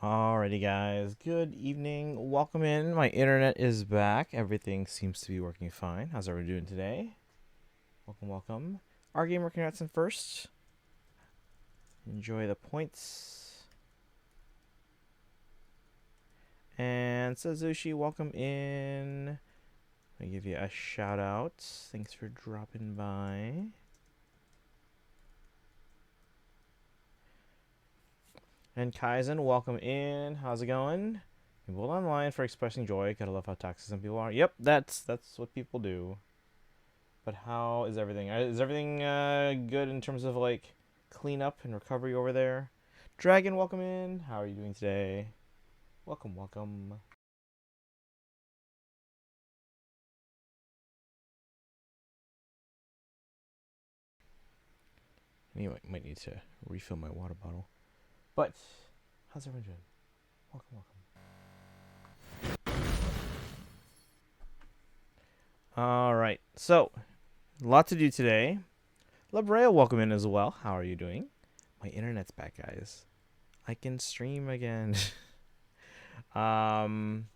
Alrighty, guys. Good evening. Welcome in. My internet is back. Everything seems to be working fine. How's everyone doing today? Welcome, welcome. Our gamer congrats in first. Enjoy the points. And Suzushi, welcome in. I give you a shout out. Thanks for dropping by. And Kaizen, welcome in. How's it going? People online for expressing joy. Gotta love how toxic some people are. Yep, that's what people do. But how is everything? Is everything good in terms of like cleanup and recovery over there? Dragon, welcome in. How are you doing today? Welcome, welcome. Anyway, might need to refill my water bottle. But how's everyone doing? Welcome, welcome. All right, so a lot to do today. Labrea, welcome in as well. How are you doing? My internet's back, guys. I can stream again. um,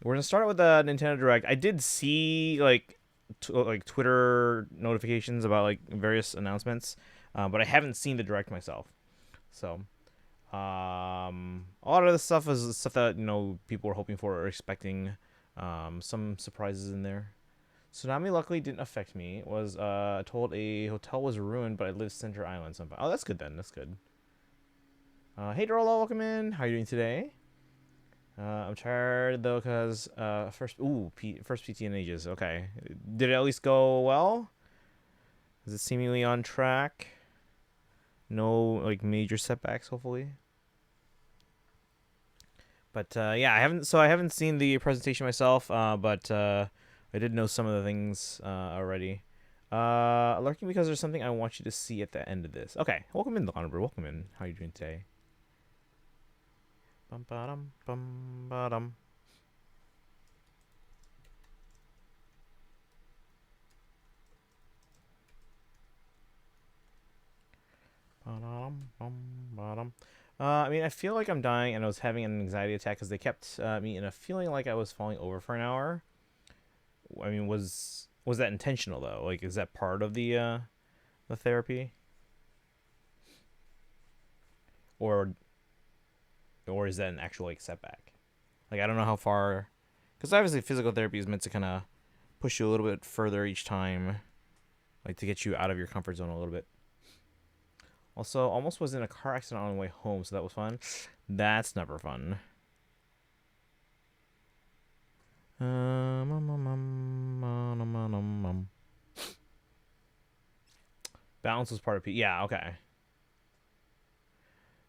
we're gonna start with the Nintendo Direct. I did see like Twitter notifications about like various announcements, but I haven't seen the Direct myself. So a lot of the stuff is stuff that people were hoping for or expecting. Some surprises in there. Tsunami luckily didn't affect me. Was told a hotel was ruined, but I live Center Island. So oh, that's good then. That's good. Hey Dorla, welcome in. How are you doing today? I'm tired though, cause first PT in ages. Okay, did it at least go well? Is it seemingly on track? No like major setbacks, hopefully. But yeah, I haven't seen the presentation myself. But I did know some of the things already. Lurking because there's something I want you to see at the end of this. Okay, welcome in, Lonber. Welcome in. How are you doing today? Bum ba-dum, bum ba-dum. I mean, I feel like I'm dying, and I was having an anxiety attack because they kept me in a feeling like I was falling over for an hour. I mean, was that intentional though? Like, is that part of the therapy, or is that an actual like setback? Like, I don't know how far, because obviously physical therapy is meant to kind of push you a little bit further each time, like to get you out of your comfort zone a little bit. Also, almost was in a car accident on the way home, so that was fun. That's never fun. Balance was part of P. Yeah, okay.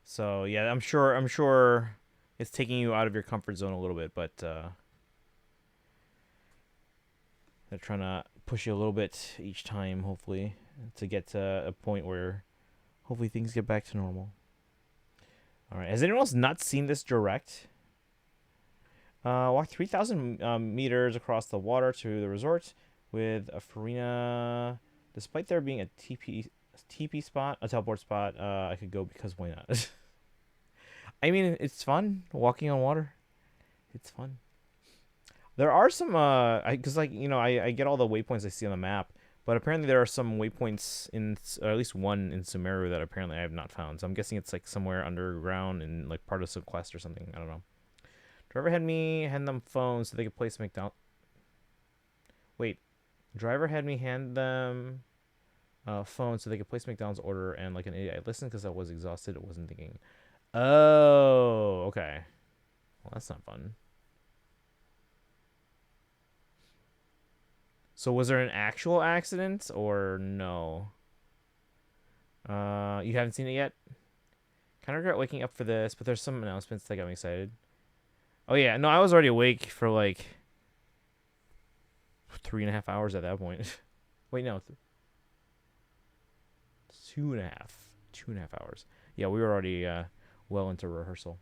So yeah, I'm sure it's taking you out of your comfort zone a little bit, but they're trying to push you a little bit each time, hopefully, to get to a point where hopefully things get back to normal. All right. Has anyone else not seen this direct? Walk 3,000 meters across the water to the resort with a Farina. Despite there being a TP spot, a teleport spot, I could go because why not? I mean, it's fun walking on water. It's fun. There are some, because like I get all the waypoints I see on the map, but apparently there are some waypoints or at least one in Sumeru that apparently I have not found. So I'm guessing it's like somewhere underground in like part of some quest or something. I don't know. Driver hand them phones so they could place McDonald's. Wait, driver had me hand them phone so they could place McDonald's order, and like an idiot, I listened because I was exhausted. I wasn't thinking. Oh, okay. Well, that's not fun. So was there an actual accident or no? You haven't seen it yet? Kind of regret waking up for this, but there's some announcements that got me excited. Oh yeah, no, I was already awake for like 3.5 hours at that point. Wait, no, 2.5 hours. Yeah, we were already well into rehearsal.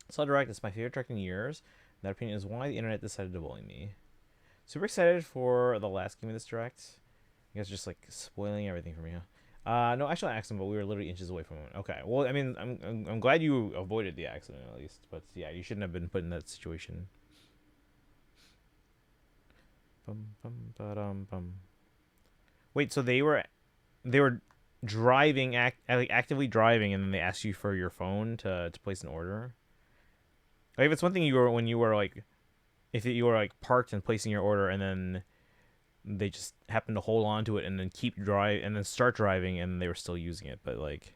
So Direct is my favorite direct in years. That opinion is why the internet decided to bully me. Super excited for the last game of this direct. You guys are just like spoiling everything for me, huh? No, actually, I accident, but we were literally inches away from it. Okay. Well, I mean, I'm glad you avoided the accident at least. But yeah, you shouldn't have been put in that situation. Bum, bum, ba-dum, bum. Wait, so they were driving, like actively driving, and then they asked you for your phone to place an order. Like, if it's one thing you were when you were like, if you were like parked and placing your order, and then they just happened to hold on to it and then keep drive and then start driving, and they were still using it. But like,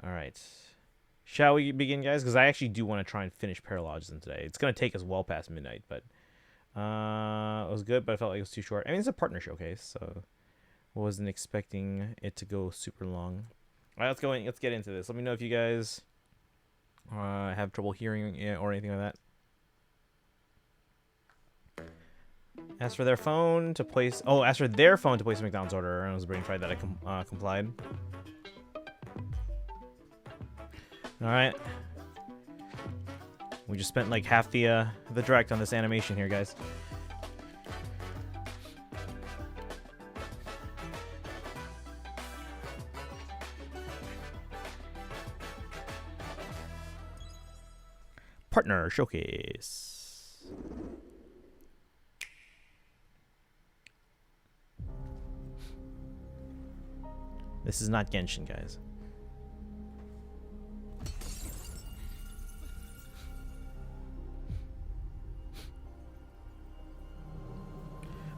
all right, shall we begin, guys? Because I actually do want to try and finish Paralogism today. It's gonna take us well past midnight, but it was good, but I felt like it was too short. I mean, it's a partner showcase, so wasn't expecting it to go super long. All right, let's go in. Let's get into this. Let me know if you guys have trouble hearing or anything like that. Ask for their phone to place. Oh, ask for their phone to place a McDonald's order. I was brain fried that I complied. All right. We just spent like half the direct on this animation here, guys. Partner showcase. This is not Genshin, guys.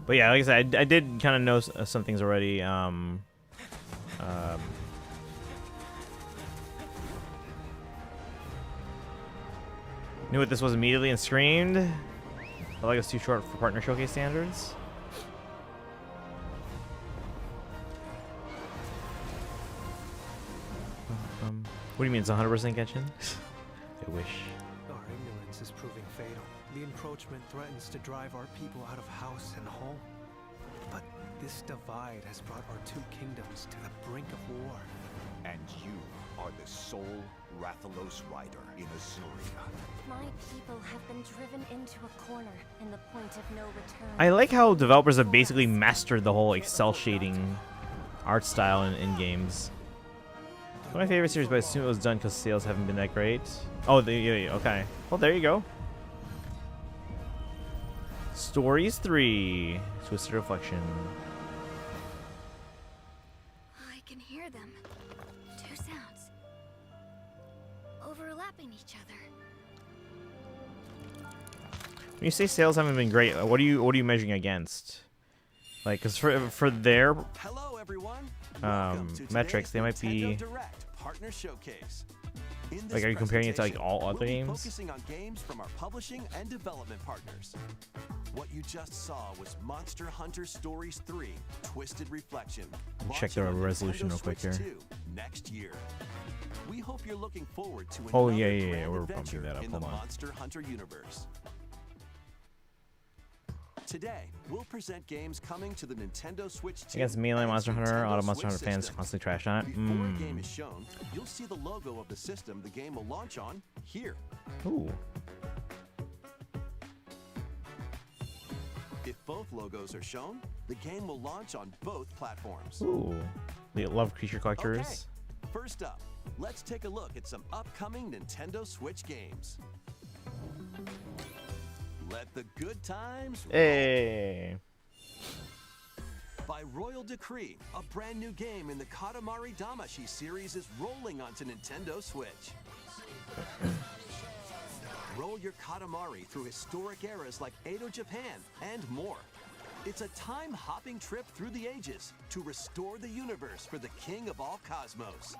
But yeah, like I said, I did kind of know some things already. Knew what this was immediately and screamed. Felt like it was too short for partner showcase standards. What do you mean it's 100% Genshin? I wish. Our ignorance is proving fatal. The encroachment threatens to drive our people out of house and home. But this divide has brought our two kingdoms to the brink of war. And you are the sole Rathalos rider in Azuria. My people have been driven into a corner, and the point of no return. I like how developers have basically mastered the whole like cell shading art style in games. One of my favorite series, but I assume it was done because sales haven't been that great. Oh, okay. Well, there you go. Stories 3. Twisted Reflection. I can hear them. Two sounds. Overlapping each other. When you say sales haven't been great, what are you measuring against? Like, because for their Hello, everyone. metrics, they might be Partner Showcase. like, are you comparing it to like all other games? Focusing on games from our publishing and development partners. What you just saw was Monster Hunter Stories 3: Twisted Reflection. Check the resolution real quick here. Next year. We hope you're looking forward to Oh another yeah, grand we're adventure bumping that up. in Hold the on. Monster Hunter universe. Today, we'll present games coming to the Nintendo Switch 2 Against Melee, and Monster Hunter, Nintendo a lot of Monster Switch Hunter fans systems. constantly trash on it. Before a game is shown, you'll see the logo of the system the game will launch on here. Ooh. If both logos are shown, the game will launch on both platforms. Ooh. They love creature collectors. Okay, first up, let's take a look at some upcoming Nintendo Switch games. Let the good times roll. Hey. By royal decree, a brand new game in the Katamari Damacy series is rolling onto Nintendo Switch. Roll your Katamari through historic eras like Edo Japan and more. It's a time-hopping trip through the ages to restore the universe for the king of all cosmos.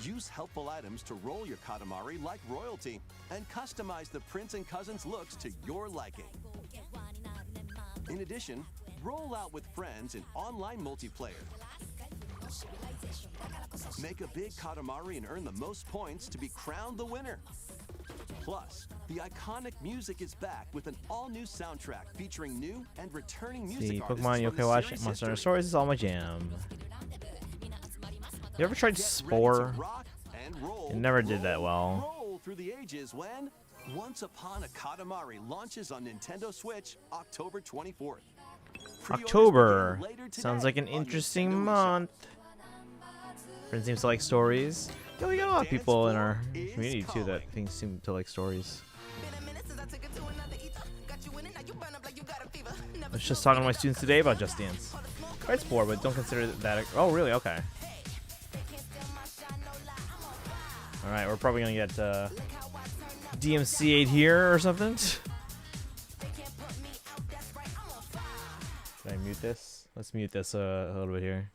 Use helpful items to roll your Katamari like royalty and customize the prince and cousins looks to your liking. In addition, roll out with friends in online multiplayer. Make a big Katamari and earn the most points to be crowned the winner. Plus, the iconic music is back with an all-new soundtrack featuring new and returning music See, artists Pokemon, from Yokai the Watch, series Monster Hunter history. Stories is all my jam. You ever tried Get Spore? ready to rock and roll, It never did that well. Roll through the ages when Once Upon a Katamari launches on Nintendo Switch October 24th. Pre-orders October. begin later today Sounds like an on interesting Nintendo eShop. month. Friends seems to like stories. Yeah, we got a lot of Dance people in floor our is community too that calling. things seem to like stories. I was just talking to my students today about Just Dance. It's bored, but don't consider that. Oh, really? Okay. All right, we're probably gonna get DMCA'd here or something. Should I mute this? Let's mute this a little bit here.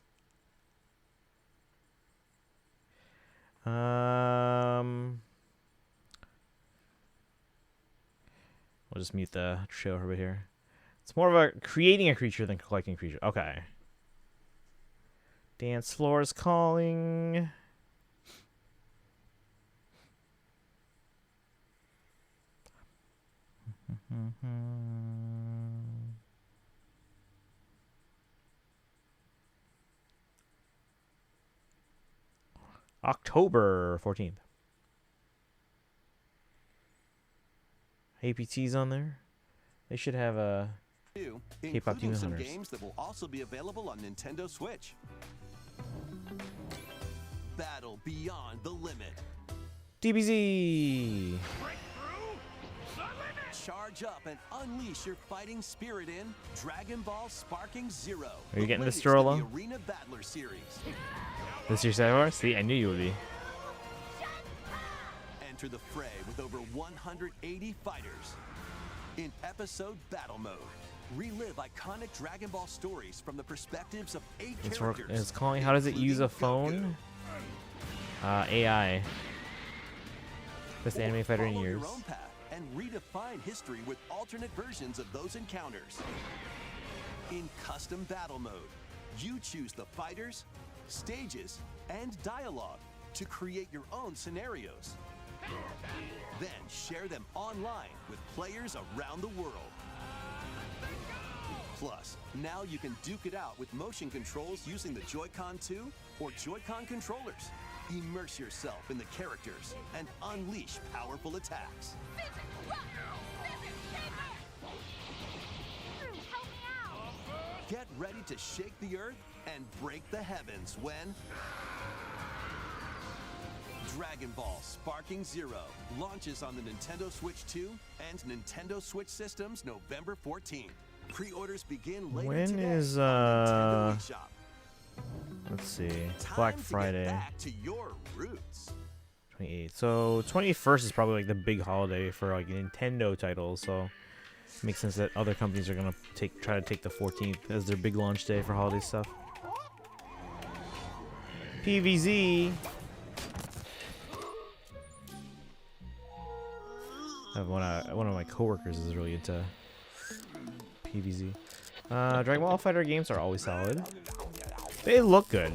We'll just mute the show over here. It's more of a creating a creature than collecting a creature. Okay. Dance floor is calling. October 14th. APT's on there. They should have a K-pop including Demon some Hunters. games that will also be available on Nintendo Switch. Battle Beyond the Limit. DBZ. Charge up and unleash your fighting spirit in Dragon Ball Sparking Zero. Are you the getting this, latest in Dorolo? the Arena Battler series. This year's Sailor? See, I knew you would be. Enter the fray with over 180 fighters. In episode Battle Mode, relive iconic Dragon Ball stories from the perspectives of 8 characters. It's calling. How does it use a including phone? AI. Best Goku. anime fighter in Follow years. your own path and redefine history with alternate versions of those encounters. In custom battle mode, you choose the fighters, stages, and dialogue to create your own scenarios. Then share them online with players around the world. Plus, now you can duke it out with motion controls using the Joy-Con 2 or Joy-Con controllers. Immerse yourself in the characters and unleash powerful attacks. Get ready to shake the earth and break the heavens when Dragon Ball Sparking Zero launches on the Nintendo Switch 2 and Nintendo Switch systems November 14th. Pre-orders begin later When today is, on Nintendo eShop. Let's see. Time Black to get Friday. back to your roots. 28th. So 21st is probably like the big holiday for like Nintendo titles. So it makes sense that other companies are gonna try to take the 14th as their big launch day for holiday stuff. PVZ. One of my coworkers is really into PVZ. Dragon Ball Fighter games are always solid. They look good.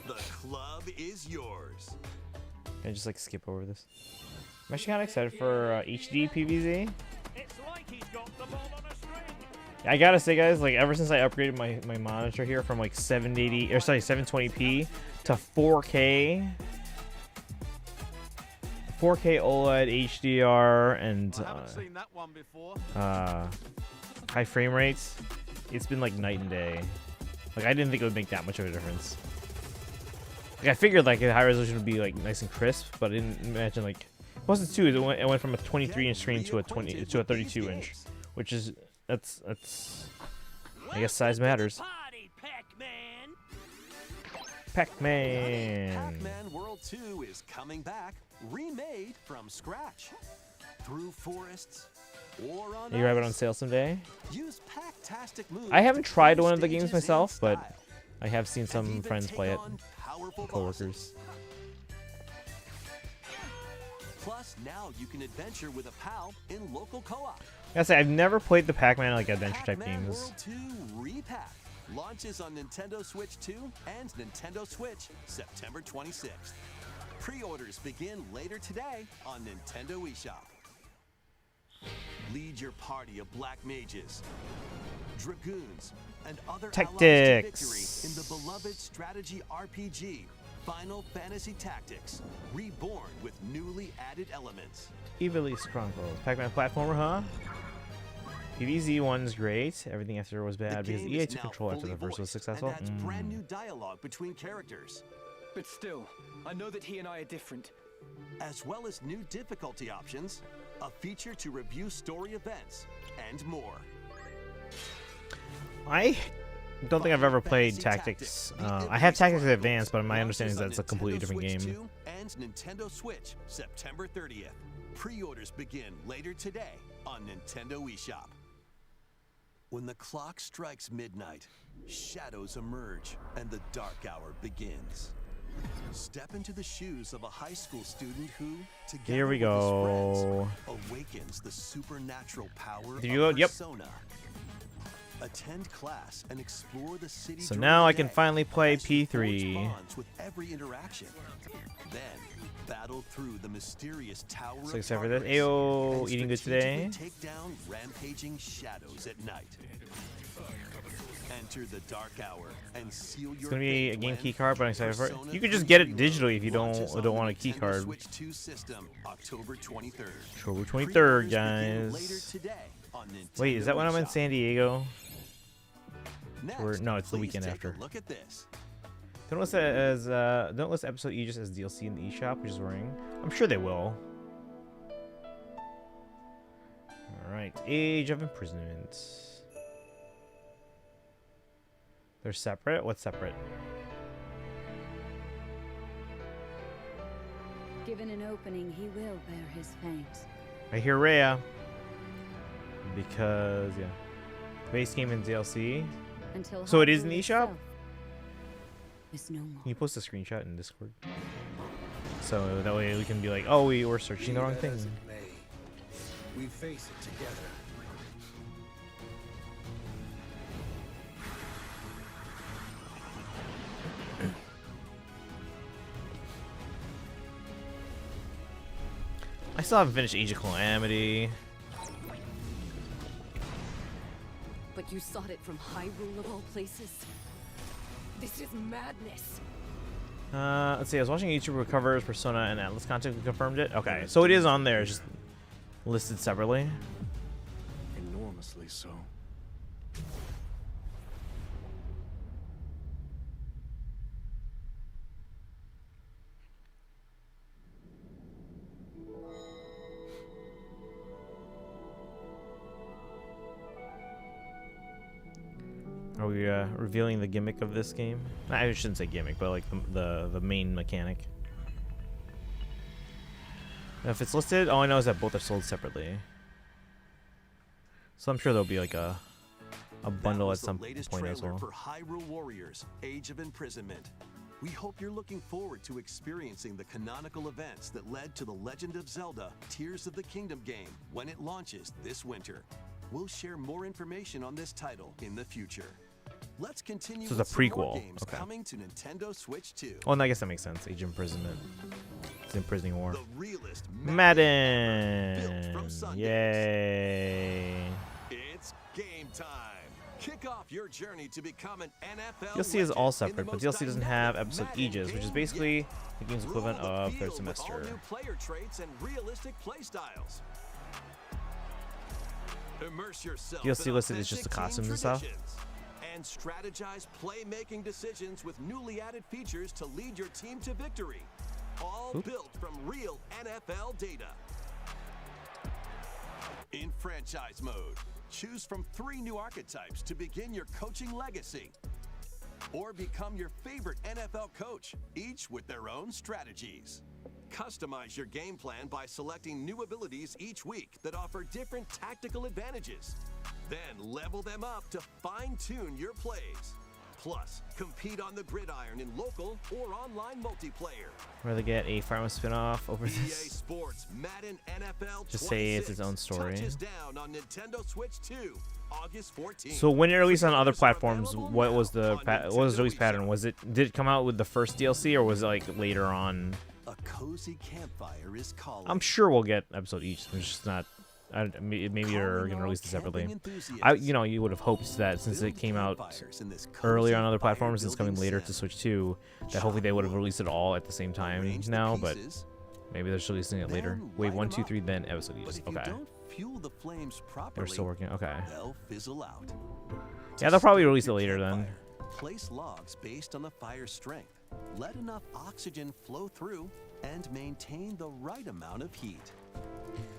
The club is yours. Can I just like skip over this? I'm actually kind of excited for HD PVZ. It's like he's got the ball on a string. I gotta say, guys, like ever since I upgraded my monitor here from like 780 or sorry 720p to 4K, 4K OLED HDR and I haven't seen that one before. high frame rates, it's been like night and day. Like I didn't think it would make that much of a difference. Like I figured like a high resolution would be like nice and crisp, but I didn't imagine like plus it's 2. It went from a 23-inch screen to a 32-inch, which is that's I guess size matters. Party, Pac-Man. Pac-Man. Pac-Man World 2 is coming back, remade from scratch. Through forests or on You grab it on ice. sale someday. Use Pac-tastic moves I haven't to tried clear one of the stages games in myself, but style. I have seen And some even friends take play it. on powerful Coworkers. bosses. Plus, now you can adventure with a pal in local co-op. I gotta say, I've never played the Pac-Man like adventure type Pac-Man games. World 2 Repack launches on Nintendo Switch 2 and Nintendo Switch September 26th. Pre-orders begin later today on Nintendo eShop. Lead your party of black mages, dragoons, and other allies to victory in the beloved strategy RPG Final Fantasy Tactics, reborn with newly added elements. Ivalice Chronicles. Pac-Man platformer, huh? PvZ one's great. Everything after was bad because EA took control after the first was successful. And adds brand new dialogue between characters, But still, I know that he and I are different. as well as new difficulty options, a feature to review story events, and more. I don't think I've ever played Tactics. I have Tactics Advanced, but my understanding is that it's a completely different Switch game. 2 and Nintendo Switch, September 30th. Pre-orders begin later today on Nintendo eShop. When the clock strikes midnight, shadows emerge and the dark hour begins. Step into the shoes of a high school student who, together Here we with his go. friends, awakens the supernatural power There you go. of Yep. Persona. Attend class and explore the city. So during now the I can day finally play as you forge P3. bonds with every interaction. Then battle through the mysterious tower. So of except for this, Tartarus ayo, and eating good strategically today. Take down rampaging shadows at night. Enter the dark hour and seal It's your gonna be a fate game when key card, but I'm excited for it. Persona You could just 3 get it Reloaded digitally if you launches on don't the want a key Nintendo card. Switch 2 system, October 23rd. October 23rd, Pre-orders begin later guys. today on Wait, is that Nintendo when I'm in eShop. San Diego? Next, no, it's the please weekend take after. A look at this. Don't list it as don't list episode E just as DLC in the eShop, which is worrying. I'm sure they will. All right, Age of Imprisonment. They're separate. What's separate? Given an opening, he will bear his fangs. I hear Rhea. Because yeah, base game and DLC. Until So it is Hyrule in the eShop? itself is no more. Can you post a screenshot in Discord? So that way we can be like, oh, we were searching the wrong thing. We face it together. I still haven't finished Age of Calamity. But you sought it from Hyrule of all places? This is madness. Let's see. I was watching YouTube covers Persona and Atlas content who confirmed it. Okay, so it is on there. It's just listed separately. Enormously so. Are we revealing the gimmick of this game? I shouldn't say gimmick, but like the main mechanic. If it's listed, all I know is that both are sold separately. So I'm sure there'll be like a bundle at some point as well. For Hyrule Warriors: Age of Imprisonment. We hope you're looking forward to experiencing the canonical events that led to The Legend of Zelda: Tears of the Kingdom game when it launches this winter. We'll share more information on this title in the future. Let's continue So with it's a some more prequel. games Okay. coming to Nintendo Switch 2. Oh, and I guess that makes sense. Age of Imprisonment. It's imprisoning war. The realest Madden! built from Sundays. Yay! It's game time. Kick off your journey to become an NFL DLC is all legend in separate, the but most DLC doesn't have dynamic episode Madden Aegis, which is game basically yet. the game's Rule equivalent the of third field with semester. all new player traits and realistic play styles. Immerse yourself DLC in listed is just the authentic team costumes and stuff. traditions, and strategize play-making decisions with newly added features to lead your team to victory. All Oop. built from real NFL data. In franchise mode, choose from 3 new archetypes to begin your coaching legacy. Or become your favorite NFL coach, each with their own strategies. Customize your game plan by selecting new abilities each week that offer different tactical advantages. Then level them up to fine-tune your plays. Plus, compete on the gridiron in local or online multiplayer. Rather get a Fire Emblem spin-off over EA this. Sports Madden NFL Just say it's its own 26 story. touches down on Nintendo Switch 2, August 14th. So when it released on other Pre-orders are platforms, available what now was the on what was the release Nintendo pattern? eShop. Did it come out with the first DLC or was it like later on? A cozy campfire is calling. I'm sure we'll get episode each. It's just not. Maybe they're gonna release it separately. You would have hoped that since it came out earlier on other platforms, it's coming later to Switch 2, that hopefully they would have released it all at the same time now. But maybe they're still releasing it later. Wave 1, 2, 3, then episode each. Okay. They're still working. Okay. They'll fizzle out. Yeah, they'll probably release it later then. Place logs based on the fire's strength. Let enough oxygen flow through and maintain the right amount of heat.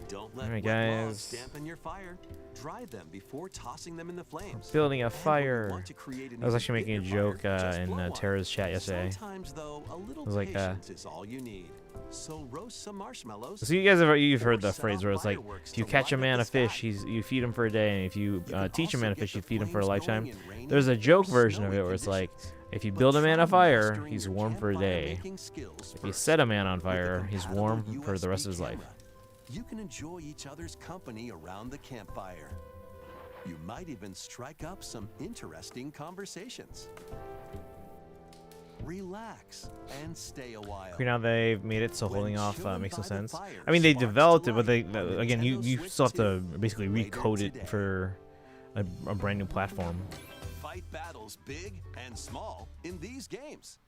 Don't let Alright, wet logs guys. dampen your fire. Dry them before tossing them in the flames. Building a And when you fire. want to create an I was even actually making a bigger joke fire, just in blow one. Tara's chat yesterday. Sometimes, though, a little was like, patience is all you need. So roast some marshmallows. So you guys you've heard the or set phrase off where it's like, fireworks if you to catch a light up man the a fish, sky. you feed him for a day, and if you You can teach a also man a get fish, the you feed him for a flames lifetime. going in rainy There's a or joke version of snowy it where it's like, conditions. if you But build a man try a fire, mastering he's your warm for a campfire day. making skills If you first. set a man on With a fire, he's compatible warm for the rest USB of his life. camera, you can enjoy each other's company around the campfire. You might even strike up some interesting conversations. Relax and stay a while. Now they've made it so When holding off chilling makes no by the sense. fire I mean, they sparks developed it, but they delight on again, you Nintendo still have to Switch basically 2 later recode today. it for a brand new platform. Fight battles big and small in these games.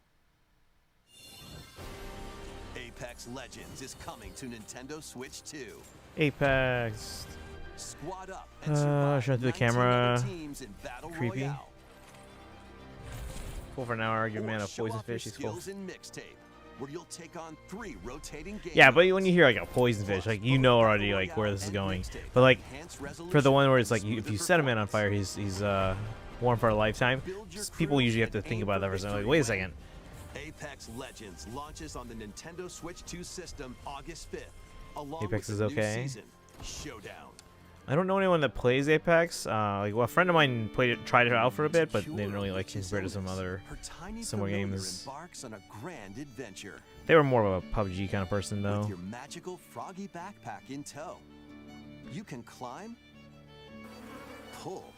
Apex Legends is coming to Nintendo Switch 2. Apex. Squad up and survive show it to the 19 other camera. teams in Battle Creepy. Royale. Pull for an hour, give a man Or a show poison off your fish. He's full. skills in mixtape, where you'll take on 3 rotating game Yeah, but modes. when you hear like a poison fish, like you know already like where this is going. But like for the one where it's like if you set a man on fire, he's warm for a lifetime. People usually have to think about that for a second. Like, wait a second. Apex Legends launches on the Nintendo Switch 2 system August 5th. Along Apex with is the new okay. season, Showdown. I don't know anyone that plays Apex. Well, a friend of mine tried it out for a bit, but they didn't really like it compared to some other Her tiny similar familiar games. embarks on a grand adventure They were more of a PUBG kind of person though. with your magical froggy backpack in tow. You can climb, pull,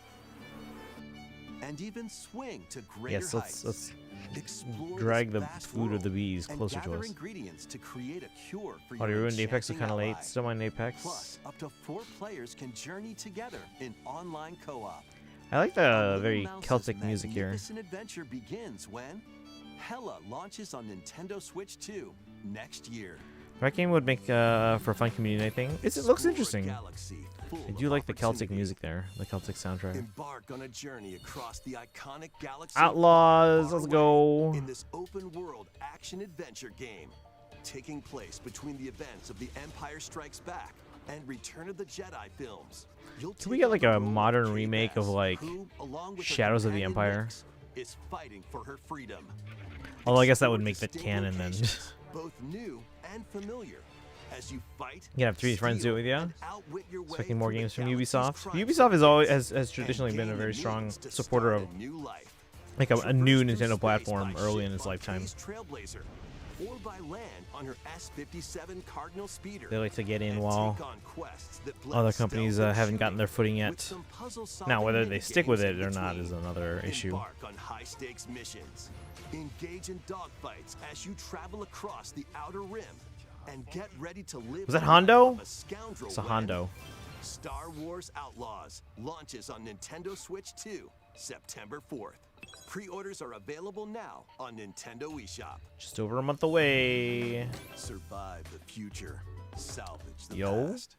and even swing to greater Yes, heights. let's Explore drag this the vast food of the world bees and closer to gather us. ingredients to create a cure for Oh, your you ruined Apex so enchanting kind of late. ally. Still on Apex. Plus, up to 4 players can journey together in online co-op. I like A the little very mouse's Celtic music here. magnificent adventure begins when Hella launches on Nintendo Switch 2 next year. That game would make for a fun community night thing. It looks Explore a interesting. galaxy full I of do like the Celtic opportunity. music there, the Celtic soundtrack. Embark on a journey across the iconic galaxy. Outlaws, far let's away go. In this open world action adventure game, taking place between the events of The Empire Strikes Back and Return of the Jedi films. Can we get like a modern remake of like Shadows of the Empire? Is fighting for her freedom. Although I guess that Explore would make that distinct canon then. locations, both new and familiar. As you fight, You can have 3 friends do it with you. and outwit your way Expecting more through the games from galaxy's Ubisoft. crime Ubisoft is always has and traditionally been gain a the very strong means to supporter start of a new life. like a new Traverse through Nintendo space platform by early in ship its on lifetime. Kay's Trailblazer, or by land on her S-57 Cardinal Speeder. They like to get in and while take on quests that blend other companies stealth and haven't gotten shooting their footing with yet. some puzzle-solving Now, whether they stick with mini-games it in or not between. is another issue. Embark on high-stakes missions. Engage in dogfights as you travel across the Outer Rim, and get ready to live. Was that the life Hondo? of a scoundrel It's a when Hondo. Star Wars Outlaws launches on Nintendo Switch 2, September 4th. Pre-orders are available now on Nintendo eShop. Just over a month away. Survive the future. Salvage the Yo. past.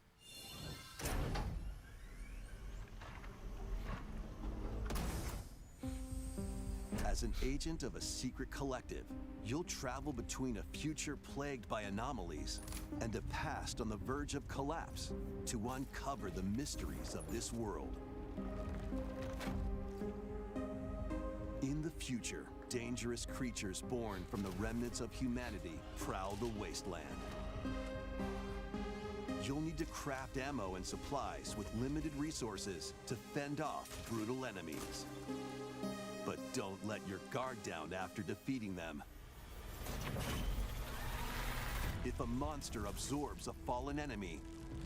As an agent of a secret collective, you'll travel between a future plagued by anomalies and a past on the verge of collapse to uncover the mysteries of this world. In the future, dangerous creatures born from the remnants of humanity prowl the wasteland. You'll need to craft ammo and supplies with limited resources to fend off brutal enemies. But Don't let your guard down after defeating them. If a monster absorbs a fallen enemy,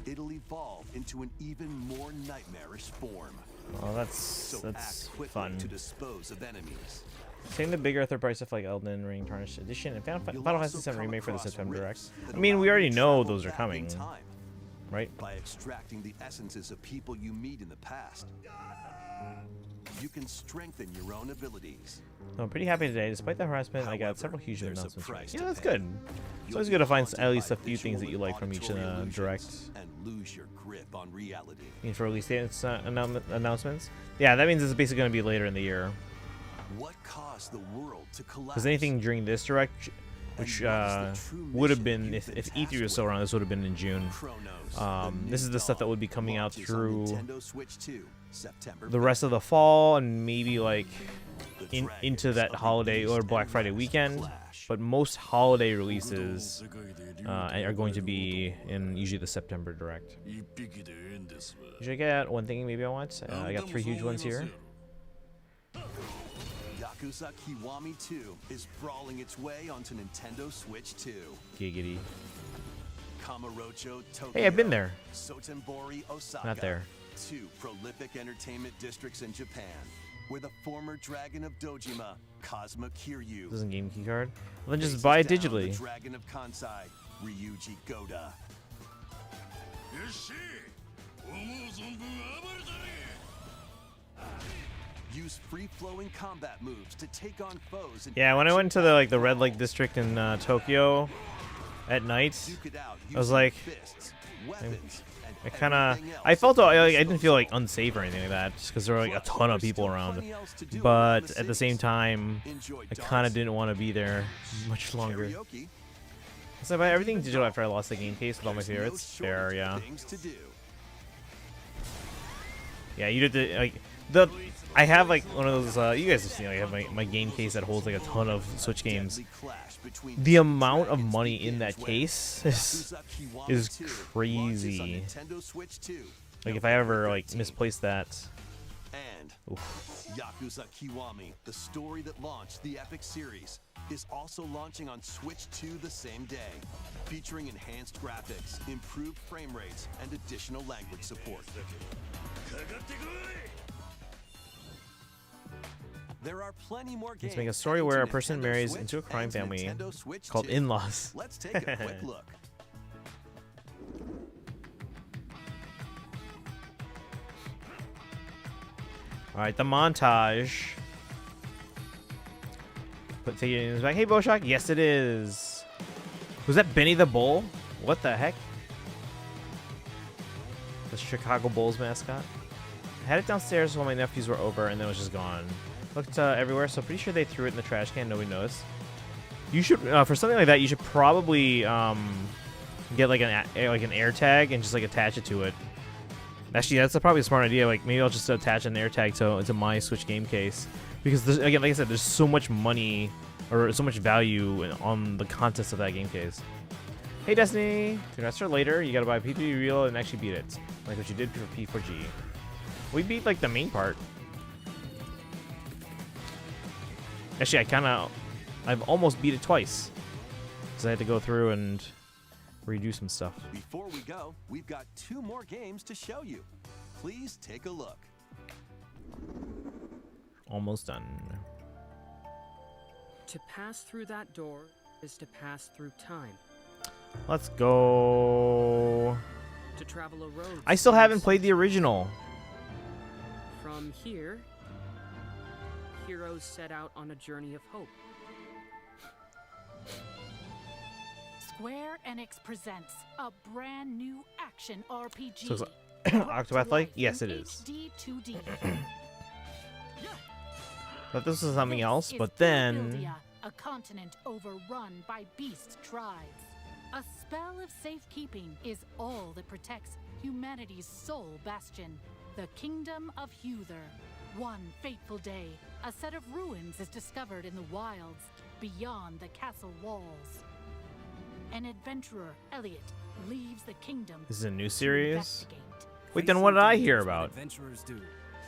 it'll evolve into an even more nightmarish form. Oh, that's So act quickly fun. to dispose of enemies. Same the bigger third-party stuff like Elden Ring Tarnished Edition and Final You'll Fantasy also VII come Remake for the across September Direct. rifts that I mean, we allow already you to know travel those are back coming, in time right? by extracting the essences of people you meet in the past. You can strengthen your own abilities. So I'm pretty happy today. Despite the harassment, I got However, several huge there's a announcements. price Yeah, to that's pay. good. It's You'll always be good to find haunted at least by a few things that you visual like from each and auditory direct. illusions and lose your grip on reality. Means for release dates announcements. Yeah, that means it's basically going to be later in the year. What caused the world to collapse? Because anything during this direct, which would have been if E3 was still around, this would have been in June. Chronos, This is the stuff that would be coming out launches on through Nintendo Switch 2, September the rest of the fall and maybe like 5th. The into dragons that of the holiday East or and Black Friday West weekend. clash. But most holiday releases are going to be in usually the September direct. Should I get one thing maybe I want? I got 3 huge ones here. Yakuza Kiwami 2 is brawling its way onto Nintendo Switch 2. Giggity. Kamurocho, Tokyo. Hey, I've been there. Sotenbori, Osaka. Not there. 2 prolific entertainment districts in Japan, where the former dragon of Dojima, Kazuma Kiryu, Doesn't game key card. Well, then just faces buy it down digitally. The dragon of Kansai, Ryuji Goda. Use free-flowing combat moves to take on foes. And Yeah, when I went to the red light district in Tokyo at night, duke it out I was using like, fists, weapons, and I kind of, everything else I felt at like, your I didn't feel like disposal. unsafe or anything like that, just because there were like a Plus, ton of there's people still around. plenty else to do around But the at the same cities. time, Enjoy I kind darts, of didn't want to be there much longer. karaoke, So I buy everything digital after I lost the game case with all my there's no favorites. shortage Fair, of yeah. things to do. Yeah, you did the like the. I have like one of those. You guys have seen. Like, I have my game case that holds like a ton of Switch games. Deadly clash between The two amount of dragons money in begins that when case Yakuza Kiwami is 2 launches on crazy. Nintendo Switch 2, Like if I ever like 13th. misplaced that. And Oof. Yakuza Kiwami, the story that launched the epic series, is also launching on Switch 2 the same day, featuring enhanced graphics, improved frame rates, and additional language support. There are plenty more games. Let's make a story heading where to a person Nintendo marries Switch into a crime and family Nintendo Switch called 2. in-laws. Let's take a quick look. All right, the montage. Put figures back. Hey, Boshak. Yes, it is. Was that Benny the Bull? What the heck? The Chicago Bulls mascot. I had it downstairs while my nephews were over, and then it was just gone. Looked everywhere, so pretty sure they threw it in the trash can. Nobody noticed. You should, for something like that, you should probably get like an air tag and just like attach it to it. Actually, that's probably a smart idea. Like maybe I'll just attach an air tag to my Switch game case, because there's, again, like I said, there's so much money or so much value on the contents of that game case. Hey Destiny, congrats for later. You gotta buy P3 Real and actually beat it, like what you did for P4G. We beat like the main part. Actually, I've almost beat it twice, because I had to go through and redo some stuff. Before we go, we've got 2 more games to show you. Please take a look. Almost done. To pass through that door is to pass through time. Let's go. To travel a road. I still haven't seems- played the original. From here, heroes set out on a journey of hope. Square Enix presents a brand new action RPG. So it's brought to Octopath like? life Yes, in it is. HD 2D. Thought this was something This else, is but then Ildia, a continent overrun by beast tribes. A spell of safekeeping is all that protects humanity's sole bastion, the Kingdom of Huther. One fateful day, a set of ruins is discovered in the wilds beyond the castle walls. An adventurer, Elliot, leaves the kingdom this is a new to series. investigate. Wait, then what did I hear about? Adventurers do.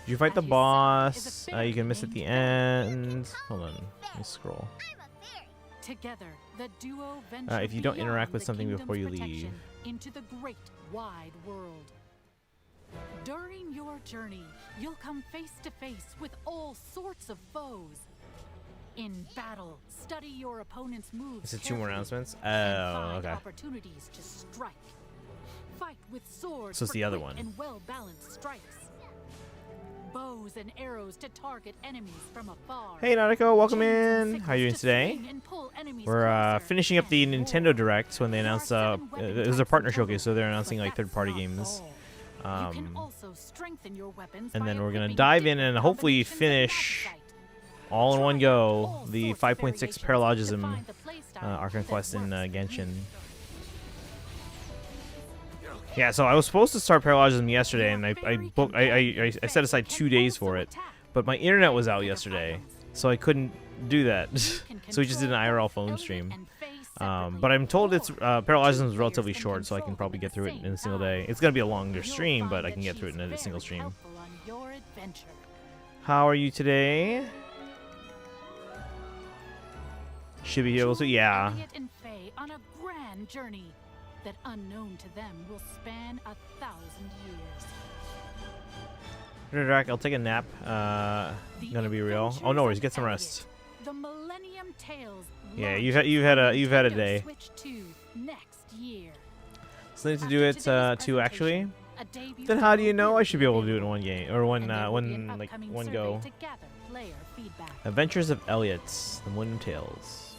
Did you fight At the his side is a boss? fairy You can miss at named the Belle. end. Hold on. Let me scroll. Together, the duo venture If you don't beyond interact with the something before you kingdom's leave. protection into the great wide world. During your journey, you'll come face to face with all sorts of foes. In battle, study your opponent's moves. Is it 2 more carefully announcements? and Oh, find okay. opportunities to strike. Fight with swords. So it's for the other quick one. and well-balanced strikes. Bows and arrows to target enemies from afar. Hey Nautico, welcome Chains and in. How are you doing sickles to today? swing and pull enemies We're closer finishing up the and Nintendo more. Direct when they There are announced 7 weapon it was types their in partner total, showcase, so they're announcing but like that's third-party not games. all. You can also strengthen your weapons And by then we're gonna equipping dive in different and hopefully combinations of finish magicite. all in one Try go all the sorts of 5.6 variations to Paralogism find the playstyle Arcane that Quest in works for you. Genshin. Yeah, so I was supposed to start Paralogism yesterday, and I set aside 2 days for it, but my internet was out yesterday, so I couldn't do that. So we just did an IRL phone stream. But I'm told it's Paralogism is relatively short, so I can probably get through it in a single day. It's gonna be a longer stream, but I can get through it in a single stream. How are you today? Should be able to, yeah. Elliot and Faye on a grand journey that, unknown to them, will span 1,000 years. Drac, I'll take a nap. Gonna be real. Oh no worries, get some rest. The Millennium Tales. Yeah, launch you've had a Nintendo day. Switch 2 next year. So I need to do it too actually. Then how do you know I should be able to do it in one game or one one go? Adventures of Elliot, the Millennium Tales.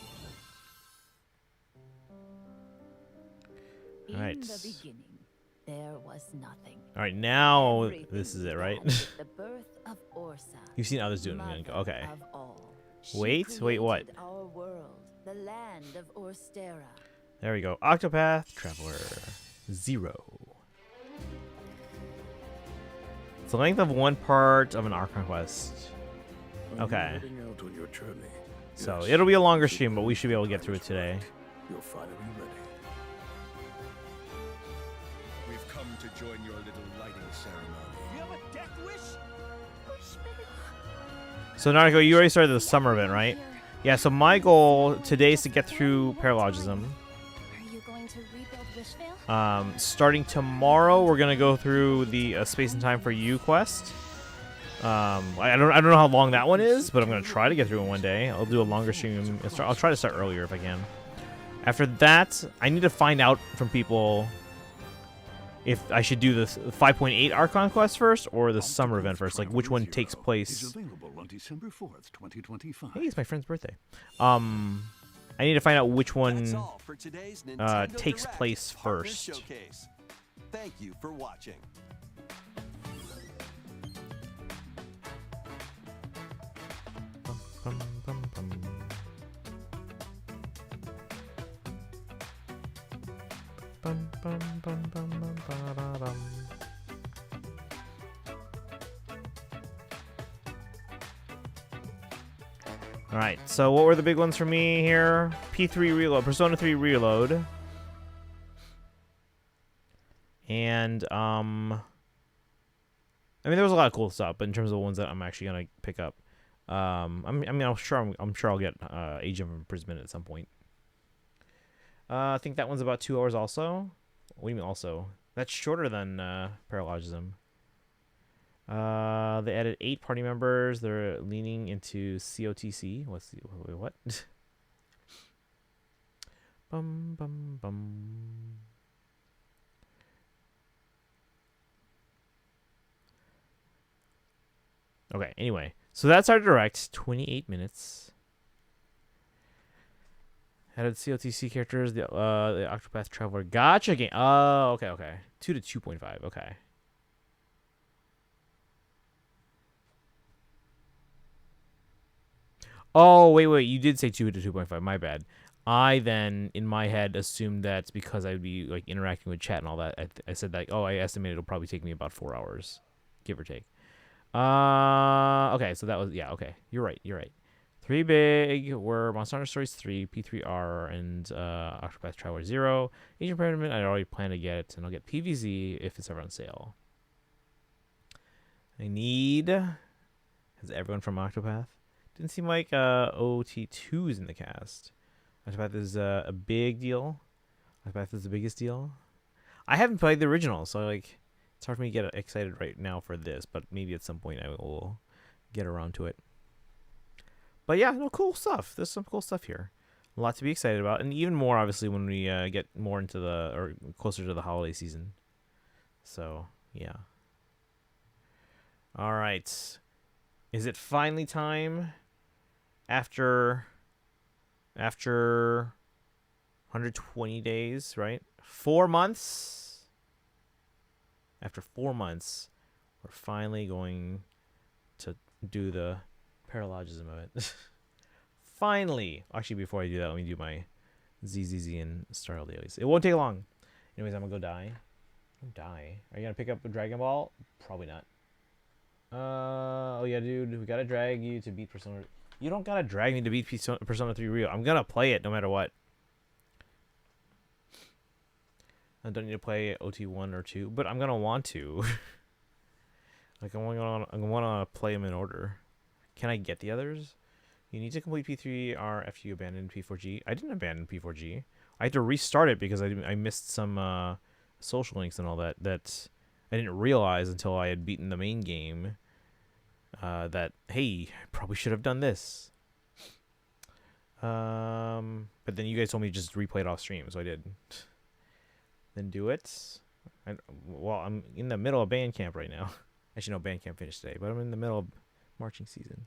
All right. In the beginning, there was nothing. All right, now Everything this is it, right? began with the birth of Orsa, You've seen others do it. mother Okay. of all. She Wait, what? created our world, the land of Orstera. There we go. Octopath Traveler 0. It's the length of one part of an Archon quest. Okay. Out on your journey. So Yes, it'll be a longer you should stream, but we know should be able to the get through it time's today. right. You're finally ready. We've come to join your little lighting ceremony. You have a death wish? So Naruto, you already started the summer event, right? Yeah, so my goal today is to get through Paralogism. Are you going to rebuild Wishvale? Starting tomorrow, we're gonna go through the Space and Time for You quest. I don't know how long that one is, but I'm gonna try to get through it one day. I'll do a longer stream. I'll try to start earlier if I can. After that, I need to find out from people if I should do the 5.8 Archon quest first or the summer event first. Like which one takes place. Is available on December 4th, 2025. Hey, it's my friend's birthday. I need to find out which one That's all for today's Nintendo takes Direct place Partner first. Showcase. Thank you for watching. Bum, bum, bum. Bum, bum, bum, bum, bum, ba-da-dum. All right, so what were the big ones for me here? P3 Reload, Persona 3 Reload, and I mean there was a lot of cool stuff, but in terms of the ones that I'm actually gonna pick up, I'm sure I'll get Age of Imprisonment at some point. I think that one's about 2 hours also. What do you mean also? That's shorter than Paralogism. They added 8 party members. They're leaning into COTC. Wait, what? Bum bum bum. Okay, anyway. So that's our direct. 28 minutes. Added COTC characters, the Octopath Traveler. Gotcha game. Oh, okay. 2 to 2.5. Okay. Oh, wait. You did say 2 to 2.5. My bad. I then, in my head, assumed that because I'd be like interacting with chat and all that, I said that, I estimated it'll probably take me about 4 hours, give or take. Okay, so that was, yeah, okay. You're right. 3 big were Monster Hunter Stories 3, P3R, and Octopath Traveler 0. Asian Pyramid, I already plan to get, and I'll get PVZ if it's ever on sale. I need. Has everyone from Octopath? Didn't seem like OT2 is in the cast. Octopath is a big deal. Octopath is the biggest deal. I haven't played the original, so like it's hard for me to get excited right now for this. But maybe at some point I will get around to it. But yeah, no, cool stuff. There's some cool stuff here. A lot to be excited about, and even more obviously when we get more into or closer to the holiday season. So yeah. All right. Is it finally time? After 120 days, right? 4 months. After 4 months, we're finally going to do the paralogism of it. Finally. Actually, before I do that, let me do my ZZZ and Star Dailies. It won't take long. Anyways, I'm gonna go die. Die. Are you gonna pick up a Dragon Ball? Probably not. Oh yeah, dude. We gotta drag you to beat Persona. You don't gotta drag me to beat Persona 3 Rio. I'm gonna play it no matter what. I don't need to play OT1 or 2, but I'm gonna want to. Like I want to play them in order. Can I get the others? You need to complete P3R after you abandon P4G. I didn't abandon P4G. I had to restart it because I missed some social links and all that I didn't realize until I had beaten the main game. That hey, probably should have done this. But then you guys told me to just replay it off stream, so I did. Then do it. Well, I'm in the middle of band camp right now. Actually, no, band camp finished today, but I'm in the middle of marching season.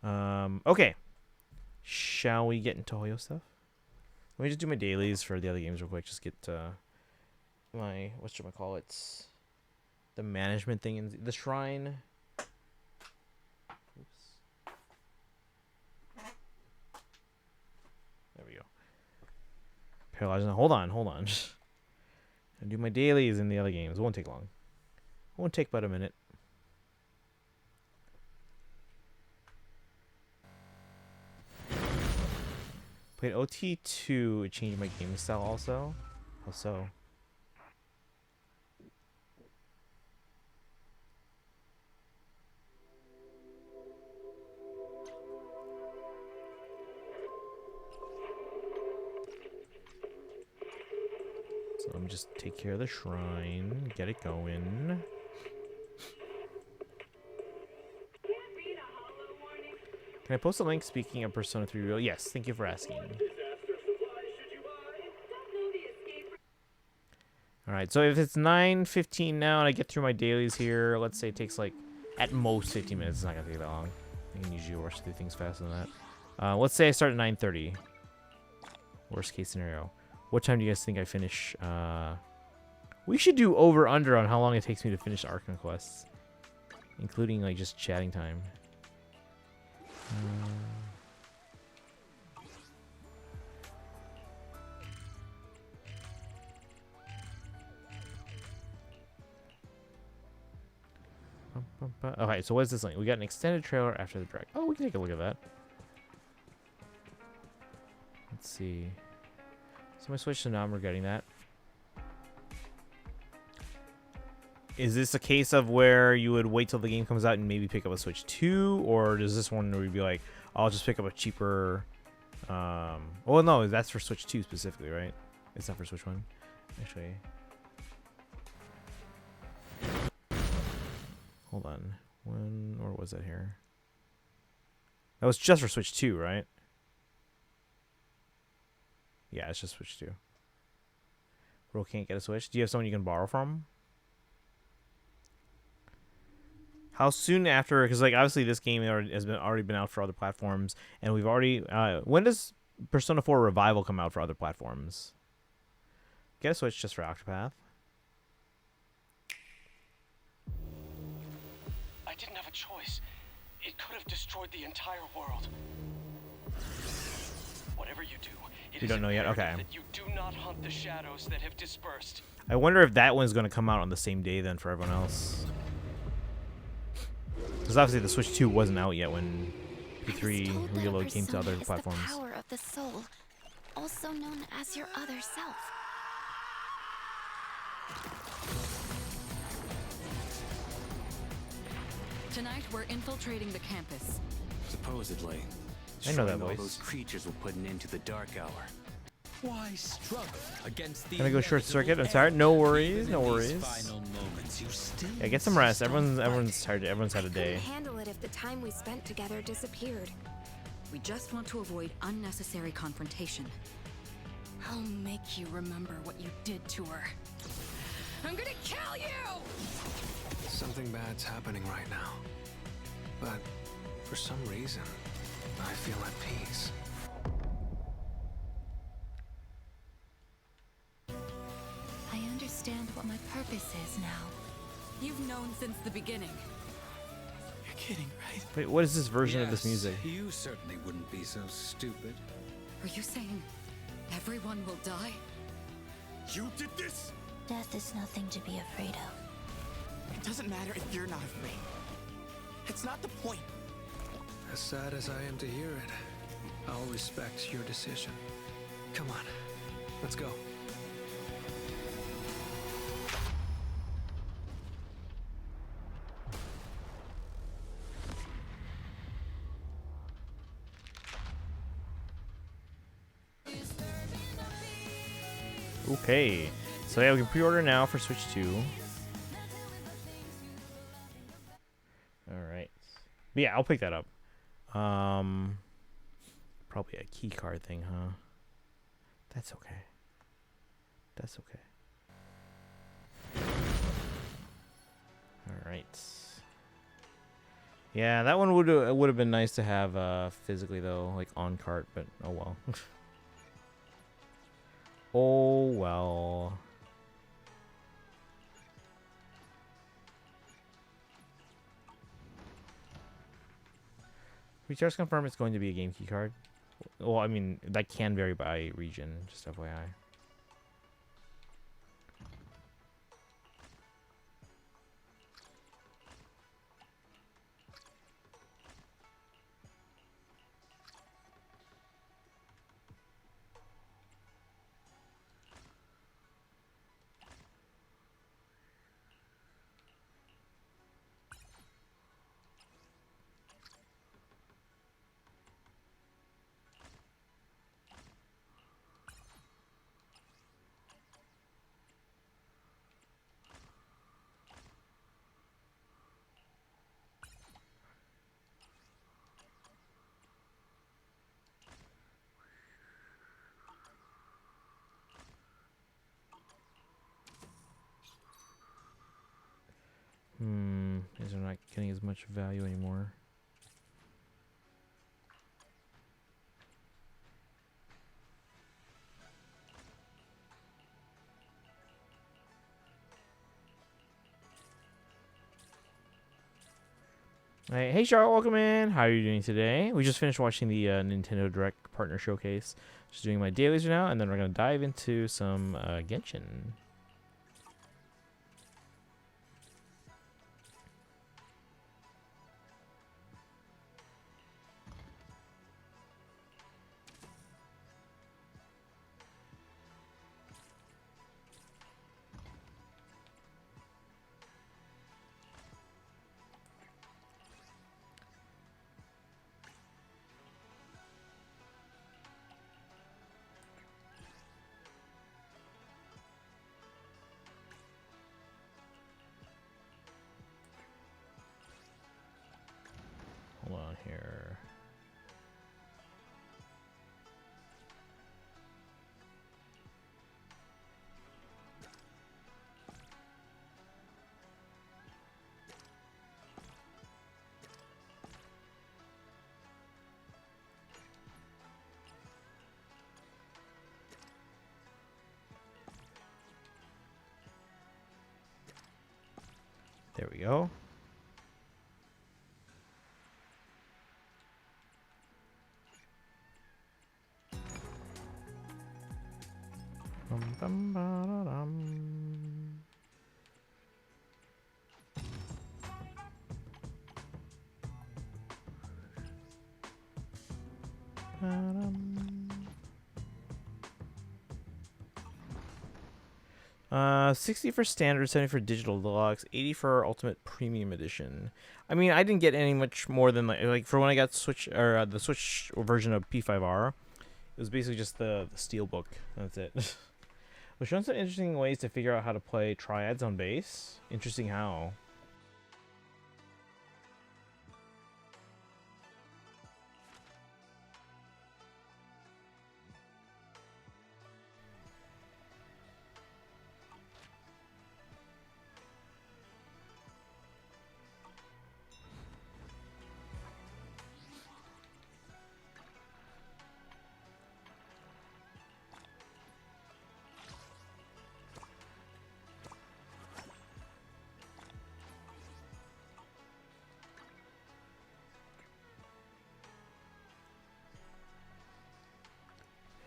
Okay. Shall we get into Hoyo stuff? Let me just do my dailies for the other games real quick. Just get my whatchamacallits, the management thing in the shrine. Oops. There we go. Paralogism. Hold on. I do my dailies in the other games. It won't take long. It won't take but a minute. Played OT2. It changed my gaming style also. How so? So let me just take care of the shrine, get it going. Can I post a link speaking of Persona 3 Real? Yes, thank you for asking. Alright, so if it's 9:15 now and I get through my dailies here, let's say it takes like at most 15 minutes. It's not going to take that long. I can usually rush through things faster than that. Let's say I start at 9:30. Worst case scenario. What time do you guys think I finish? We should do over-under on how long it takes me to finish Arkham quests. Including like just chatting time. Okay, so what's this link? We got an extended trailer after the drag. Oh, we can take a look at that. Let's see. So my Switch, so now I'm regretting that. Is this a case of where you would wait till the game comes out and maybe pick up a Switch 2? Or does this one where you'd be like, I'll just pick up a cheaper... well, no, that's for Switch 2 specifically, right? It's not for Switch 1. Actually... Hold on. When or was that here? That was just for Switch 2, right? Yeah, it's just Switch 2. Bro can't get a Switch. Do you have someone you can borrow from? How soon after? Because like obviously this game has already been out for other platforms, and we've already. When does Persona 4 Revival come out for other platforms? Get a Switch just for Octopath. I didn't have a choice. It could have destroyed the entire world. Whatever you do, You don't know yet? Okay. that you do not hunt the shadows that have dispersed. I wonder if that one's going to come out on the same day then for everyone else. Because obviously the Switch 2 wasn't out yet when P3 Reload came to other platforms. The power of the soul, also known as your other self. Tonight, we're infiltrating the campus. Supposedly. I know that Destroying all voice. those creatures will put an end to the dark hour. Why struggle against the Gonna go short circuit. I'm tired. No worries. No worries. final moments, you still Yeah, get some rest. Everyone's tired. Everyone's had a day. Couldn't handle it if the time we spent together disappeared. We just want to avoid unnecessary confrontation. I'll make you remember what you did to her. I'm gonna kill you! Something bad's happening right now. But for some reason, I feel at peace. I understand what my purpose is now. You've known since the beginning. You're kidding, right? Wait, what is this version of this Yes, music? You certainly wouldn't be so stupid. Are you saying everyone will die? You did this? Death is nothing to be afraid of. It doesn't matter if you're not afraid. It's not the point. As sad as I am to hear it, I'll respect your decision. Come on, let's go. Okay, so yeah, we can pre-order now for Switch 2. All right, but yeah, I'll pick that up. Probably a key card thing, huh? That's okay. That's okay. All right. Yeah, that one would have been nice to have physically though, like on cart, but oh well. Oh well. Recharge confirm it's going to be a game key card. Well, I mean that can vary by region, just FYI. These are not getting as much value anymore. Hey Charlotte, welcome in. How are you doing today? We just finished watching the Nintendo Direct Partner Showcase. Just doing my dailies right now, and then we're gonna dive into some Genshin. Hold on here. There we go. $60 for standard, $70 for digital deluxe, $80 for ultimate premium edition. I mean, I didn't get any much more than like for when I got Switch or the Switch version of P5R. It was basically just the steelbook. That's it. We're showing some interesting ways to figure out how to play triads on bass. Interesting how.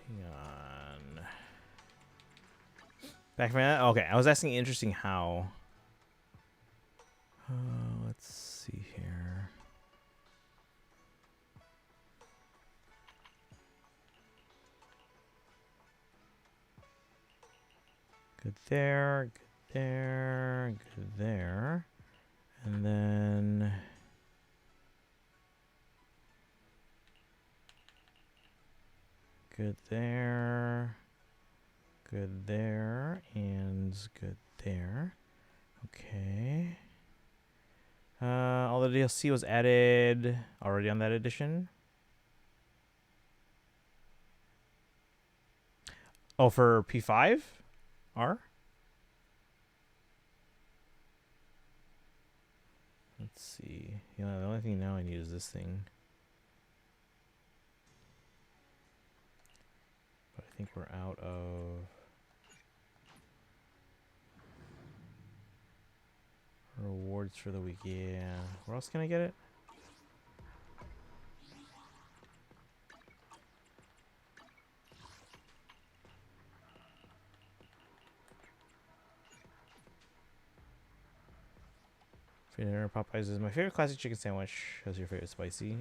Hang on. Back from that? Okay, I was asking interesting how. Let's see here. Good there, good there, good there. And then... good there, good there, and good there. Okay. All the DLC was added already on that edition. Oh, for P5? R? Let's see. Yeah, the only thing now I need is this thing. But I think we're out of rewards for the week. Yeah. Where else can I get it? Favorite Popeyes is my favorite classic chicken sandwich. What's your favorite spicy?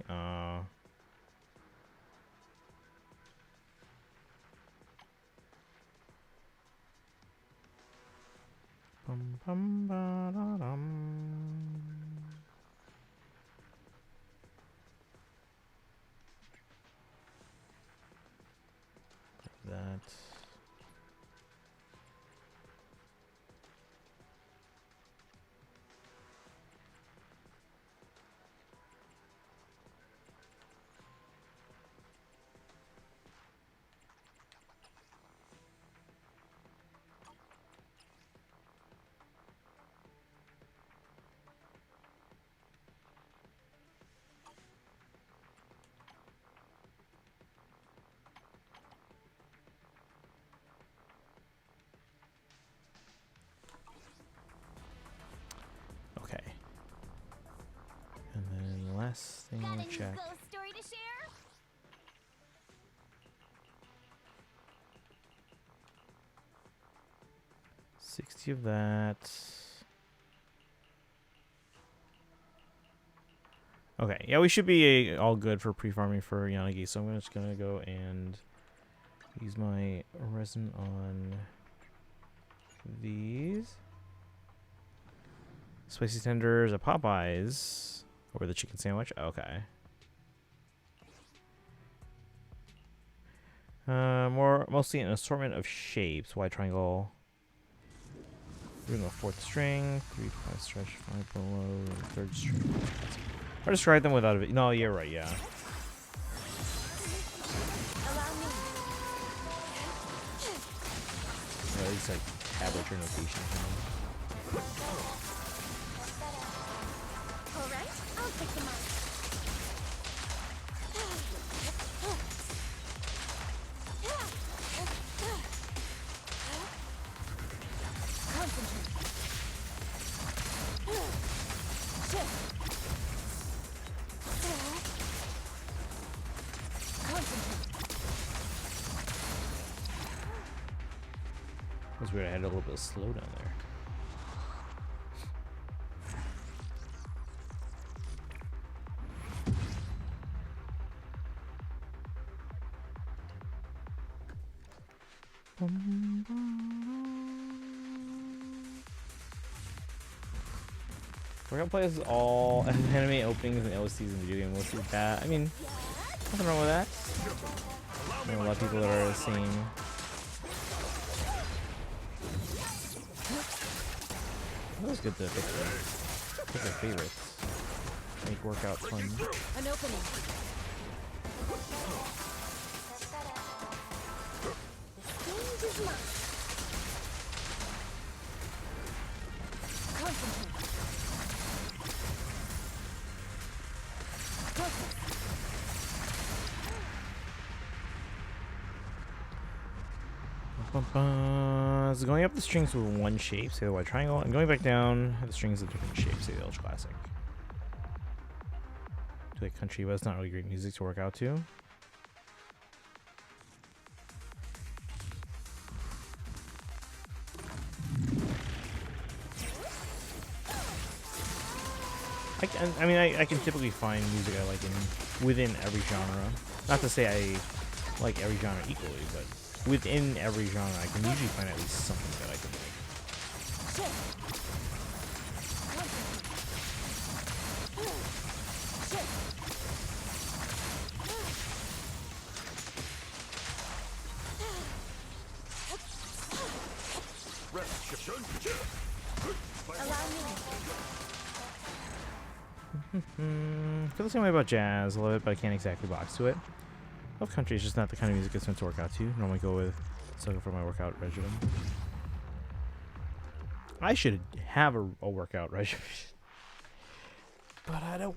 Bum, bum, ba, da, dum. That. Okay. And then the last thing to check. Story to share? 60 of that. Okay, yeah, we should be all good for pre-farming for Yanagi, so I'm just gonna go and use my resin on these. Spicy tenders, a Popeyes over the chicken sandwich. Okay. Mostly an assortment of shapes. Wide triangle. We're going to fourth string, 3 to 5 stretch, 5 below, third string. Or just write them without it. No, you're right. Yeah. At least like tablet or notation. All right, I'll pick them up. That was weird. I had a little bit of slow down there. We're gonna play as all anime openings and OSTs in video game. We'll see that. I mean, nothing wrong with that. I know a lot of people that are the same. That was good to pick their favorites. Make workout fun. An opening. The stage is mine. Concentrate. So going up the strings with one shape, say the white triangle, and going back down the strings with different shapes, say the Ultra Classic. To like country, but it's not really great music to work out to. I can typically find music I like within every genre. Not to say I like every genre equally, but within every genre, I can usually find at least something that I can like. Feel the same way about jazz a little bit, but I can't exactly box to it. Love country is just not the kind of music it's meant to work out to. Normally go with sucker for my workout regimen. I should have a workout regimen, but I don't.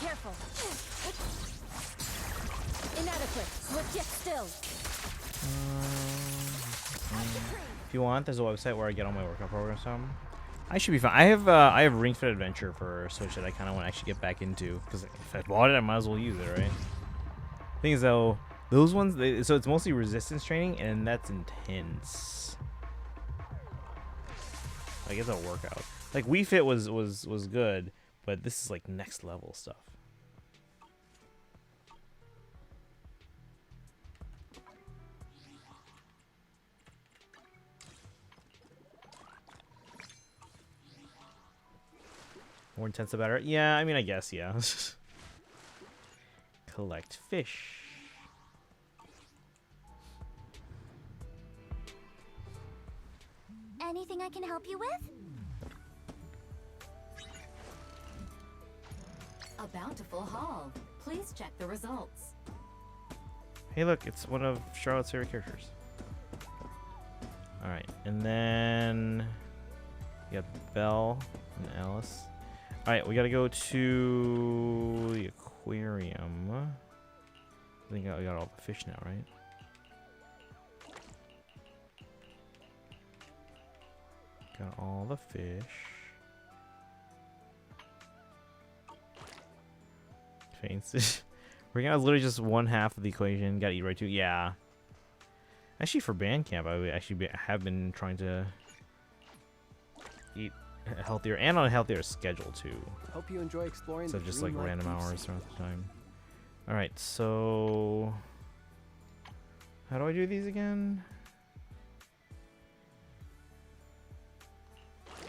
Careful. Inadequate, but yet still. If you want, there's a website where I get all my workout programs from. I should be fine. I have Ring Fit Adventure for Switch that I kind of want to actually get back into because if I bought it, I might as well use it, right? Thing is though, those ones, so it's mostly resistance training, and that's intense. Like it's a workout. Like Wii Fit was good, but this is like next level stuff. More intense the better. Yeah, I mean, I guess, yeah. Collect fish. Anything I can help you with? A bountiful haul. Please check the results. Hey, look, it's one of Charlotte's favorite characters. Alright, and then you got Belle and Alice. Alright, we gotta go to the aquarium. I think we got all the fish now, right? Got all the fish. Faints. We're gonna literally just one half of the equation. Gotta eat right too. Yeah. Actually, for band camp, I have been trying to eat healthier and on a healthier schedule too. Hope you enjoy exploring. So just like random hours throughout the time. All right, so how do I do these again?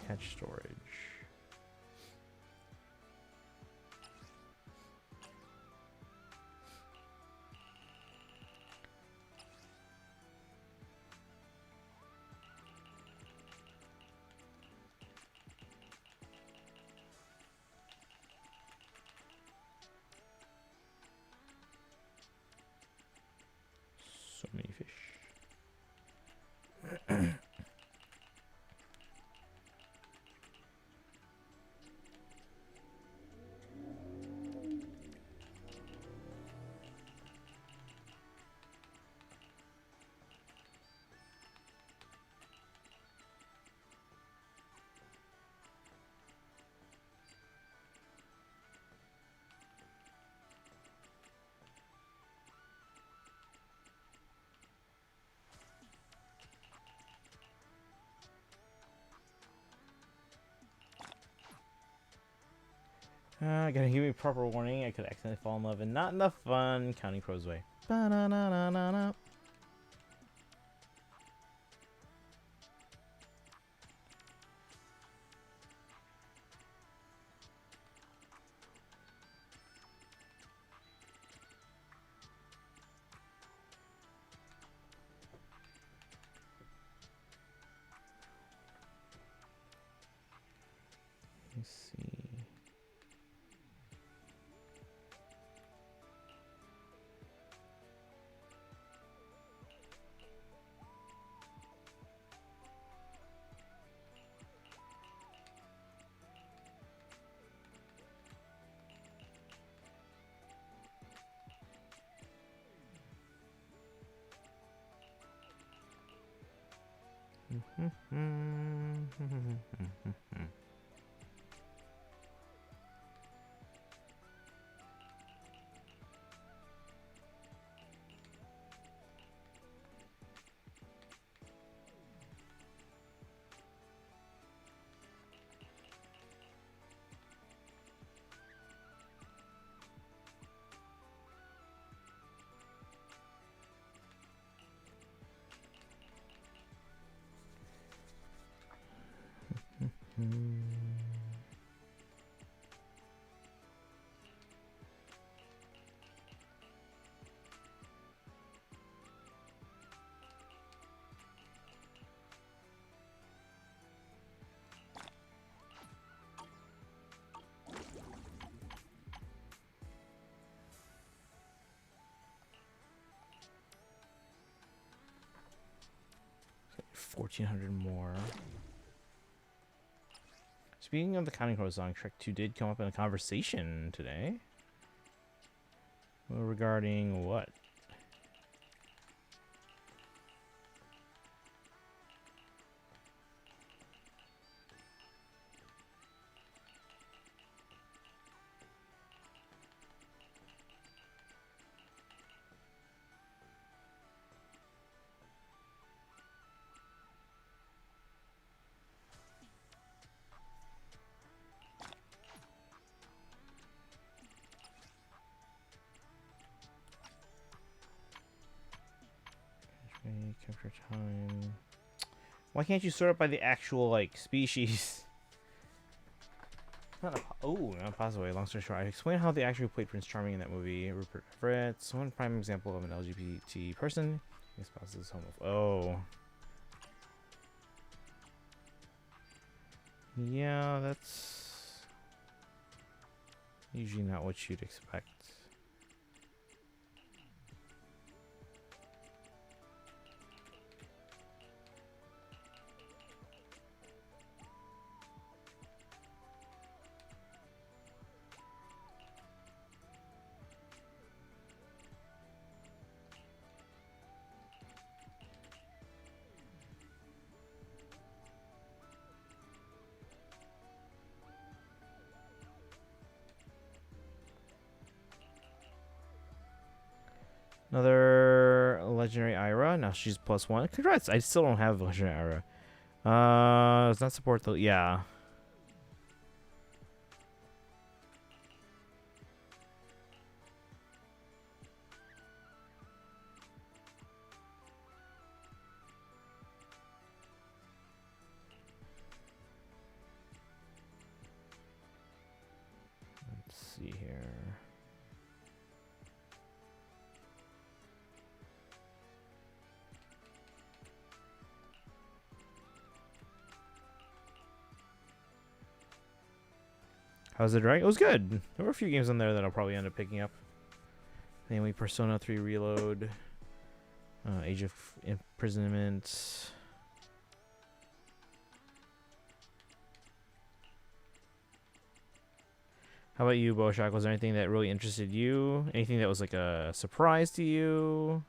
Catch storage. So many fish. Gotta give me proper warning. I could accidentally fall in love and not enough fun. Counting Crows Way. Ba-na-na-na-na-na. Let's see. $1,400 more. Speaking of the Counting Crows song, Shrek 2 did come up in a conversation today. Regarding what? Capture time. Why can't you sort it by the actual, like, species? Not possibly. Long story short, I explained how the actor who played Prince Charming in that movie, Rupert Everett, one prime example of an LGBT person. His spouse is homophobe. Oh. Yeah, that's usually not what you'd expect. Another legendary Ira. Now she's +1. Congrats. I still don't have legendary Ira. Does not support the... Yeah. Let's see here. How's it right? It was good. There were a few games on there that I'll probably end up picking up. Namely Persona 3 Reload, Age of Imprisonment. How about you, Boshak? Was there anything that really interested you? Anything that was like a surprise to you?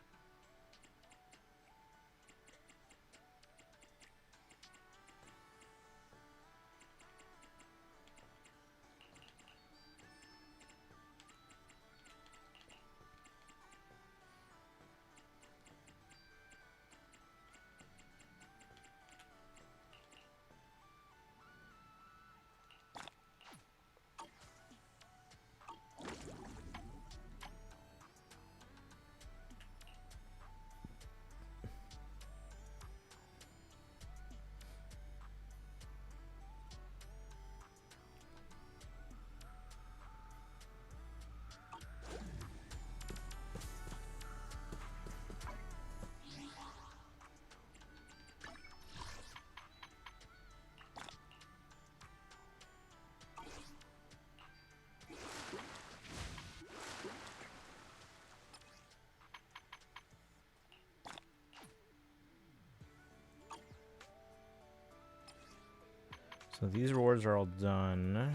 So these rewards are all done.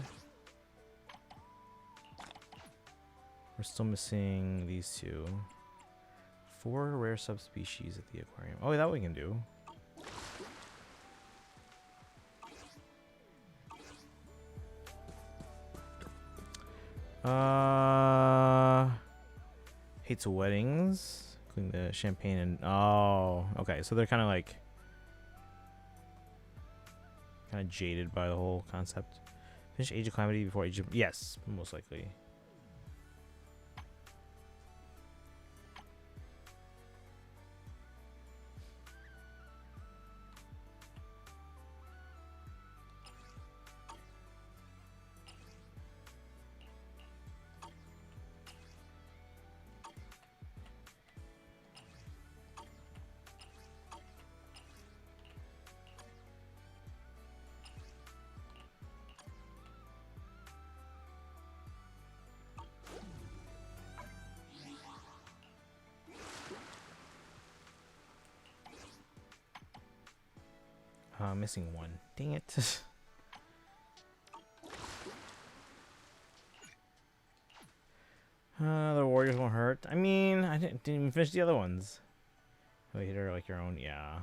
We're still missing these two. 4 rare subspecies at the aquarium. Oh, that we can do. Hates weddings, including the champagne and oh, okay. So they're kind of jaded by the whole concept. Finish Age of Calamity before Age of yes, most likely. Missing one. Dang it. The warriors won't hurt. I mean, I didn't even finish the other ones. Oh, you hit her like your own. Yeah.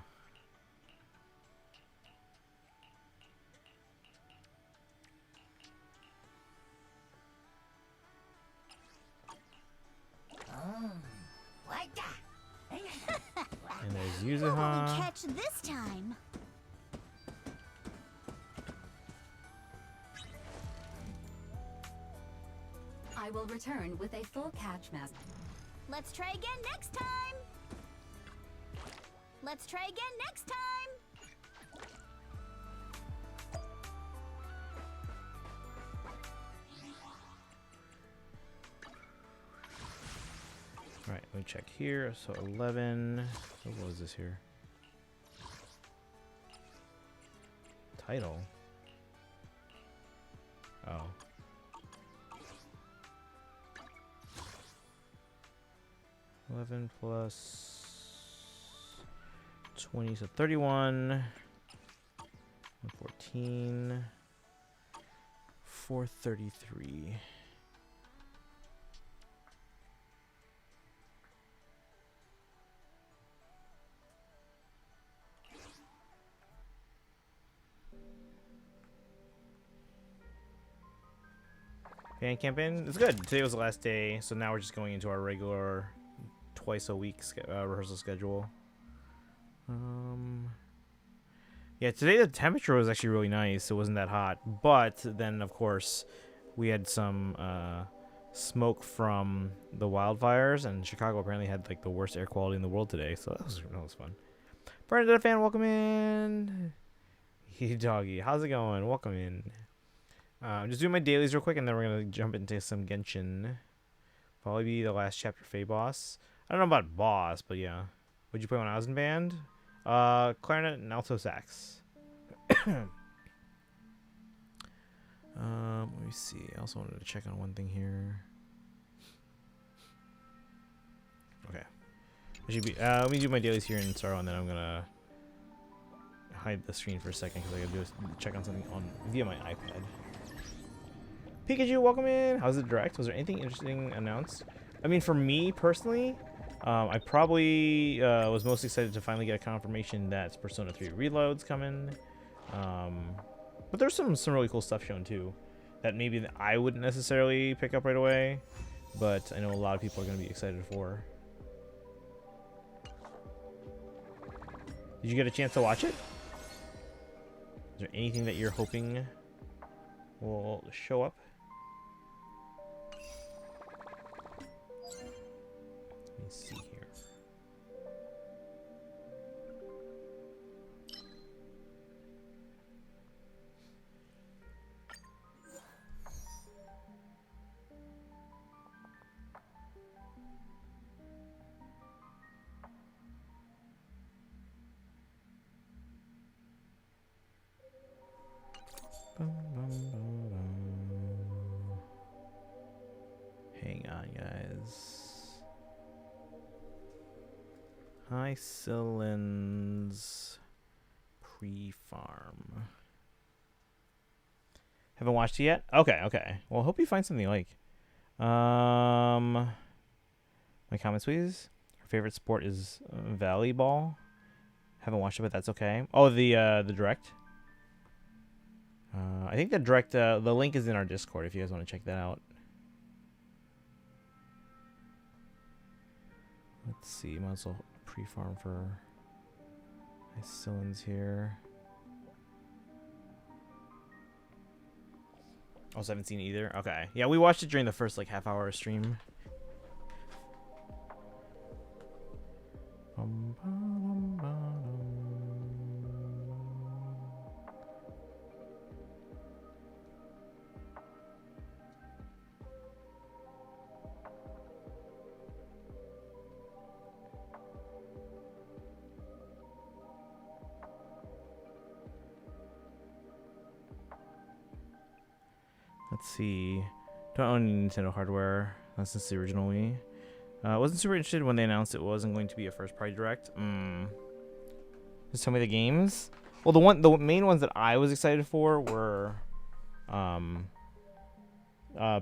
And there's What will Yuzuha. we catch this time? I will return with a full catch mask. Let's try again next time. Let's try again next time. Alright, let me check here. So 11. So what was this here? Title. Oh. 11 plus 20, so 31. 114. 433. Fan campaign is good. Today was the last day, so now we're just going into our regular twice a week rehearsal schedule. Yeah, today the temperature was actually really nice. It wasn't that hot, but then of course we had some smoke from the wildfires, and Chicago apparently had like the worst air quality in the world today. So that was fun. Brandon fan, welcome in. Hey doggy, how's it going? Welcome in. I'm just doing my dailies real quick, and then we're gonna jump into some Genshin. Probably be the last chapter Fae boss. I don't know about boss, but yeah. What'd you play when I was in band? Clarinet and alto sax. Let me see. I also wanted to check on one thing here. Okay. I should be. Let me do my dailies here in Sorrow, and then I'm gonna hide the screen for a second because I gotta check on something via my iPad. Pikachu, welcome in. How's the direct? Was there anything interesting announced? I mean, for me personally, I probably was most excited to finally get a confirmation that Persona 3 Reload's coming. But there's some really cool stuff shown too that maybe I wouldn't necessarily pick up right away, but I know a lot of people are going to be excited for. Did you get a chance to watch it? Is there anything that you're hoping will show up? Let me see here. Hang on, guys. Hi, Cylin's pre-farm. Haven't watched it yet? Okay, okay. Well, hope you find something you like. My comments, please. Her favorite sport is volleyball. Haven't watched it, but that's okay. Oh, the direct. I think the direct. The link is in our Discord if you guys want to check that out. Let's see. Might as well pre-farm for Icillins here. Also, haven't seen it either. Okay. Yeah, we watched it during the first like half-hour stream. Let's see. Don't own any Nintendo hardware. That's since the original Wii. Wasn't super interested when they announced it wasn't going to be a first-party direct. Just tell me the games. Well, the main ones that I was excited for were,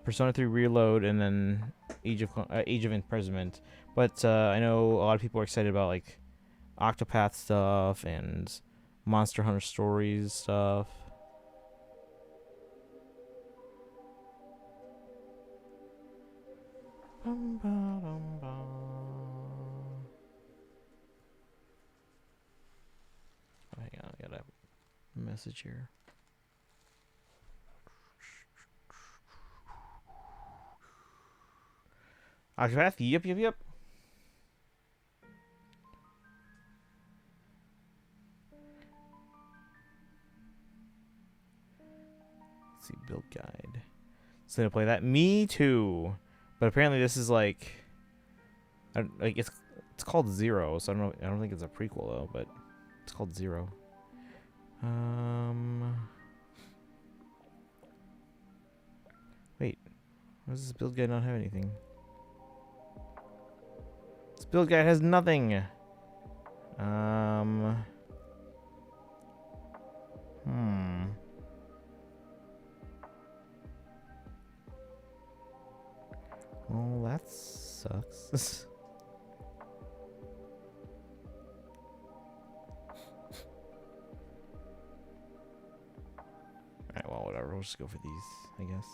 Persona 3 Reload and then Age of Imprisonment. But I know a lot of people are excited about like Octopath stuff and Monster Hunter Stories stuff. Hang on, I got a message here. Octopath? Yep. Let's see, build guide. So gonna play that. Me too. But apparently this is like it's called Zero, so I don't think it's a prequel though, but it's called Zero. Wait, why does this build guide not have anything? This build guide has nothing. Well, that sucks. Alright, well, whatever. We'll just go for these, I guess.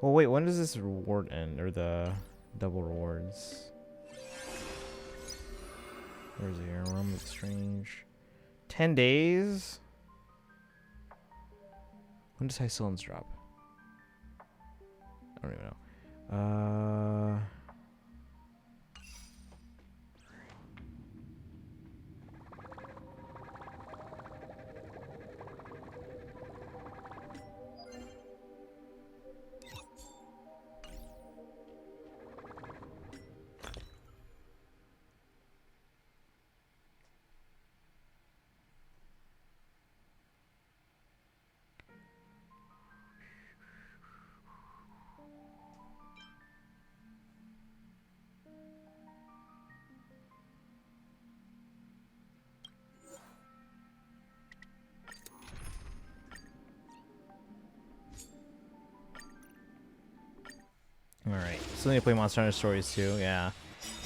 Well, wait, when does this reward end? Or the double rewards? Where's it here? Realm of Strange. 10 days? When does Icillins drop? I don't even know. Alright, so then you play Monster Hunter Stories 2, yeah.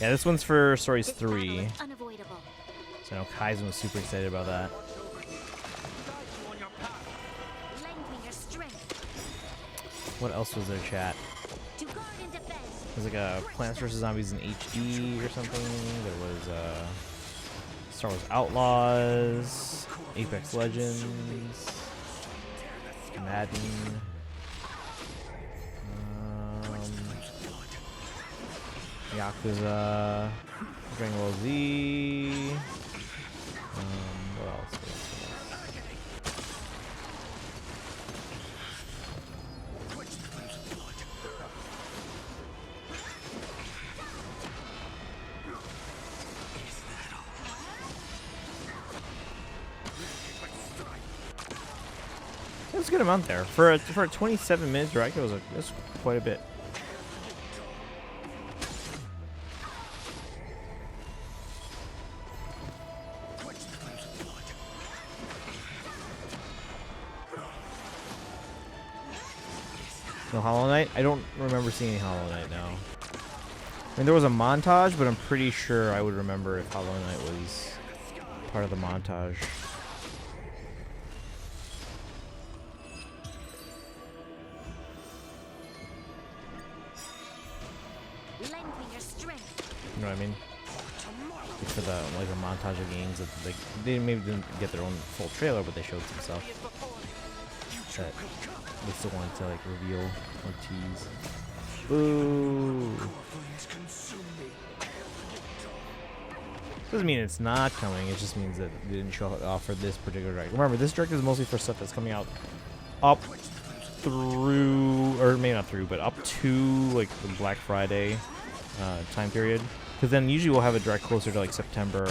Yeah, this one's for Stories 3. So I know Kaizen was super excited about that. What else was there, chat? There's like a Plants vs. Zombies in HD or something. There was Star Wars Outlaws, Apex Legends, Madden. Yakuza, Dragon Ball Z. What else? That's a good amount there for a 27-minute direct. It was that's quite a bit. No Hollow Knight? I don't remember seeing any Hollow Knight now. I mean, there was a montage, but I'm pretty sure I would remember if Hollow Knight was part of the montage. Lend me your strength. You know what I mean? Like for the like a montage of games that they maybe didn't get their own full trailer, but they showed some stuff that they still wanted to like reveal or tease. Ooh. Doesn't mean it's not coming. It just means that they didn't show it off for this particular direct. Remember, this direct is mostly for stuff that's coming out up through, or maybe not through, but up to like the Black Friday time period. Because then usually we'll have a direct closer to like September,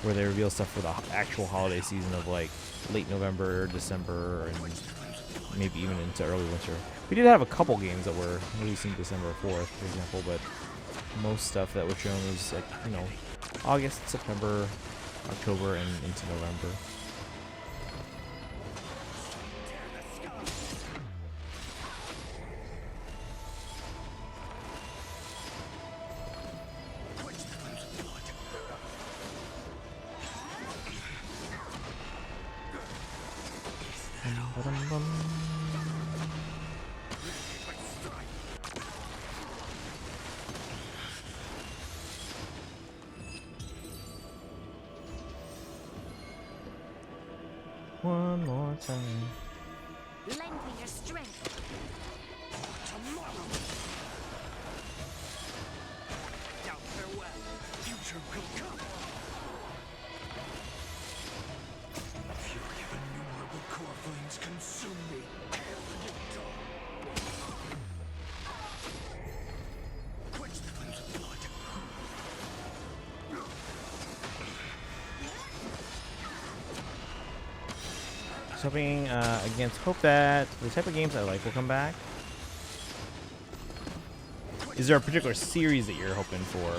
where they reveal stuff for the actual holiday season of like late November, December, and maybe even into early winter. We did have a couple games that were releasing December 4th, for example, but most stuff that was shown was like, you know, August, September, October, and into November. One more time. Lend me your strength. Tomorrow. Now farewell. Future could come. Fury of innumerable core flames consume me. Quench the flames of blood. Just hoping against hope that the type of games I like will come back. Is there a particular series that you're hoping for?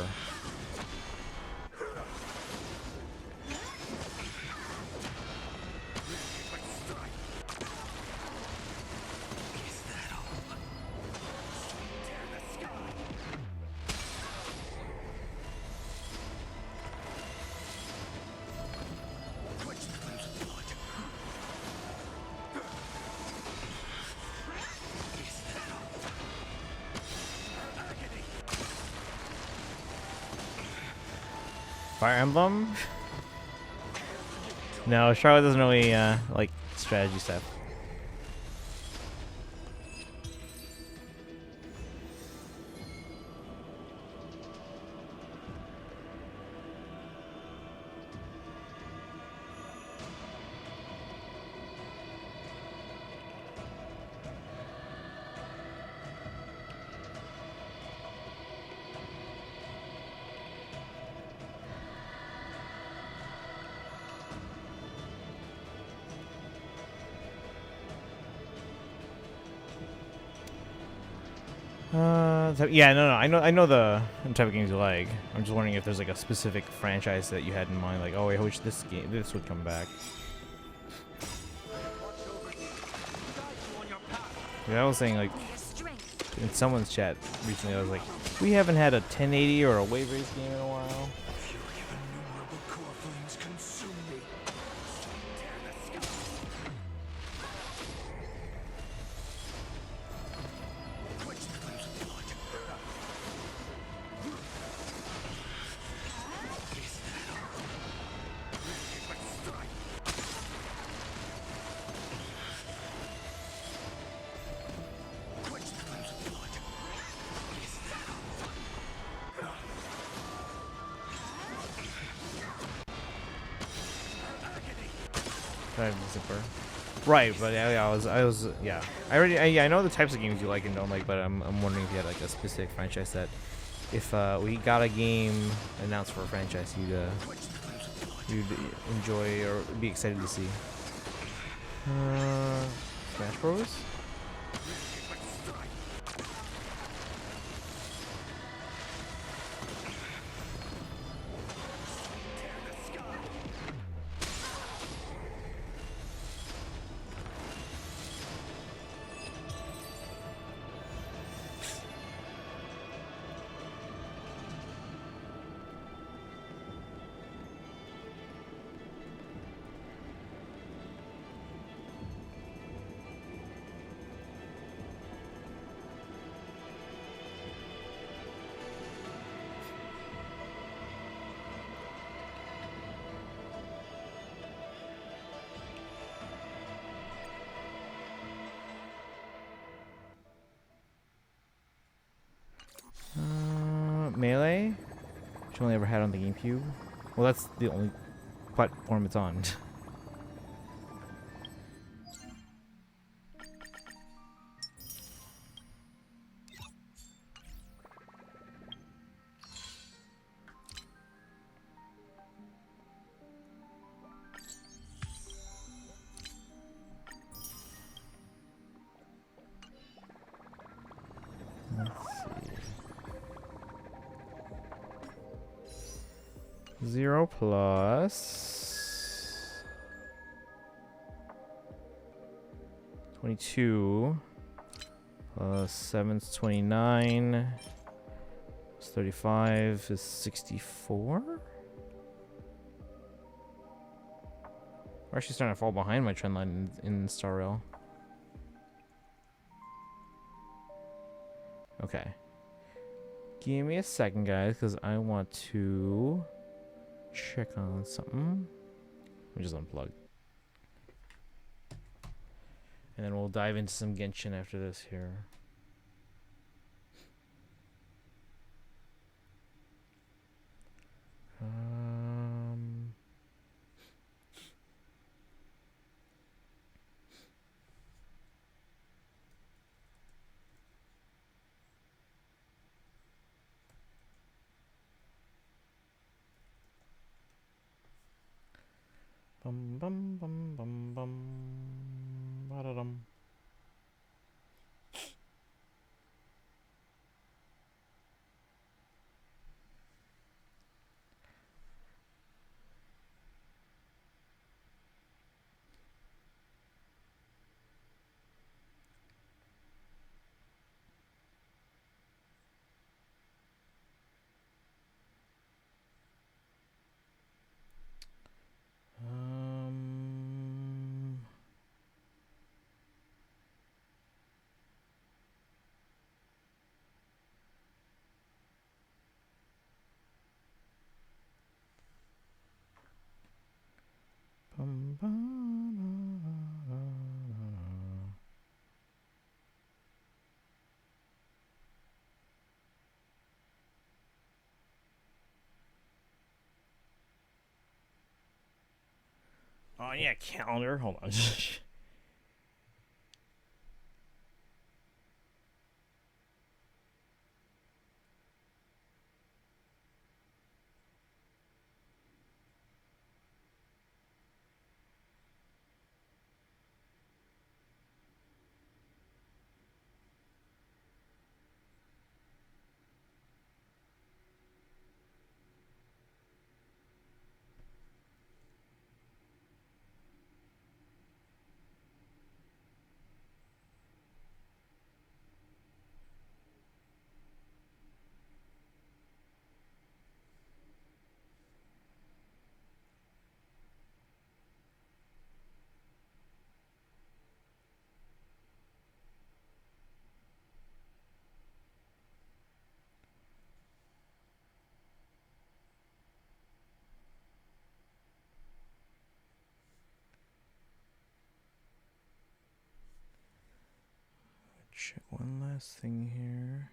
Fire Emblem? No, Charlotte doesn't really like strategy stuff. Yeah, no, I know the type of games you like. I'm just wondering if there's like a specific franchise that you had in mind, like, oh, I wish this would come back. Yeah, I was saying like in someone's chat recently, I was like, we haven't had a 1080 or a wave race game in a while. Zipper. Right, but yeah, I know the types of games you like and don't like, but I'm wondering if you had like a specific franchise that, if we got a game announced for a franchise, you'd enjoy or be excited to see. Smash Bros. Y, which I only ever had on the GameCube. Well, that's the only platform it's on. Zero plus 22 plus 7 is 29 plus 35 is 64. We're actually starting to fall behind my trend line in Star Rail. Okay. Give me a second, guys, because I want to check on something. Let me just unplug. And then we'll dive into some Genshin after this here. Bum bum bum bum bum. Ba-da-dum. Bum, bum, oh yeah, calendar. Hold on. Check one last thing here.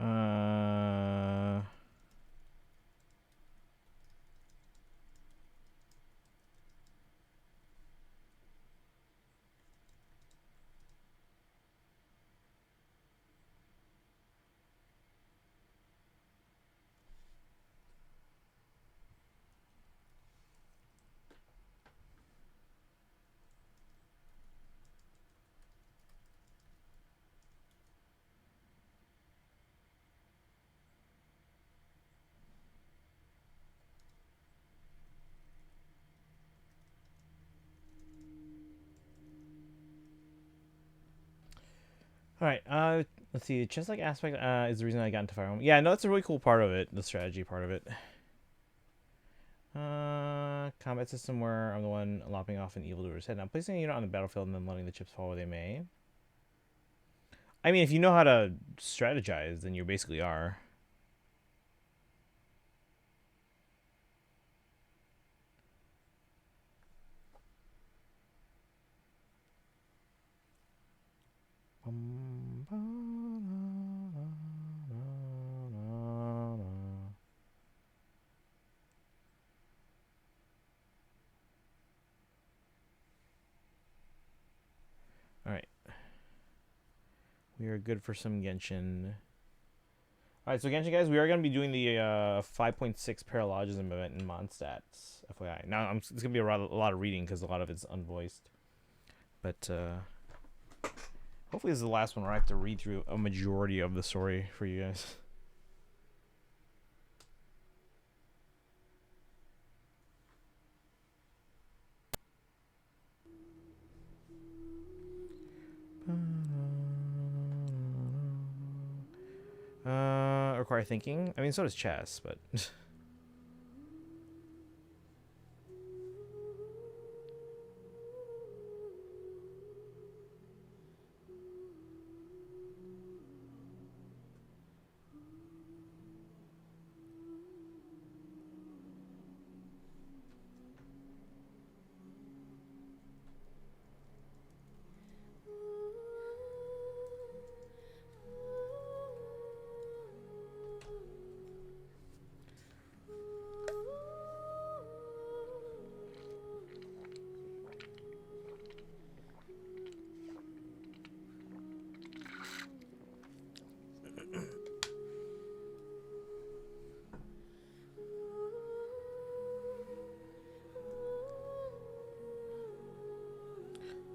Uh, all right. Let's see. The chess-like aspect is the reason I got into Fire Emblem. Yeah, no, that's a really cool part of it. The strategy part of it. Combat system where I'm the one lopping off an evildoer's head. Now, placing a unit on the battlefield and then letting the chips fall where they may. I mean, if you know how to strategize, then you basically are. Alright. We are good for some Genshin. Alright, so Genshin, guys, we are going to be doing the 5.6 Paralogism event in Mondstadt, FYI. Now, it's going to be a lot of reading because a lot of it's unvoiced. But, hopefully this is the last one where I have to read through a majority of the story for you guys. Require thinking. I mean, so does chess, but...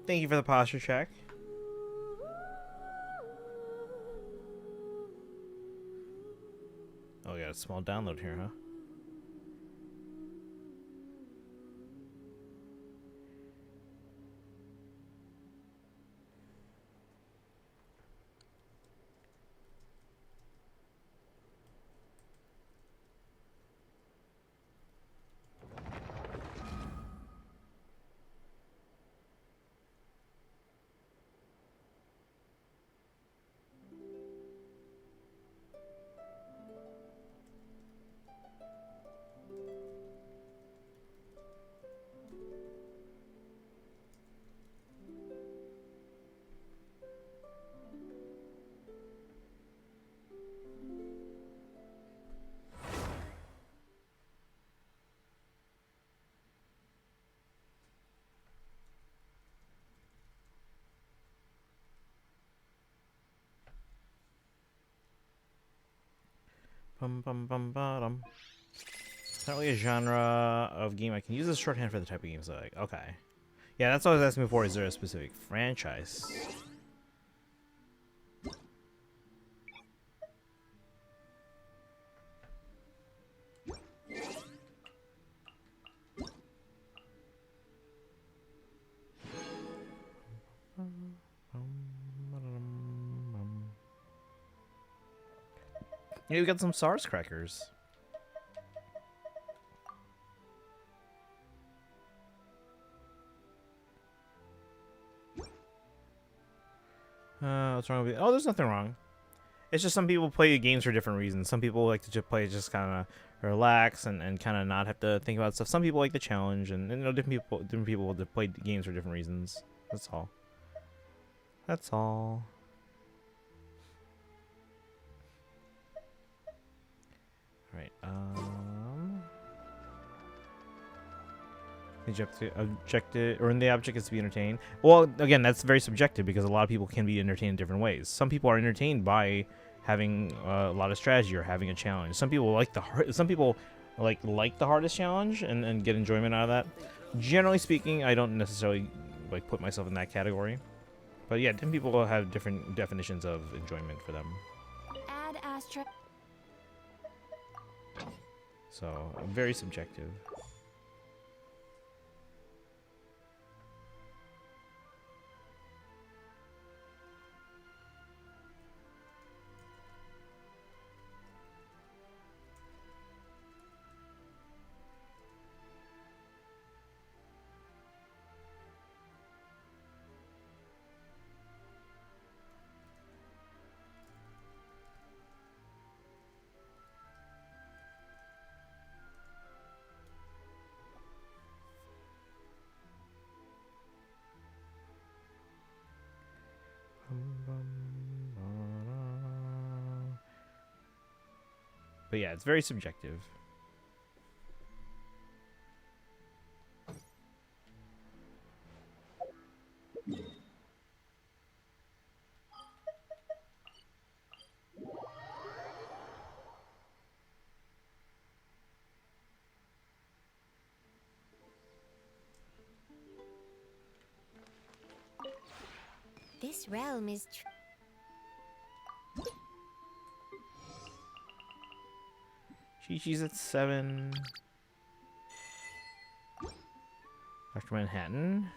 Thank you for the posture check. Oh, we got a small download here, huh? Bum bum bum bottom. It's not really a genre of game I can use as shorthand for the type of games I like. Okay. Yeah, that's what I was asking before. Is there a specific franchise? Yeah, we got some SARS crackers. What's wrong with it? Oh, there's nothing wrong. It's just some people play games for different reasons. Some people like to just play just kind of relax and kind of not have to think about stuff. Some people like the challenge, and you know, different people play games for different reasons. That's all. That's all. Right. Objective, or in the object is to be entertained. Well, again, that's very subjective because a lot of people can be entertained in different ways. Some people are entertained by having a lot of strategy or having a challenge. Some people like the hardest challenge and get enjoyment out of that. Generally speaking, I don't necessarily like put myself in that category. But yeah, different people have different definitions of enjoyment for them. Add astra. So, very subjective. But yeah, it's very subjective. This realm is Chi-Chi's at 7. Dr. Manhattan.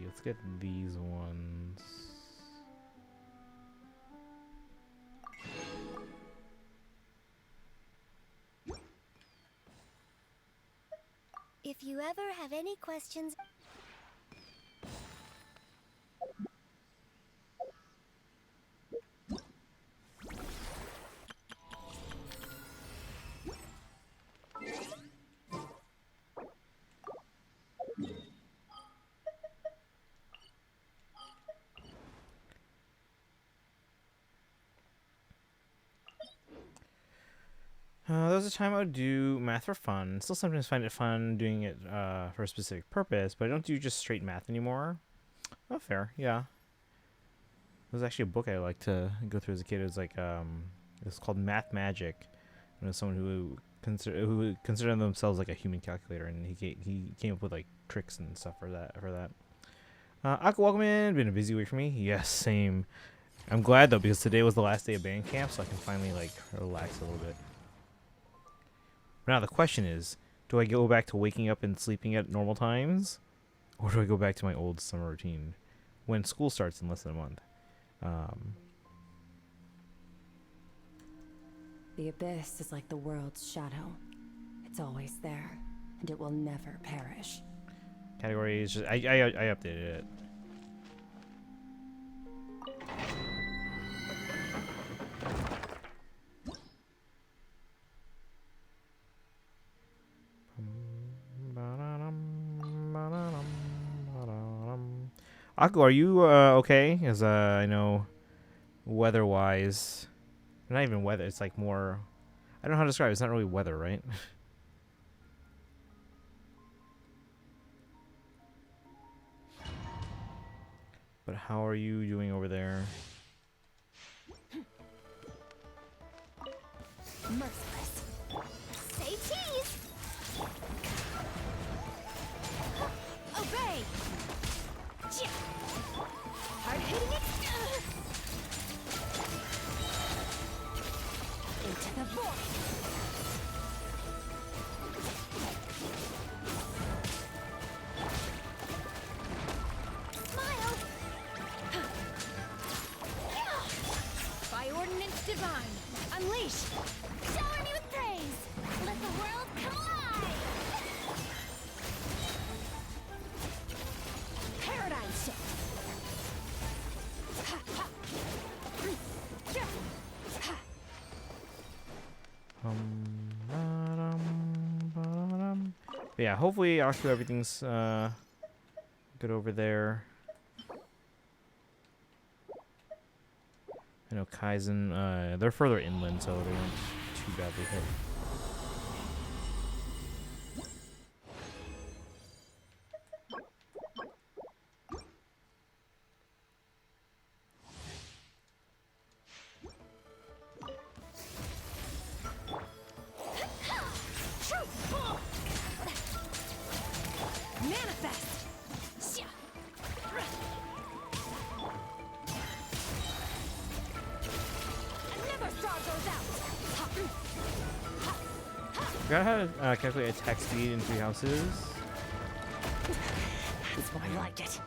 Let's get these ones. If you ever have any questions. There was a time I would do math for fun. Still sometimes find it fun doing it for a specific purpose, but I don't do just straight math anymore. Oh, fair, yeah. It was actually a book I liked to go through as a kid. It was like it was called Math Magic. And it was someone who considered themselves like a human calculator, and he came up with like tricks and stuff for that. Aqua, welcome in. Been a busy week for me. Yes, same. I'm glad though, because today was the last day of band camp, so I can finally like relax a little bit. Now the question is, do I go back to waking up and sleeping at normal times, or do I go back to my old summer routine when school starts in less than a month? The abyss is like the world's shadow. It's always there, and it will never perish. Category is just I updated it. Aku, are you okay? As I know, weather-wise, not even weather. It's like more. I don't know how to describe it. It's not really weather, right? But how are you doing over there? Merciless. Say cheese. Obey. Hard hitting it. Into the void. Smile. By ordinance divine, unleash. Shower me with praise. Let the world collide. Paradigm shift. But yeah, hopefully Aku, everything's good over there. I know Kaizen, they're further inland, so they weren't too badly hit. Manifest. Never throw those out. Forgot how to calculate attack speed in 3 houses. That's more like it.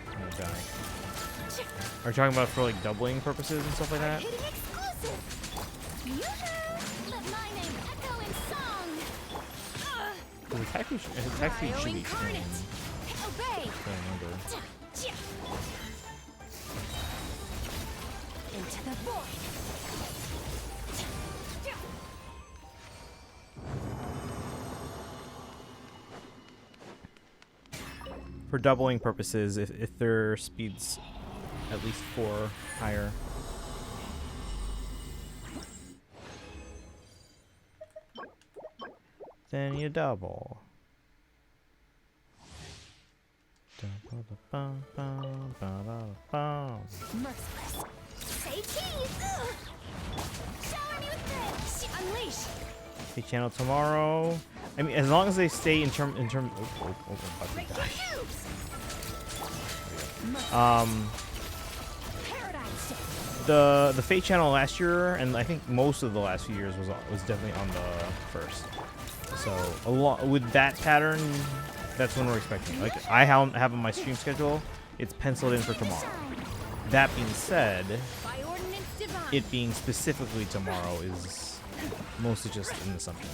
I'm gonna die. Are you talking about for like doubling purposes and stuff like that? Hitting exclusive. Yoo-hoo! Let my name echo in song. The attack speed should be Incarnate. Obey. Into the void. For doubling purposes, if their speed's at least 4 higher. Then you double. Merciless. Say cheese. Shower me with this. Unleash. Hey, channel tomorrow. I mean, as long as they stay in term. I'm about to die. The Fate channel last year, and I think most of the last few years was definitely on the first. So with that pattern, that's when we're expecting. Like I have on my stream schedule, it's penciled in for tomorrow. That being said, it being specifically tomorrow is mostly just an assumption.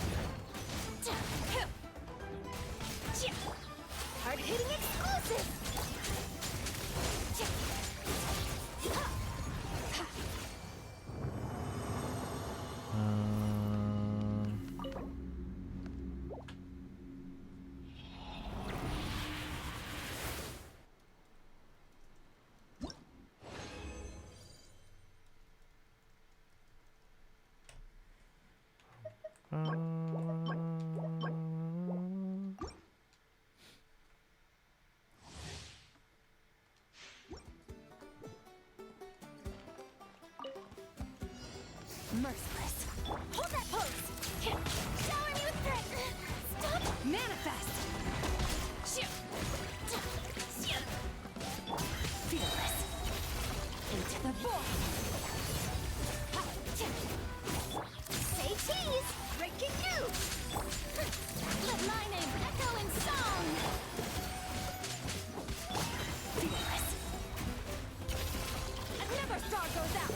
Hard hitting exclusive. Merciless. Hold that pose. Shower me with threat. Stop. Manifest. Fearless. Into the void. Say cheese. Breaking news. Let my name echo in song. Fearless. Never star goes out.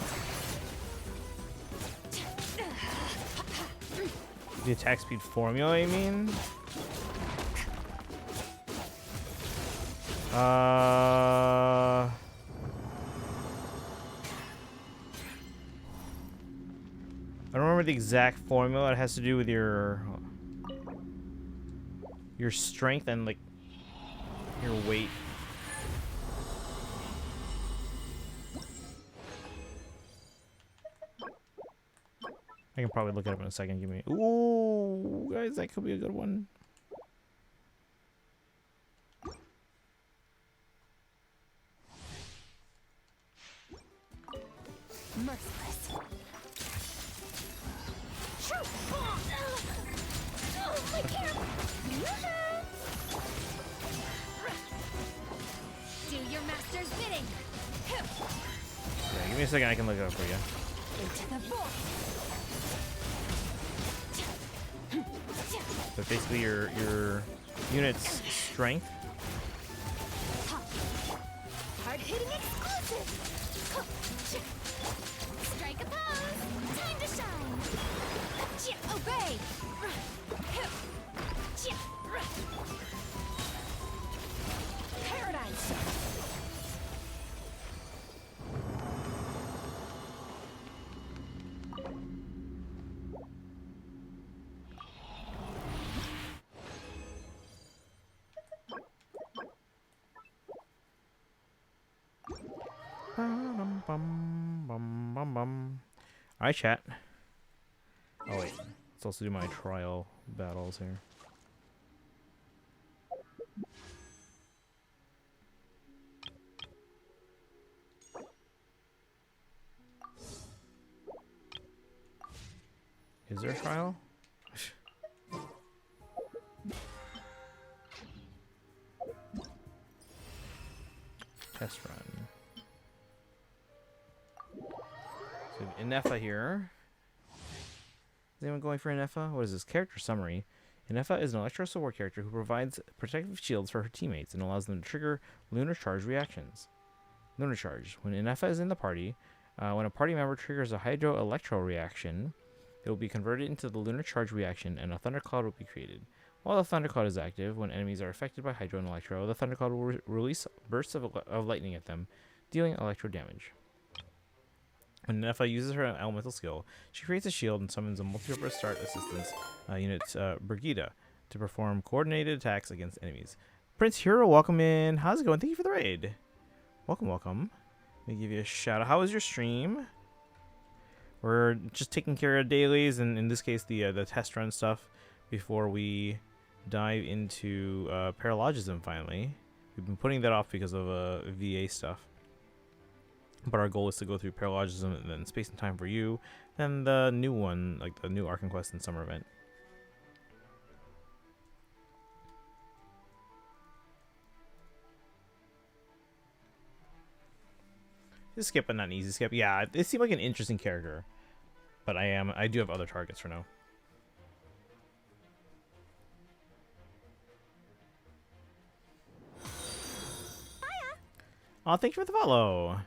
The attack speed formula, you mean? I don't remember the exact formula. It has to do with your strength and like your weight. I can probably look it up in a second. Give me. Ooh, guys, that could be a good one. Merciless. Oh, my camera. Do your master's bidding. Yeah, give me a second. I can look it up for you. Into the void. But basically, your unit's strength. Hard hitting exclusive. Strike a pose. Time to shine. Obey. Paradigm shift. Alright, chat. Oh wait, let's also do my trial battles here. Is there a trial? Test run. So we have Inefa here. Is anyone going for Inefa? What is this? Character summary. Ineffa is an electro support character who provides protective shields for her teammates and allows them to trigger lunar charge reactions. Lunar charge. When Ineffa is in the party, when a party member triggers a hydro-electro reaction, it will be converted into the lunar charge reaction and a thundercloud will be created. While the thundercloud is active, when enemies are affected by hydro and electro, the thundercloud will release bursts of lightning at them, dealing electro damage. When Ineffa uses her elemental skill, she creates a shield and summons a multi-purpose start assistance unit, Brigida, to perform coordinated attacks against enemies. Prince Hero, welcome in. How's it going? Thank you for the raid. Welcome, welcome. Let me give you a shout out. How was your stream? We're just taking care of dailies, and in this case, the test run stuff before we dive into Paralogism finally. We've been putting that off because of VA stuff. But our goal is to go through Paralogism and then Space and Time for You, and the new one, like the new Ark Quest and Summer event. Just skip, but not an easy skip. Yeah, it seemed like an interesting character, but I do have other targets for now. Oh, thank you for the follow.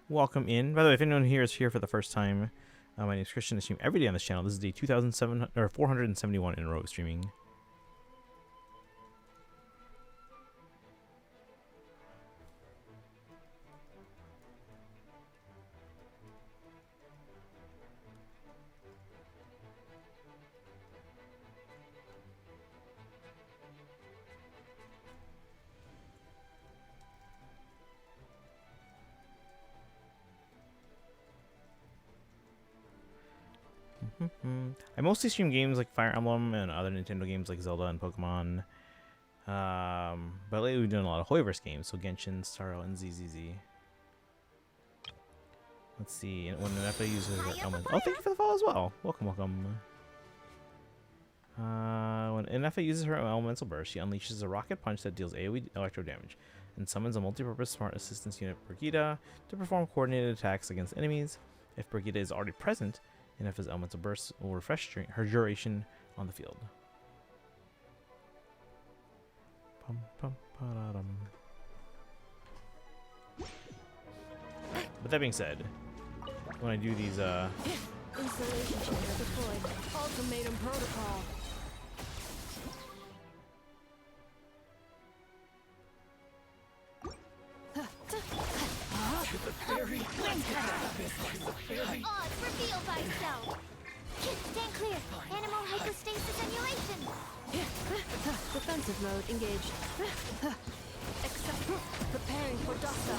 Welcome in. By the way, if anyone here is here for the first time, my name is Christian. I stream every day on this channel. This is day 471 in a row of streaming. I mostly stream games like Fire Emblem and other Nintendo games like Zelda and Pokemon. But lately we've been doing a lot of Hoyoverse games, so Genshin, Starro, and ZZZ. Let's see, when Ineffa uses her element. Oh, thank you for the follow as well. Welcome, welcome. When Ineffa uses her elemental burst, she unleashes a rocket punch that deals AoE electro damage, and summons a multi-purpose smart assistance unit, Brigida, to perform coordinated attacks against enemies. If Brigida is already present, Ineffa's elemental burst will refresh her duration on the field. But that being said, when I do these Installation chamber deployed. Ultimatum protocol. To the ferry. Odds, reveal thyself! Stand clear! Animal hypostasis emulation! Defensive mode engaged. Accept. Preparing for Dasta.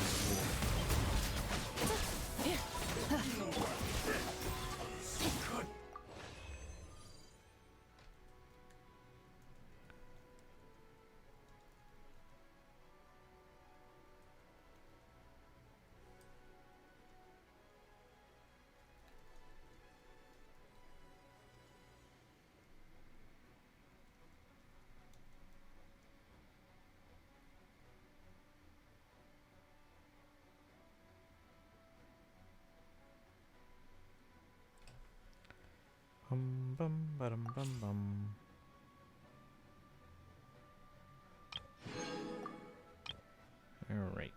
Alright.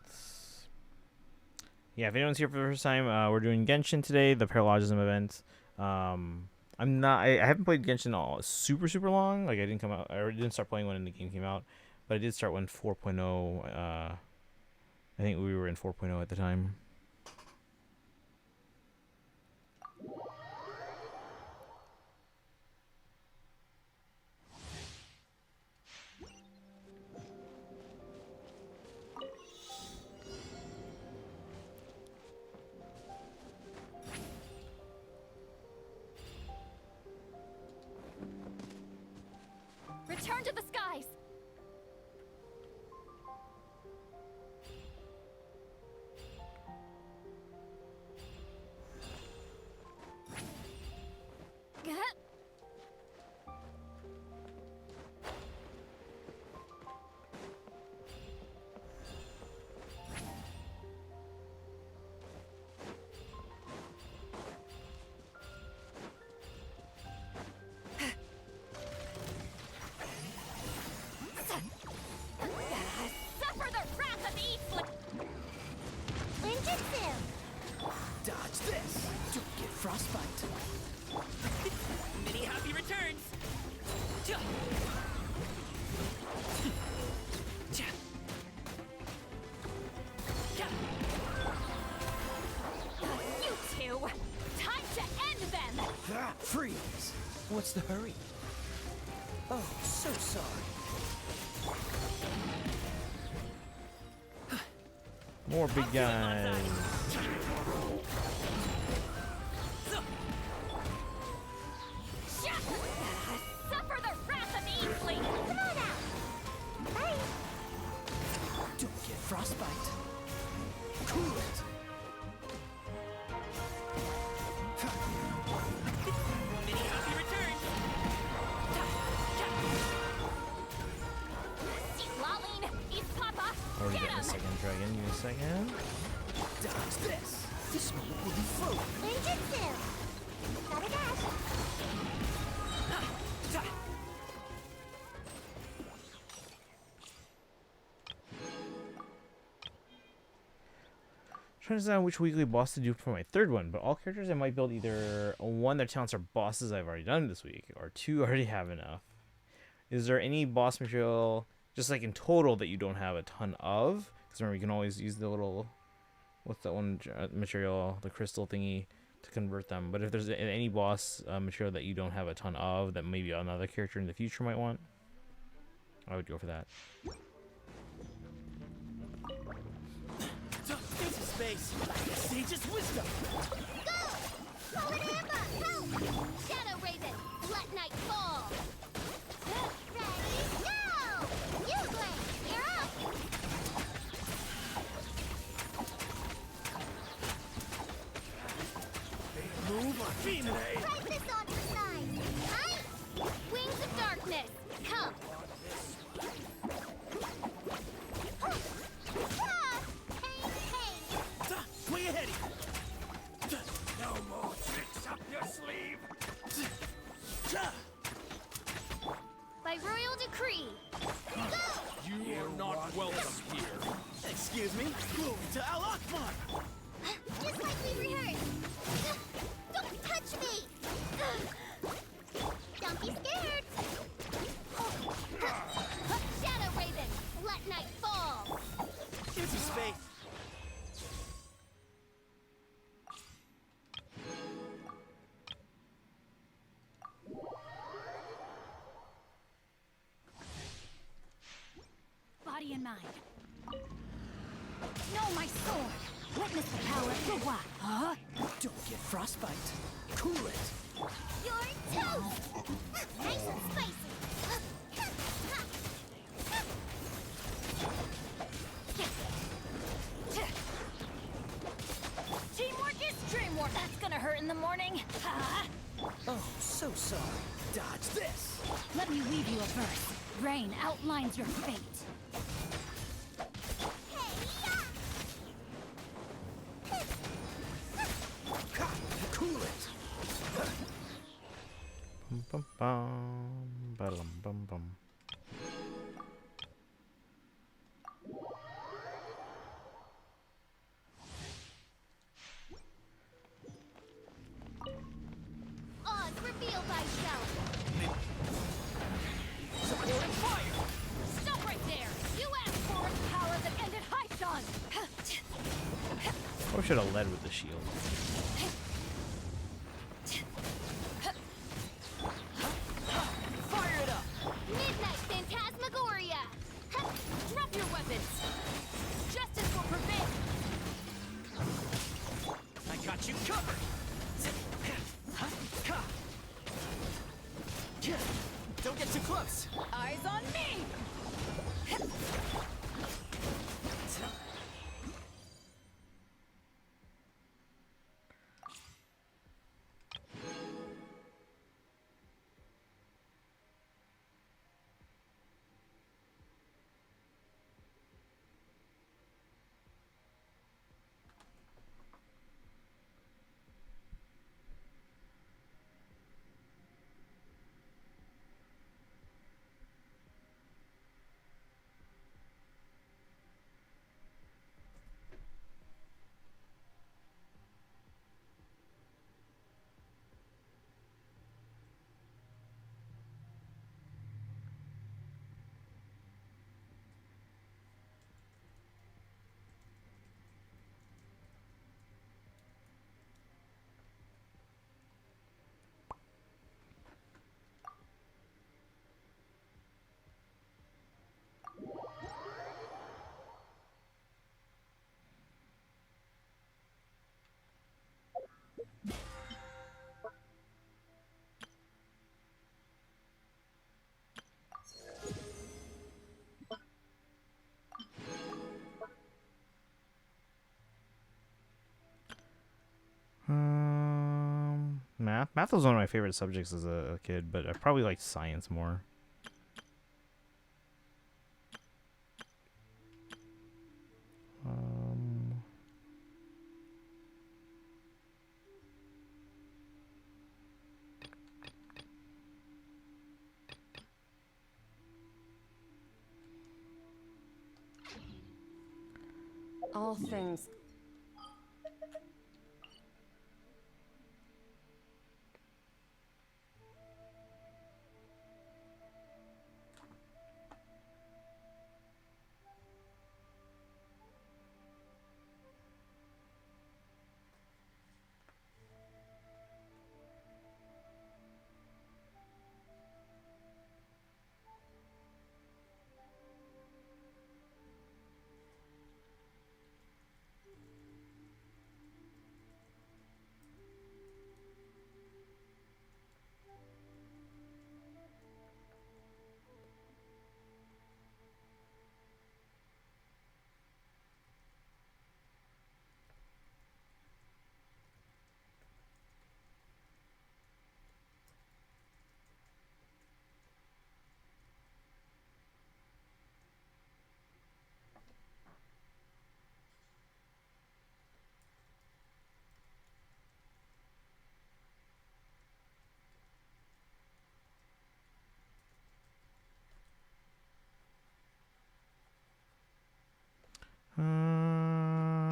Yeah, if anyone's here for the first time, we're doing Genshin today, the Paralogism event. I haven't played Genshin all super long. Like I didn't start playing when the game came out, but I did start when 4.0. I think we were in 4.0 at the time. Return to the skies! Ninjutsu! Dodge this! Don't get frostbite! Mini happy returns! You two! Time to end them! Freeze! What's the hurry? Oh, so sorry. More big guys. Suffer the wrath of Easley! Come on out! Bye! Don't get frostbite. Cool it! Mini happy returns! Lolling! East Papa! Or we Get get a him! second dragon. Give me a second. Dodge this! This moment will be floating. Ninjutsu! Gotta dash! Trying to decide which weekly boss to do for my third one, but all characters I might build either one, their talents are bosses I've already done this week, or two, I already have enough. Is there any boss material, just like in total, that you don't have a ton of? Because remember, you can always use the little, what's that one material, the crystal thingy, to convert them. But if there's any boss material that you don't have a ton of, that maybe another character in the future might want, I would go for that. Into space! Sage's wisdom! Go! Polar Amber, help! Shadow Raven, let night fall! Ready, go! Ugrave, you're up! Move or be made! Right this on your side! Right? Wings of darkness, come! Way ahead! No more tricks up your sleeve. By royal decree, go! You are not welcome here. Excuse me? Glory to Al Akbar! Just like we rehearsed! Don't touch me! Don't be scared! Shadow Raven, let night fall! Into space! Body and mind. Know my sword! Witness the power of Gawa! Huh? Don't get frostbite. Cool it! You're toast! Nice and spicy! Teamwork is dreamwork! That's gonna hurt in the morning! Oh, so sorry. Dodge this! Let me weave you a verse. Rain outlines your fate. Cool it! Bum bum bum, ba-dum bum bum. Oz, reveal thyself! Supporting fire! Stop right there! You asked for a power that ended Haishan! Or should have led with the shield. Fire it up! Midnight Phantasmagoria! Drop your weapons! Justice will prevail! I got you covered! Don't get too close! Eyes on me! math. Math was one of my favorite subjects as a kid, but I probably liked science more. All things.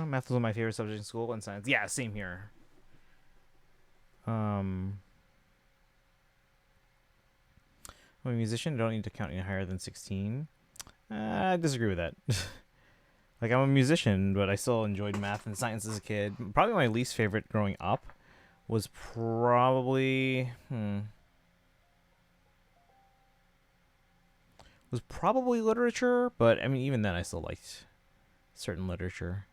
Math was one of my favorite subjects in school, and science. Yeah, same here. I'm a musician. I don't need to count any higher than 16. I disagree with that. Like, I'm a musician, but I still enjoyed math and science as a kid. Probably my least favorite growing up was probably literature, but I mean, even then I still liked certain literature.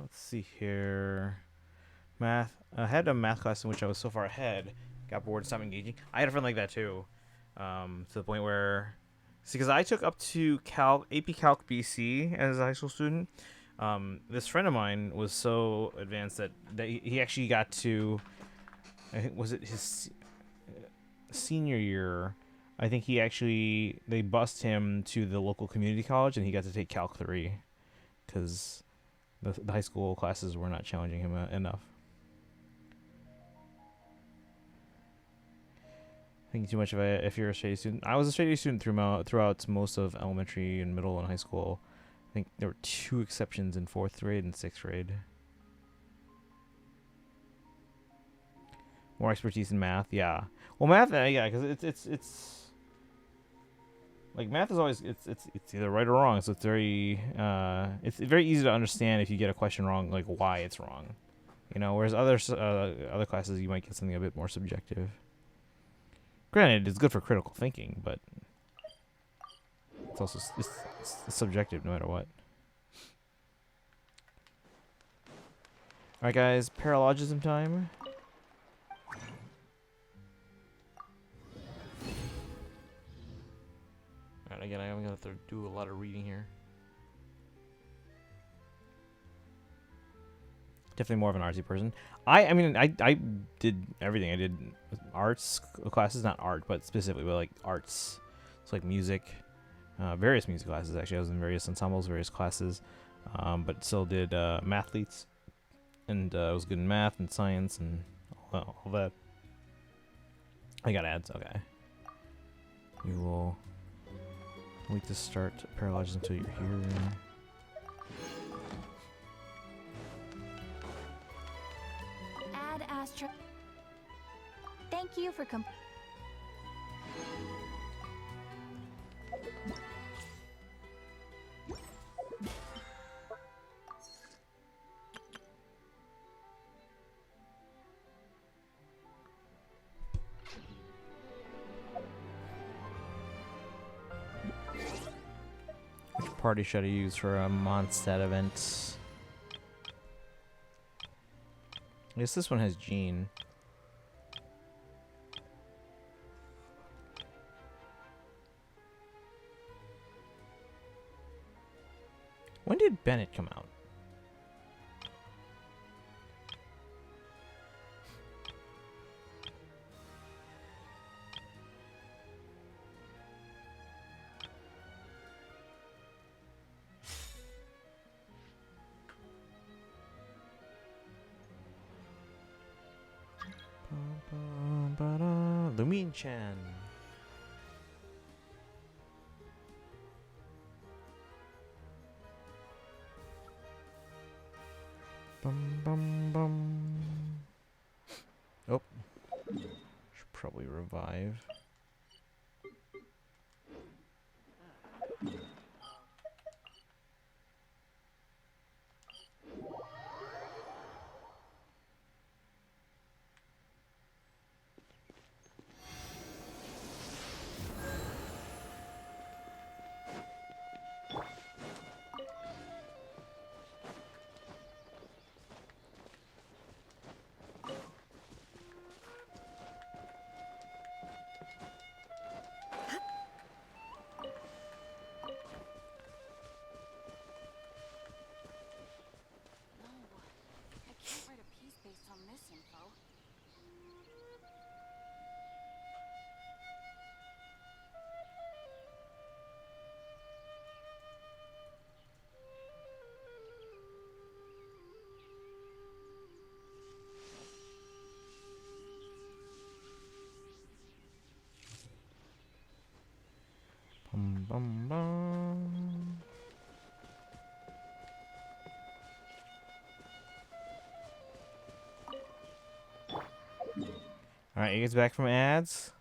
Let's see here. Math. I had a math class in which I was so far ahead, got bored, stopped engaging. I had a friend like that too, to the point where, see, because I took up to AP Calc BC as a high school student. This friend of mine was so advanced that he actually got to, I think, was it his senior year? I think they bused him to the local community college, and he got to take Calc 3 because the high school classes were not challenging him enough. Thinking too much if you're a straight A student. I was a straight A student throughout most of elementary and middle and high school. I think there were 2 exceptions in 4th grade and 6th grade. More expertise in math, yeah. Well, math, yeah, because it's like math is always it's either right or wrong. So it's very easy to understand if you get a question wrong, like why it's wrong, you know. Whereas other classes you might get something a bit more subjective. Granted, it's good for critical thinking, but it's also it's subjective no matter what. All right, guys, paralogism time. Alright, again, I'm gonna have to do a lot of reading here. Definitely more of an artsy person. I mean, I did everything. I did arts classes, not art, but specifically, but like arts. It's like music, various music classes. Actually, I was in various ensembles, various classes, but still did mathletes, and I was good in math and science and all that. I got ads. Okay. We will wait to start Paralogism until you're here. Ad Astra. Thank you for Which party should I use for a Mondstadt event? I guess this one has Jean. When did Bennett come out? Lumine-chan. Bum bum bum. Oh, should probably revive. Bum bum bum. Alright, you guys back from ads?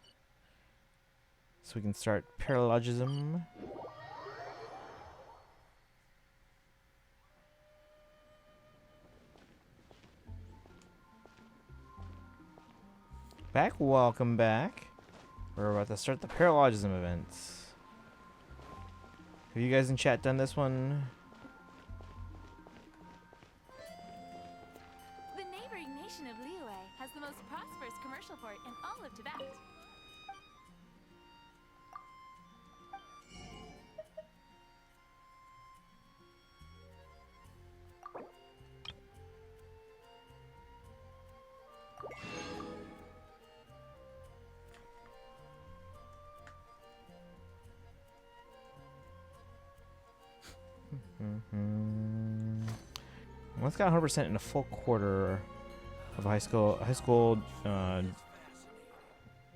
So we can start Paralogism. Back, welcome back. We're about to start the Paralogism events. Have you guys in chat done this one? The neighboring nation of Liyue has the most prosperous commercial port in all of Tibet. Well, it's got 100% in a full quarter of high school. High school,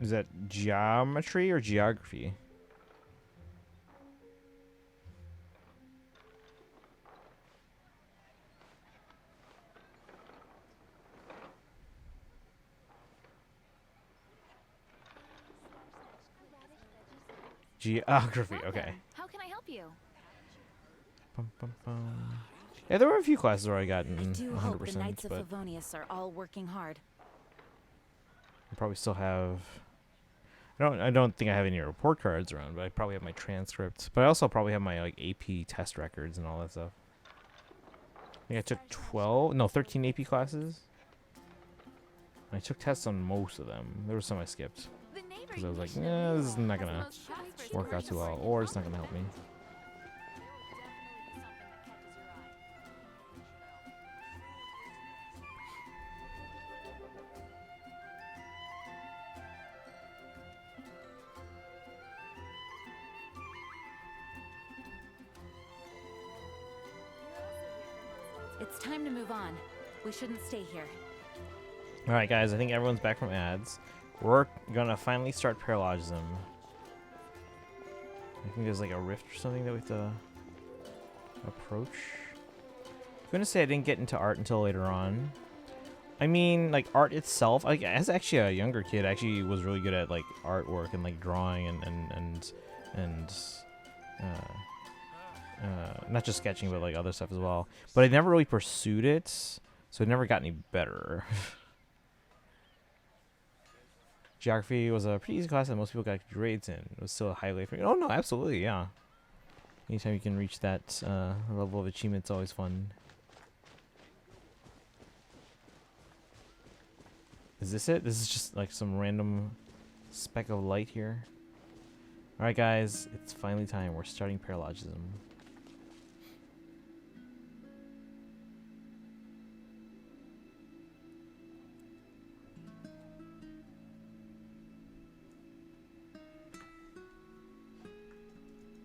is that geometry or geography? Geography. Okay. How can I help you? Bum, bum, bum. Yeah, there were a few classes where I got in I do 100%, hope the Knights of but Favonius are all working hard. I probably still have. I don't think I have any report cards around, but I probably have my transcripts. But I also probably have my like AP test records and all that stuff. I think I took 13 AP classes. I took tests on most of them. There were some I skipped because I was like, nah, this is not gonna work out too well, or it's not gonna help me. It's time to move on. We shouldn't stay here. Alright guys, I think everyone's back from ads. We're gonna finally start Paralogism. I think there's like a rift or something that we have to approach. I'm gonna say I didn't get into art until later on. I mean, like art itself, like as actually a younger kid, I actually was really good at like artwork and like drawing and not just sketching, but like other stuff as well. But I never really pursued it, so it never got any better. Geography was a pretty easy class that most people got grades in. It was still a highlight for me. Oh no, absolutely, yeah. Anytime you can reach that level of achievement, it's always fun. Is this it? This is just like some random speck of light here. Alright guys, it's finally time. We're starting Paralogism.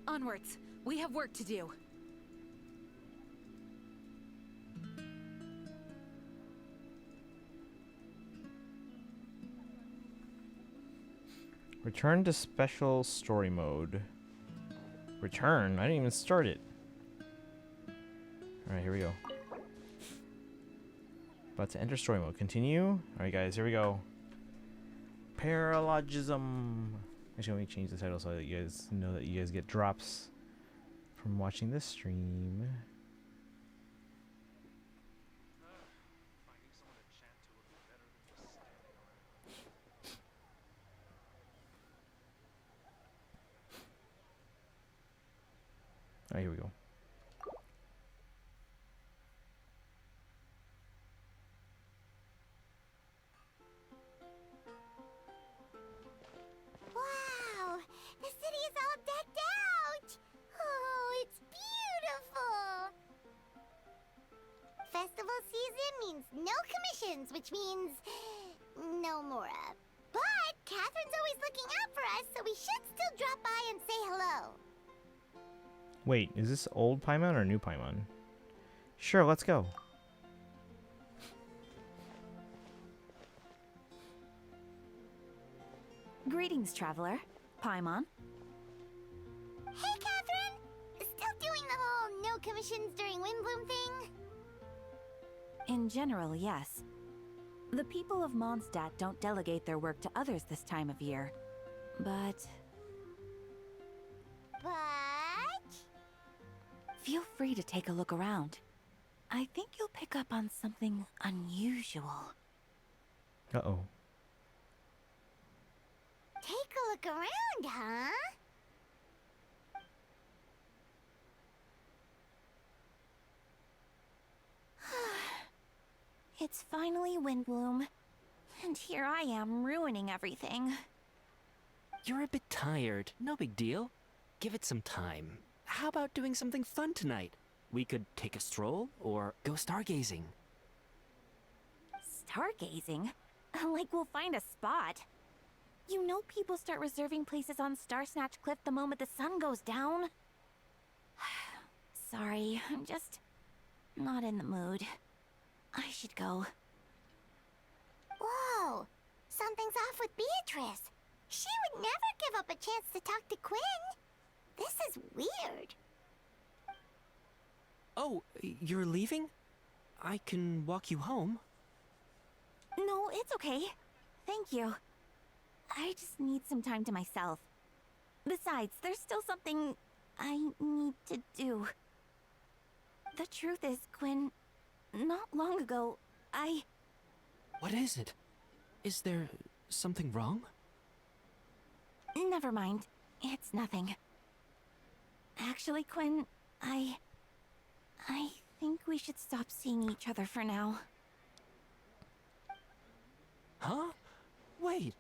Onwards. We have work to do. Return to special story mode. Return? I didn't even start it. Alright, here we go. About to enter story mode. Continue. Alright guys, here we go. Paralogism. Actually, let me change the title so that you guys know that you guys get drops from watching this stream. Alright, here we go. Wow! The city is all decked out! Oh, it's beautiful! Festival season means no commissions, which means no Mora. But Catherine's always looking out for us, so we should still drop by and say hello. Wait, is this old Paimon or new Paimon? Sure, let's go. Greetings, traveler. Paimon. Hey, Catherine! Still doing the whole no commissions during Windbloom thing? In general, yes. The people of Mondstadt don't delegate their work to others this time of year. But feel free to take a look around. I think you'll pick up on something unusual. Uh-oh. Take a look around, huh? It's finally Windbloom, and here I am ruining everything. You're a bit tired. No big deal. Give it some time. How about doing something fun tonight? We could take a stroll or go stargazing. Stargazing? Like we'll find a spot. You know people start reserving places on Star Snatch Cliff the moment the sun goes down. Sorry, I'm just not in the mood. I should go. Whoa! Something's off with Beatrice. She would never give up a chance to talk to Quinn. This is weird. Oh, you're leaving? I can walk you home. No, it's okay. Thank you. I just need some time to myself. Besides, there's still something I need to do. The truth is, Quinn, not long ago, What is it? Is there something wrong? Never mind. It's nothing. Actually, Quinn, I think we should stop seeing each other for now. Huh? Wait,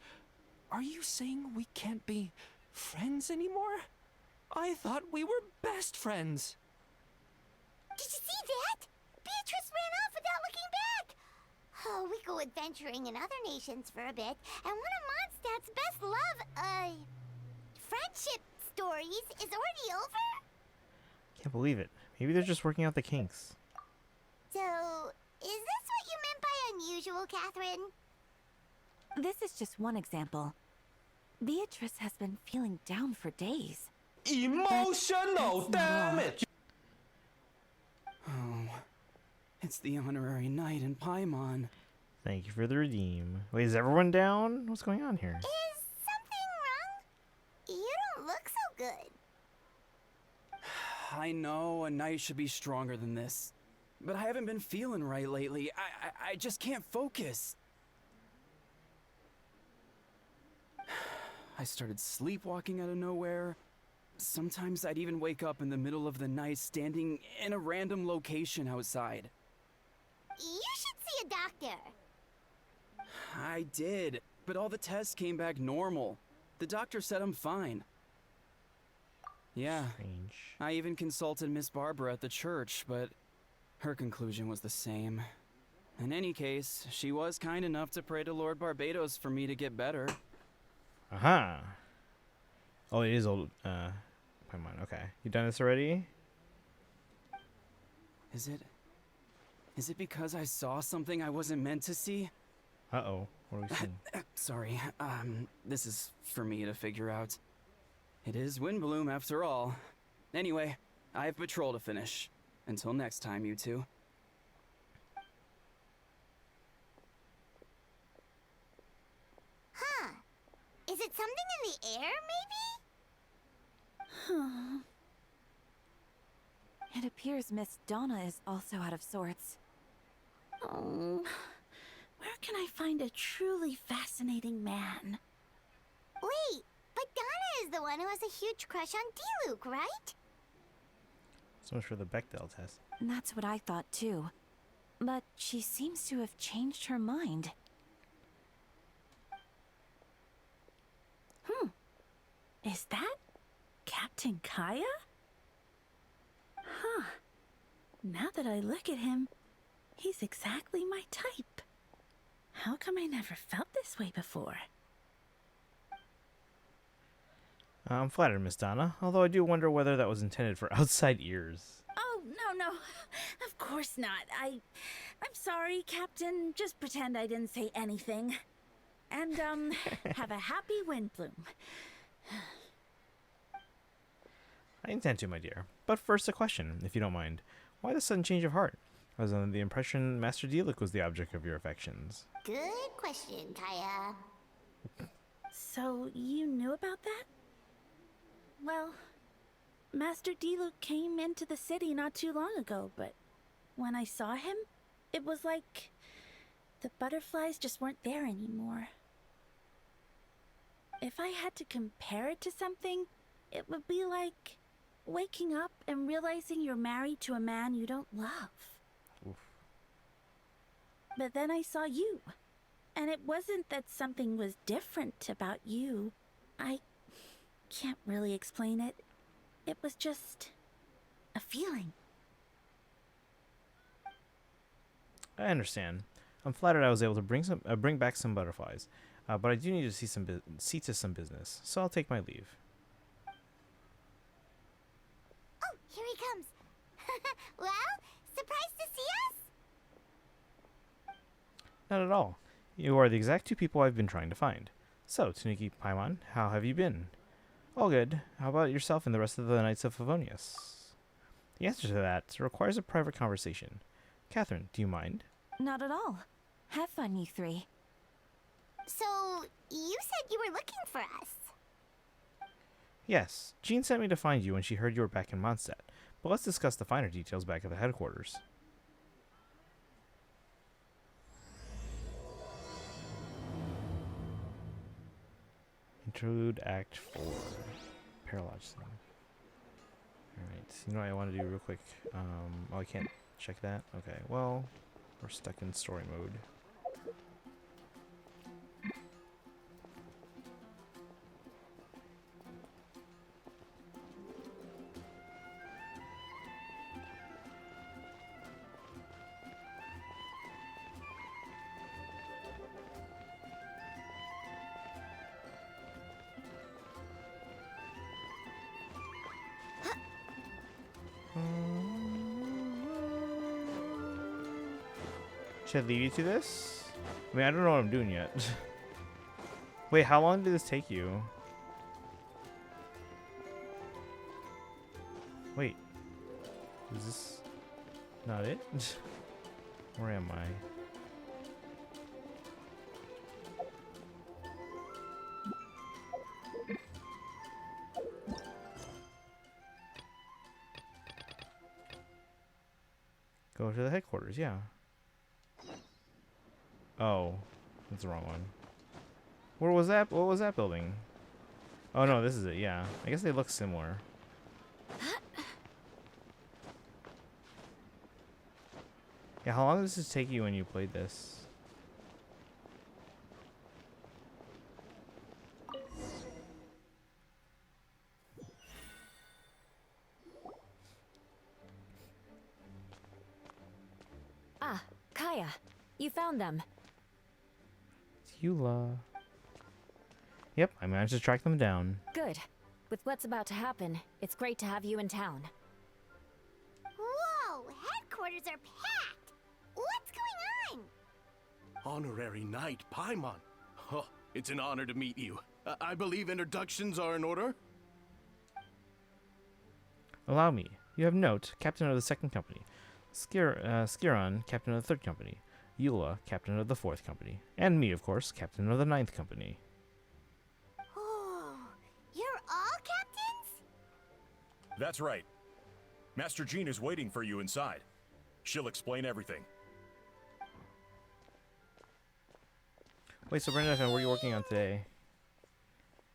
are you saying we can't be friends anymore? I thought we were best friends. Did you see that? Beatrice ran off without looking back. Oh, we go adventuring in other nations for a bit, and one of Mondstadt's best friendship stories is already over? Can't believe it. Maybe they're just working out the kinks. So, is this what you meant by unusual, Catherine? This is just one example. Beatrice has been feeling down for days. Emotional damage! Oh, it's the honorary knight in Paimon. Thank you for the redeem. Wait, is everyone down? What's going on here? Is something wrong? You don't look so good. I know a knight should be stronger than this, but I haven't been feeling right lately. I just can't focus. I started sleepwalking out of nowhere. Sometimes I'd even wake up in the middle of the night standing in a random location outside. You should see a doctor. I did, but all the tests came back normal. The doctor said I'm fine. Yeah, Strange. I even consulted Miss Barbara at the church, but her conclusion was the same. In any case, she was kind enough to pray to Lord Barbados for me to get better. Aha. Oh, it is old Paimon. Okay. You done this already? Is it because I saw something I wasn't meant to see? Uh-oh. What are we seeing? Sorry. This is for me to figure out. It is Windbloom after all. Anyway, I have patrol to finish. Until next time, you two. Huh. Is it something in the air, maybe? It appears Miss Donna is also out of sorts. Oh, where can I find a truly fascinating man? Wait, but Donna is the one who has a huge crush on Diluc, right? So much for the Bechdel test. That's what I thought too. But she seems to have changed her mind. Is that Captain Kaya? Huh. Now that I look at him, he's exactly my type. How come I never felt this way before? I'm flattered, Miss Donna, although I do wonder whether that was intended for outside ears. Oh, no. Of course not. I'm sorry, Captain. Just pretend I didn't say anything. And, have a happy Windbloom. I intend to, my dear. But first a question, if you don't mind. Why the sudden change of heart? I was under the impression Master Diluc was the object of your affections. Good question, Kaya. So, you knew about that? Well, Master Diluc came into the city not too long ago, but when I saw him, it was like the butterflies just weren't there anymore. If I had to compare it to something, it would be like waking up and realizing you're married to a man you don't love. Oof. But then I saw you, and it wasn't that something was different about you. I can't really explain it. It was just a feeling. I understand. I'm flattered I was able to bring back some butterflies, but I do need to see to some business, so I'll take my leave. Oh, here he comes. Well, surprised to see us? Not at all. You are the exact two people I've been trying to find. So, Tanuki Paimon, how have you been? All good. How about yourself and the rest of the Knights of Favonius? The answer to that requires a private conversation. Catherine, do you mind? Not at all. Have fun, you three. So, you said you were looking for us? Yes. Jean sent me to find you when she heard you were back in Mondstadt. But let's discuss the finer details back at the headquarters. Interlude Act 4. Paralogism. Alright, you know what I want to do real quick? Oh, I can't check that? Okay, well, we're stuck in story mode. Should I leave you to this? I mean, I don't know what I'm doing yet. Wait, how long did this take you? Wait. Is this not it? Where am I? Go to the headquarters, yeah. Oh, that's the wrong one. Where was that? What was that building? Oh no, this is it, yeah. I guess they look similar. Yeah, how long does this take you when you played this? Ah, Kaya, you found them. Eula. Yep, I managed to track them down. Good. With what's about to happen, it's great to have you in town. Whoa! Headquarters are packed! What's going on? Honorary Knight Paimon. Oh, it's an honor to meet you. I believe introductions are in order? Allow me. You have Note, captain of the 2nd company. Skiron, captain of the 3rd company. Eula, captain of the 4th company. And me, of course, captain of the 9th company. Oh, you're all captains? That's right. Master Jean is waiting for you inside. She'll explain everything. Wait, so Brenda, what are you working on today?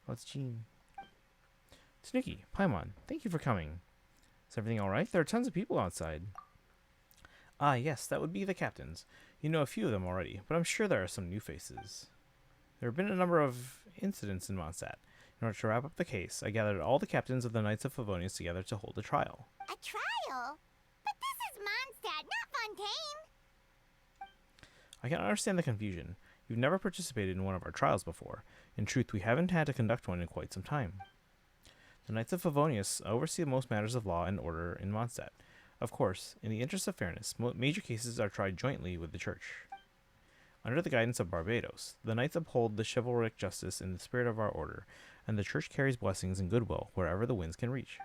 Oh, it's Jean. Tanuki, Paimon, thank you for coming. Is everything alright? There are tons of people outside. Ah, yes, that would be the captains. You know a few of them already, but I'm sure there are some new faces. There have been a number of incidents in Mondstadt. In order to wrap up the case, I gathered all the captains of the Knights of Favonius together to hold a trial. A trial? But this is Mondstadt, not Fontaine! I can understand the confusion. You've never participated in one of our trials before. In truth, we haven't had to conduct one in quite some time. The Knights of Favonius oversee most matters of law and order in Mondstadt. Of course, in the interest of fairness, major cases are tried jointly with the Church. Under the guidance of Barbados, the Knights uphold the chivalric justice in the spirit of our order, and the Church carries blessings and goodwill wherever the winds can reach.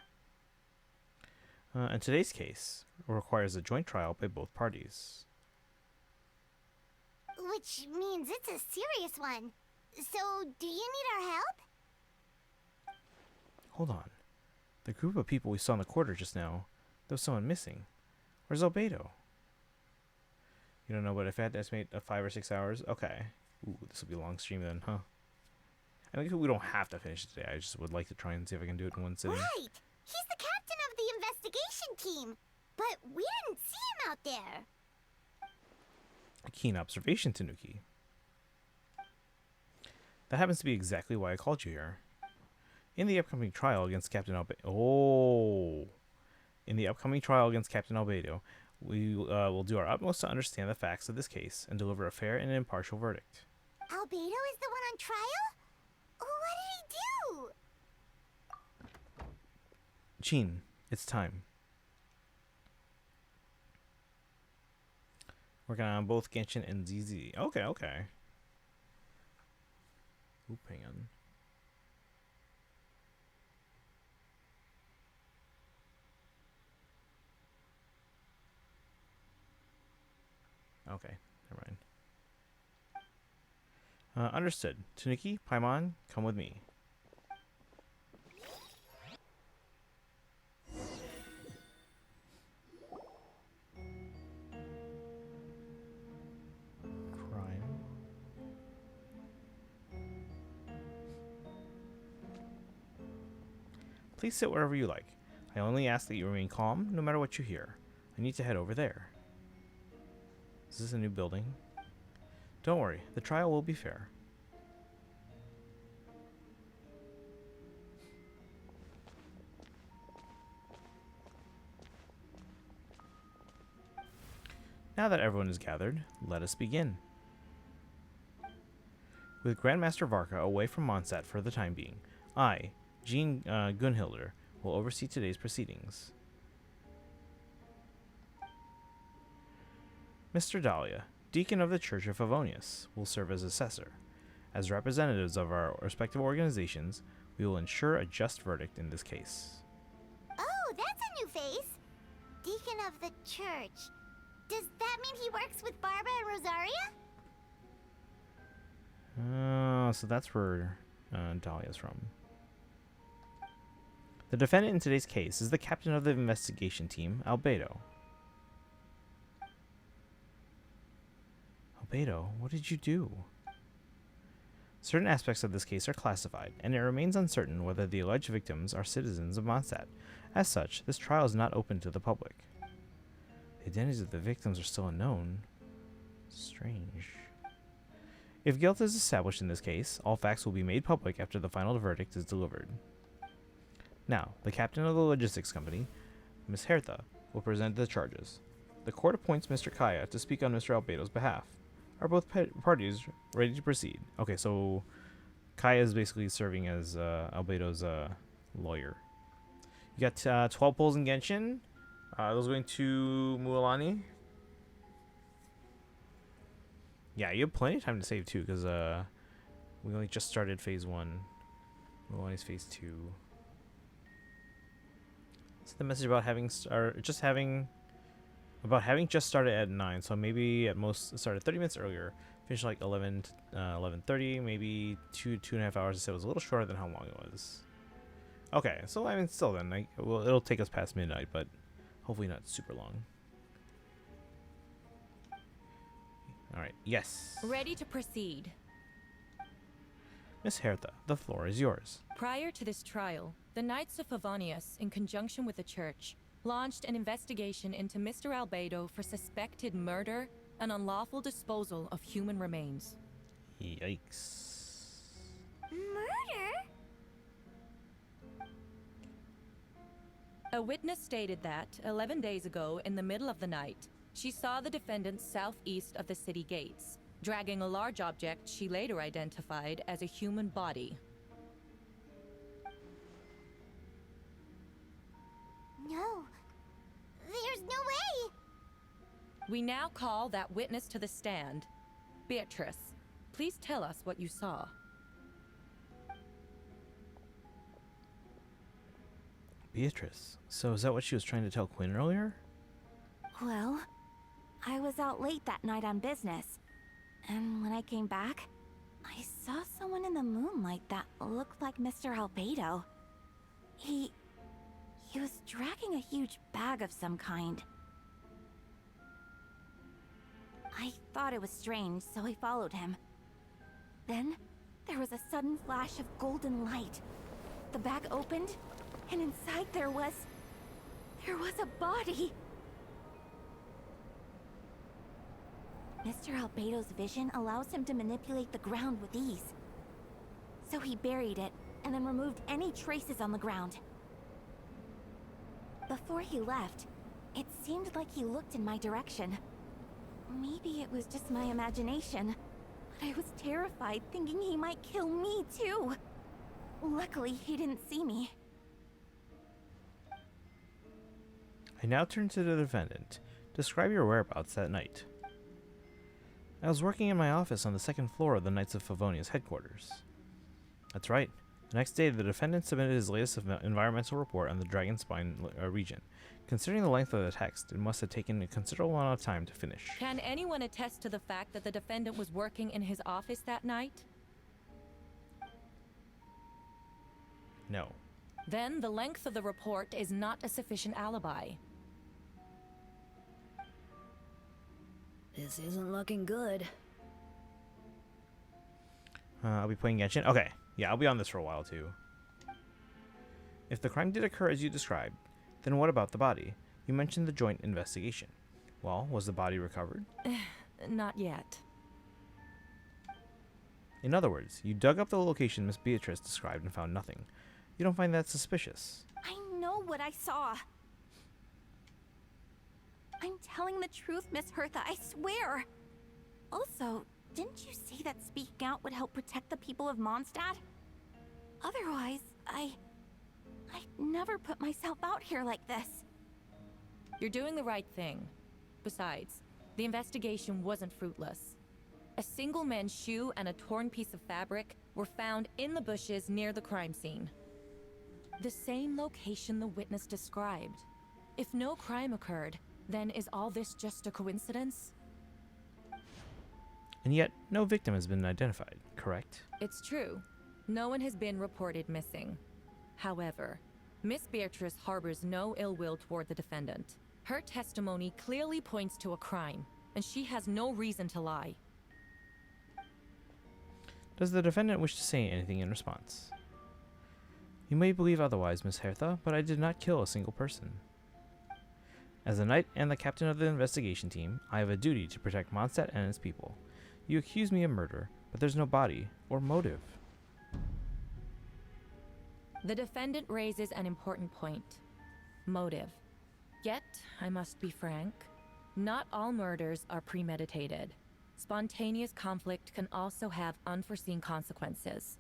In today's case, requires a joint trial by both parties. Which means it's a serious one. So, do you need our help? Hold on. The group of people we saw in the quarter just now, there was someone missing. Where's Albedo? You don't know, but if I had to estimate 5 or 6 hours, okay. Ooh, this will be a long stream then, huh? I think we don't have to finish it today. I just would like to try and see if I can do it in one sitting. Right! He's the captain of the investigation team! But we didn't see him out there! A keen observation, Tanuki. That happens to be exactly why I called you here. In the upcoming trial against Captain Albedo... In the upcoming trial against Captain Albedo, we will do our utmost to understand the facts of this case and deliver a fair and impartial verdict. Albedo is the one on trial? What did he do? Jean, it's time. Working on both Genshin and ZZ. Okay, okay. Oop, hang on. Okay, never mind. Understood. Tanuki, Paimon, come with me. Crime. Please sit wherever you like. I only ask that you remain calm no matter what you hear. I need to head over there. Is this a new building? Don't worry, the trial will be fair. Now that everyone is gathered, let us begin. With Grandmaster Varka away from Mondstadt for the time being, I, Jean Gunhilder, will oversee today's proceedings. Mr. Dahlia, Deacon of the Church of Favonius, will serve as assessor. As representatives of our respective organizations, we will ensure a just verdict in this case. Oh, that's a new face! Deacon of the Church. Does that mean he works with Barbara and Rosaria? So that's where Dahlia's from. The defendant in today's case is the captain of the investigation team, Albedo. Albedo, what did you do? Certain aspects of this case are classified, and it remains uncertain whether the alleged victims are citizens of Mondstadt. As such, this trial is not open to the public. The identities of the victims are still unknown. Strange. If guilt is established in this case, all facts will be made public after the final verdict is delivered. Now, the captain of the logistics company, Miss Hertha, will present the charges. The court appoints Mr. Kaya to speak on Mr. Albedo's behalf. Are both parties ready to proceed? Okay, so Kaya is basically serving as Albedo's Lawyer. You got 12 pulls in Genshin. Those going to Mualani. Yeah, you have plenty of time to save too, because we only just started phase 1. Mualani's phase 2. It's the message about having just started at 9, so maybe at most started 30 minutes earlier. Finished like 11:30, maybe 2.5 hours. I said it was a little shorter than how long it was. Okay, so I mean, still then, well, it'll take us past midnight, but hopefully not super long. All right, yes. Ready to proceed. Miss Hertha, the floor is yours. Prior to this trial, the Knights of Favonius, in conjunction with the church, launched an investigation into Mr. Albedo for suspected murder and unlawful disposal of human remains. Yikes. Murder? A witness stated that, 11 days ago, in the middle of the night, she saw the defendant southeast of the city gates, dragging a large object she later identified as a human body. No. There's no way! We now call that witness to the stand. Beatrice, please tell us what you saw. Beatrice, so is that what she was trying to tell Quinn earlier? Well, I was out late that night on business. And when I came back, I saw someone in the moonlight that looked like Mr. Albedo. He was dragging a huge bag of some kind. I thought it was strange, so I followed him. Then, there was a sudden flash of golden light. The bag opened, and inside there was a body. Mr. Albedo's vision allows him to manipulate the ground with ease. So he buried it, and then removed any traces on the ground. Before he left, it seemed like he looked in my direction. Maybe it was just my imagination, but I was terrified thinking he might kill me too. Luckily, he didn't see me. I now turn to the defendant. Describe your whereabouts that night. I was working in my office on the second floor of the Knights of Favonius headquarters. That's right. The next day, the defendant submitted his latest environmental report on the Dragon Spine region. Considering the length of the text, it must have taken a considerable amount of time to finish. Can anyone attest to the fact that the defendant was working in his office that night? No. Then the length of the report is not a sufficient alibi. This isn't looking good. I'll be playing Genshin. Okay. Yeah, I'll be on this for a while too. If the crime did occur as you described, then what about the body? You mentioned the joint investigation. Well, was the body recovered? Not yet. In other words, you dug up the location Miss Beatrice described and found nothing. You don't find that suspicious? I know what I saw. I'm telling the truth, Miss Hertha, I swear. Also, didn't you say that speaking out would help protect the people of Mondstadt? Otherwise, I'd never put myself out here like this. You're doing the right thing. Besides, the investigation wasn't fruitless. A single man's shoe and a torn piece of fabric were found in the bushes near the crime scene. The same location the witness described. If no crime occurred, then is all this just a coincidence? And yet, no victim has been identified, correct? It's true. No one has been reported missing. However, Miss Beatrice harbors no ill will toward the defendant. Her testimony clearly points to a crime, and she has no reason to lie. Does the defendant wish to say anything in response? You may believe otherwise, Miss Hertha, but I did not kill a single person. As the knight and the captain of the investigation team, I have a duty to protect Mondstadt and its people. You accuse me of murder, but there's no body or motive. The defendant raises an important point. Motive. Yet, I must be frank, not all murders are premeditated. Spontaneous conflict can also have unforeseen consequences.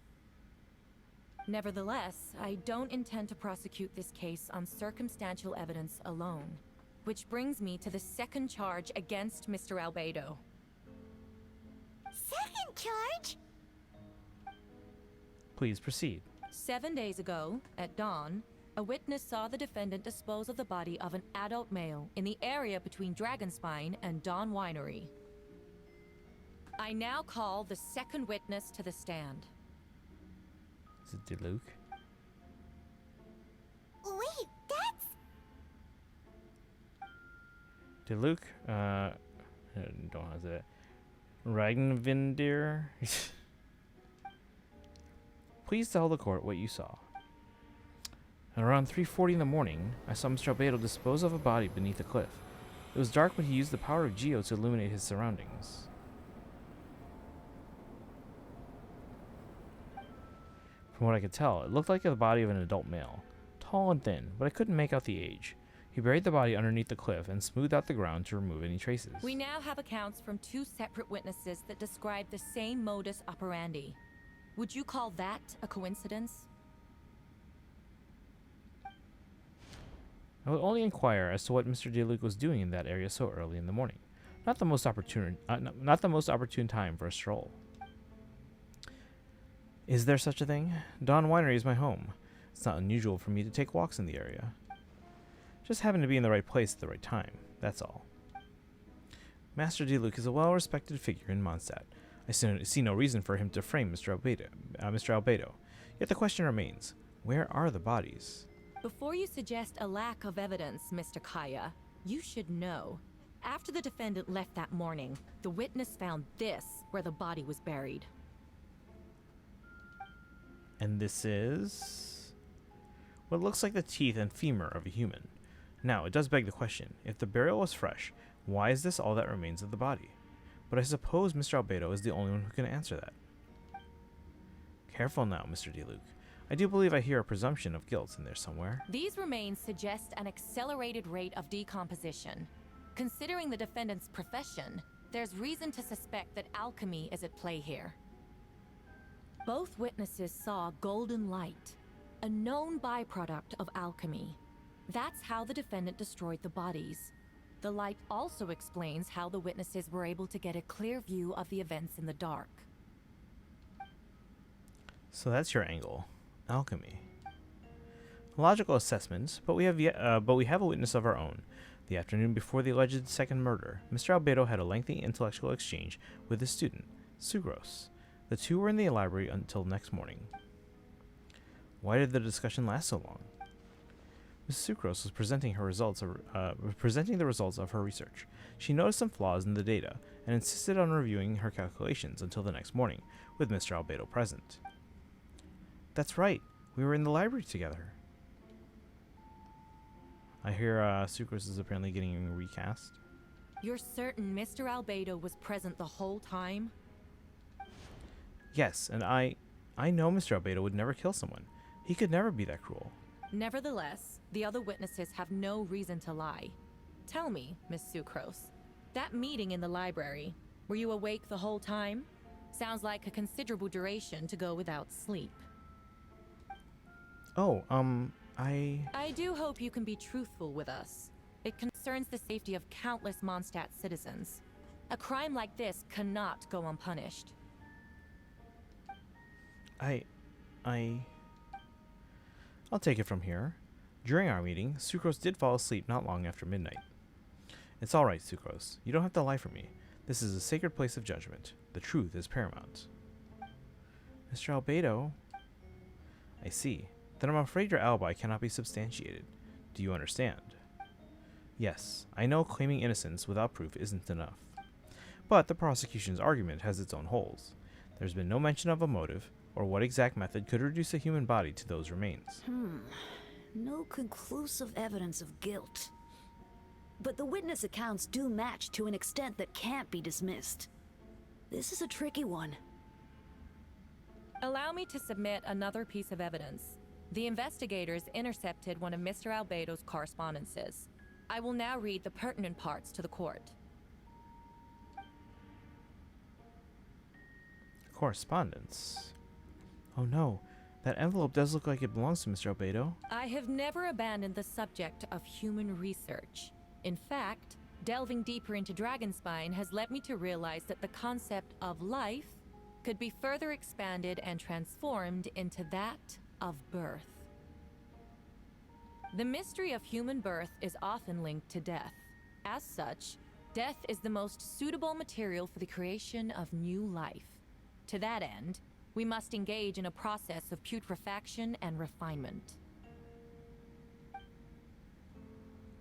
Nevertheless, I don't intend to prosecute this case on circumstantial evidence alone. Which brings me to the second charge against Mr. Albedo. Second charge? Please proceed. 7 days ago, at dawn, a witness saw the defendant dispose of the body of an adult male in the area between Dragonspine and Dawn Winery. I now call the second witness to the stand. Is it Diluc? Wait, that's... Diluc? Don't know, is it Ragnvindir? Please tell the court what you saw. At around 3:40 in the morning, I saw Mr. Albedo dispose of a body beneath a cliff. It was dark, but he used the power of Geo to illuminate his surroundings. From what I could tell, it looked like the body of an adult male, tall and thin, but I couldn't make out the age. He buried the body underneath the cliff and smoothed out the ground to remove any traces. We now have accounts from 2 separate witnesses that describe the same modus operandi. Would you call that a coincidence? I will only inquire as to what Mr. Diluc was doing in that area so early in the morning. Not the most opportune time for a stroll. Is there such a thing? Dawn Winery is my home. It's not unusual for me to take walks in the area. Just happen to be in the right place at the right time, that's all. Master Diluc is a well-respected figure in Mondstadt. I see no reason for him to frame Mr. Albedo. Yet the question remains, where are the bodies? Before you suggest a lack of evidence, Mr. Kaya, you should know. After the defendant left that morning, the witness found this where the body was buried. And this is what looks like the teeth and femur of a human. Now, it does beg the question, if the burial was fresh, why is this all that remains of the body? But I suppose Mr. Albedo is the only one who can answer that. Careful now, Mr. Diluc. I do believe I hear a presumption of guilt in there somewhere. These remains suggest an accelerated rate of decomposition. Considering the defendant's profession, there's reason to suspect that alchemy is at play here. Both witnesses saw golden light, a known byproduct of alchemy. That's how the defendant destroyed the bodies. The light also explains how the witnesses were able to get a clear view of the events in the dark. So that's your angle. Alchemy. Logical assessment, but we have a witness of our own. The afternoon before the alleged second murder, Mr. Albedo had a lengthy intellectual exchange with his student, Sugros. The two were in the library until next morning. Why did the discussion last so long? Ms. Sucrose was presenting the results of her research. She noticed some flaws in the data and insisted on reviewing her calculations until the next morning, with Mr. Albedo present. That's right, we were in the library together. I hear Sucrose is apparently getting recast. You're certain Mr. Albedo was present the whole time? Yes, and I know Mr. Albedo would never kill someone. He could never be that cruel. Nevertheless, the other witnesses have no reason to lie. Tell me, Miss Sucrose, that meeting in the library, were you awake the whole time? Sounds like a considerable duration to go without sleep. Oh, I do hope you can be truthful with us. It concerns the safety of countless Mondstadt citizens. A crime like this cannot go unpunished. I'll take it from here. During our meeting, Sucrose did fall asleep not long after midnight. It's all right, Sucrose. You don't have to lie for me. This is a sacred place of judgment. The truth is paramount. Mr. Albedo? I see. Then I'm afraid your alibi cannot be substantiated. Do you understand? Yes, I know claiming innocence without proof isn't enough. But the prosecution's argument has its own holes. There's been no mention of a motive, or what exact method could reduce a human body to those remains. No conclusive evidence of guilt. But the witness accounts do match to an extent that can't be dismissed. This is a tricky one. Allow me to submit another piece of evidence. The investigators intercepted one of Mr. Albedo's correspondences. I will now read the pertinent parts to the court. Correspondence? Oh no, That envelope does look like it belongs to Mr. Albedo. I have never abandoned the subject of human research. In fact, delving deeper into Dragonspine has led me to realize that the concept of life could be further expanded and transformed into that of birth. The mystery of human birth is often linked to death. As such, death is the most suitable material for the creation of new life. To that end, we must engage in a process of putrefaction and refinement.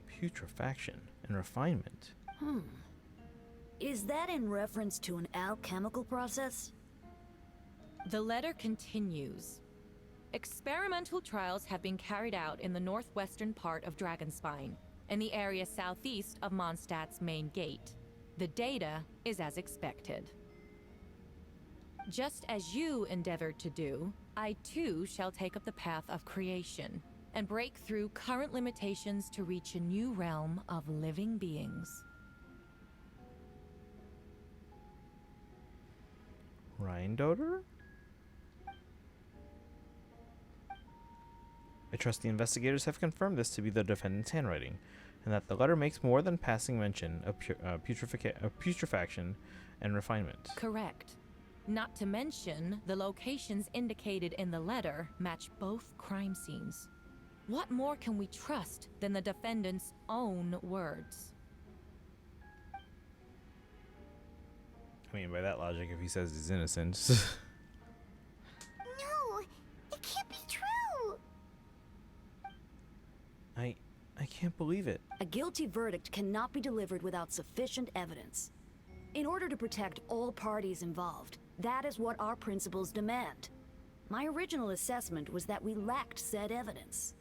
Putrefaction and refinement. Is that in reference to an alchemical process? The letter continues. Experimental trials have been carried out in the northwestern part of Dragonspine, in the area southeast of Mondstadt's main gate. The data is as expected. Just as you endeavored to do, I too shall take up the path of creation and break through current limitations to reach a new realm of living beings. Rheindoder? I trust the investigators have confirmed this to be the defendant's handwriting, and that the letter makes more than passing mention of putrefaction and refinement. Correct. Not to mention, the locations indicated in the letter match both crime scenes. What more can we trust than the defendant's own words? I mean, by that logic, if he says he's innocent. No, it can't be true. I can't believe it. A guilty verdict cannot be delivered without sufficient evidence. In order to protect all parties involved, that is what our principles demand. My original assessment was that we lacked said evidence.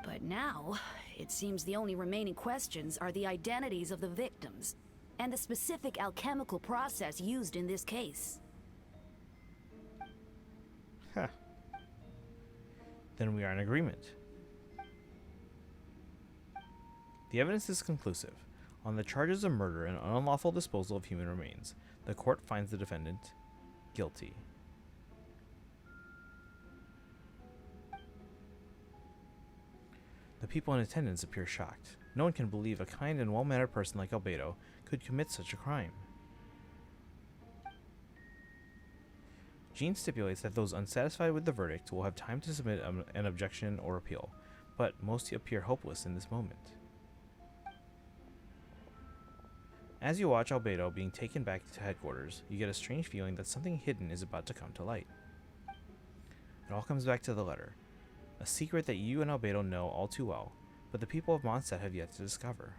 But now, it seems the only remaining questions are the identities of the victims and the specific alchemical process used in this case. Huh. Then we are in agreement. The evidence is conclusive. On the charges of murder and unlawful disposal of human remains, the court finds the defendant guilty. The people in attendance appear shocked. No one can believe a kind and well-mannered person like Albedo could commit such a crime. Jean stipulates that those unsatisfied with the verdict will have time to submit an objection or appeal, but most appear hopeless in this moment. As you watch Albedo being taken back to headquarters, you get a strange feeling that something hidden is about to come to light. It all comes back to the letter, a secret that you and Albedo know all too well, but the people of Mondstadt have yet to discover.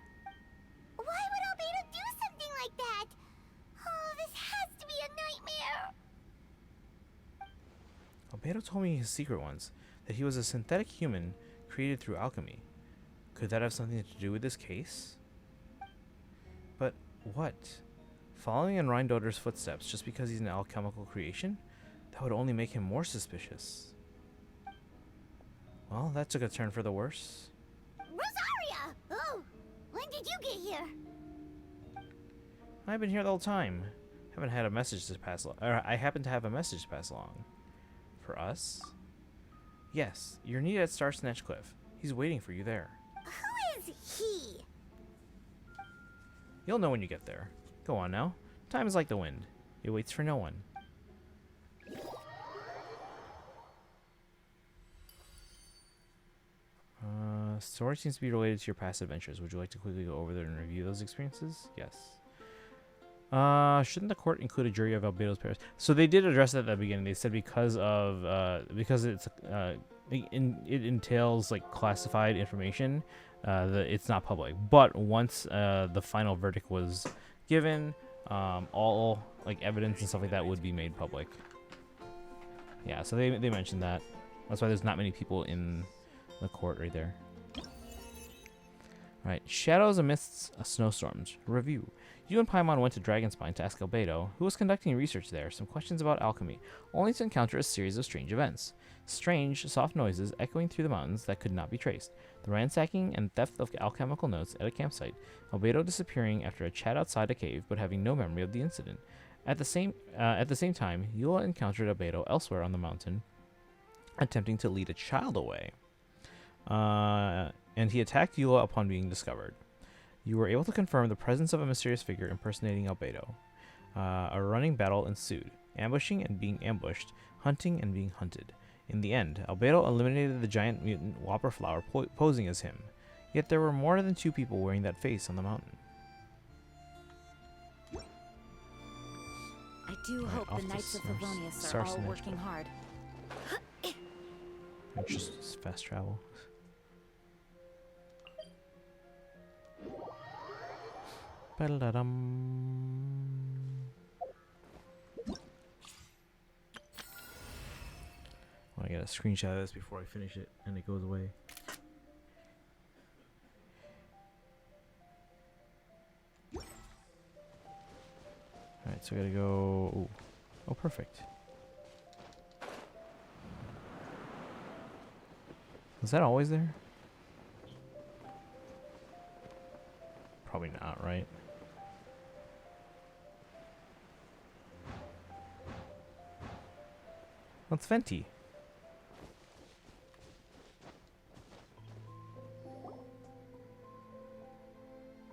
Why would Albedo do something like that? Oh, this has to be a nightmare. Albedo told me his secret once, that he was a synthetic human created through alchemy. Could that have something to do with this case? But what? Following in Rheindoder's footsteps just because he's an alchemical creation? That would only make him more suspicious. Well, that took a turn for the worse. Rosaria! Oh, when did you get here? I've been here the whole time. Haven't had a message to pass along. I happen to have a message to pass along. For us? Yes, you're needed at Star Snatch Cliff. He's waiting for you there. Who is he? You'll know when you get there. Go on now. Time is like the wind. It waits for no one. Story seems to be related to your past adventures. Would you like to quickly go over there and review those experiences? Yes. Shouldn't the court include a jury of Albedo's parents? So they did address that at the beginning. They said because it's it entails like classified information, it's not public. But once the final verdict was given, all like evidence and stuff like that would be made public. Yeah, so they mentioned that. That's why there's not many people in the court right there. Alright, Shadows Amidst Snowstorms. Review. You and Paimon went to Dragonspine to ask Albedo, who was conducting research there, some questions about alchemy, only to encounter a series of strange events. Strange, soft noises echoing through the mountains that could not be traced, the ransacking and theft of alchemical notes at a campsite, Albedo disappearing after a chat outside a cave but having no memory of the incident. At the same time, Eula encountered Albedo elsewhere on the mountain, attempting to lead a child away. And he attacked Eula upon being discovered. You were able to confirm the presence of a mysterious figure impersonating Albedo. A running battle ensued, ambushing and being ambushed, hunting and being hunted. In the end, Albedo eliminated the giant mutant Whopper Flower posing as him. Yet there were more than 2 people wearing that face on the mountain. I do hope the Knights of Favonius are all working hard. Just fast travel. I gotta screenshot of this before I finish it and it goes away. Alright, so I gotta go. Ooh. Oh, perfect. Was that always there? Probably not, right? What's Venti?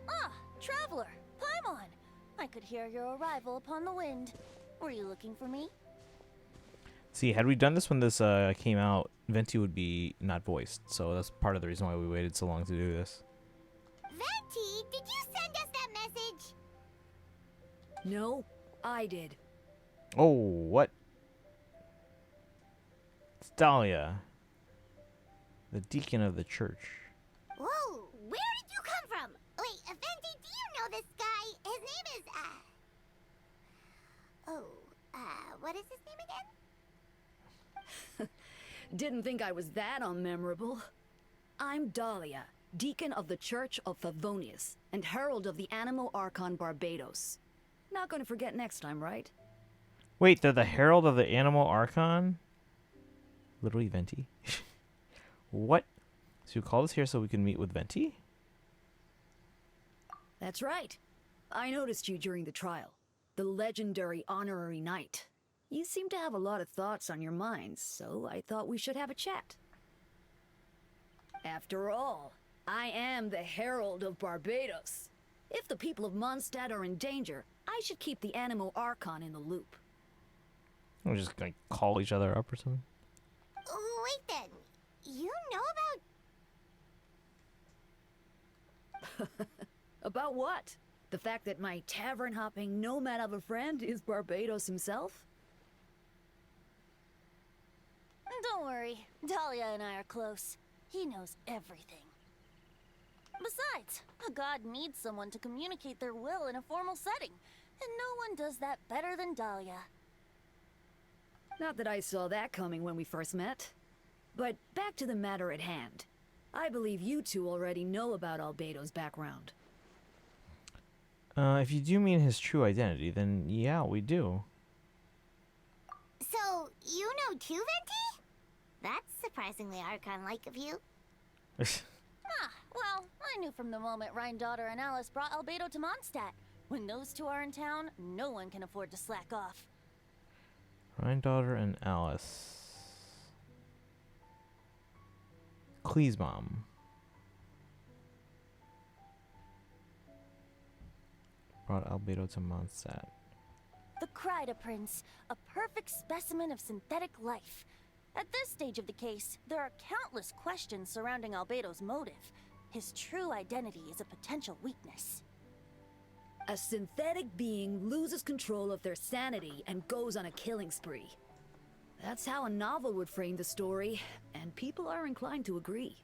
Ah, traveler, Paimon! I could hear your arrival upon the wind. Were you looking for me? See, had we done this when this came out, Venti would be not voiced. So that's part of the reason why we waited so long to do this. Venti, did you send us that message? No, I did. Oh, what? It's Dahlia, the deacon of the church. Whoa, where did you come from? Wait, Venti, do you know this guy? His name is, what is his name again? Didn't think I was that unmemorable. I'm Dahlia, deacon of the Church of Favonius, and herald of the Animal Archon Barbados. Not gonna forget next time, right? Wait, they're the herald of the Animal Archon? Literally Venti? What? So you called us here so we can meet with Venti? That's right. I noticed you during the trial. The legendary honorary knight. You seem to have a lot of thoughts on your minds, so I thought we should have a chat. After all, I am the Herald of Barbados. If the people of Mondstadt are in danger, I should keep the Animal Archon in the loop. We're just gonna call each other up or something? Wait then, you know about... About what? The fact that my tavern-hopping nomad of a friend is Barbados himself? Don't worry, Dahlia and I are close. He knows everything. Besides, a god needs someone to communicate their will in a formal setting, and no one does that better than Dahlia. Not that I saw that coming when we first met. But back to the matter at hand. I believe you two already know about Albedo's background. If you do mean his true identity, then yeah, we do. So, you know too, Venti? That's surprisingly Archon-like of you. Well, I knew from the moment Rhine-Daughter and Alice brought Albedo to Mondstadt. When those two are in town, no one can afford to slack off. Rhine-Daughter and Alice. Kleesbaum. Brought Albedo to Mondstadt. The Kryda Prince, a perfect specimen of synthetic life. At this stage of the case, there are countless questions surrounding Albedo's motive. His true identity is a potential weakness. A synthetic being loses control of their sanity and goes on a killing spree. That's how a novel would frame the story, and people are inclined to agree.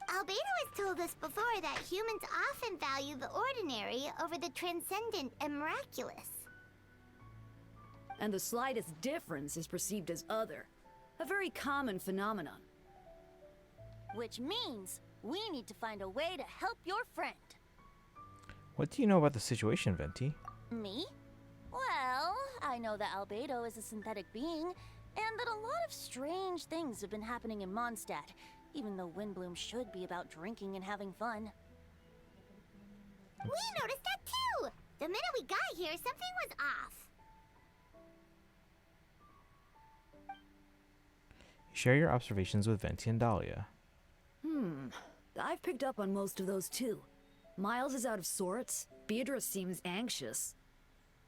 Albedo has told us before that humans often value the ordinary over the transcendent and miraculous. And the slightest difference is perceived as other. A very common phenomenon. Which means we need to find a way to help your friend. What do you know about the situation, Venti? Me? Well, I know that Albedo is a synthetic being, and that a lot of strange things have been happening in Mondstadt, even though Windbloom should be about drinking and having fun. We noticed that too! The minute we got here, something was off. Share your observations with Venti and Dahlia. I've picked up on most of those too. Miles is out of sorts. Beatrice seems anxious.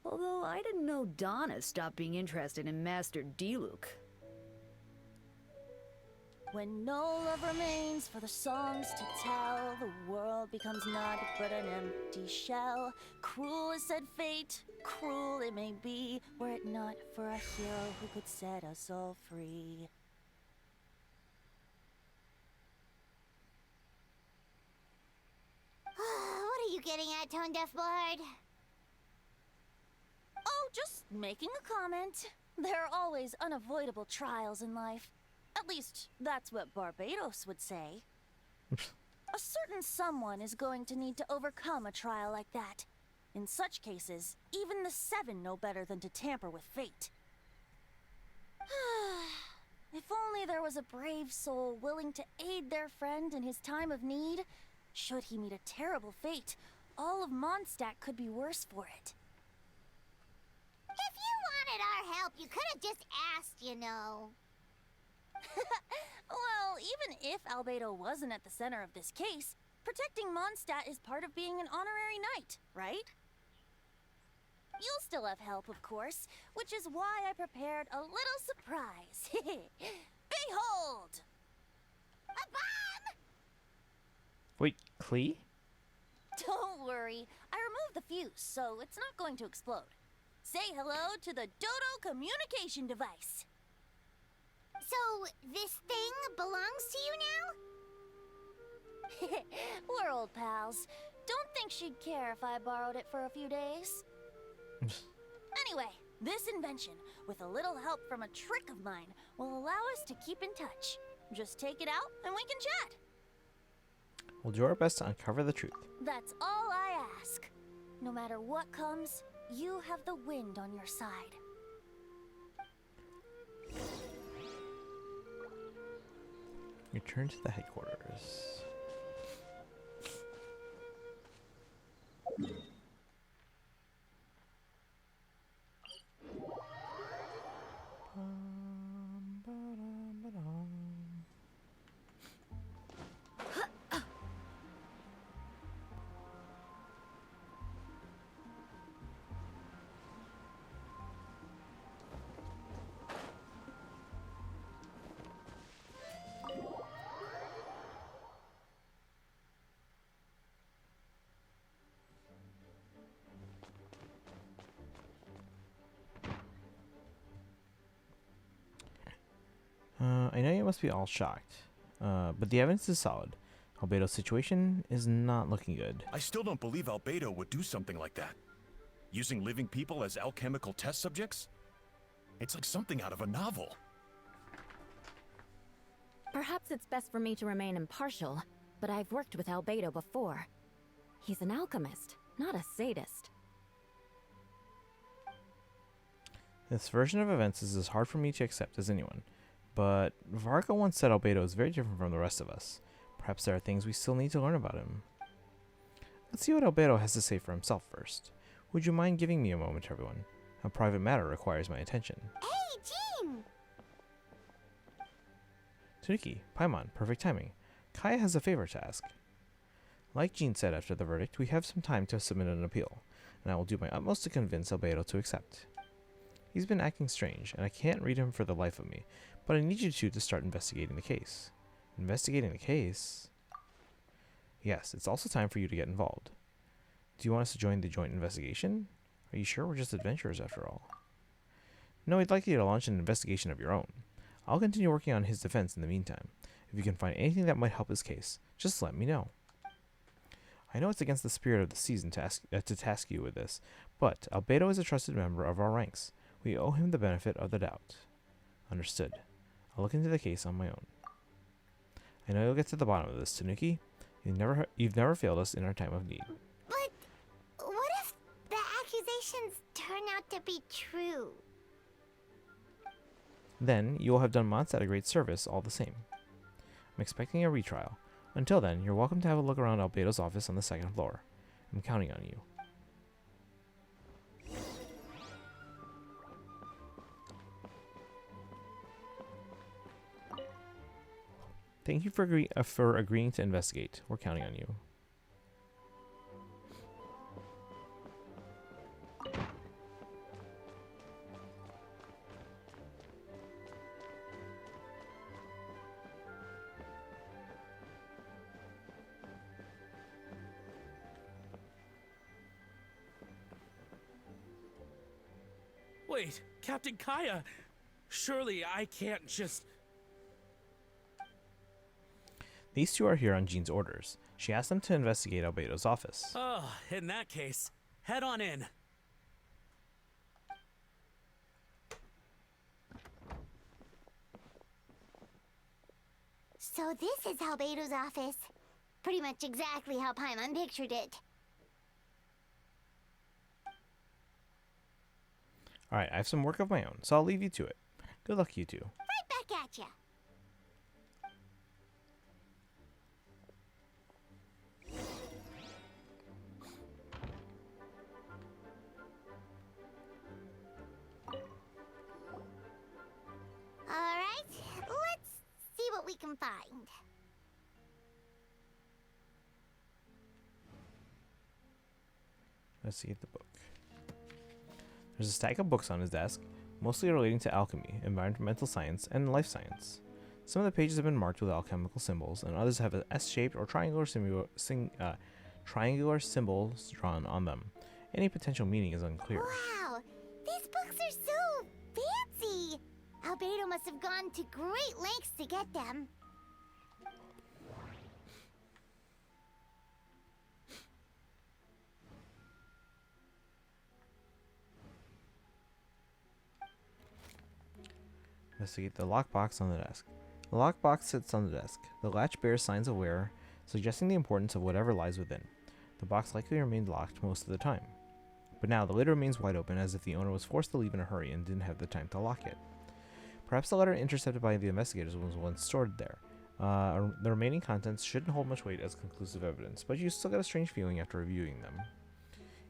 Although I didn't know Donna stopped being interested in Master Diluc. When no love remains for the songs to tell, the world becomes naught but an empty shell. Cruel is said fate, cruel it may be, were it not for a hero who could set us all free. What are you getting at, Tone Deaf Bard? Oh, just making a comment. There are always unavoidable trials in life. At least, that's what Barbados would say. A certain someone is going to need to overcome a trial like that. In such cases, even the Seven know better than to tamper with fate. If only there was a brave soul willing to aid their friend in his time of need. Should he meet a terrible fate, all of Mondstadt could be worse for it. If you wanted our help, you could have just asked, you know. Well, even if Albedo wasn't at the center of this case, protecting Mondstadt is part of being an honorary knight, right? You'll still have help, of course, which is why I prepared a little surprise. Behold! A bomb! Wait, Klee? Don't worry, I removed the fuse, so it's not going to explode. Say hello to the Dodo communication device. So, this thing belongs to you now? We're old pals. Don't think she'd care if I borrowed it for a few days. Anyway, this invention, with a little help from a trick of mine, will allow us to keep in touch. Just take it out and we can chat. We'll do our best to uncover the truth. That's all I ask. No matter what comes, you have the wind on your side. Return to the headquarters. I know you must be all shocked, but the evidence is solid. Albedo's situation is not looking good. I still don't believe Albedo would do something like that. Using living people as alchemical test subjects? It's like something out of a novel. Perhaps it's best for me to remain impartial, but I've worked with Albedo before. He's an alchemist, not a sadist. This version of events is as hard for me to accept as anyone, but Varka once said Albedo is very different from the rest of us. Perhaps there are things we still need to learn about him. Let's see what Albedo has to say for himself first. Would you mind giving me a moment, everyone? A private matter requires my attention. Hey, Jean! Tanuki, Paimon, perfect timing. Kaya has a favor to ask. Like Jean said after the verdict, we have some time to submit an appeal, and I will do my utmost to convince Albedo to accept. He's been acting strange, and I can't read him for the life of me, but I need you two to start investigating the case. Investigating the case? Yes, it's also time for you to get involved. Do you want us to join the joint investigation? Are you sure we're just adventurers after all? No, I'd like you to launch an investigation of your own. I'll continue working on his defense in the meantime. If you can find anything that might help his case, just let me know. I know it's against the spirit of the season to task you with this, but Albedo is a trusted member of our ranks. We owe him the benefit of the doubt. Understood. I'll look into the case on my own. I know you'll get to the bottom of this, Tanuki. You've never failed us in our time of need. But what if the accusations turn out to be true? Then you will have done Mondstadt a great service all the same. I'm expecting a retrial. Until then, you're welcome to have a look around Albedo's office on the second floor. I'm counting on you. Thank you for agreeing to investigate. We're counting on you. Wait, Captain Kaya! Surely I can't just... These two are here on Jean's orders. She asked them to investigate Albedo's office. Oh, in that case, head on in. So this is Albedo's office. Pretty much exactly how Paimon pictured it. Alright, I have some work of my own, so I'll leave you to it. Good luck, you two. Right back at ya. Alright, let's see what we can find. Let's see the book. There's a stack of books on his desk, mostly relating to alchemy, environmental science, and life science. Some of the pages have been marked with alchemical symbols, and others have S-shaped or triangular symbols drawn on them. Any potential meaning is unclear. Wow, these books are so fancy! Albedo must have gone to great lengths to get them. Investigate the lockbox on the desk. The lockbox sits on the desk. The latch bears signs of wear, suggesting the importance of whatever lies within. The box likely remained locked most of the time. But now the lid remains wide open, as if the owner was forced to leave in a hurry and didn't have the time to lock it. Perhaps the letter intercepted by the investigators was once stored there. The remaining contents shouldn't hold much weight as conclusive evidence, but you still get a strange feeling after reviewing them.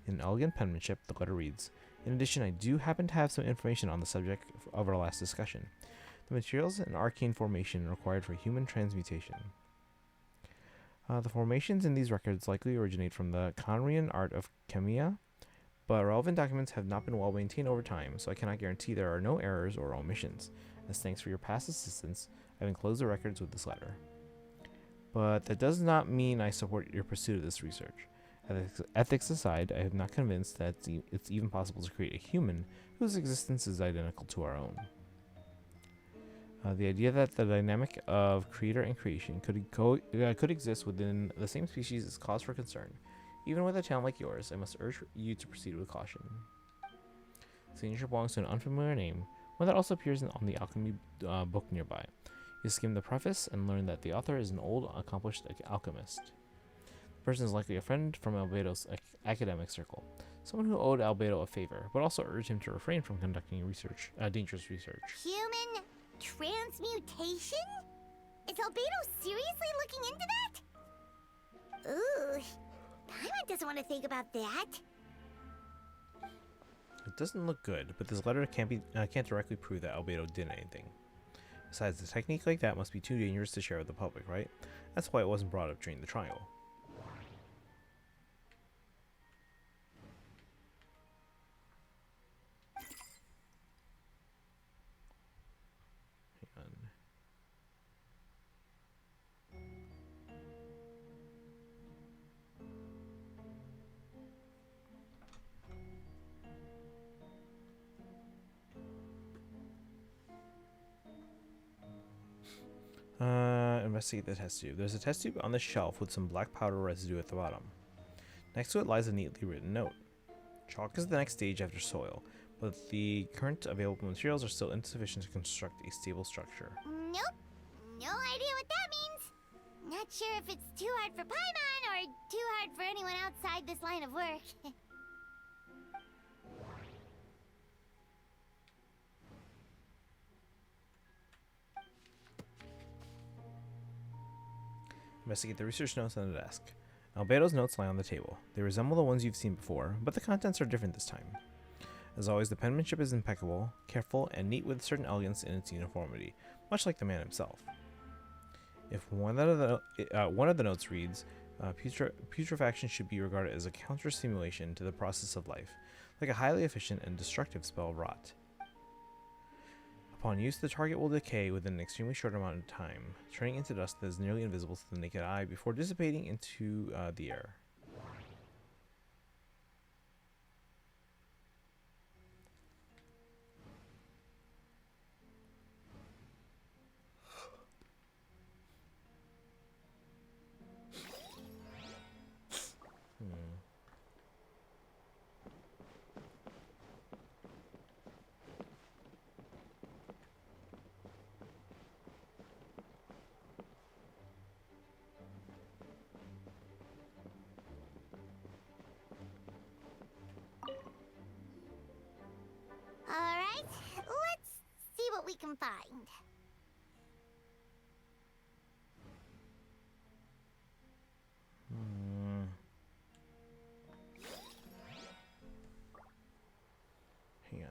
In elegant penmanship, the letter reads, "In addition, I do happen to have some information on the subject of our last discussion. The materials and arcane formation required for human transmutation. The formations in these records likely originate from the Conrian art of Chemia, but relevant documents have not been well maintained over time, so I cannot guarantee there are no errors or omissions. As thanks for your past assistance, I've enclosed the records with this letter. But that does not mean I support your pursuit of this research. Ethics aside, I am not convinced that it's even possible to create a human whose existence is identical to our own. The idea that the dynamic of creator and creation could exist within the same species is cause for concern. Even with a talent like yours, I must urge you to proceed with caution." The signature belongs to an unfamiliar name, one that also appears on the alchemy book nearby. You skim the preface and learn that the author is an old, accomplished alchemist. The person is likely a friend from Albedo's academic circle, someone who owed Albedo a favor, but also urged him to refrain from conducting dangerous research. Human transmutation? Is Albedo seriously looking into that? Ooh, Paimon doesn't want to think about that. It doesn't look good, but this letter can't directly prove that Albedo did anything. Besides, a technique like that must be too dangerous to share with the public, right? That's why it wasn't brought up during the trial. Investigate the test tube. There's a test tube on the shelf with some black powder residue at the bottom. Next to it lies a neatly written note. Chalk is the next stage after soil, but the current available materials are still insufficient to construct a stable structure. Nope. No idea what that means. Not sure if it's too hard for Paimon or too hard for anyone outside this line of work. Investigate the research notes on the desk. Albedo's notes lie on the table. They resemble the ones you've seen before, but the contents are different this time. As always, the penmanship is impeccable, careful, and neat with certain elegance in its uniformity, much like the man himself. If one of the notes reads, putrefaction should be regarded as a counter-stimulation to the process of life, like a highly efficient and destructive spell rot. Upon use, the target will decay within an extremely short amount of time, turning into dust that is nearly invisible to the naked eye before dissipating into the air. Alright, let's see what we can find. Hang on.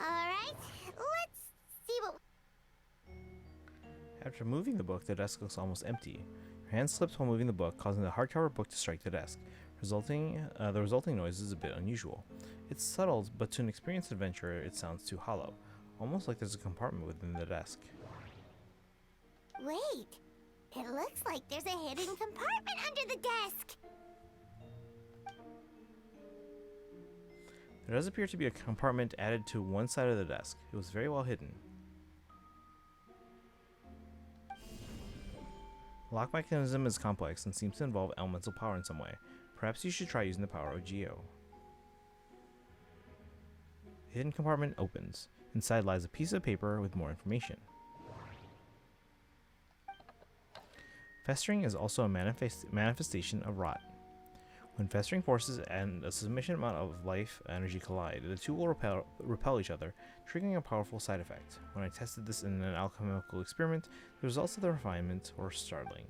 Alright, let's see what... After moving the book, the desk looks almost empty. Your hand slips while moving the book, causing the hardcover book to strike the desk. The resulting noise is a bit unusual. It's subtle, but to an experienced adventurer, it sounds too hollow, almost like there's a compartment within the desk. Wait, it looks like there's a hidden compartment under the desk. There does appear to be a compartment added to one side of the desk. It was very well hidden. The lock mechanism is complex and seems to involve elemental power in some way. Perhaps you should try using the power of Geo. The hidden compartment opens. Inside lies a piece of paper with more information. Festering is also a manifestation of rot. When festering forces and a sufficient amount of life energy collide, the two will repel each other, triggering a powerful side effect. When I tested this in an alchemical experiment, the results of the refinement were startling.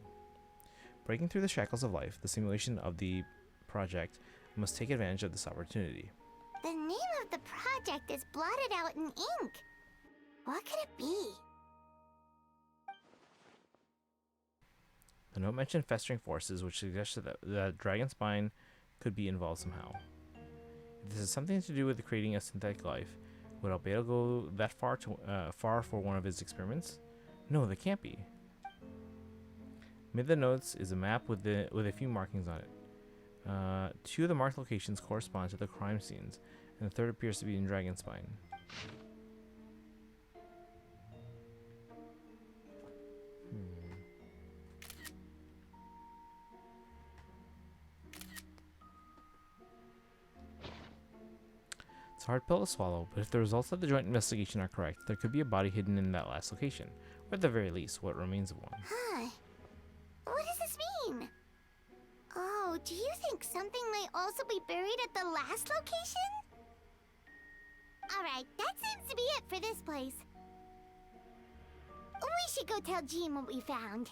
Breaking through the shackles of life, the simulation of the project must take advantage of this opportunity. The name of the project is blotted out in ink. What could it be? The note mentioned festering forces, which suggested that dragon spine could be involved somehow. If this is something to do with creating a synthetic life, would Albedo go that far for one of his experiments? No, they can't be. Amid the notes is a map with a few markings on it. Two of the marked locations correspond to the crime scenes, and the third appears to be in Dragonspine. It's a hard pill to swallow, but if the results of the joint investigation are correct, there could be a body hidden in that last location, or at the very least, what remains of one. Huh. What does this mean? Oh, do you think something might also be buried at the last location? Alright, that seems to be it for this place. We should go tell Jean what we found.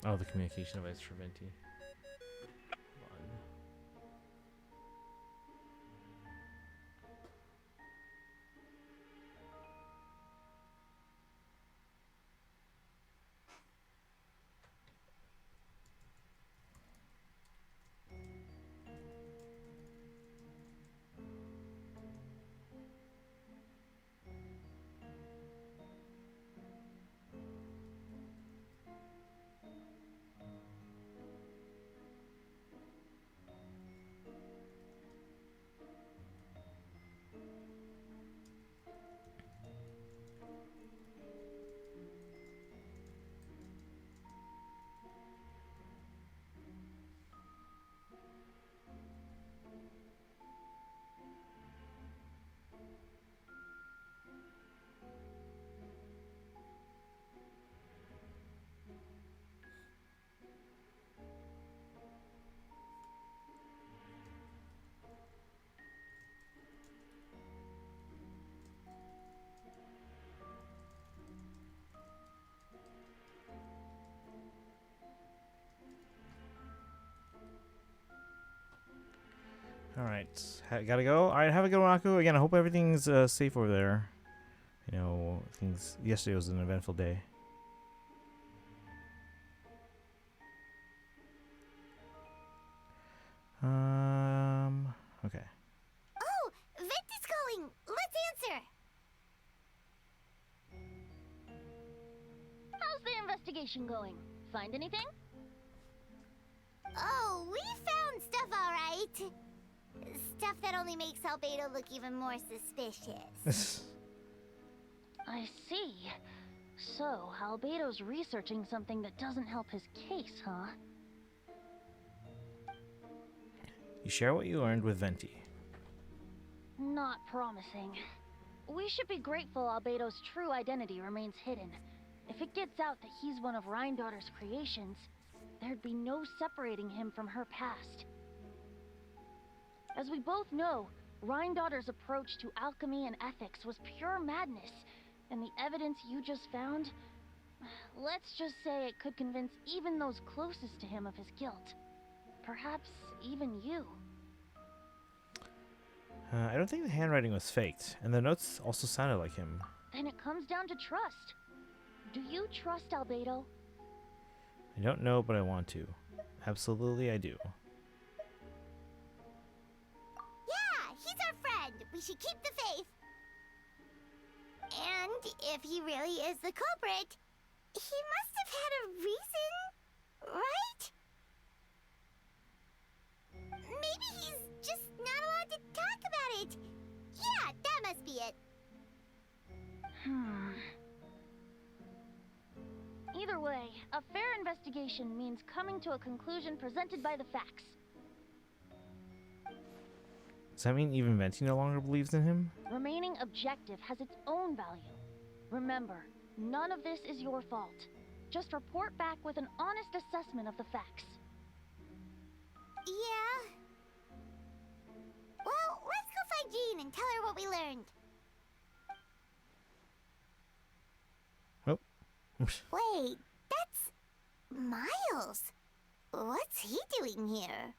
Oh, the communication device for Venti. Alright, gotta go. Alright, have a good one, Aku. Again, I hope everything's safe over there. You know, yesterday was an eventful day. Okay. Oh, Vent is calling. Let's answer. How's the investigation going? Find anything? Oh, we found stuff all right. Stuff that only makes Albedo look even more suspicious. I see. So, Albedo's researching something that doesn't help his case, huh? You share what you learned with Venti. Not promising. We should be grateful Albedo's true identity remains hidden. If it gets out that he's one of Rhindaughter's creations, there'd be no separating him from her past. As we both know, Rhindaughter's approach to alchemy and ethics was pure madness, and the evidence you just found, let's just say it could convince even those closest to him of his guilt. Perhaps even you. I don't think the handwriting was faked, and the notes also sounded like him. Then it comes down to trust. Do you trust Albedo? I don't know, but I want to. Absolutely, I do. Yeah, he's our friend. We should keep the faith. And if he really is the culprit, he must have had a reason, right? Maybe he's just not allowed to talk about it. Yeah, that must be it. Either way, a fair investigation means coming to a conclusion presented by the facts. Does that mean even Venti no longer believes in him? Remaining objective has its own value. Remember, none of this is your fault. Just report back with an honest assessment of the facts. Yeah. Well, let's go find Jean and tell her what we learned. Wait, that's Miles. What's he doing here?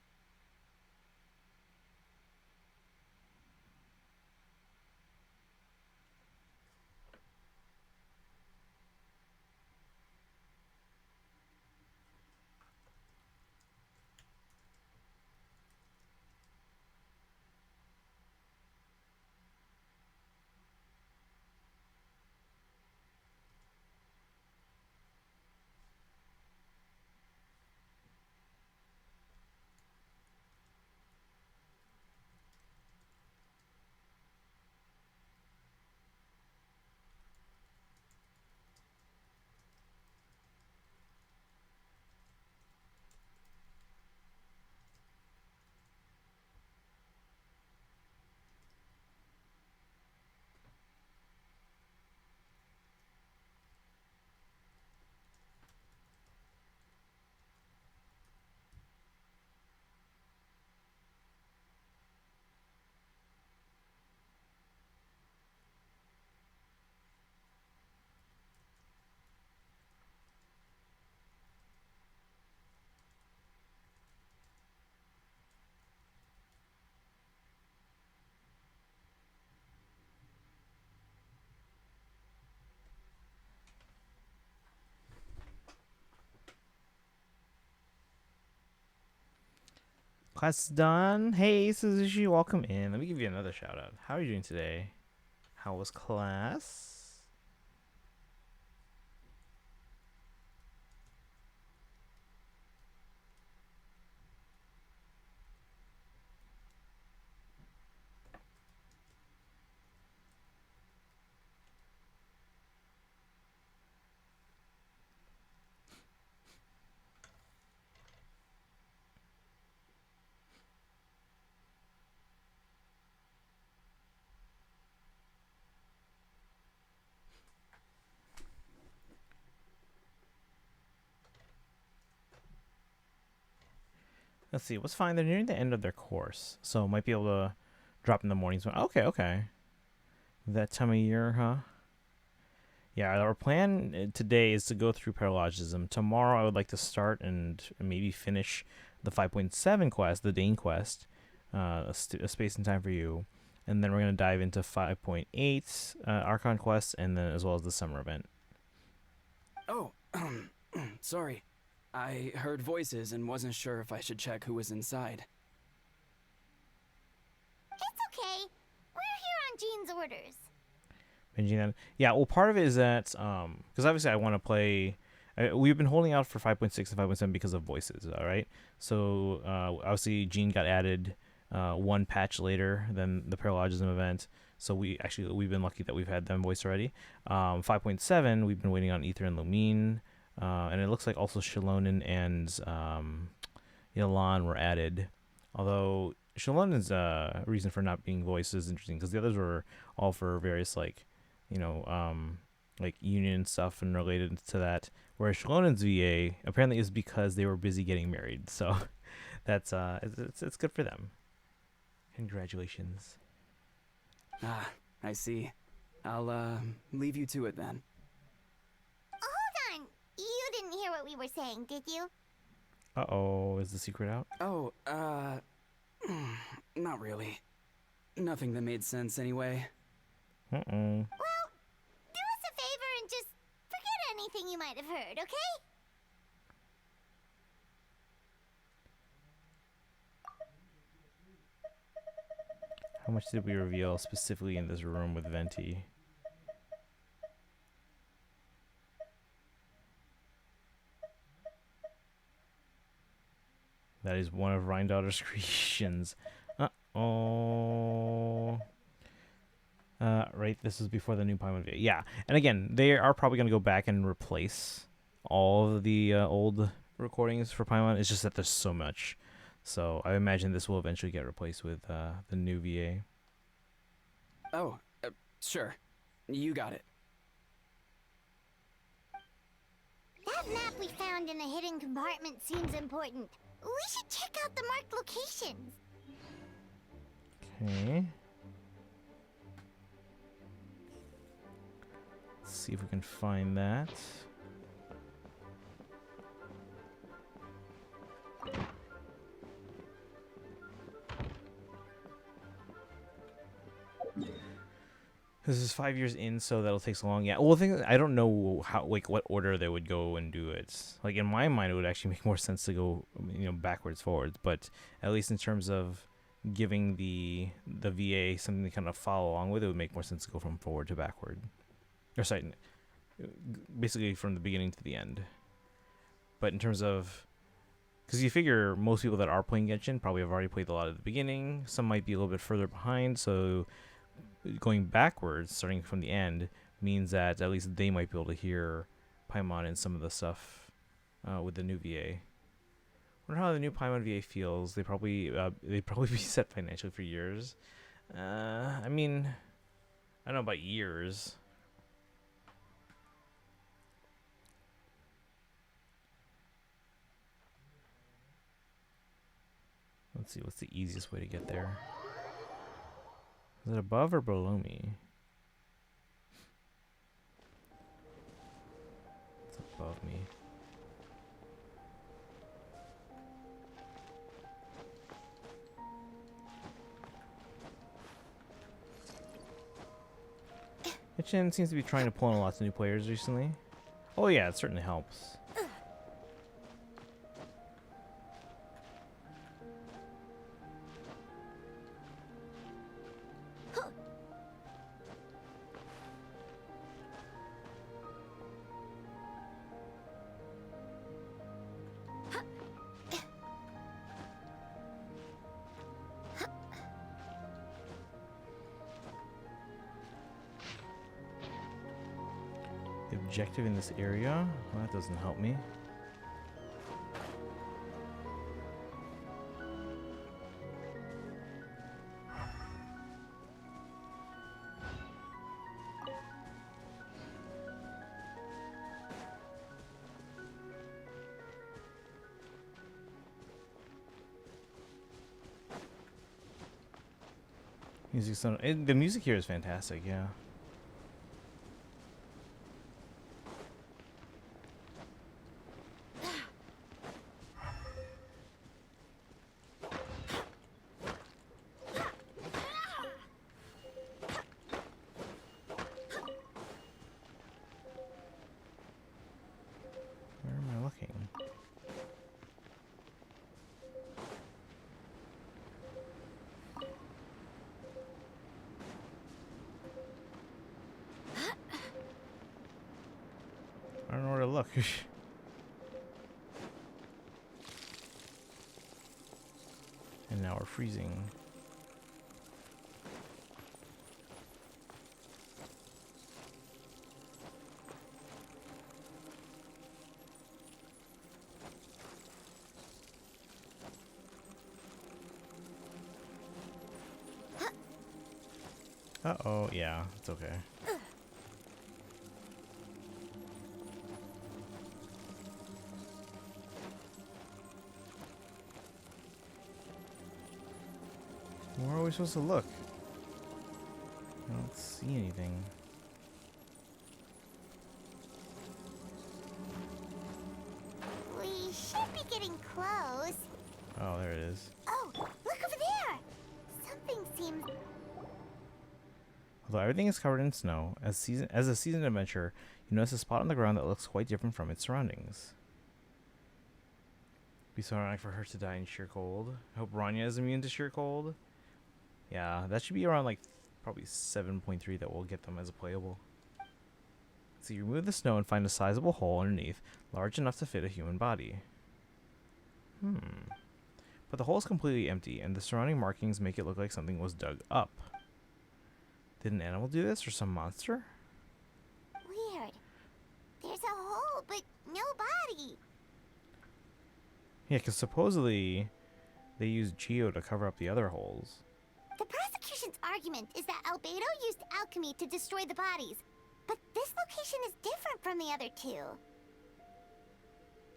Class is done. Hey, Suzushi, welcome in. Let me give you another shout out. How are you doing today? How was class? Let's see. What's fine? They're nearing the end of their course, so might be able to drop in the mornings. Okay, okay. That time of year, huh? Yeah, our plan today is to go through Paralogism. Tomorrow, I would like to start and maybe finish the 5.7 quest, the Dane quest. a space and time for you, and then we're gonna dive into 5.8 Archon quests, and then as well as the summer event. Oh, sorry. I heard voices and wasn't sure if I should check who was inside. It's okay. We're here on Jean's orders. Binging them. Yeah, well, part of it is that because obviously I want to play. We've been holding out for 5.6 and 5.7 because of voices. All right, so obviously Jean got added one patch later than the Paralogism event. So we've been lucky that we've had them voiced already. 5.7 we've been waiting on Ether and Lumine, and it looks like also Shalonen and Yalan were added. Although Shalonen's reason for not being voiced is interesting because the others were all for various like union stuff and related to that. Whereas Shalonen's VA apparently is because they were busy getting married. So that's it's good for them. Congratulations. Ah, I see. I'll leave you to it then. Hold on. You didn't hear what we were saying, did you? Uh-oh, is the secret out? Oh, not really. Nothing that made sense anyway. Uh-oh. Well, do us a favor and just forget anything you might have heard, okay? How much did we reveal specifically in this room with Venti? That is one of Rhindaughter's creations. Uh-oh. Right, this was before the new Paimon video. Yeah, and again, they are probably going to go back and replace all of the old recordings for Paimon. It's just that there's so much. So I imagine this will eventually get replaced with the new VA. Oh, sure. You got it. That map we found in a hidden compartment seems important. We should check out the marked locations. Okay. Let's see if we can find that. This is 5 years in, so that'll take so long. Yeah. Well, the thing is, I don't know how, like, what order they would go and do it. Like, in my mind, it would actually make more sense to go, backwards, forwards. But at least in terms of giving the VA something to kind of follow along with, it would make more sense to go from forward to backward. Or sorry, basically from the beginning to the end. But in terms of, because you figure most people that are playing Genshin probably have already played a lot at the beginning. Some might be a little bit further behind, so going backwards, starting from the end, means that at least they might be able to hear Paimon and some of the stuff with the new VA. Wonder how the new Paimon VA feels. They probably be set financially for years. I mean, I don't know about years. Let's see, what's the easiest way to get there? Is it above or below me? It's above me. Genshin seems to be trying to pull in lots of new players recently. Oh yeah, it certainly helps. The objective in this area? Well, that doesn't help me. The music here is fantastic, yeah. look. And now we're freezing. Uh-oh, yeah, it's okay. Where are we supposed to look? I don't see anything. We should be getting close. Oh, there it is. Oh, look over there! Something seems... Although everything is covered in snow, as a seasoned adventurer, you notice a spot on the ground that looks quite different from its surroundings. Be so ironic for her to die in sheer cold. I hope Rania is immune to sheer cold. Yeah, that should be around like probably 7.3 that will get them as a playable. So you remove the snow and find a sizable hole underneath, large enough to fit a human body. But the hole is completely empty, and the surrounding markings make it look like something was dug up. Did an animal do this, or some monster? Weird. There's a hole, but no body. Yeah, because supposedly they used Geo to cover up the other holes. The prosecution's argument is that Albedo used alchemy to destroy the bodies, but this location is different from the other two.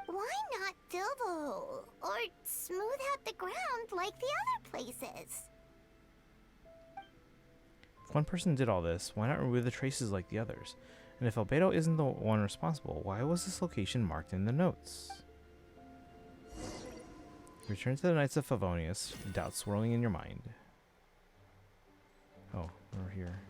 Why not fill the hole, or smooth out the ground like the other places? If one person did all this, why not remove the traces like the others? And if Albedo isn't the one responsible, why was this location marked in the notes? Return to the Knights of Favonius, doubt swirling in your mind. Oh, we're here.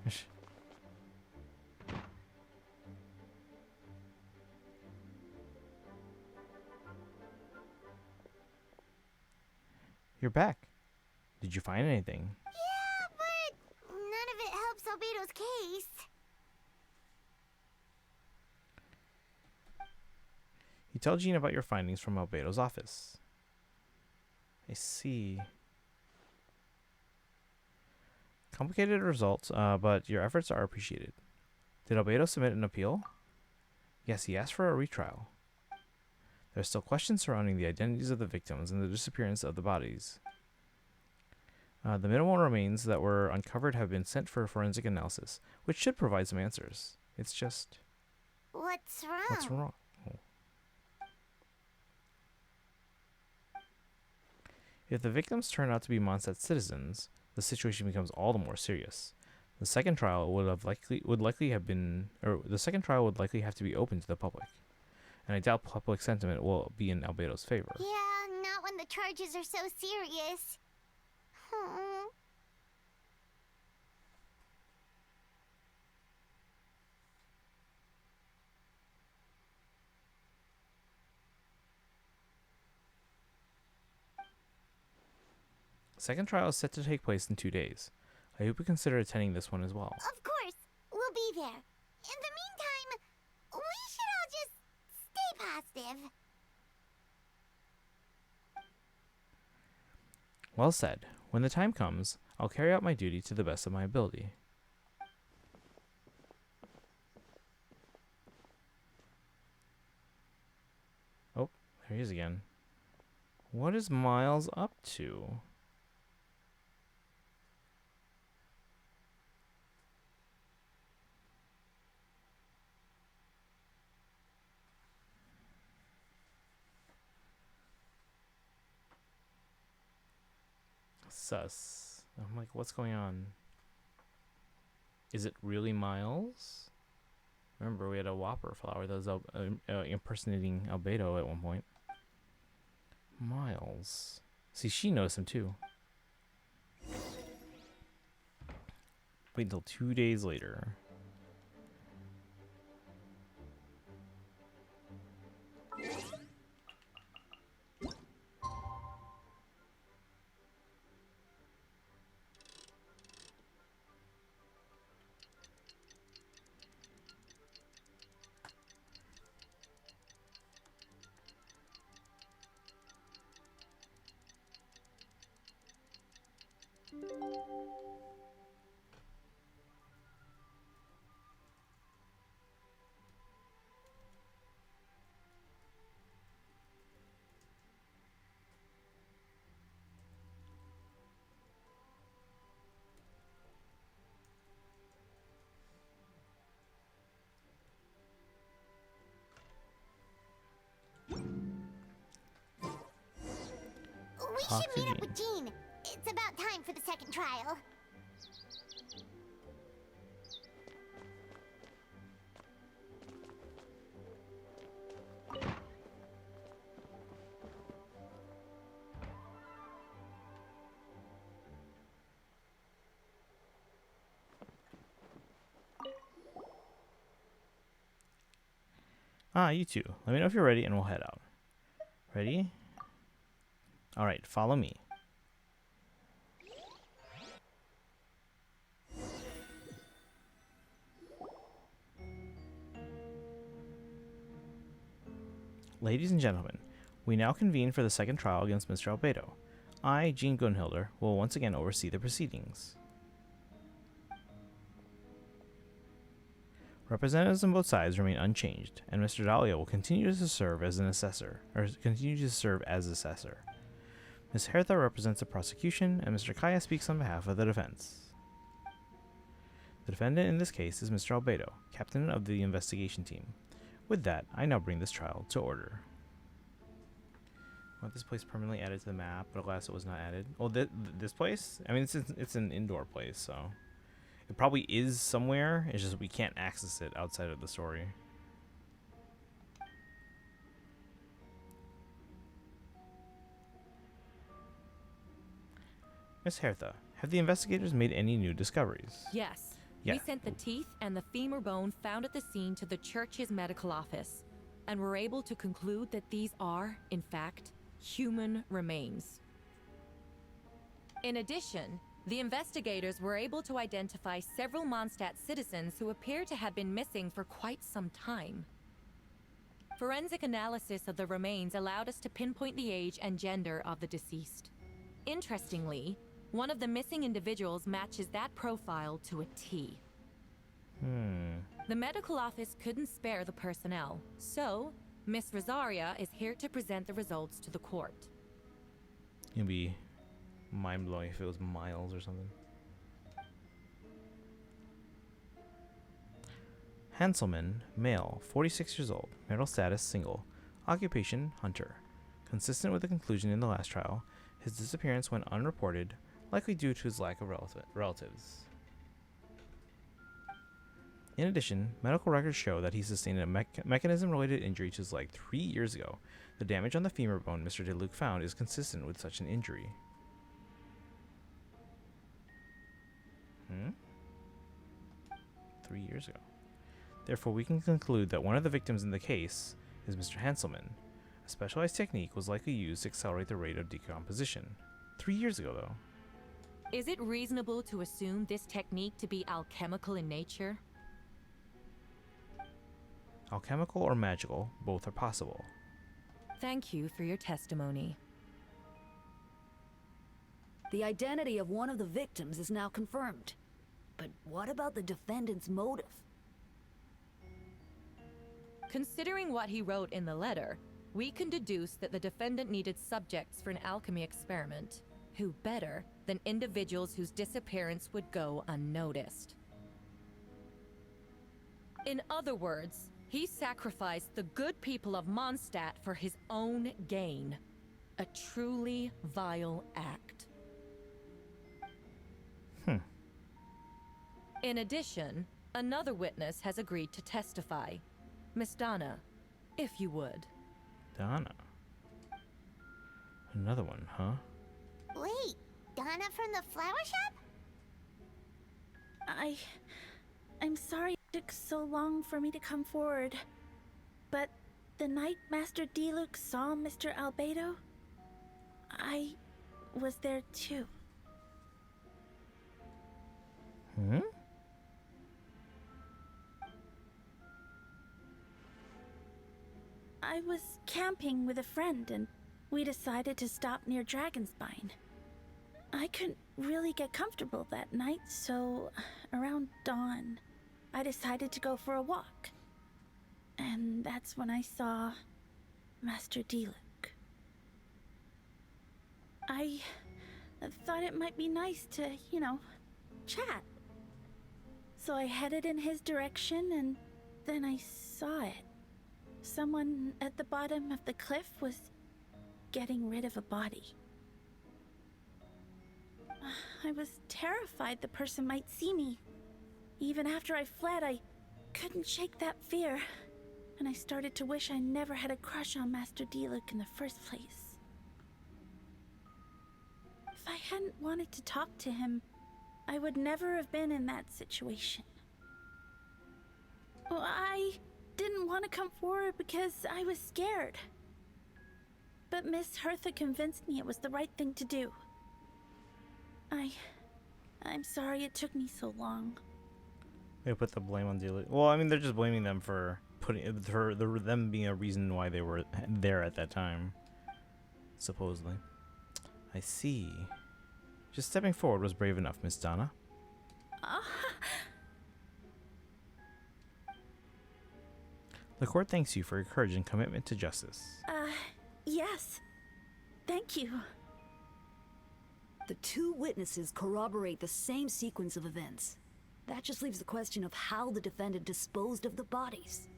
You're back. Did you find anything? Yeah, but none of it helps Albedo's case. You tell Jean about your findings from Albedo's office. I see. Complicated results, but your efforts are appreciated. Did Albedo submit an appeal? Yes, he asked for a retrial. There are still questions surrounding the identities of the victims and the disappearance of the bodies. The minimal remains that were uncovered have been sent for forensic analysis, which should provide some answers. It's just... What's wrong? What's wrong? Oh. If the victims turn out to be Mondstadt citizens, the situation becomes all the more serious. The second trial would likely have to be open to the public, and I doubt public sentiment will be in Albedo's favor. Yeah, not when the charges are so serious. Second trial is set to take place in 2 days. I hope you consider attending this one as well. Of course, we'll be there. In the meantime, we should all just stay positive. Well said. When the time comes, I'll carry out my duty to the best of my ability. Oh, there he is again. What is Miles up to? Sus. I'm like, what's going on? Is it really Miles? Remember, we had a Whopper flower that was impersonating Albedo at one point. Miles. See, she knows him too. Wait until 2 days later. should meet up Jean. with Jean. It's about time for the second trial. You two. Let me know if you're ready and we'll head out. Ready? Alright, follow me. Ladies and gentlemen, we now convene for the second trial against Mr. Albedo. I, Jean Gunhilder, will once again oversee the proceedings. Representatives on both sides remain unchanged, and Mr. Dahlia will continue to serve as an assessor, Ms. Hertha represents the prosecution, and Mr. Kaya speaks on behalf of the defense. The defendant in this case is Mr. Albedo, captain of the investigation team. With that, I now bring this trial to order. I want this place permanently added to the map, but alas, it was not added. Oh, this place? I mean, it's an indoor place, so it probably is somewhere. It's just we can't access it outside of the story. Miss Hertha, have the investigators made any new discoveries? Yes. Yeah. We sent the teeth and the femur bone found at the scene to the church's medical office, and were able to conclude that these are, in fact, human remains. In addition, the investigators were able to identify several Mondstadt citizens who appear to have been missing for quite some time. Forensic analysis of the remains allowed us to pinpoint the age and gender of the deceased. Interestingly, one of the missing individuals matches that profile to a T. The medical office couldn't spare the personnel, so Miss Rosaria is here to present the results to the court. It'd be mind-blowing if it was Miles or something. Hanselman, male, 46 years old, marital status single, occupation hunter. Consistent with the conclusion in the last trial, his disappearance went unreported, likely due to his lack of relatives. In addition, medical records show that he sustained a mechanism-related injury to his leg 3 years ago. The damage on the femur bone Mr. DeLuc found is consistent with such an injury. 3 years ago. Therefore, we can conclude that one of the victims in the case is Mr. Hanselman. A specialized technique was likely used to accelerate the rate of decomposition. 3 years ago, though. Is it reasonable to assume this technique to be alchemical in nature? Alchemical or magical, both are possible. Thank you for your testimony. The identity of one of the victims is now confirmed. But what about the defendant's motive? Considering what he wrote in the letter, we can deduce that the defendant needed subjects for an alchemy experiment. Who better than individuals whose disappearance would go unnoticed? In other words, he sacrificed the good people of Mondstadt for his own gain. A truly vile act. In addition, another witness has agreed to testify. Miss Donna, if you would. Donna. Another one, huh? Wait, Donna from the flower shop? I'm sorry it took so long for me to come forward. But the night Master DeLuc saw Mr. Albedo, I was there too. I was camping with a friend and we decided to stop near Dragonspine. I couldn't really get comfortable that night, so around dawn, I decided to go for a walk. And that's when I saw Master DeLuc. I thought it might be nice to, chat. So I headed in his direction and then I saw it. Someone at the bottom of the cliff was getting rid of a body. I was terrified the person might see me. Even after I fled, I couldn't shake that fear. And I started to wish I never had a crush on Master Diluc in the first place. If I hadn't wanted to talk to him, I would never have been in that situation. Well, I didn't want to come forward because I was scared. But Miss Hertha convinced me it was the right thing to do. I'm sorry it took me so long. They put the blame on Diluc. Well, I mean, they're just blaming them for them being a reason why they were there at that time, supposedly. I see. Just stepping forward was brave enough, Miss Donna. The court thanks you for your courage and commitment to justice. Yes. Thank you. The two witnesses corroborate the same sequence of events. That just leaves the question of how the defendant disposed of the bodies.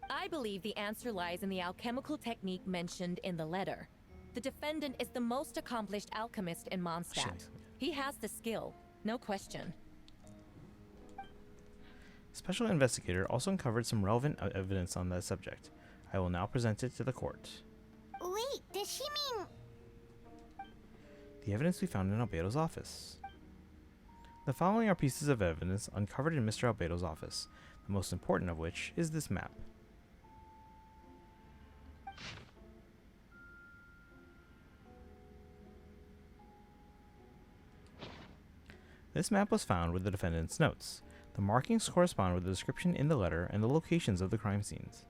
I believe the answer lies in the alchemical technique mentioned in the letter. The defendant is the most accomplished alchemist in Mondstadt. He has the skill, no question. Special investigator also uncovered some relevant evidence on that subject. I will now present it to the court. Wait, does she mean... The evidence we found in Albedo's office. The following are pieces of evidence uncovered in Mr. Albedo's office, the most important of which is this map. This map was found with the defendant's notes. The markings correspond with the description in the letter and the locations of the crime scenes.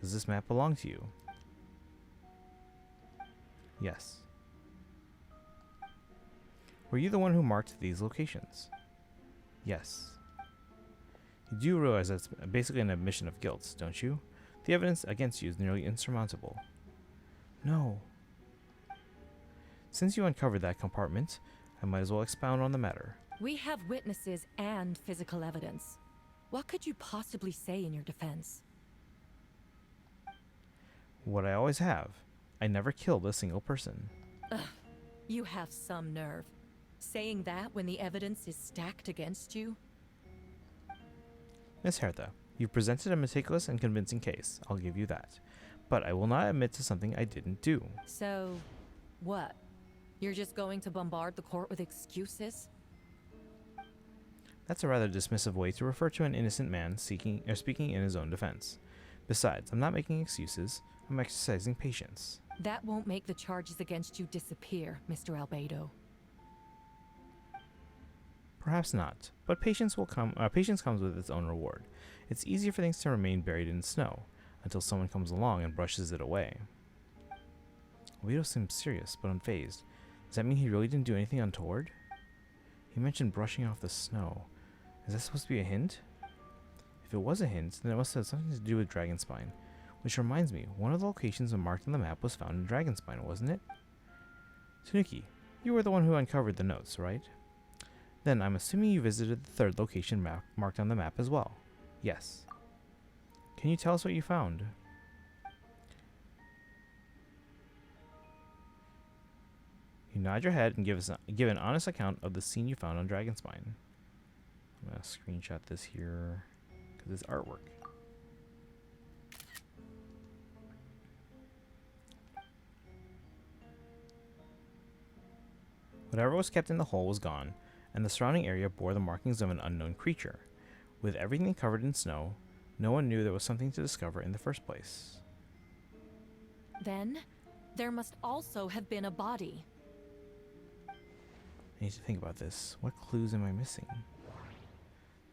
Does this map belong to you? Yes. Were you the one who marked these locations? Yes. You do realize that's basically an admission of guilt, don't you? The evidence against you is nearly insurmountable. No. Since you uncovered that compartment, I might as well expound on the matter. We have witnesses and physical evidence. What could you possibly say in your defense? What I always have. I never killed a single person. Ugh, you have some nerve. Saying that when the evidence is stacked against you? Miss Hertha, you've presented a meticulous and convincing case. I'll give you that. But I will not admit to something I didn't do. So, what? You're just going to bombard the court with excuses? That's a rather dismissive way to refer to an innocent man speaking in his own defense. Besides, I'm not making excuses. I'm exercising patience. That won't make the charges against you disappear, Mr. Albedo. Perhaps not, but patience comes with its own reward. It's easier for things to remain buried in snow until someone comes along and brushes it away. Albedo seems serious, but unfazed. Does that mean he really didn't do anything untoward? He mentioned brushing off the snow. Is that supposed to be a hint? If it was a hint, then it must have something to do with Dragonspine. Which reminds me, one of the locations marked on the map was found in Dragonspine, wasn't it? Tanuki, you were the one who uncovered the notes, right? Then I'm assuming you visited the third location marked on the map as well. Yes. Can you tell us what you found? You nod your head and give an honest account of the scene you found on Dragonspine. I'm going to screenshot this here because it's artwork. Whatever was kept in the hole was gone, and the surrounding area bore the markings of an unknown creature. With everything covered in snow, no one knew there was something to discover in the first place. Then, there must also have been a body. I need to think about this. What clues am I missing?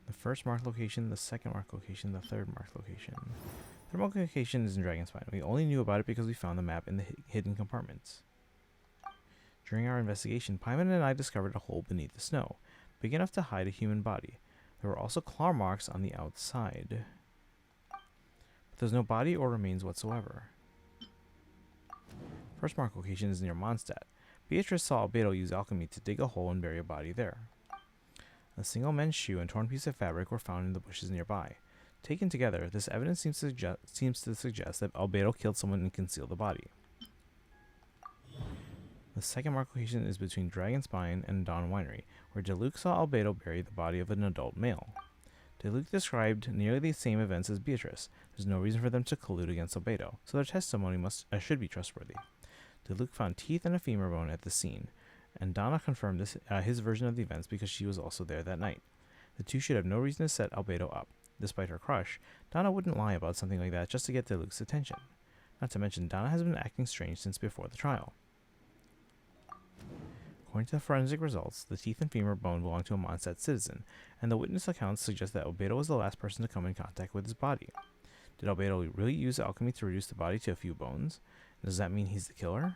The first marked location, the second marked location, the third marked location. The third marked location is in Dragonspine. We only knew about it because we found the map in the hidden compartments. During our investigation, Paimon and I discovered a hole beneath the snow, big enough to hide a human body. There were also claw marks on the outside. But there's no body or remains whatsoever. First marked location is near Mondstadt. Beatrice saw Albedo use alchemy to dig a hole and bury a body there. A single men's shoe and torn piece of fabric were found in the bushes nearby. Taken together, this evidence seems to suggest that Albedo killed someone and concealed the body. The second marked location is between Dragonspine and Dawn Winery, where Deluc saw Albedo bury the body of an adult male. Deluc described nearly the same events as Beatrice. There's no reason for them to collude against Albedo, so their testimony should be trustworthy. Deluc found teeth and a femur bone at the scene, and Donna confirmed his version of the events because she was also there that night. The two should have no reason to set Albedo up. Despite her crush, Donna wouldn't lie about something like that just to get Deluc's attention. Not to mention, Donna has been acting strange since before the trial. According to the forensic results, the teeth and femur bone belong to a Mondstadt citizen, and the witness accounts suggest that Albedo was the last person to come in contact with his body. Did Albedo really use alchemy to reduce the body to a few bones? Does that mean he's the killer?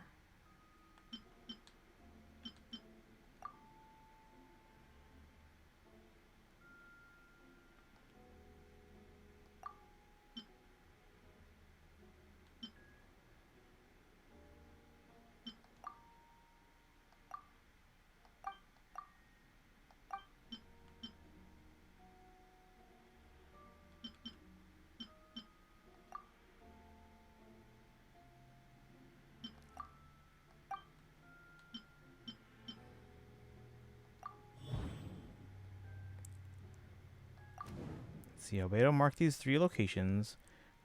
See, Albedo marked these three locations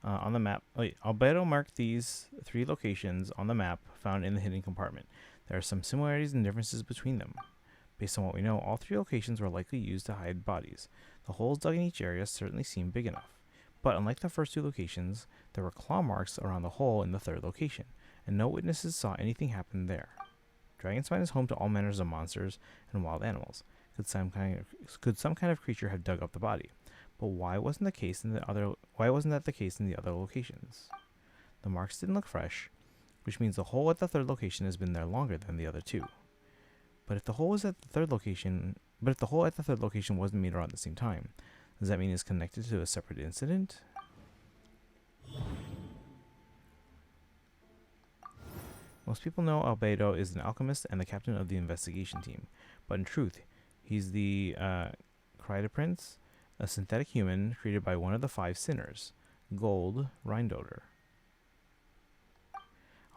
on the map. Albedo marked these three locations on the map found in the hidden compartment. There are some similarities and differences between them. Based on what we know, all three locations were likely used to hide bodies. The holes dug in each area certainly seem big enough. But unlike the first two locations, there were claw marks around the hole in the third location, and no witnesses saw anything happen there. Dragonspine is home to all manners of monsters and wild animals. Could some kind of creature have dug up the body? But why wasn't that the case in the other locations? The marks didn't look fresh, which means the hole at the third location has been there longer than the other two. But if the hole at the third location wasn't made around the same time, does that mean it's connected to a separate incident? Most people know Albedo is an alchemist and the captain of the investigation team, but in truth, he's the Prince, a synthetic human created by one of the 5 sinners, Gold Rhindoder.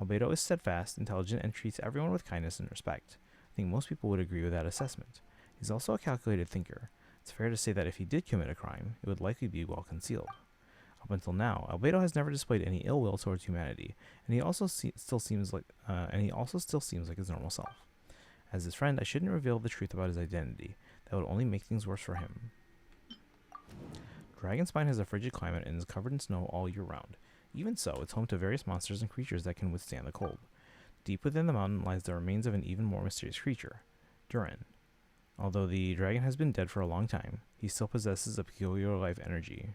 Albedo is steadfast, intelligent, and treats everyone with kindness and respect. I think most people would agree with that assessment. He's also a calculated thinker. It's fair to say that if he did commit a crime, it would likely be well concealed. Up until now, Albedo has never displayed any ill will towards humanity, and he also still seems like his normal self. As his friend, I shouldn't reveal the truth about his identity. That would only make things worse for him. Dragonspine has a frigid climate and is covered in snow all year round. Even so, it's home to various monsters and creatures that can withstand the cold. Deep within the mountain lies the remains of an even more mysterious creature, Durin. Although the dragon has been dead for a long time, he still possesses a peculiar life energy.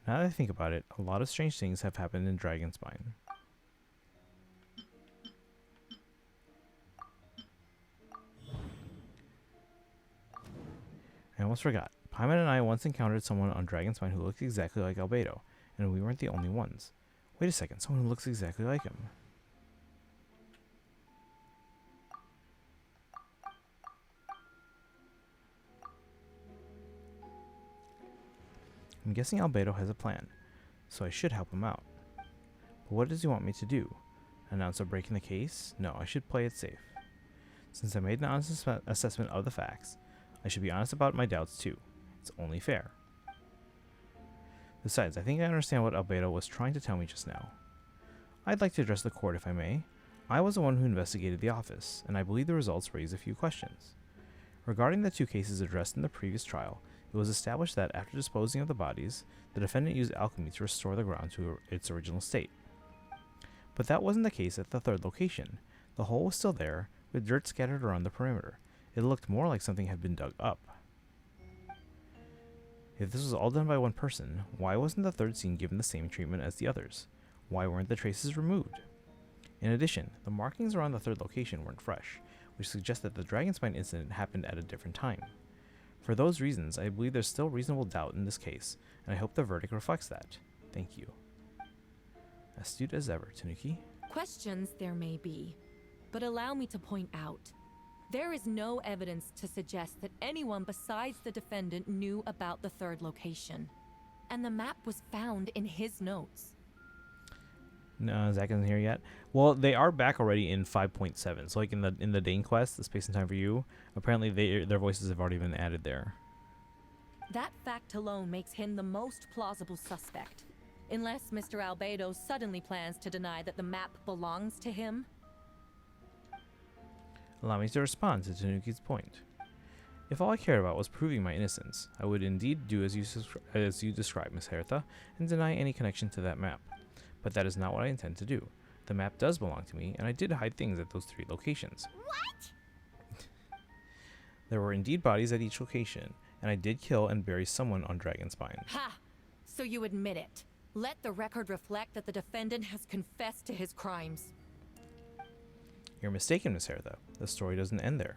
Now that I think about it, a lot of strange things have happened in Dragonspine. I almost forgot. Paimon and I once encountered someone on Dragonspine who looked exactly like Albedo, and we weren't the only ones. Wait a second, someone who looks exactly like him. I'm guessing Albedo has a plan, so I should help him out. But what does he want me to do? Announce a break in the case? No, I should play it safe. Since I made an honest assessment of the facts, I should be honest about my doubts too. It's only fair. Besides, I think I understand what Albedo was trying to tell me just now. I'd like to address the court if I may. I was the one who investigated the office, and I believe the results raise a few questions. Regarding the 2 cases addressed in the previous trial, it was established that after disposing of the bodies, the defendant used alchemy to restore the ground to its original state. But that wasn't the case at the 3rd location. The hole was still there, with dirt scattered around the perimeter. It looked more like something had been dug up. If this was all done by one person, why wasn't the 3rd scene given the same treatment as the others? Why weren't the traces removed? In addition, the markings around the 3rd location weren't fresh, which suggests that the Dragonspine incident happened at a different time. For those reasons, I believe there's still reasonable doubt in this case, and I hope the verdict reflects that. Thank you. Astute as ever, Tanuki. Questions there may be, but allow me to point out. There is no evidence to suggest that anyone besides the defendant knew about the 3rd location, and the map was found in his notes. No, Zach isn't here yet. Well, they are back already in 5.7. So like in the Dane quest, the Space and Time for You, apparently their voices have already been added there. That fact alone makes him the most plausible suspect. Unless Mr. Albedo suddenly plans to deny that the map belongs to him. Allow me to respond to Tanuki's point. If all I cared about was proving my innocence, I would indeed do as you described, Miss Hertha, and deny any connection to that map. But that is not what I intend to do. The map does belong to me, and I did hide things at those 3 locations. What? There were indeed bodies at each location, and I did kill and bury someone on Dragonspine. Ha! So you admit it. Let the record reflect that the defendant has confessed to his crimes. You're mistaken, Miss Hertha. The story doesn't end there.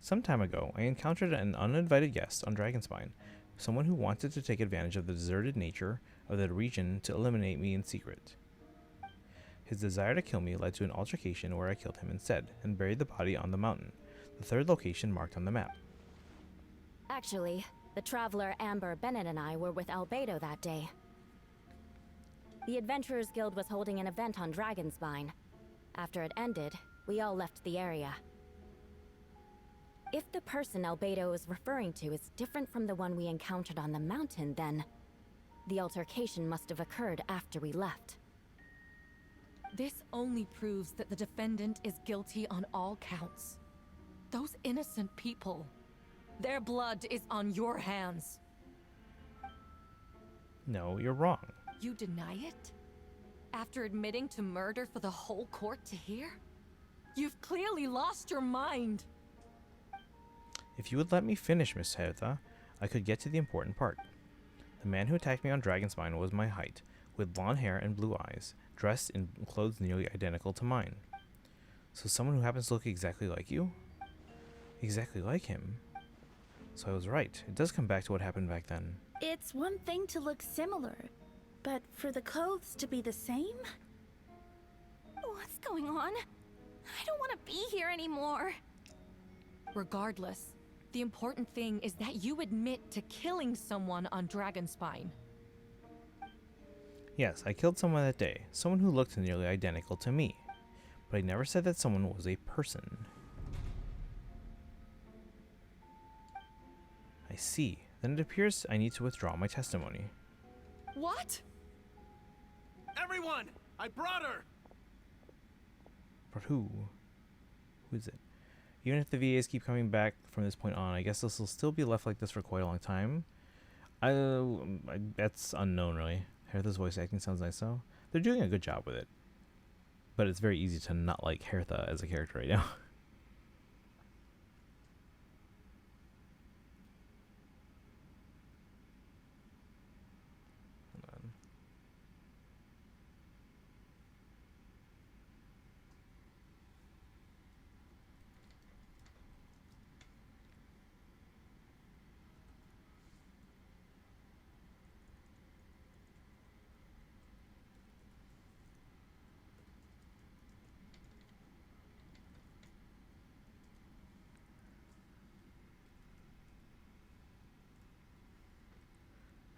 Some time ago, I encountered an uninvited guest on Dragonspine, someone who wanted to take advantage of the deserted nature of the region to eliminate me in secret. His desire to kill me led to an altercation where I killed him instead, and buried the body on the mountain, the 3rd location marked on the map. Actually, the traveler Amber Bennett and I were with Albedo that day. The Adventurers Guild was holding an event on Dragonspine. After it ended, we all left the area. If the person Albedo is referring to is different from the one we encountered on the mountain, then the altercation must have occurred after we left. This only proves that the defendant is guilty on all counts. Those innocent people, their blood is on your hands. No, you're wrong. You deny it? After admitting to murder for the whole court to hear? You've clearly lost your mind. If you would let me finish, Miss Hertha, I could get to the important part. The man who attacked me on Dragonspine was my height, with blonde hair and blue eyes, dressed in clothes nearly identical to mine. So someone who happens to look exactly like you? Exactly like him? So I was right. It does come back to what happened back then. It's one thing to look similar, but for the clothes to be the same? What's going on? I don't want to be here anymore. Regardless, the important thing is that you admit to killing someone on Dragonspine. Yes, I killed someone that day, someone who looked nearly identical to me. But I never said that someone was a person. I see. Then it appears I need to withdraw my testimony. What? Everyone! I brought her! But who? Who is it? Even if the VAs keep coming back from this point on, I guess this will still be left like this for quite a long time. That's unknown, really. Hertha's voice acting sounds nice, though. They're doing a good job with it. But it's very easy to not like Hertha as a character right now.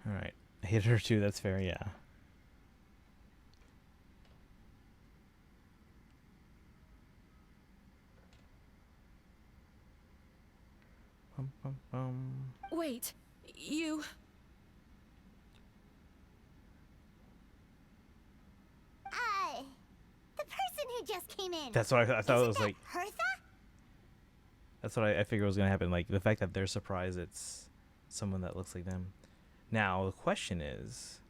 Alright. I hit her too, that's fair, yeah. Wait, you... The person who just came in. That's what I thought. It was like... Hertha? That's what I figured was going to happen. Like, the fact that they're surprised it's someone that looks like them. Now, the question is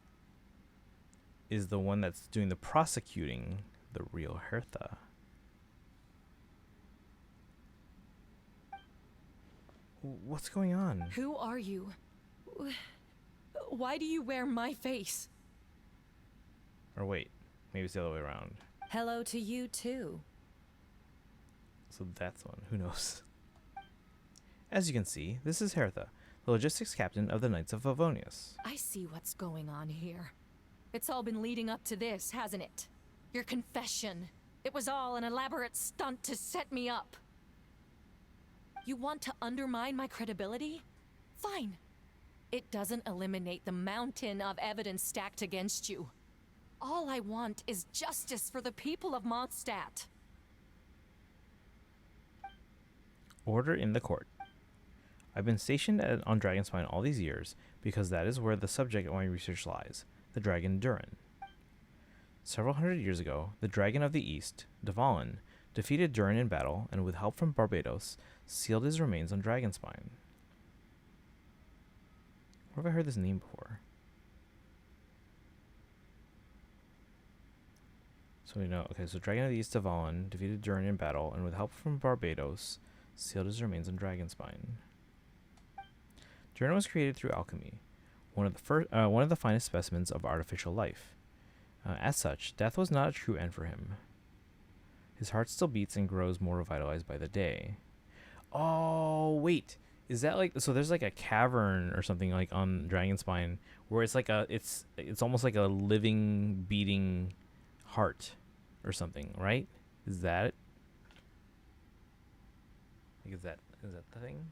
the one that's doing the prosecuting the real Hertha? What's going on? Who are you? Why do you wear my face? Or wait, maybe it's the other way around. Hello to you, too. So that's one. Who knows? As you can see, this is Hertha, the logistics captain of the Knights of Favonius. I see what's going on here. It's all been leading up to this, hasn't it? Your confession. It was all an elaborate stunt to set me up. You want to undermine my credibility? Fine. it doesn't eliminate the mountain of evidence stacked against you. All I want is justice for the people of Mondstadt. Order in the court. I've been stationed on Dragonspine all these years because that is where the subject of my research lies, the dragon Durin. Several hundred years ago, the Dragon of the East, Dvalin, defeated Durin in battle and with help from Barbados, sealed his remains on Dragonspine. Where have I heard this name before? So we know, okay, so Dragon of the East, Dvalin, defeated Durin in battle and with help from Barbados, sealed his remains on Dragonspine. Durin was created through alchemy, one of the finest specimens of artificial life. As such, death was not a true end for him. His heart still beats and grows more revitalized by the day. Oh, wait. Is that like, so there's like a cavern or something like on Dragonspine where it's like it's almost like a living, beating heart or something, right? Is that it? Like, is that the thing?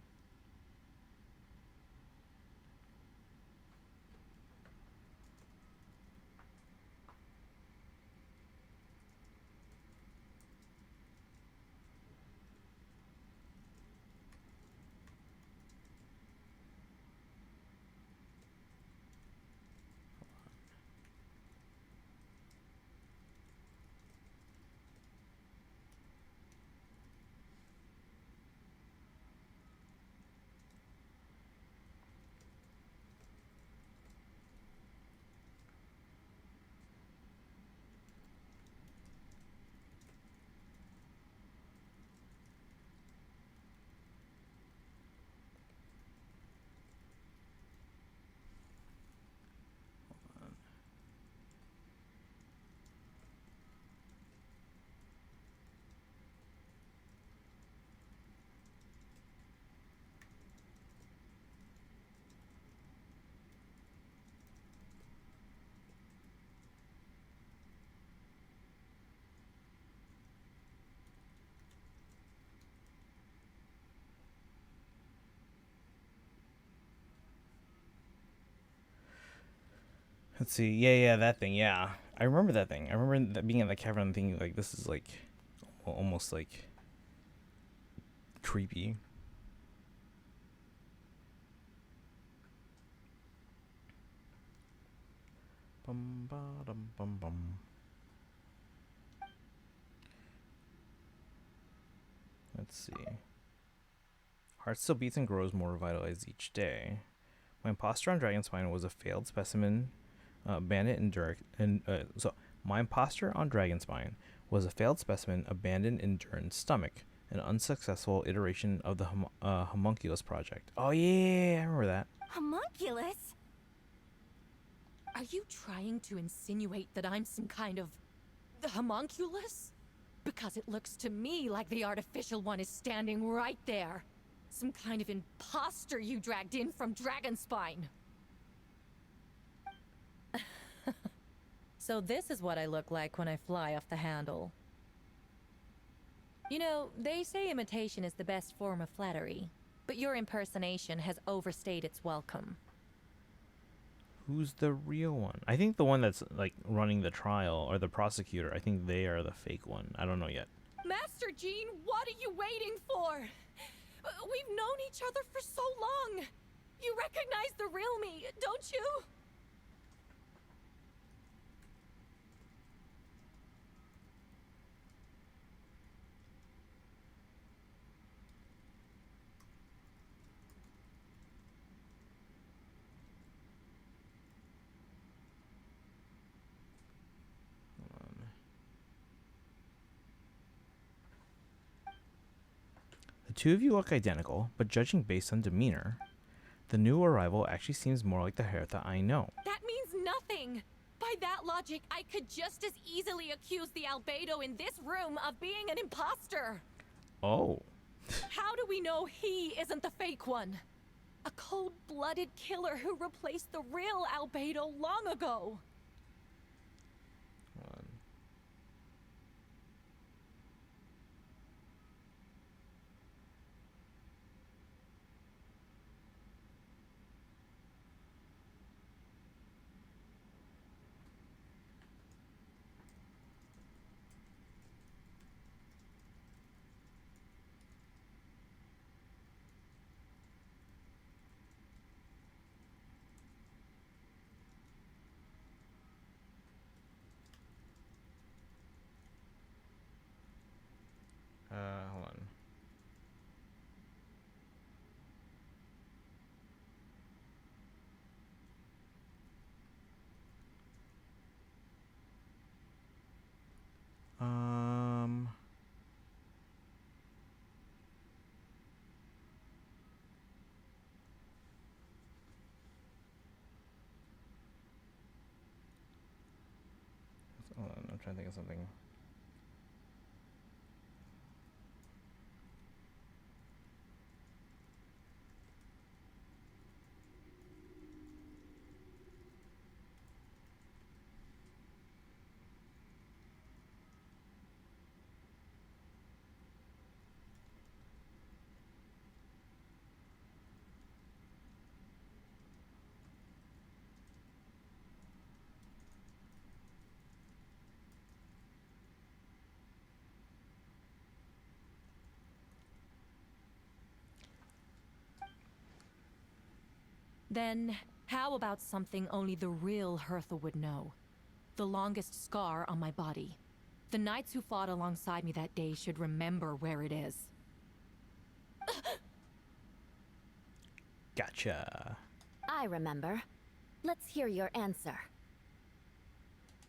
Let's see. Yeah, that thing. Yeah, I remember that thing. I remember that being in the cavern and thinking like, this is like almost like creepy. Bum ba dum bum bum. Let's see. Heart still beats and grows more revitalized each day. My imposter on Dragonspine was a failed specimen. Bandit and so my imposter on Dragonspine was a failed specimen abandoned in Durin's stomach, an unsuccessful iteration of the homunculus project. Oh yeah, I remember that. Homunculus? Are you trying to insinuate that I'm some kind of the homunculus? Because it looks to me like the artificial one is standing right there. Some kind of imposter you dragged in from Dragonspine. So this is what I look like when I fly off the handle. You know, they say imitation is the best form of flattery, but your impersonation has overstayed its welcome. Who's the real one? I think the one that's like running the trial, or the prosecutor, I think they are the fake one. I don't know yet. Master Jean, what are you waiting for? We've known each other for so long. You recognize the real me, don't you? The two of you look identical, but judging based on demeanor, the new arrival actually seems more like the Hertha I know. That means nothing! By that logic, I could just as easily accuse the albedo in this room of being an imposter! Oh. How do we know he isn't the fake one? A cold-blooded killer who replaced the real albedo long ago! I'm trying to think of something. Then, how about something only the real Hertha would know? The longest scar on my body. The knights who fought alongside me that day should remember where it is. Gotcha. I remember. Let's hear your answer.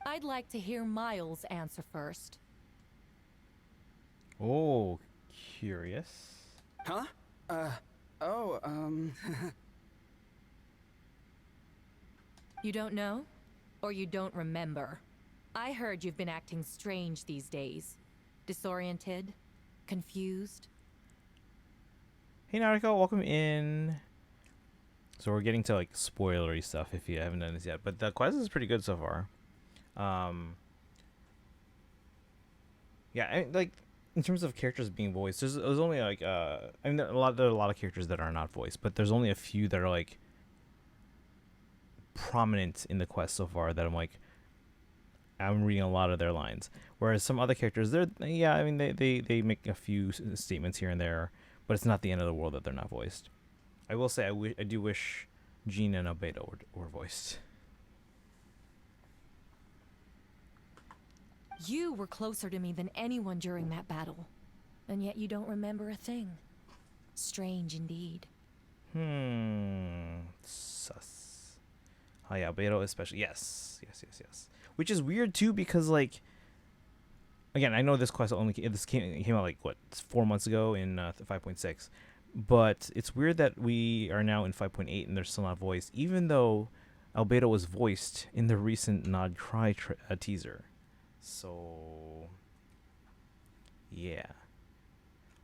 I'd like to hear Miles' answer first. Oh, curious. Huh? You don't know? Or you don't remember? I heard you've been acting strange these days. Disoriented? Confused? Hey Nariko, welcome in. So we're getting to like spoilery stuff if you haven't done this yet, but the quest is pretty good so far. Yeah, like in terms of characters being voiced, there's only like I mean there are a lot of characters that are not voiced, but there's only a few that are like prominent in the quest so far that I'm reading a lot of their lines. Whereas some other characters, I mean they make a few statements here and there, but it's not the end of the world that they're not voiced. I will say I do wish Jean and Albedo were voiced. You were closer to me than anyone during that battle, and yet you don't remember a thing. Strange indeed. Sus. Oh yeah, Albedo especially. Yes. Which is weird too because like, again, I know this quest came out like what 4 months ago in 5.6, but it's weird that we are now in 5.8 and they're still not voiced, even though Albedo was voiced in the recent Nod Cry teaser. So, yeah.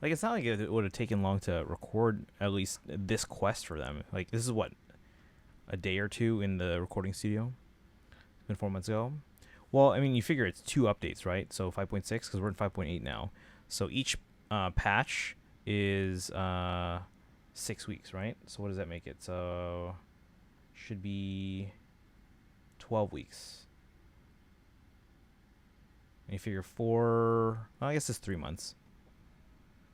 Like, it's not like it would have taken long to record at least this quest for them. Like, this is what, a day or two in the recording studio? It's been 4 months ago. Well, I mean, you figure it's 2 updates, right? So 5.6, because we're in 5.8 now. So each patch is 6 weeks, right? So what does that make it? So, should be 12 weeks. And you figure I guess it's 3 months.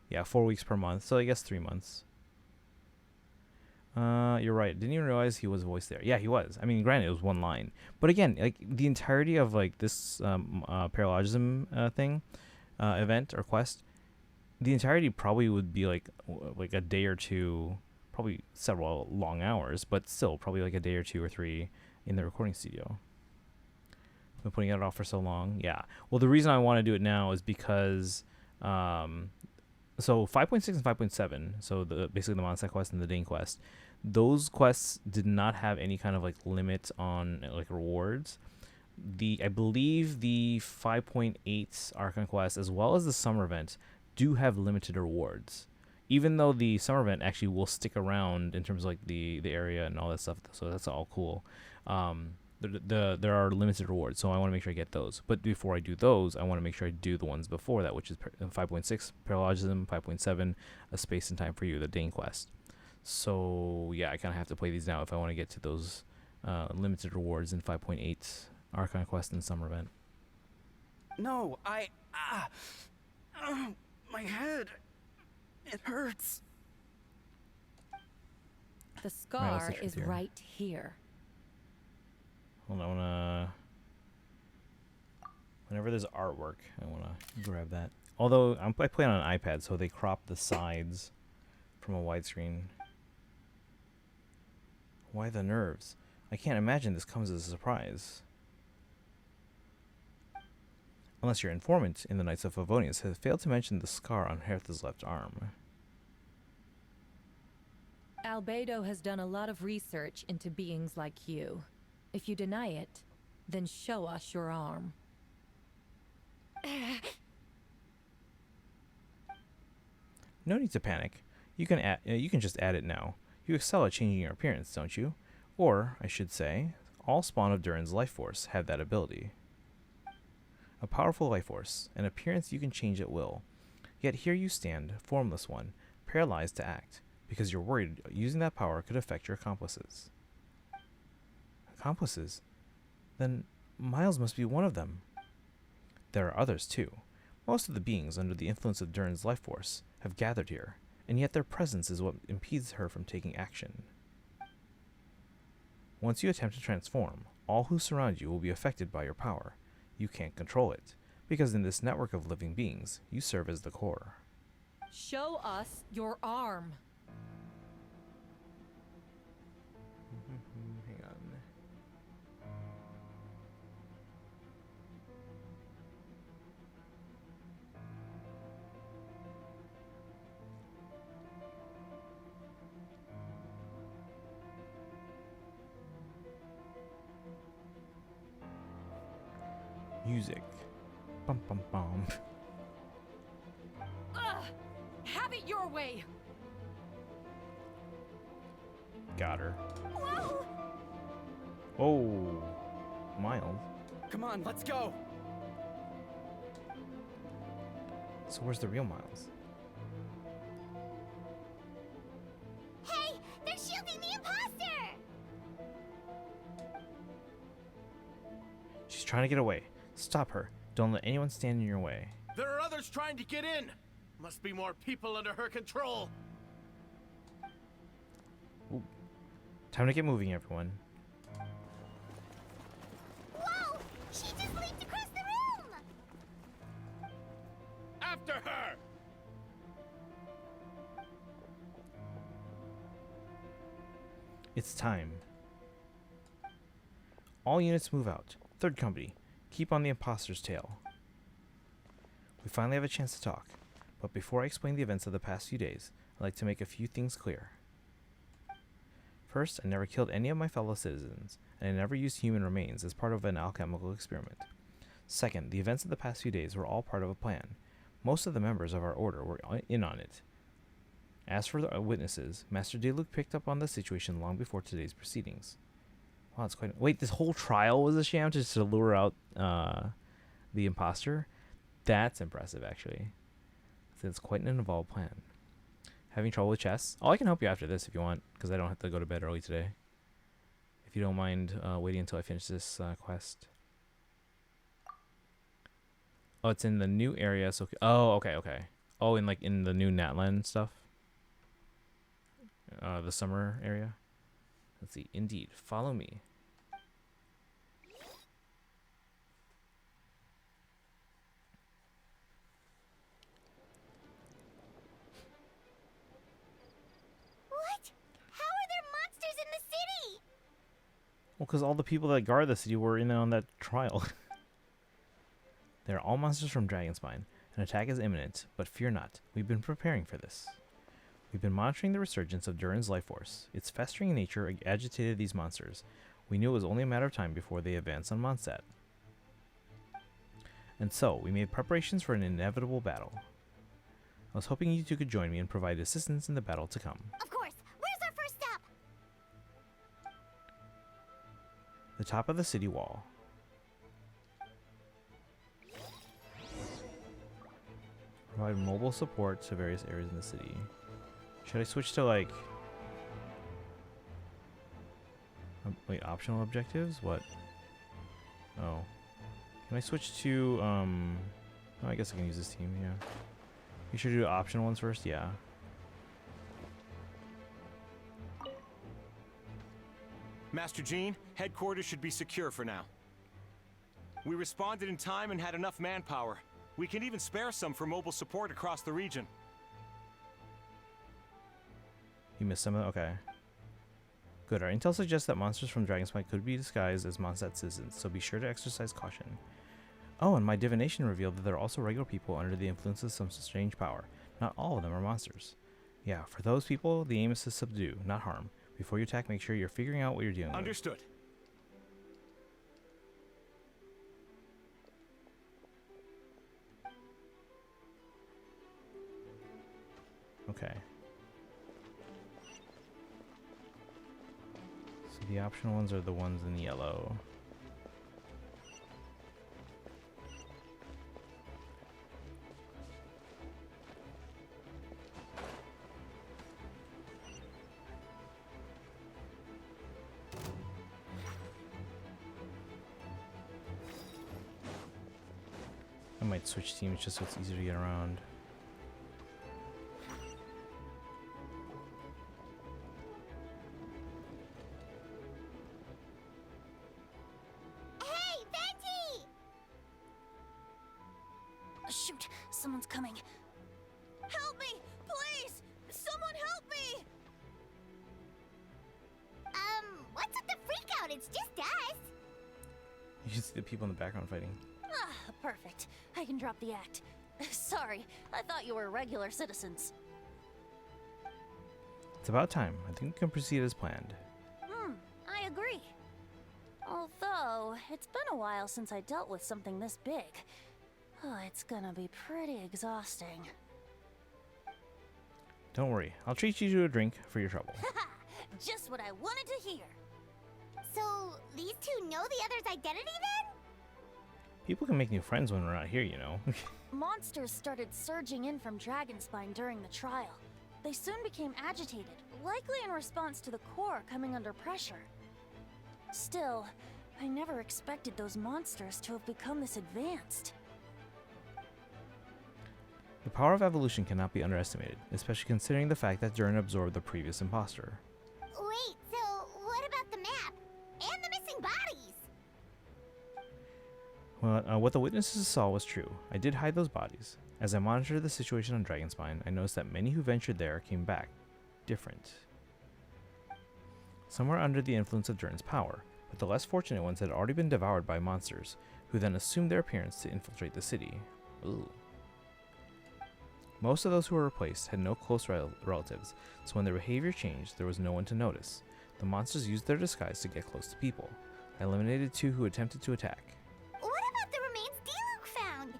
Yeah, 4 weeks per month. So I guess 3 months. You're right. Didn't even realize he was voiced there. Yeah, he was. I mean, granted, it was one line. But again, like the entirety of like this Paralogism thing, event or quest, the entirety probably would be like a day or two, probably several long hours, but still probably like a day or 2 or 3 in the recording studio. Been putting it off for so long. Yeah. Well, the reason I want to do it now is because so 5.6 and 5.7, so basically the Mondstadt quest and the Dane quest, those quests did not have any kind of like limit on like rewards. I believe the 5.8 Archon quest as well as the summer event do have limited rewards, even though the summer event actually will stick around in terms of like the area and all that stuff. So that's all cool. There are limited rewards, so I want to make sure I get those. But before I do those, I want to make sure I do the ones before that, which is 5.6 Paralogism, 5.7 A Space and Time for You, the Dane quest. So yeah, I kind of have to play these now if I want to get to those limited rewards in 5.8 Archon quest and summer event. No, my head. It hurts. The scar is here. right here. Hold on, whenever there's artwork, I want to grab that. Although I play on an iPad, so they crop the sides from a widescreen. Why the nerves? I can't imagine this comes as a surprise. Unless your informant in the Knights of Favonius has failed to mention the scar on Hertha's left arm. Albedo has done a lot of research into beings like you. If you deny it, then show us your arm. No need to panic. You can just add it now. You excel at changing your appearance, don't you? Or, I should say, all spawn of Durin's life force have that ability. A powerful life force, an appearance you can change at will. Yet here you stand, formless one, paralyzed to act, because you're worried using that power could affect your accomplices. Accomplices? Then Miles must be one of them. There are others too. Most of the beings under the influence of Durin's life force have gathered here, and yet their presence is what impedes her from taking action. Once you attempt to transform, all who surround you will be affected by your power. You can't control it, because in this network of living beings, you serve as the core. Show us your arm. Hang on. Music. Bum bum bum. Ugh! Have it your way! Got her. Whoa! Oh, Miles. Come on, let's go. So where's the real Miles? Hey, they're shielding the imposter! She's trying to get away. Stop her. Don't let anyone stand in your way. There are others trying to get in. Must be more people under her control. Ooh. Time to get moving, everyone. Whoa! She just leaped across the room! After her! It's time. All units move out. Third company, keep on the imposter's tail. We finally have a chance to talk, but before I explain the events of the past few days, I'd like to make a few things clear. First, I never killed any of my fellow citizens, and I never used human remains as part of an alchemical experiment. Second, the events of the past few days were all part of a plan. Most of the members of our order were in on it. As for the witnesses, Master Diluc picked up on the situation long before today's proceedings. Wow, it's quite... Wait, this whole trial was a sham just to lure out the imposter? That's impressive, actually. So it's quite an involved plan. Having trouble with chess? Oh, I can help you after this if you want, because I don't have to go to bed early today. If you don't mind waiting until I finish this quest. Oh, it's in the new area, so... Oh, okay, okay. Oh, in the new Natlan stuff? The summer area? Let's see. Indeed. Follow me. What? How are there monsters in the city? Well, because all the people that guard the city were in on that trial. They are all monsters from Dragonspine. An attack is imminent, but fear not. We've been preparing for this. We've been monitoring the resurgence of Durin's life force. Its festering nature agitated these monsters. We knew it was only a matter of time before they advanced on Mondstadt. And so, we made preparations for an inevitable battle. I was hoping you two could join me and provide assistance in the battle to come. Of course. Where's our first stop? The top of the city wall. Provide mobile support to various areas in the city. Should I switch to like... wait, optional objectives? What? Oh. Can I switch to, oh, I guess I can use this team, yeah. You should do optional ones first, yeah. Master Jean, headquarters should be secure for now. We responded in time and had enough manpower. We can even spare some for mobile support across the region. You missed some of it? Okay. Good. Our intel suggests that monsters from Dragonspine could be disguised as Mondstadt citizens, so be sure to exercise caution. Oh, and my divination revealed that there are also regular people under the influence of some strange power. Not all of them are monsters. Yeah, for those people, the aim is to subdue, not harm. Before you attack, make sure you're figuring out what you're dealing with. Understood. Okay. So the optional ones are the ones in yellow. I might switch teams just so it's easier to get around. Hey, Venti! Shoot, someone's coming. Help me, please! Someone help me! What's with the freak out? It's just us. You can see the people in the background fighting. Ah, perfect. I can drop the act. Sorry, I thought you were regular citizens. It's about time. I think we can proceed as planned. I agree. Although, it's been a while since I dealt with something this big. Oh, it's gonna be pretty exhausting. Don't worry. I'll treat you to a drink for your trouble. Just what I wanted to hear. So, these two know the other's identity then? People can make new friends when we're not here, you know. Monsters started surging in from Dragonspine during the trial. They soon became agitated, likely in response to the core coming under pressure. Still, I never expected those monsters to have become this advanced. The power of evolution cannot be underestimated, especially considering the fact that Durin absorbed the previous imposter. Wait, so what about the map? And the missing bodies? Well, what the witnesses saw was true. I did hide those bodies. As I monitored the situation on Dragonspine, I noticed that many who ventured there came back different. Some were under the influence of Durin's power, but the less fortunate ones had already been devoured by monsters, who then assumed their appearance to infiltrate the city. Ooh. Most of those who were replaced had no close relatives, so when their behavior changed, there was no one to notice. The monsters used their disguise to get close to people. I eliminated 2 who attempted to attack. What about the remains Diluc found?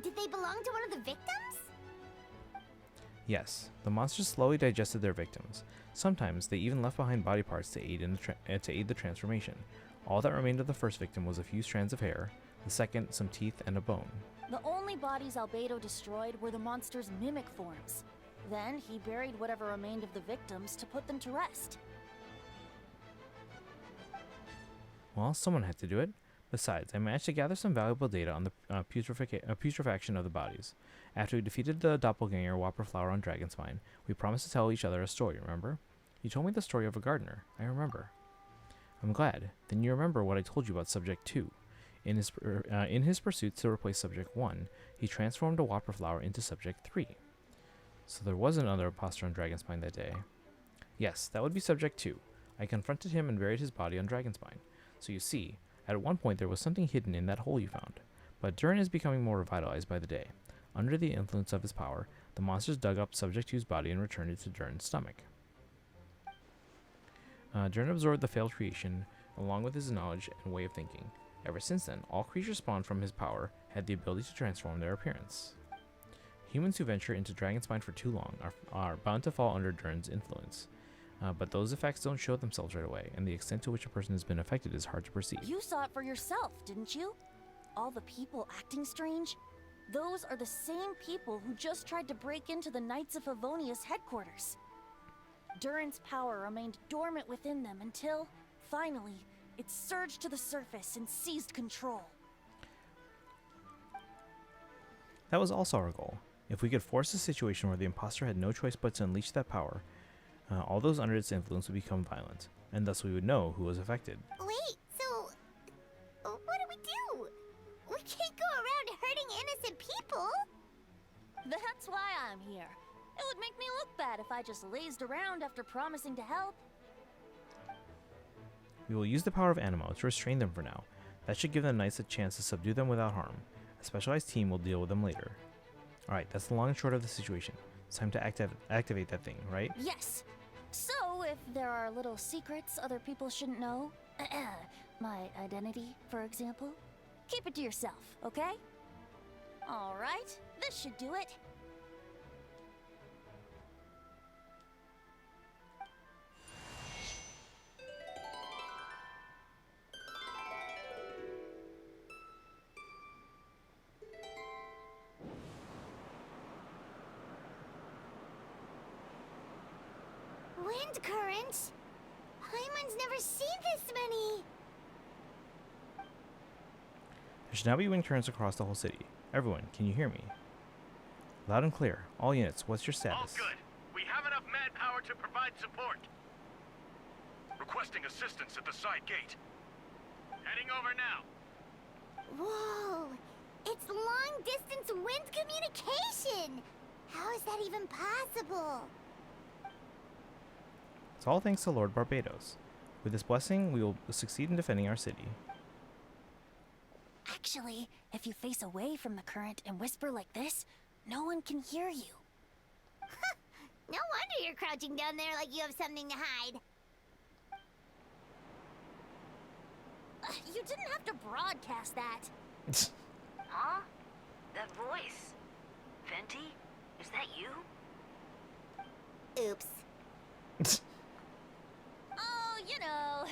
Did they belong to one of the victims? Yes, the monsters slowly digested their victims. Sometimes they even left behind body parts to aid the transformation. All that remained of the first victim was a few strands of hair, the second some teeth and a bone. The only bodies Albedo destroyed were the monster's mimic forms. Then he buried whatever remained of the victims to put them to rest. Well, someone had to do it. Besides, I managed to gather some valuable data on the putrefaction of the bodies. After we defeated the doppelganger Whopperflower on Dragonspine, we promised to tell each other a story, remember? You told me the story of a gardener. I remember. I'm glad. Then you remember what I told you about Subject 2. In his pursuit to replace Subject 1, he transformed a Whopperflower into Subject 3. So there was another imposter on Dragonspine that day. Yes, that would be Subject 2. I confronted him and buried his body on Dragonspine. So you see, at one point there was something hidden in that hole you found. But Durin is becoming more revitalized by the day. Under the influence of his power, the monsters dug up Subject 2's body and returned it to Durin's stomach. Durin absorbed the failed creation, along with his knowledge and way of thinking. Ever since then, all creatures spawned from his power had the ability to transform their appearance. Humans who venture into Dragonspine for too long are bound to fall under Durin's influence. But those effects don't show themselves right away, and the extent to which a person has been affected is hard to perceive. You saw it for yourself, didn't you? All the people acting strange? Those are the same people who just tried to break into the Knights of Favonia's headquarters. Durin's power remained dormant within them until, finally, it surged to the surface and seized control. That was also our goal. If we could force a situation where the imposter had no choice but to unleash that power, all those under its influence would become violent, and thus we would know who was affected. Wait, so what do? We can't go around hurting innocent people. That's why I'm here. It would make me look bad if I just lazed around after promising to help. We will use the power of Animo to restrain them for now. That should give the knights a chance to subdue them without harm. A specialized team will deal with them later. Alright, that's the long and short of the situation. It's time to activate that thing, right? Yes. So, if there are little secrets other people shouldn't know, my identity, for example, keep it to yourself, okay? Alright, this should do it. wind current. Paimon's never seen this many. There should now be wind currents across the whole city. Everyone, can you hear me? Loud and clear. All units, what's your status? All good. We have enough manpower to provide support. Requesting assistance at the side gate. Heading over now. Whoa! It's long-distance wind communication! How is that even possible? It's all thanks to Lord Barbados. With this blessing, we will succeed in defending our city. Actually, if you face away from the current and whisper like this, no one can hear you. No wonder you're crouching down there like you have something to hide. You didn't have to broadcast that. Huh? That voice. Venti? Is that you? Oops. Oh, you know,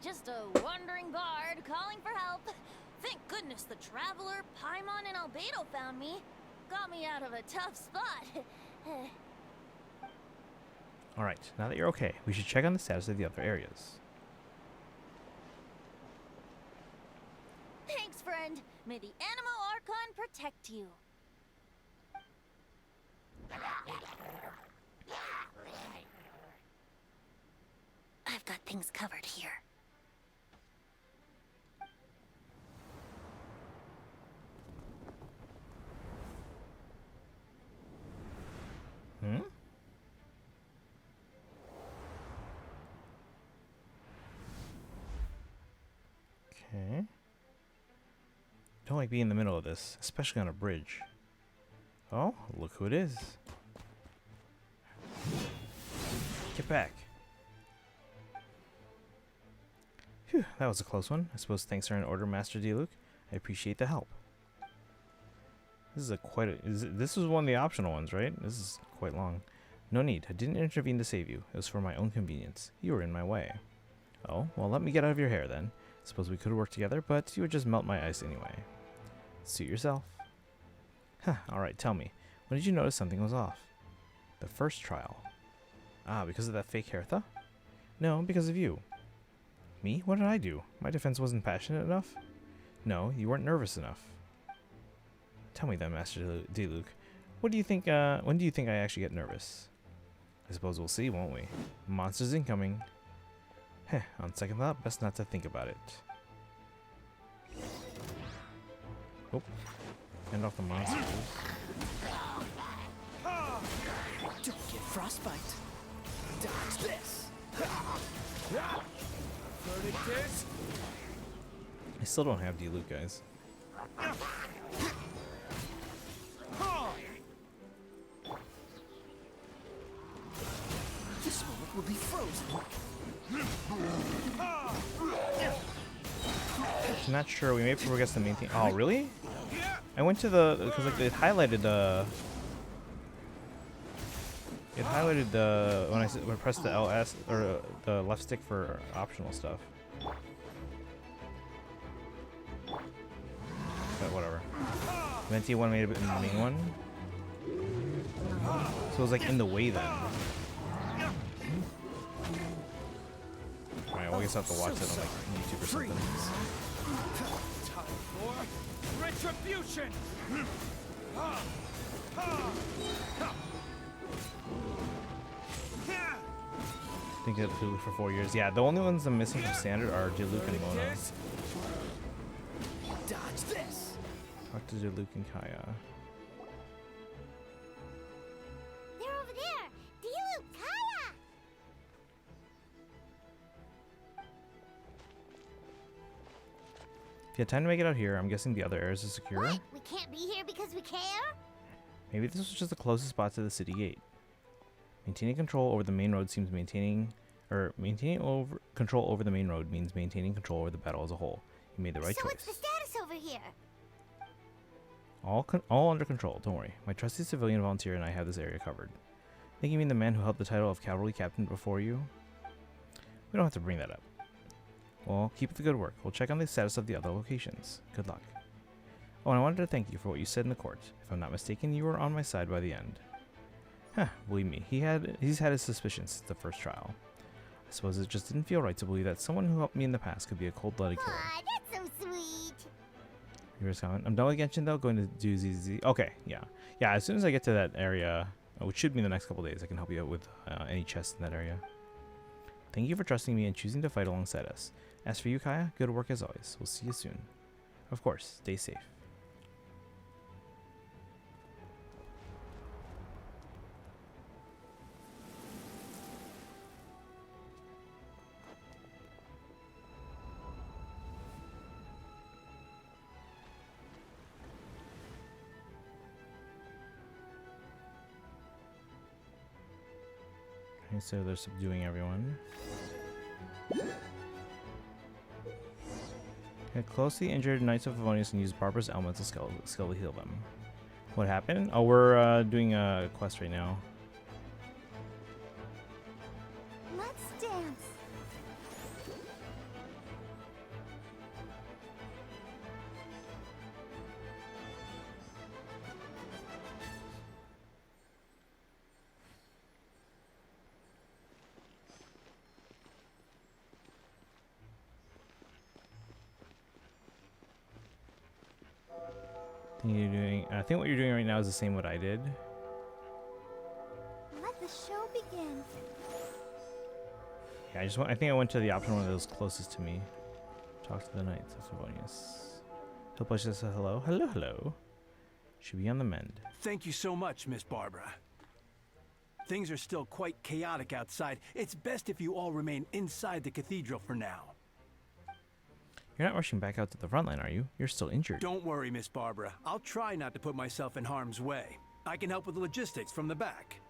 just a wandering bard calling for help. Thank goodness the Traveler, Paimon, and Albedo found me. Got me out of a tough spot. Alright, now that you're okay, we should check on the status of the other areas. Thanks, friend. May the Animo Archon protect you. I've got things covered here. Hmm? Okay. Don't like being in the middle of this, especially on a bridge. Oh, look who it is. Get back. Phew, that was a close one. I suppose thanks are in order, Master Diluc. I appreciate the help. This is this was one of the optional ones, right? This is quite long. No need. I didn't intervene to save you. It was for my own convenience. You were in my way. Oh, well, let me get out of your hair then. Suppose we could have worked together, but you would just melt my ice anyway. Suit yourself. Huh, alright, tell me. When did you notice something was off? The first trial. Ah, because of that fake Hertha? No, because of you. Me? What did I do? My defense wasn't passionate enough? No, you weren't nervous enough. Tell me then, Master Diluc. What do you think, when do you think I actually get nervous? I suppose we'll see, won't we? Monsters incoming. Heh, on second thought, best not to think about it. Oh, fend off the monsters. Don't get frostbite. Dodge this. Verdict is... I still don't have Diluc, guys. This moment will be frozen. I'm not sure. We may progress the main thing. Oh, really? I went to the because like it highlighted the. It highlighted the when I pressed the LS or the left stick for optional stuff. But whatever. Venti one made it in the main one. So it was like in the way then. Alright, well, I guess I have to watch that on like YouTube or something. Time for retribution! I think that's Diluc for 4 years. Yeah, the only ones I'm missing from standard are Diluc and Mona. Dodge this. Talk to Diluc and Kaya. They're over there! Diluc, Kaya! If you had time to make it out here, I'm guessing the other areas are secure. What? We can't be here because we care? Maybe this was just the closest spot to the city gate. Maintaining control over the main road seems control over the main road means maintaining control over the battle as a whole. You made the right so choice. what's the status over here? All under control, don't worry. My trusty civilian volunteer and I have this area covered. Think you mean the man who held the title of cavalry captain before you? We don't have to bring that up. Well, keep up the good work. We'll check on the status of the other locations. Good luck. Oh, and I wanted to thank you for what you said in the court. If I'm not mistaken, you were on my side by the end. Huh, believe me, he's had his suspicions since the first trial. I suppose it just didn't feel right to believe that someone who helped me in the past could be a cold-blooded killer. Aw, that's so sweet. Here's comment. I'm done with Genshin though, going to do ZZ. Okay, yeah. Yeah, as soon as I get to that area, which should be in the next couple days, I can help you out with any chests in that area. Thank you for trusting me and choosing to fight alongside us. As for you, Kaya, good work as always. We'll see you soon. Of course, stay safe. Okay, so they're subduing everyone. Okay, close the injured Knights of Favonius and use Barbara's elemental skill to heal them. What happened? Oh, we're doing a quest right now. Let's dance. I think what you're doing right now is the same what I did. Let the show begin. Yeah, I think I went to the option one of those closest to me. Talk to the Knights of Favonius. He'll push us a hello. Hello, hello. Should be on the mend. Thank you so much, Miss Barbara. Things are still quite chaotic outside. It's best if you all remain inside the cathedral for now. You're not rushing back out to the front line, are you? You're still injured. Don't worry, Miss Barbara. I'll try not to put myself in harm's way. I can help with logistics from the back.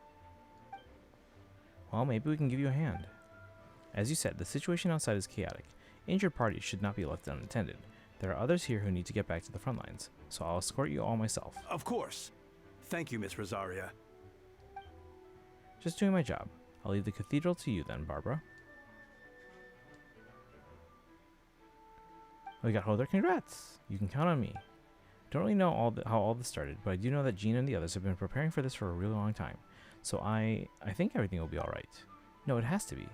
Well, maybe we can give you a hand. As you said, the situation outside is chaotic. Injured parties should not be left unattended. There are others here who need to get back to the front lines, so I'll escort you all myself. Of course. Thank you, Miss Rosaria. Just doing my job. I'll leave the cathedral to you then, Barbara. We got Holder. Congrats! You can count on me. Don't really know how all this started, but I do know that Gene and the others have been preparing for this for a really long time. So I think everything will be alright. No, it has to be.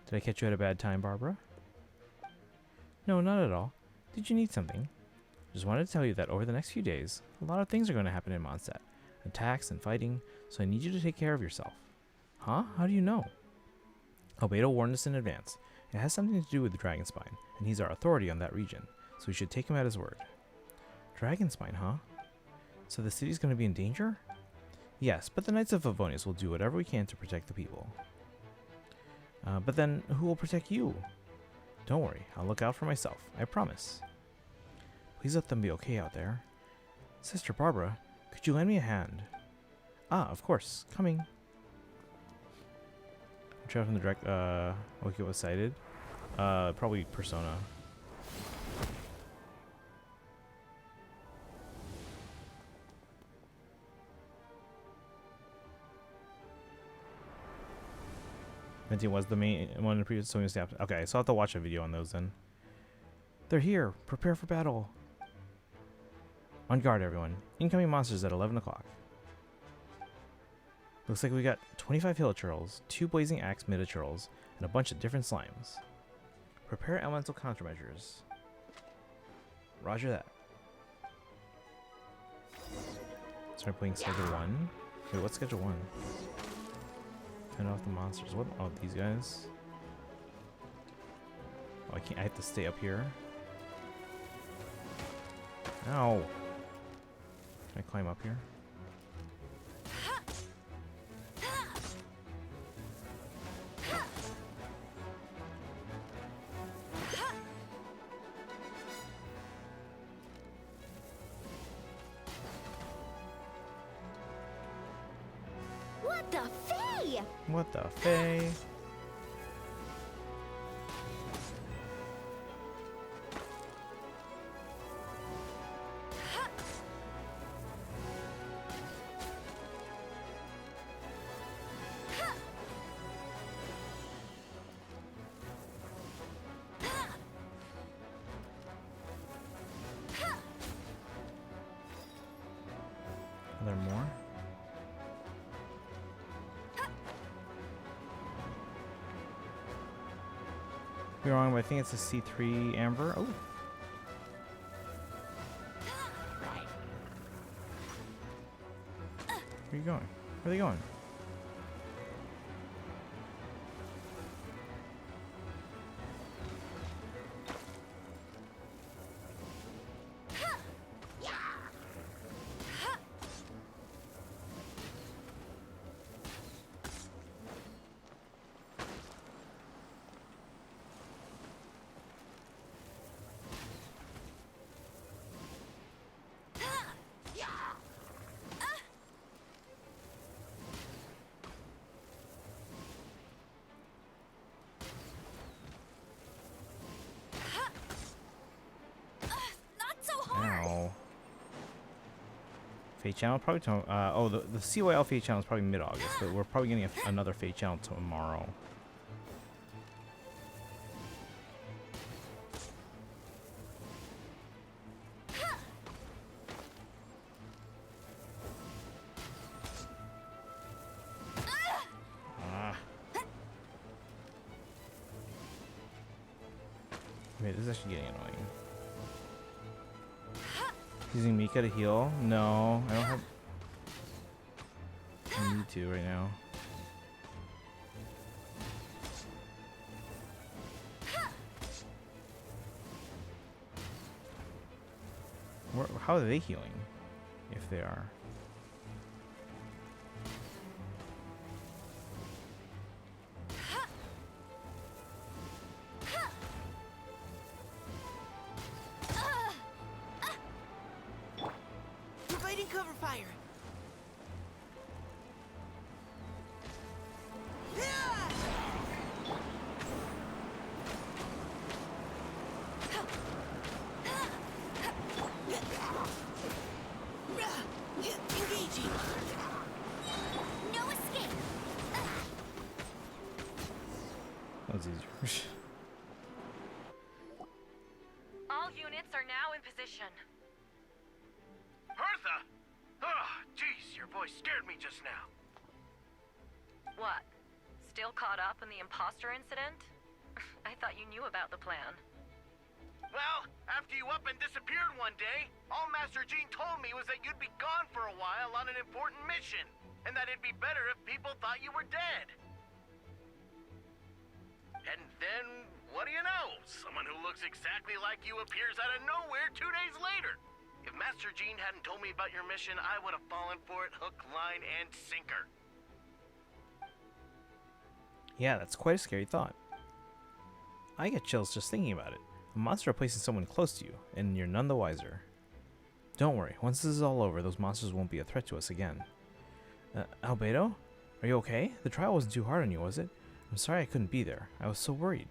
Did I catch you at a bad time, Barbara? No, not at all. Did you need something? Just wanted to tell you that over the next few days, a lot of things are going to happen in Mondstadt. Attacks and fighting, so I need you to take care of yourself. Huh? How do you know? Albedo warned us in advance. It has something to do with Dragonspine, and he's our authority on that region, so we should take him at his word. Dragonspine, huh? So the city's going to be in danger? Yes, but the Knights of Favonius will do whatever we can to protect the people. But then, who will protect you? Don't worry, I'll look out for myself, I promise. Please let them be okay out there. Sister Barbara, could you lend me a hand? Ah, of course, coming. Which out from the direct, okay, was cited? Probably Persona. Venti was the main one in the previous Sony staff. Okay, so I'll have to watch a video on those then. They're here. Prepare for battle. On guard, everyone. Incoming monsters at 11 o'clock. Looks like we got 25 Hilichurls, 2 Blazing Axe Mid-Churls, and a bunch of different slimes. Prepare elemental countermeasures. Roger that. Start playing Schedule 1. Wait, what's Schedule 1? Turn off the monsters. What? Oh, these guys. Oh, I can't. I have to stay up here. Ow. Can I climb up here? What the fey? What the fey? Are there more? Be wrong, but I think it's a C3 Amber. Oh. Where are you going? Where are they going? Ow. Fate channel probably the CYL Fate channel is probably mid-August, but we're probably getting another Fate channel tomorrow. Wait, this is actually getting annoying. Using Mika to heal? No, I don't have... I need to right now. How are they healing? If they are. Providing cover fire. Engaging. No escape. That was easier. All units are now in position. Hertha! Oh, jeez, your voice scared me just now. What? Still caught up in the imposter incident? I thought you knew about the plan. Well, after you up and disappeared one day, all Master Jean told me was that you'd be gone for a while on an important mission, and that it'd be better if people thought you were dead. And then, what do you know? Someone who looks exactly like you appears out of nowhere 2 days later. If Master Jean hadn't told me about your mission, I would have fallen for it hook, line, and sinker. Yeah, that's quite a scary thought. I get chills just thinking about it. A monster replacing someone close to you, and you're none the wiser. Don't worry, once this is all over, those monsters won't be a threat to us again. Albedo? Are you okay? The trial wasn't too hard on you, was it? I'm sorry I couldn't be there. I was so worried.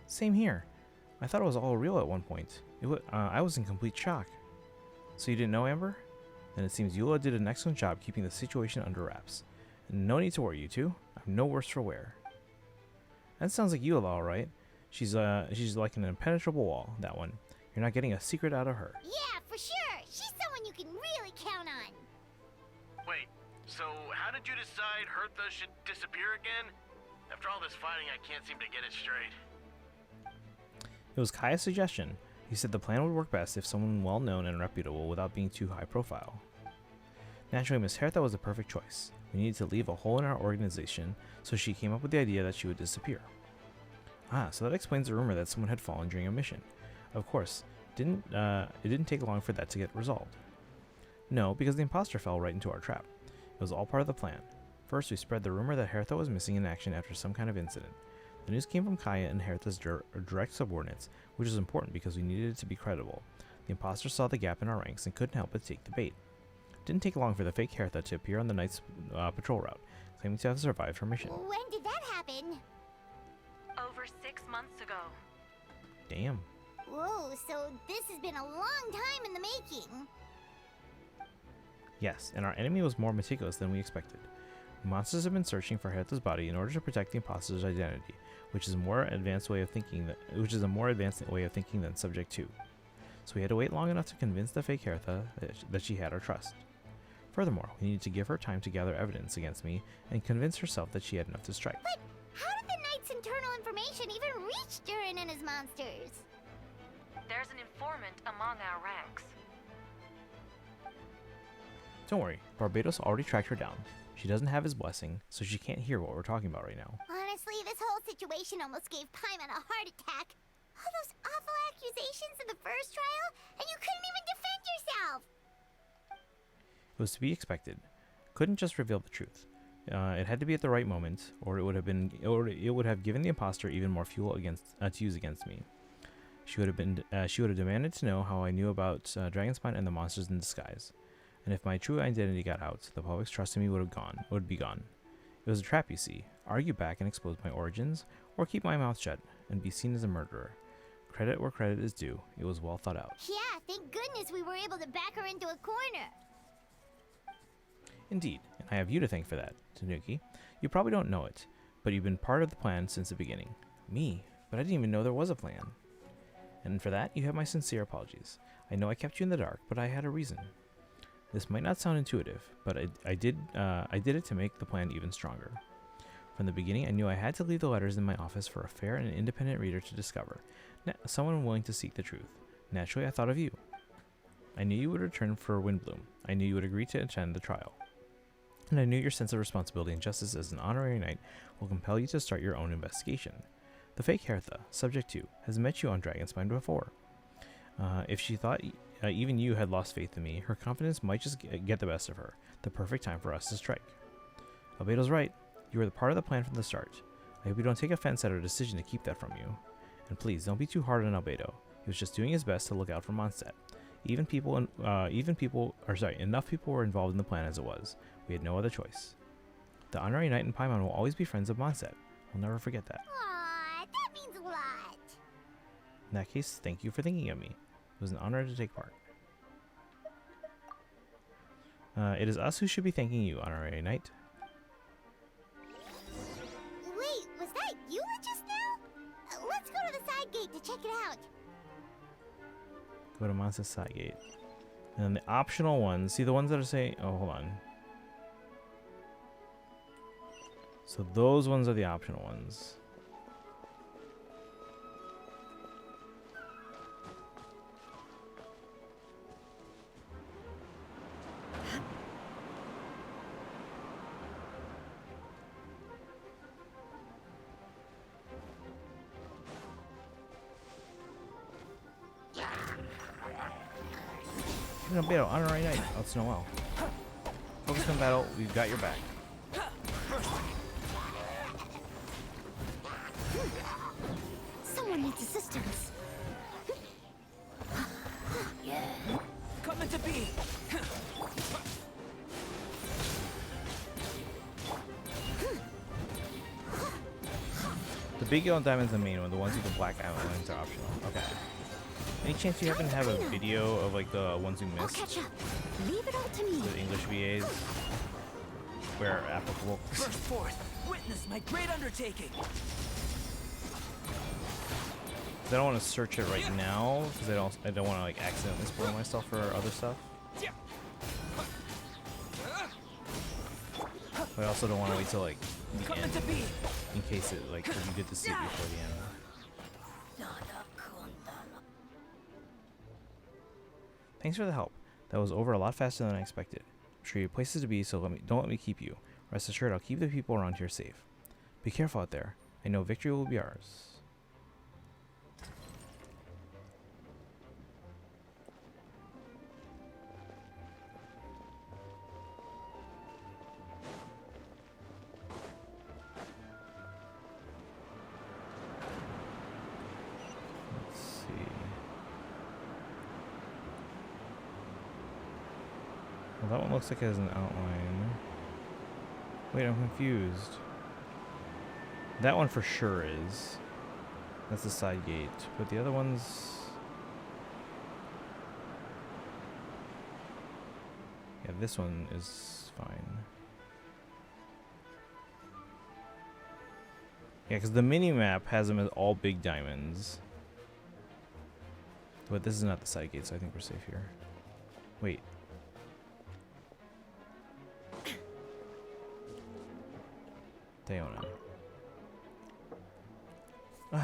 Same here. I thought it was all real at one point. I was in complete shock. So you didn't know, Amber? Then it seems Eula did an excellent job keeping the situation under wraps. No need to worry, you two. I'm no worse for wear. That sounds like Eula, alright. She's like an impenetrable wall, that one. You're not getting a secret out of her. Yeah, for sure. She's someone you can really count on. Wait, so how did you decide Hertha should disappear again? After all this fighting, I can't seem to get it straight. It was Kaya's suggestion. He said the plan would work best if someone well-known and reputable without being too high-profile. Naturally, Miss Hertha was the perfect choice. We needed to leave a hole in our organization, so she came up with the idea that she would disappear. Ah, so that explains the rumor that someone had fallen during a mission. Of course, it didn't take long for that to get resolved. No, because the imposter fell right into our trap. It was all part of the plan. First, we spread the rumor that Hertha was missing in action after some kind of incident. The news came from Kaya and Hertha's direct subordinates, which was important because we needed it to be credible. The imposter saw the gap in our ranks and couldn't help but take the bait. It didn't take long for the fake Hertha to appear on the night's patrol route, claiming to have survived her mission. When did that happen? Over 6 months ago. Damn. Whoa, so this has been a long time in the making. Yes, and our enemy was more meticulous than we expected. Monsters have been searching for Hertha's body in order to protect the imposter's identity, which is a more advanced way of thinking than Subject 2. So we had to wait long enough to convince the fake Hertha that she had our trust. Furthermore, we needed to give her time to gather evidence against me and convince herself that she had enough to strike. But how did the Knight's internal information information even reached Durin and his monsters? There's an informant among our ranks. Don't worry, Barbados already tracked her down. She doesn't have his blessing, so she can't hear what we're talking about right now. Honestly, this whole situation almost gave Paimon a heart attack. All those awful accusations in the first trial, and you couldn't even defend yourself! It was to be expected. Couldn't just reveal the truth. It had to be at the right moment, or it would have given the imposter even more fuel to use against me. She would have demanded to know how I knew about Dragonspine and the monsters in disguise. And if my true identity got out, the public's trust in me would be gone. It was a trap, you see. Argue back and expose my origins, or keep my mouth shut and be seen as a murderer. Credit where credit is due. It was well thought out. Yeah, thank goodness we were able to back her into a corner. Indeed, and I have you to thank for that, Tanuki. You probably don't know it, but you've been part of the plan since the beginning. Me? But I didn't even know there was a plan. And for that, you have my sincere apologies. I know I kept you in the dark, but I had a reason. This might not sound intuitive, but I did it to make the plan even stronger. From the beginning, I knew I had to leave the letters in my office for a fair and independent reader to discover, someone willing to seek the truth. Naturally, I thought of you. I knew you would return for Windbloom. I knew you would agree to attend the trial. And I knew your sense of responsibility and justice as an honorary knight will compel you to start your own investigation. The fake Hertha, subject 2, has met you on Dragonspine before. If she thought even you had lost faith in me, her confidence might just get the best of her. The perfect time for us to strike. Albedo's right. You were the part of the plan from the start. I hope you don't take offense at our decision to keep that from you. And please, don't be too hard on Albedo. He was just doing his best to look out for Mondstadt. Enough people were involved in the plan as it was. We had no other choice. The honorary knight and Paimon will always be friends of Mondstadt. We'll never forget that. Aww, that means a lot. In that case, thank you for thinking of me. It was an honor to take part. It is us who should be thanking you, honorary knight. Wait, was that you just now? Let's go to the side gate to check it out. Go to Mondstadt's side gate. And then the optional ones, see the ones that are saying, oh, hold on. So those ones are the optional ones. No battle, honorary knight. Oh, it's Noel. Focus on battle. We've got your back. Someone needs assistance. Coming to be. The big yellow diamond's the main one. The ones with the black outlines are optional. Okay. Any chance you happen to have a video of like the ones you missed? Catch up. Leave it all to me. The English VAs, where applicable. Burst forth. Witness my great undertaking. I don't want to search it right now because I don't want to like accidentally spoil myself for other stuff. But I also don't want to wait till like the end in case it like you get to see it before the end. Thanks for the help. That was over a lot faster than I expected. I'm sure you have places to be, so don't let me keep you. Rest assured, I'll keep the people around here safe. Be careful out there. I know victory will be ours. Well, that one looks like it has an outline. Wait, I'm confused. That one for sure is. That's the side gate. But the other ones... Yeah, this one is fine. Yeah, because the mini-map has them as all big diamonds. But this is not the side gate, so I think we're safe here. Wait. Deona.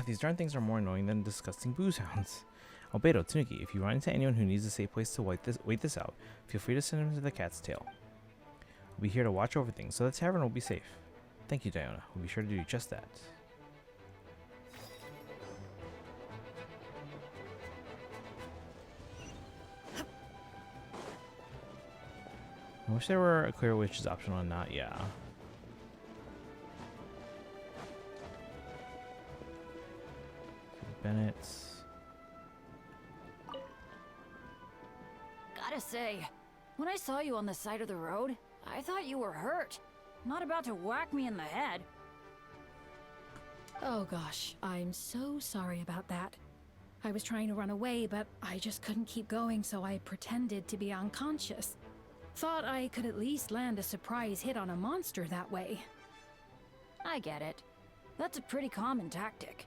These darn things are more annoying than disgusting booze hounds. Albedo, Tanuki, if you run into anyone who needs a safe place to wait this out, feel free to send them to the Cat's Tail. We'll be here to watch over things, so the tavern will be safe. Thank you, Diona. We'll be sure to do just that. I wish there were a clear which is optional and not, yeah. Bennett's. Gotta say, when I saw you on the side of the road, I thought you were hurt. Not about to whack me in the head. Oh gosh, I'm so sorry about that. I was trying to run away, but I just couldn't keep going, so I pretended to be unconscious. Thought I could at least land a surprise hit on a monster that way. I get it. That's a pretty common tactic.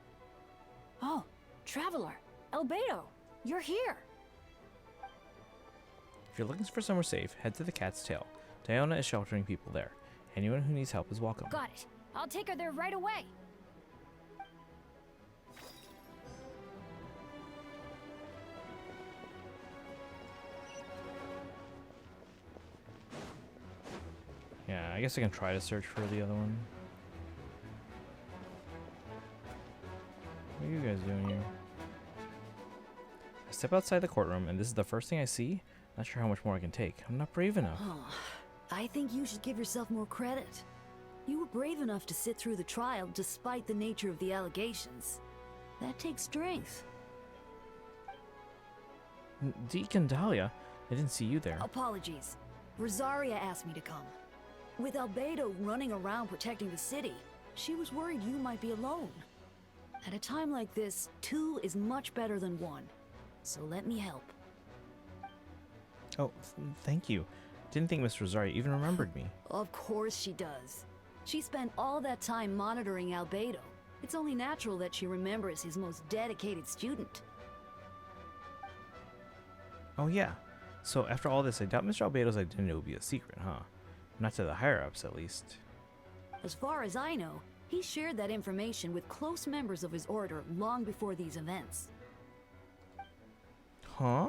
Oh, Traveler, Albedo, you're here. If you're looking for somewhere safe, head to the Cat's Tail. Diona is sheltering people there. Anyone who needs help is welcome. Got it. I'll take her there right away. Yeah, I guess I can try to search for the other one. What are you guys doing here? I step outside the courtroom, and this is the first thing I see. Not sure how much more I can take. I'm not brave enough. Oh, I think you should give yourself more credit. You were brave enough to sit through the trial despite the nature of the allegations. That takes strength. Deacon Dahlia, I didn't see you there. Apologies. Rosaria asked me to come. With Albedo running around protecting the city, she was worried you might be alone. At a time like this, 2 is much better than 1. So let me help. Oh, thank you. Didn't think Miss Rosaria even remembered me. Of course she does. She spent all that time monitoring Albedo. It's only natural that she remembers his most dedicated student. Oh yeah. So after all this, I doubt Mr. Albedo's identity will be a secret, huh? Not to the higher-ups, at least. As far as I know, he shared that information with close members of his order long before these events. Huh?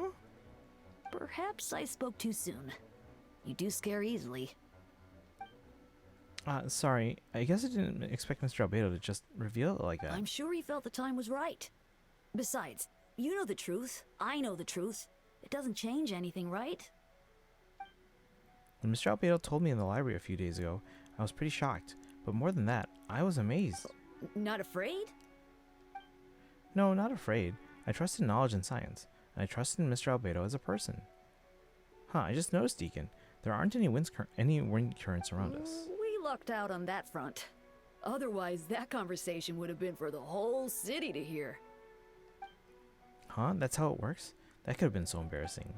Perhaps I spoke too soon. You do scare easily. Sorry. I guess I didn't expect Mr. Albedo to just reveal it like that. I'm sure he felt the time was right. Besides, you know the truth. I know the truth. It doesn't change anything, right? When Mr. Albedo told me in the library a few days ago, I was pretty shocked. But more than that, I was amazed. Not afraid? No, not afraid. I trust in knowledge and science. And I trust in Mr. Albedo as a person. Huh, I just noticed, Deacon. There aren't any wind currents around us. We lucked out on that front. Otherwise, that conversation would have been for the whole city to hear. Huh? That's how it works? That could have been so embarrassing.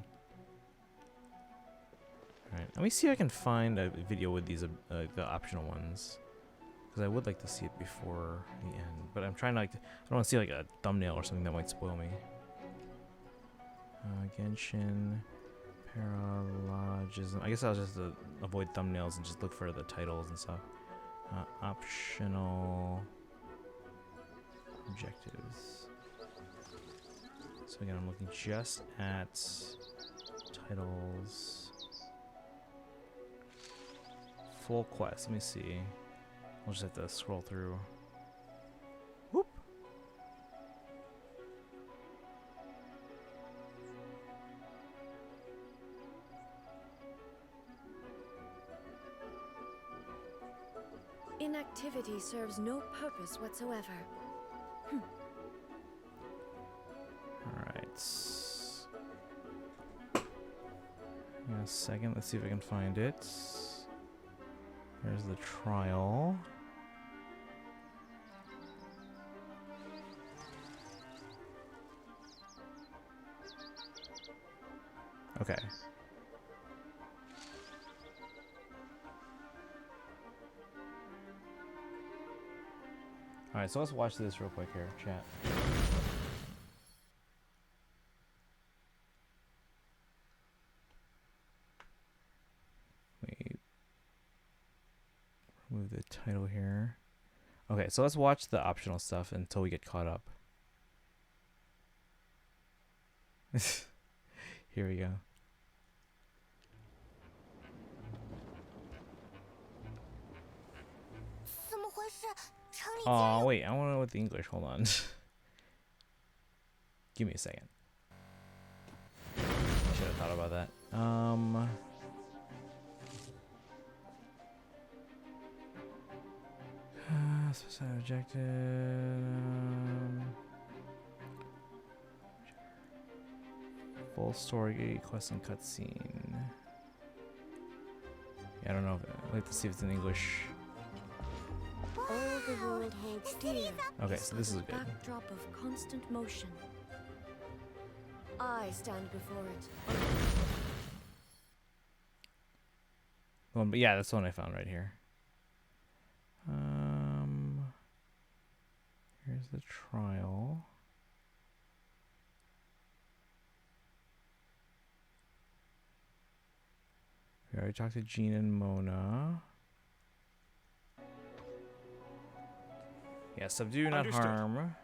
Alright, let me see if I can find a video with these, the optional ones. Because I would like to see it before the end. But I'm trying to, like, I don't want to see, like, a thumbnail or something that might spoil me. Genshin, Paralogism. I guess I'll just avoid thumbnails and just look for the titles and stuff. Optional objectives. So again, I'm looking just at titles. Full quest. Let me see. We'll just have to scroll through. Whoop. Inactivity serves no purpose whatsoever. Alright. In a second, let's see if I can find it. There's the trial. Okay. Alright, so let's watch this real quick here, chat. Wait. Remove the title here. Okay, so let's watch the optional stuff until we get caught up. Here we go. Oh, wait, I want to know what the English. Hold on. Give me a second. Should have thought about that. Specific objective. Full story quest and cutscene. Yeah, I don't know. I'd like to see if it's in English. All the world holds dear. Okay, so this is good. Backdrop of constant motion. I stand before it. But yeah, that's the one I found right here. Here's the trial. We already talked to Jean and Mona. Yeah, subdue, not Understood. harm.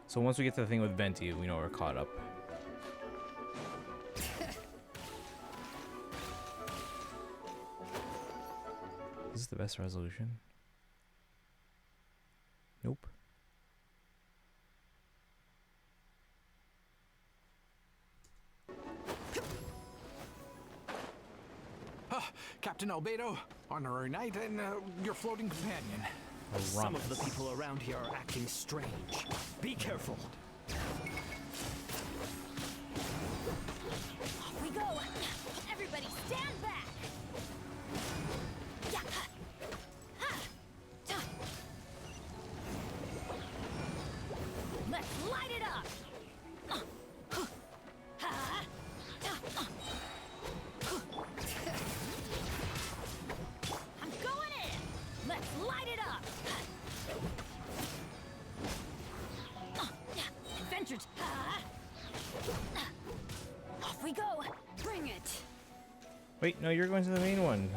So once we get to the thing with Venti, we know we're caught up. Is this the best resolution? Nope. Captain Albedo, honorary knight, and your floating companion. Some of the people around here are acting strange. Be careful. Off we go! Everybody stand back! Yeah. Let's light it up! I'm going in! Let's light it up! Adventures! Off we go! Bring it! Wait, no, you're going to the main one.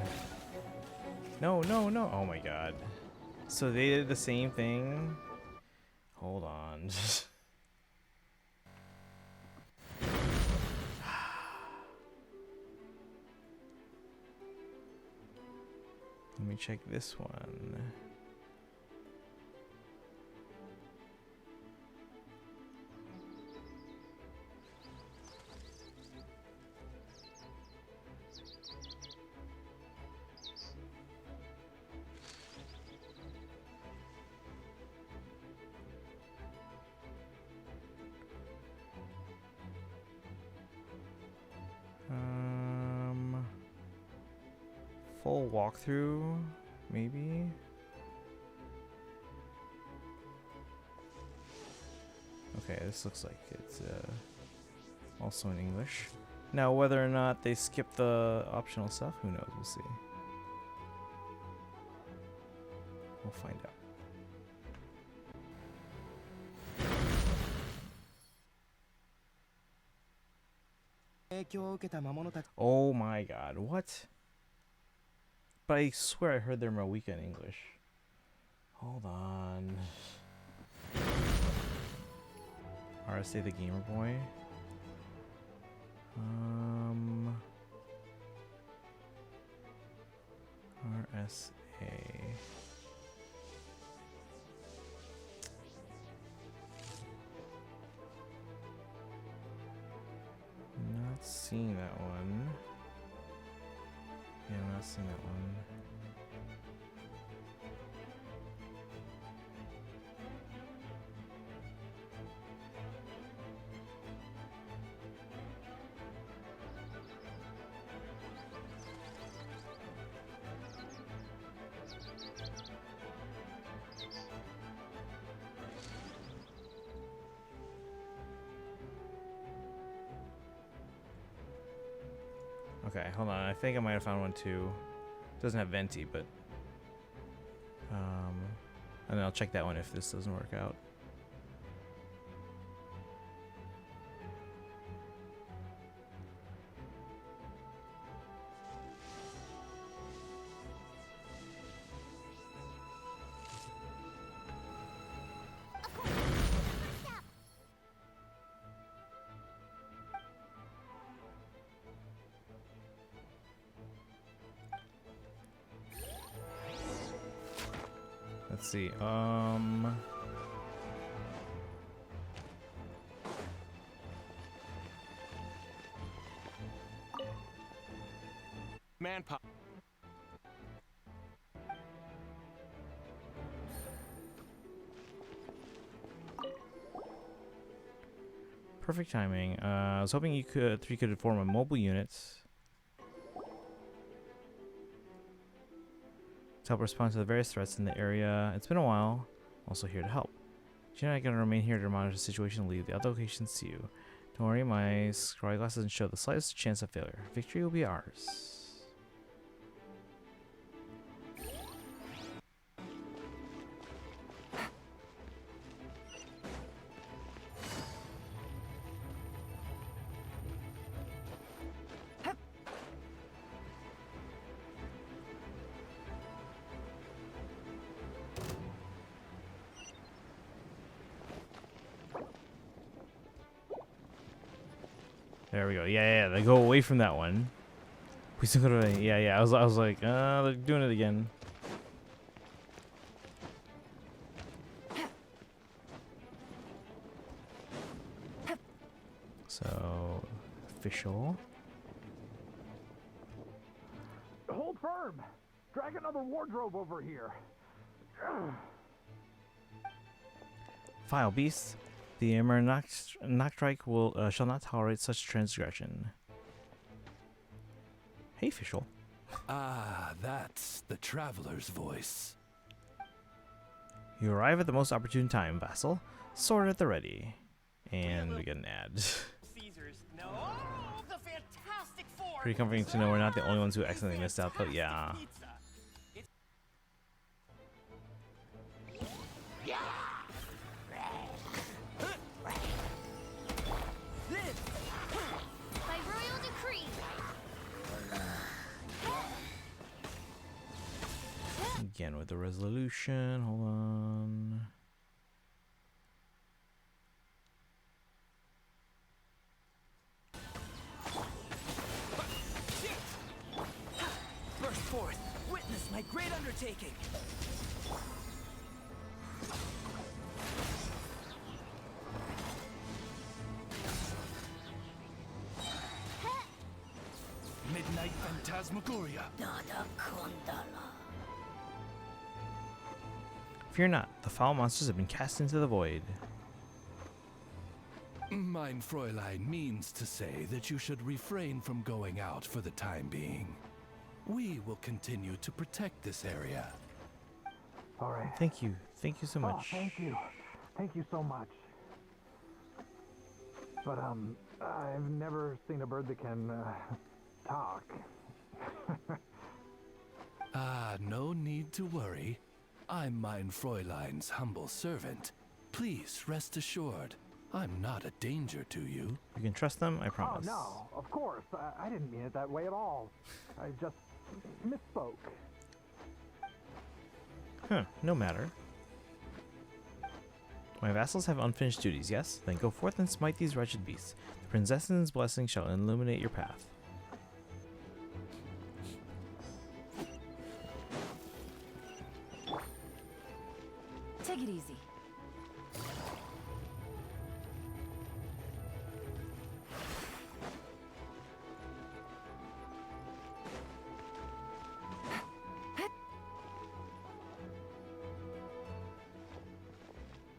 No, no, no. Oh my god. So they did the same thing? Hold on. Let me check this one. Full walkthrough, maybe? Okay, this looks like it's also in English. Now, whether or not they skip the optional stuff, who knows? We'll see. We'll find out. Oh my god, what? But I swear I heard their Mawika in English. Hold on. RSA the Gamer Boy. RSA. Not seeing that one. Yeah, I'm not seeing that one. Okay, hold on. I think I might have found one too. Doesn't have Venti, but and then I'll check that one if this doesn't work out. see. Manpower. Perfect timing. I was hoping you could form a mobile unit to help respond to the various threats in the area. It's been a while. Also here to help. Gina and I are going to remain here to monitor the situation and leave the other locations to you. Don't worry, my scry glass doesn't show the slightest chance of failure. Victory will be ours. There we go. Yeah, they go away from that one. We still go to yeah. I was like, they're doing it again. So, official. Hold firm. Drag another wardrobe over here. Vile beasts. The Emir Noctrike shall not tolerate such transgression. Hey, official. Ah, that's the traveler's voice. You arrive at the most opportune time, vassal. Sword at the ready. And we get an ad. Pretty comforting to know we're not the only ones who accidentally missed out, but yeah. By royal decree. Again with the resolution. Hold on. Burst forth. Witness my great undertaking. Midnight Phantasmagoria. Fear not, the foul monsters have been cast into the void. Mein Fräulein means to say that you should refrain from going out for the time being. We will continue to protect this area. All right. Thank you so much. Oh, thank you so much. But I've never seen a bird that can talk. Ah, no need to worry. I'm Mein Fräulein's humble servant. Please rest assured, I'm not a danger to you. You can trust them, I promise. Oh, no, of course. I didn't mean it that way at all. I just misspoke. Huh, no matter. My vassals have unfinished duties, yes? Then go forth and smite these wretched beasts. The princess's blessing shall illuminate your path. Take it easy.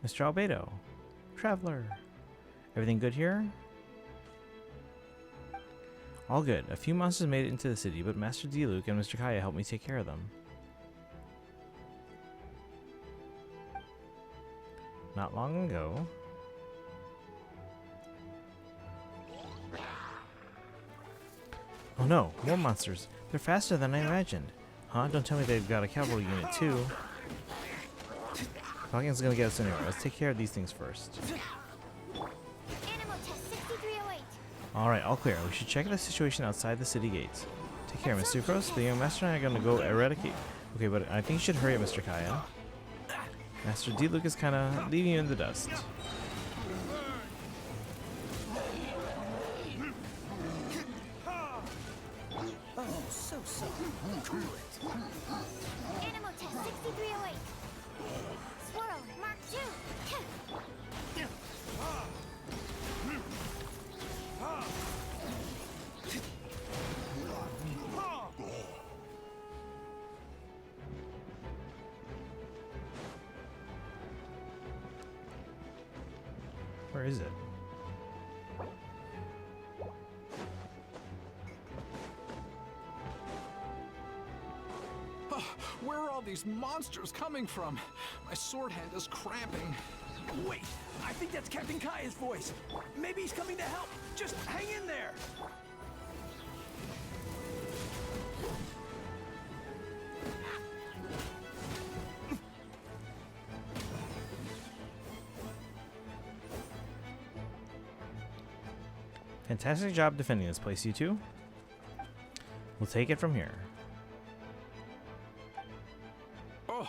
Mr. Albedo. Traveler. Everything good here? All good. A few monsters made it into the city, but Master Diluc and Mr. Kaya helped me take care of them. Not long ago. Oh no, more monsters. They're faster than I imagined. Huh? Don't tell me they've got a cavalry unit too. Falcon's gonna get us anywhere. Let's take care of these things first. Animal test 6308. Alright, all clear. We should check the situation outside the city gates. Take care, Mr. Cross. The young master and I are gonna go eradicate. Okay, but I think you should hurry up, Mr. Kaya. Master Diluc is kinda leaving you in the dust. Oh, so. Animal test 6308. Swirl, Mark 2. Where is it? Where are all these monsters coming from? My sword hand is cramping. Wait, I think that's Captain Kaya's voice. Maybe he's coming to help. Just hang in there. Fantastic job defending this place, you two. We'll take it from here. Oh,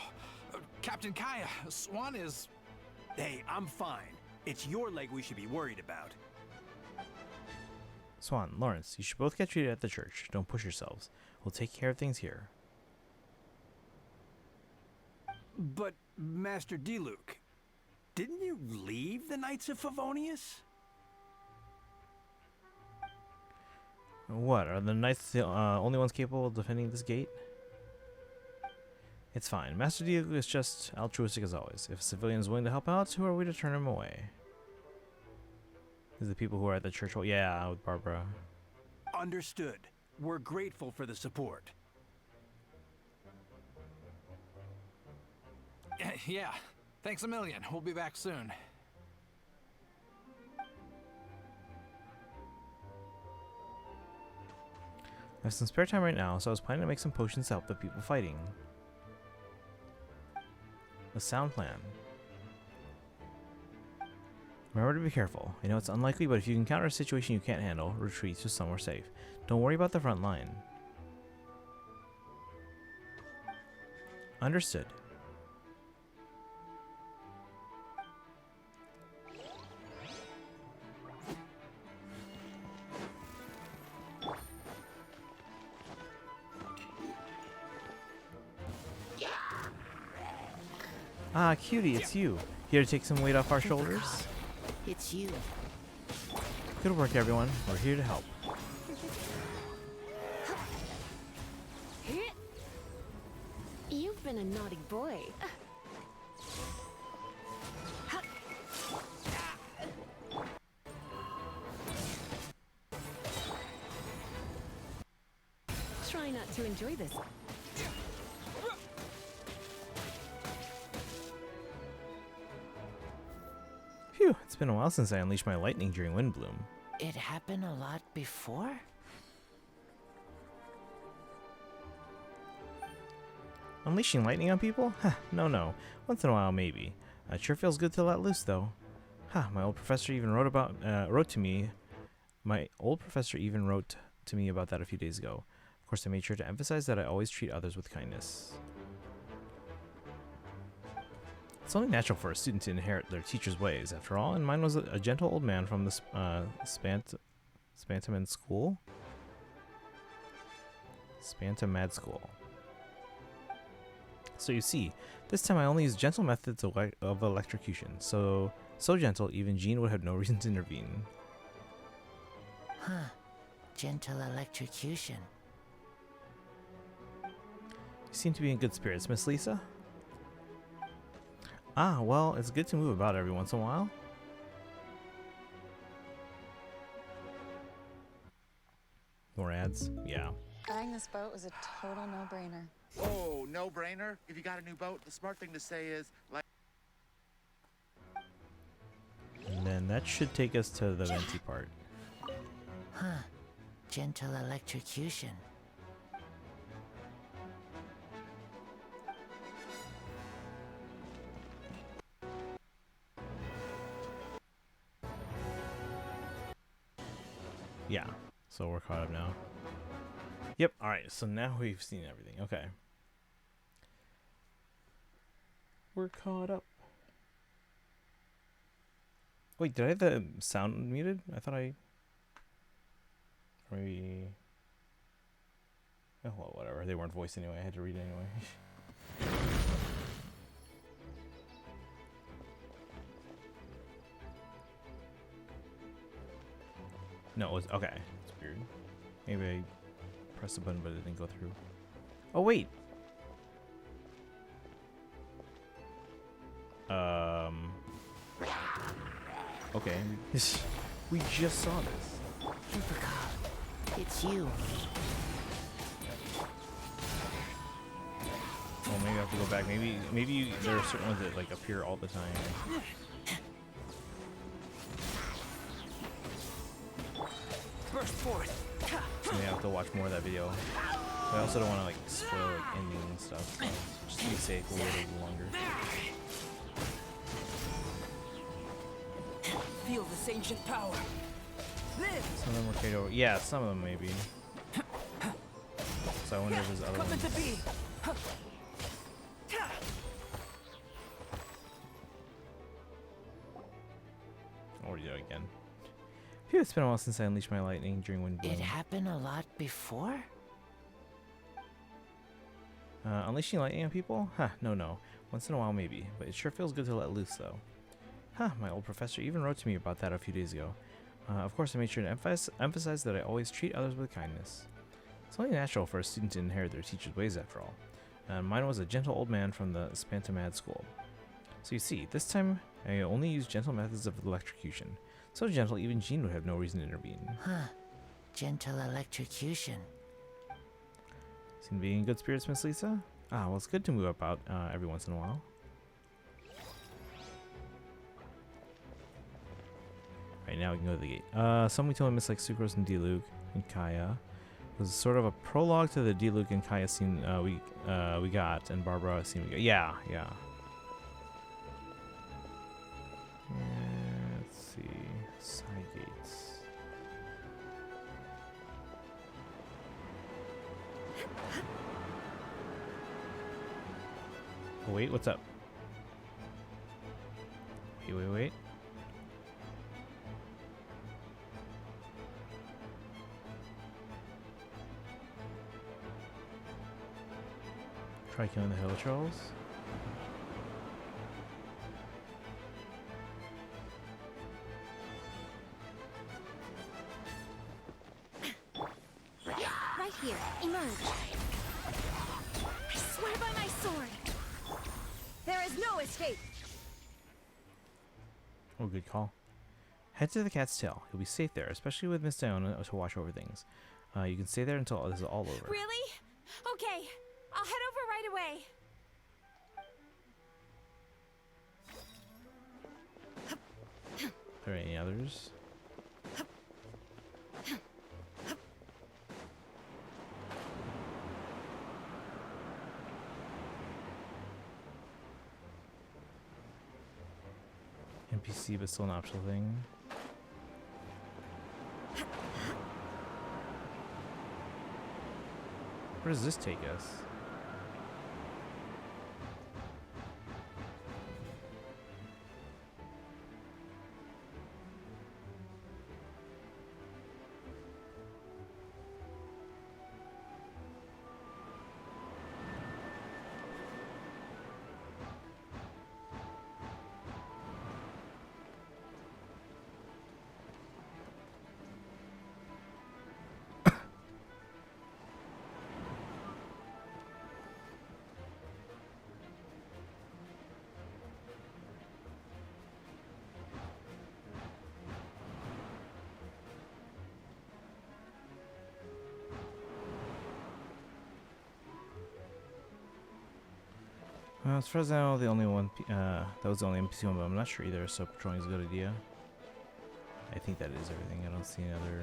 Captain Kaya, Swan is... Hey, I'm fine. It's your leg we should be worried about. Swan, Lawrence, you should both get treated at the church. Don't push yourselves. We'll take care of things here. But, Master Diluc, didn't you leave the Knights of Favonius? What? Are the knights the only ones capable of defending this gate? It's fine. Master Diego is just altruistic as always. If a civilian is willing to help out, who are we to turn him away? These are the people who are at the church hall. Yeah, with Barbara. Understood. We're grateful for the support. Yeah, thanks a million. We'll be back soon. I have some spare time right now, so I was planning to make some potions to help the people fighting. A sound plan. Remember to be careful. I know it's unlikely, but if you encounter a situation you can't handle, retreat to somewhere safe. Don't worry about the front line. Understood. Ah, cutie, it's you. Here to take some weight off our shoulders? It's you. Good work, everyone. We're here to help. You've been a naughty boy. Try not to enjoy this. Phew, it's been a while since I unleashed my lightning during Windbloom. It happened a lot before? Unleashing lightning on people? Huh, no. Once in a while, maybe. It sure feels good to let loose, though. Huh, my old professor even wrote to me. My old professor even wrote to me about that a few days ago. Of course, I made sure to emphasize that I always treat others with kindness. It's only natural for a student to inherit their teacher's ways, after all, and mine was a gentle old man from the Spantamad School? Spantamad School. So you see, this time I only used gentle methods of electrocution, so gentle even Jean would have no reason to intervene. Huh. Gentle electrocution. You seem to be in good spirits, Miss Lisa. Ah, well, it's good to move about every once in a while. More ads? Yeah. Buying this boat was a total no-brainer. Oh, no-brainer? If you got a new boat, the smart thing to say is, like... And then that should take us to the venti part. Huh. Gentle electrocution. Yeah, so we're caught up now. Yep, alright, so now we've seen everything. Okay. We're caught up. Wait, did I have the sound muted? I thought I... Maybe... Oh, well, whatever. They weren't voiced anyway. I had to read it anyway. No, it was okay. It's weird. Maybe I pressed the button, but it didn't go through. Oh wait. Okay. We just saw this. Supercop, it's you. Oh, maybe I have to go back. Maybe there are certain ones that like appear all the time. Burst forth. So maybe I have to watch more of that video. But I also don't want to like spoil like ending and stuff. So just to be safe, we'll wait a little longer. Feel this ancient power. Live. Some of them were carried over. Yeah, some of them maybe. So I wonder if there's other Come ones. into be. Or do it again. Phew, it's been a while since I unleashed my lightning during Wind Bloom. It happened a lot before? Unleashing lightning on people? Huh, no. Once in a while maybe, but it sure feels good to let loose though. Huh, my old professor even wrote to me about that a few days ago. Of course I made sure to emphasize that I always treat others with kindness. It's only natural for a student to inherit their teacher's ways after all. Mine was a gentle old man from the Spantamad school. So you see, this time I only used gentle methods of electrocution. So gentle even Jean would have no reason to intervene. Huh. Gentle electrocution. Seem to be in good spirits, Miss Lisa? Ah, well, it's good to move about every once in a while. Right, now we can go to the gate. Some we told him Miss like Sucrose and Diluc and Kaya. It was sort of a prologue to the Diluc and Kaya scene we got, and Barbara scene we got. Yeah. Let's see. Side gates. Oh, wait, what's up? Wait. Try killing the hill trolls. Right here, emerge. I swear by my sword. There is no escape. Oh, good call. Head to the Cat's Tail. You'll be safe there, especially with Miss Diona to watch over things. You can stay there until this is all over. Really? Okay, I'll head over right away. Are there any others? NPC, but still an optional thing. Where does this take us? Well, as far as I know, the only one that was the only NPC one, but I'm not sure either. So patrolling is a good idea. I think that is everything. I don't see any other.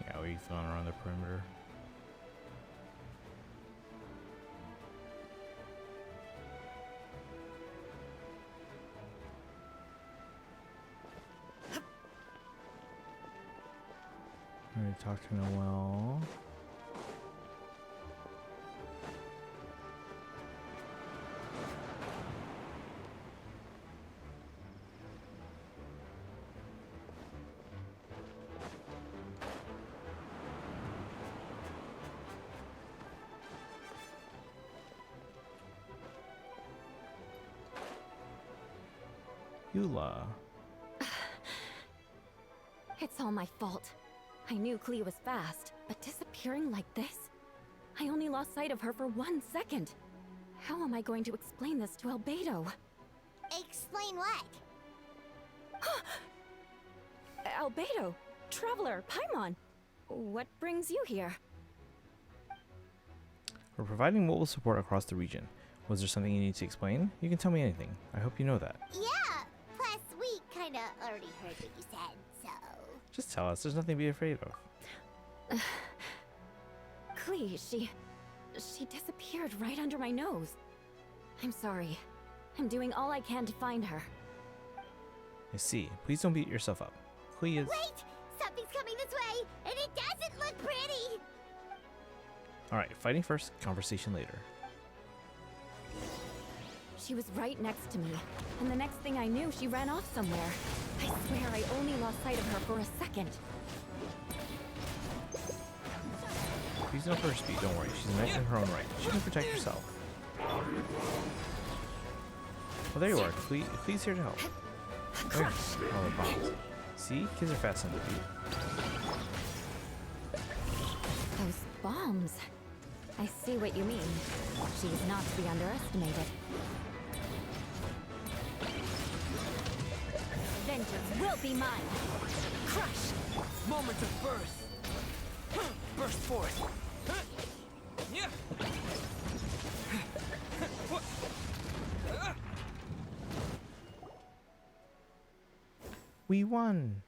Yeah, we've gone around the perimeter. Already talked to Noel. Eula. It's all my fault. I knew Clea was fast, but disappearing like this? I only lost sight of her for 1 second. How am I going to explain this to Albedo? Explain what? Albedo, Traveler, Paimon, what brings you here? We're providing mobile support across the region. Was there something you need to explain? You can tell me anything. I hope you know that. Yeah, plus we kinda already heard what you said, so... Just tell us. There's nothing to be afraid of. Clea, she disappeared right under my nose. I'm sorry. I'm doing all I can to find her. I see. Please don't beat yourself up. Clea is... Wait! Something's coming this way, and it doesn't look pretty! Alright, fighting first, conversation later. She was right next to me, and the next thing I knew, she ran off somewhere. I swear I only lost sight of her for a second. Please don't her speed, don't worry. She's a knight in her own right. She can protect herself. Well, there you are. Clea's here to help. Oh, the bombs. See? Kids are fast on the beat. Those bombs. I see what you mean. She's not to be underestimated. Vengeance will be mine. Crush! Moment of birth. Burst forth. Yeah. We won!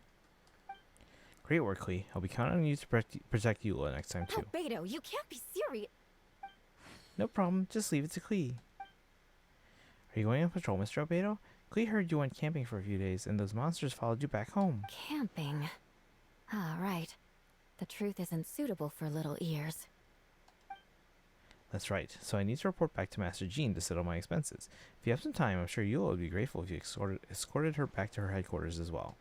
Great work, Clea. I'll be counting on you to protect Eula next time, too. Albedo, you can't be serious. No problem. Just leave it to Clea. Are you going on patrol, Mr. Albedo? Clea heard you went camping for a few days, and those monsters followed you back home. Camping? Ah, right. The truth isn't suitable for little ears. That's right. So I need to report back to Master Jean to settle my expenses. If you have some time, I'm sure Eula would be grateful if you escorted her back to her headquarters as well.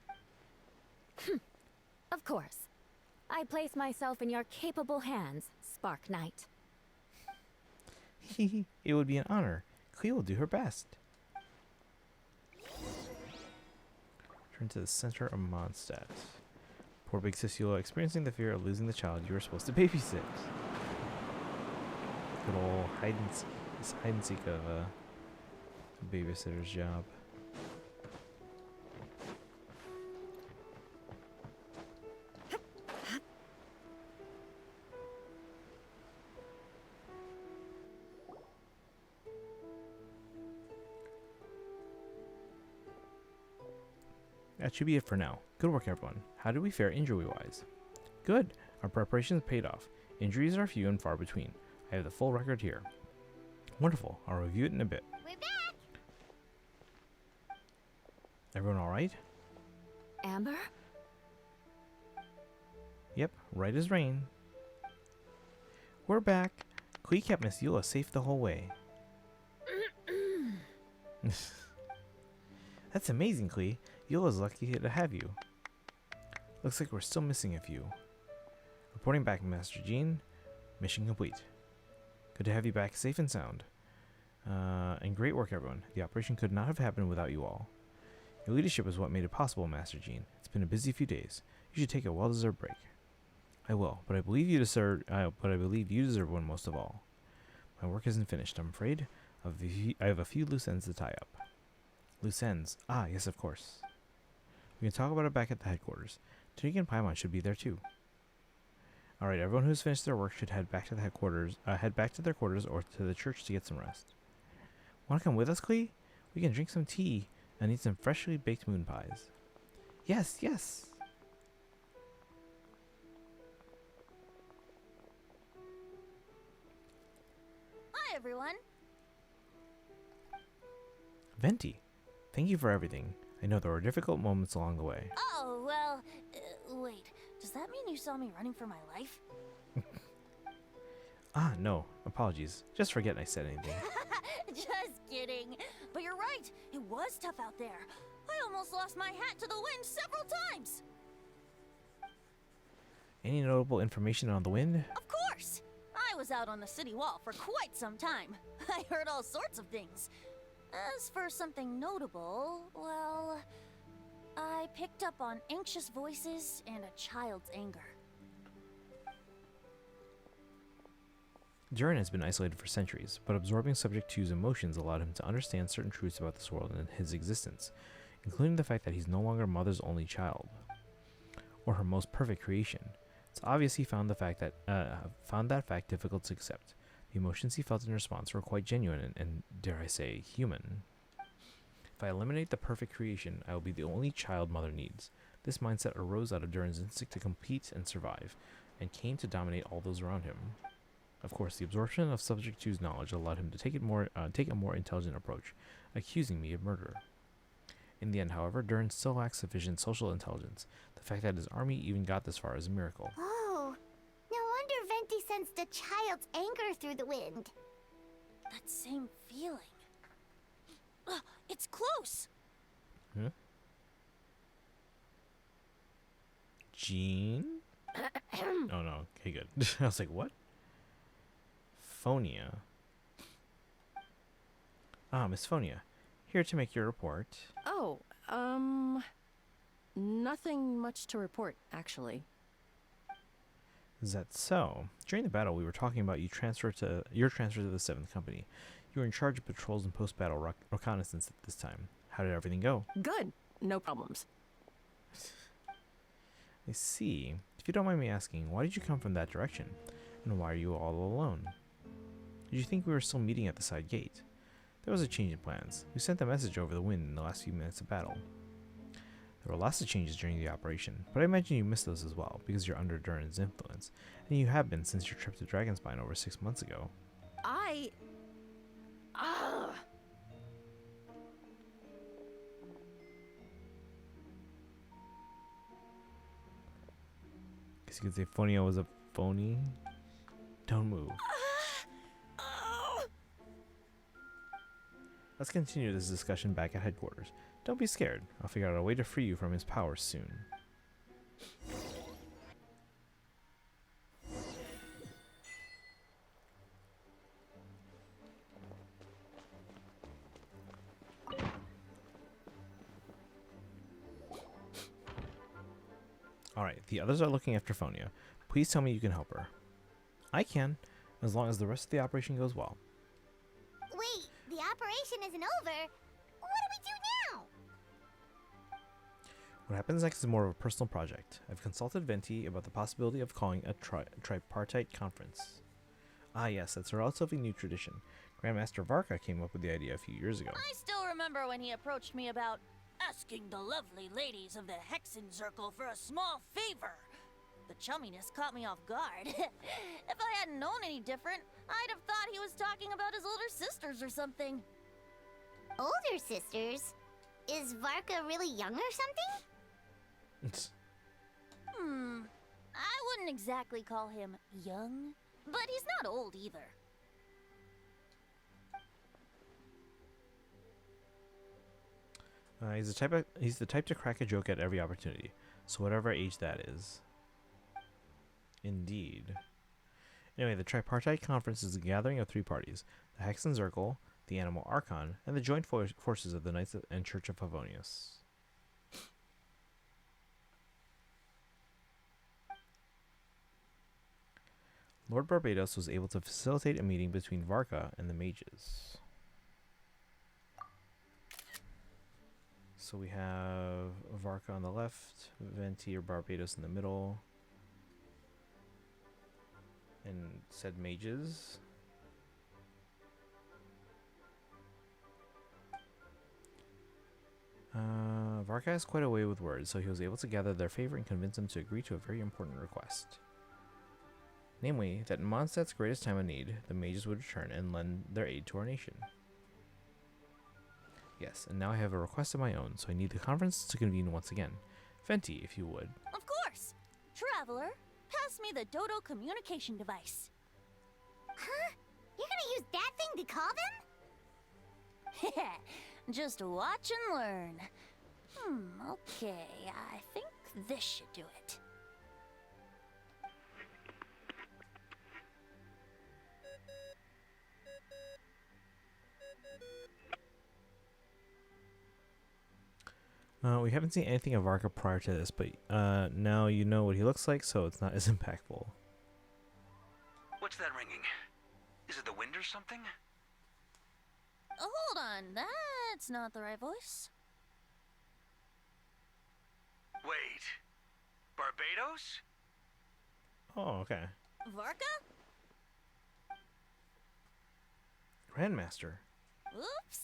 Of course. I place myself in your capable hands, Spark Knight. It would be an honor. Clea will do her best. Turn to the center of Mondstadt. Poor big sis Eula experiencing the fear of losing the child you were supposed to babysit. Good old hide and seek of a babysitter's job. That should be it for now. Good work, everyone. How did we fare injury-wise? Good. Our preparations paid off. Injuries are few and far between. I have the full record here. Wonderful. I'll review it in a bit. We're back! Everyone all right? Amber? Yep, right as rain. We're back. Clea kept Miss Eula safe the whole way. That's amazing, Clea. Eula's lucky to have you. Looks like we're still missing a few. Reporting back, Master Jean. Mission complete. Good to have you back safe and sound. And great work, everyone. The operation could not have happened without you all. Your leadership is what made it possible, Master Jean. It's been a busy few days. You should take a well-deserved break. I will, but I believe you deserve one most of all. My work isn't finished, I'm afraid. I have a few loose ends to tie up. Loose ends. Ah, yes, of course. We can talk about it back at the headquarters. Tunic and Paimon should be there too. Alright, everyone who's finished their work should head back to the headquarters, their quarters or to the church to get some rest. Wanna come with us, Clea? We can drink some tea and eat some freshly baked moon pies. Yes, yes! Hi, everyone. Venti, thank you for everything. I know there were difficult moments along the way. Oh, well, wait. Does that mean you saw me running for my life? Ah, no. Apologies. Just forget I said anything. Just kidding. But you're right. It was tough out there. I almost lost my hat to the wind several times. Any notable information on the wind? Of course. I was out on the city wall for quite some time. I heard all sorts of things. As for something notable, well, I picked up on anxious voices and a child's anger. Durin has been isolated for centuries, but absorbing Subject 2's emotions allowed him to understand certain truths about this world and his existence, including the fact that he's no longer Mother's only child, or her most perfect creation. It's obvious he found that fact difficult to accept. The emotions he felt in response were quite genuine and, dare I say, human. If I eliminate the perfect creation, I will be the only child Mother needs. This mindset arose out of Durin's instinct to compete and survive, and came to dominate all those around him. Of course, the absorption of Subject 2's knowledge allowed him to take a more intelligent approach, accusing me of murder. In the end, however, Durin still lacks sufficient social intelligence. The fact that his army even got this far is a miracle. Oh, no wonder Venti sensed a child's anger through the wind. That same feeling. It's close! Huh? Jean? Oh no, okay, good. I was like, what? Phonia. Ah, Miss Phonia. Here to make your report. Oh, nothing much to report, actually. Is that so? During the battle, we were talking about your transfer to the 7th Company. You were in charge of patrols and post-battle reconnaissance at this time. How did everything go? Good. No problems. I see. If you don't mind me asking, why did you come from that direction? And why are you all alone? Did you think we were still meeting at the side gate? There was a change in plans. We sent a message over the wind in the last few minutes of battle. There were lots of changes during the operation, but I imagine you missed those as well, because you're under Durin's influence, and you have been since your trip to Dragonspine over 6 months ago. Guess you could say Phonia was a phony. Don't move. Let's continue this discussion back at headquarters. Don't be scared. I'll figure out a way to free you from his powers soon. Alright, the others are looking after Phonia. Please tell me you can help her. I can, as long as the rest of the operation goes well. Wait, the operation isn't over. What do we do now? What happens next is more of a personal project. I've consulted Venti about the possibility of calling a tripartite conference. Ah yes, that's a relatively new tradition. Grandmaster Varka came up with the idea a few years ago. I still remember when he approached me about asking the lovely ladies of the Hexen Circle for a small favor. The chumminess caught me off guard. If I hadn't known any different, I'd have thought he was talking about his older sisters or something. Older sisters? Is Varka really young or something? I wouldn't exactly call him young, but he's not old either. He's the type to crack a joke at every opportunity, so whatever age that is. Indeed. Anyway, the Tripartite Conference is a gathering of 3 parties: the Hexen Circle, the Animal Archon, and the joint forces of the Knights and Church of Favonius. Lord Barbados was able to facilitate a meeting between Varka and the mages. So we have Varka on the left, Venti or Barbados in the middle, and said mages. Varka has quite a way with words, so he was able to gather their favor and convince them to agree to a very important request. Namely, that in Mondstadt's greatest time of need, the mages would return and lend their aid to our nation. Yes, and now I have a request of my own, so I need the conference to convene once again. Venti, if you would. Of course! Traveler, pass me the Dodo communication device. Huh? You're gonna use that thing to call them? Just watch and learn. Okay, I think this should do it. We haven't seen anything of Varka prior to this, but now you know what he looks like, so it's not as impactful. What's that ringing? Is it the wind or something? Hold on, that's not the right voice. Wait. Barbados? Oh, okay. Varka? Grandmaster. Oops,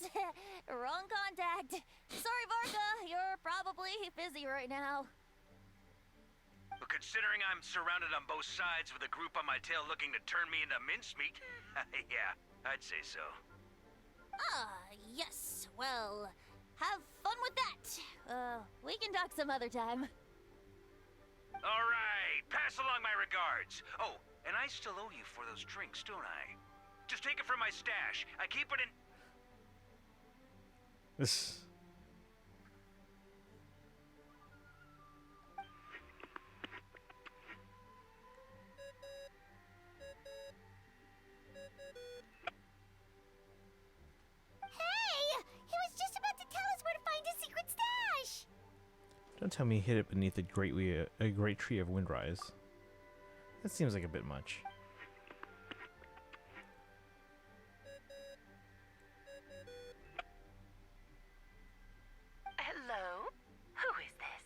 wrong contact. Sorry, Varka, you're probably busy right now. But considering I'm surrounded on both sides with a group on my tail looking to turn me into mincemeat, yeah, I'd say so. Yes. Well, have fun with that. We can talk some other time. All right, pass along my regards. Oh, and I still owe you for those drinks, don't I? Just take it from my stash. I keep it in... This. He was just about to tell us where to find his secret stash! Don't tell me he hid it beneath a great tree of Windrise. That seems like a bit much. Hello? Who is this?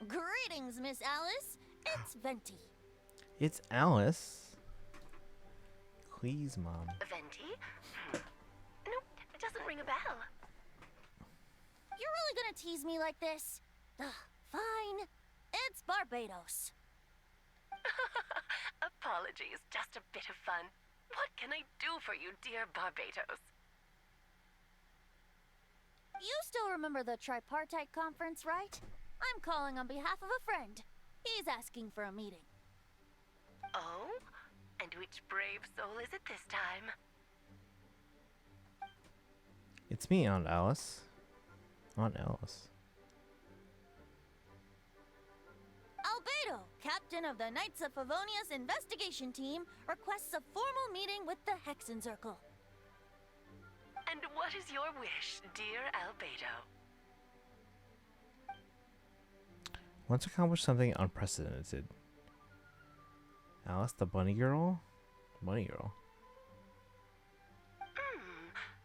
Greetings, Miss Alice. It's Venti. It's Alice. Please, Mom. Venti? Nope, it doesn't ring a bell. You're really gonna tease me like this? Fine. It's Barbados. Apologies, just a bit of fun. What can I do for you, dear Barbados? You still remember the tripartite conference, right? I'm calling on behalf of a friend. He's asking for a meeting. Oh? And which brave soul is it this time? It's me, Aunt Alice. Aunt Alice. Albedo, captain of the Knights of Favonia's investigation team, requests a formal meeting with the Hexencircle. And what is your wish, dear Albedo? Once accomplished something unprecedented. Alice the bunny girl? Bunny girl.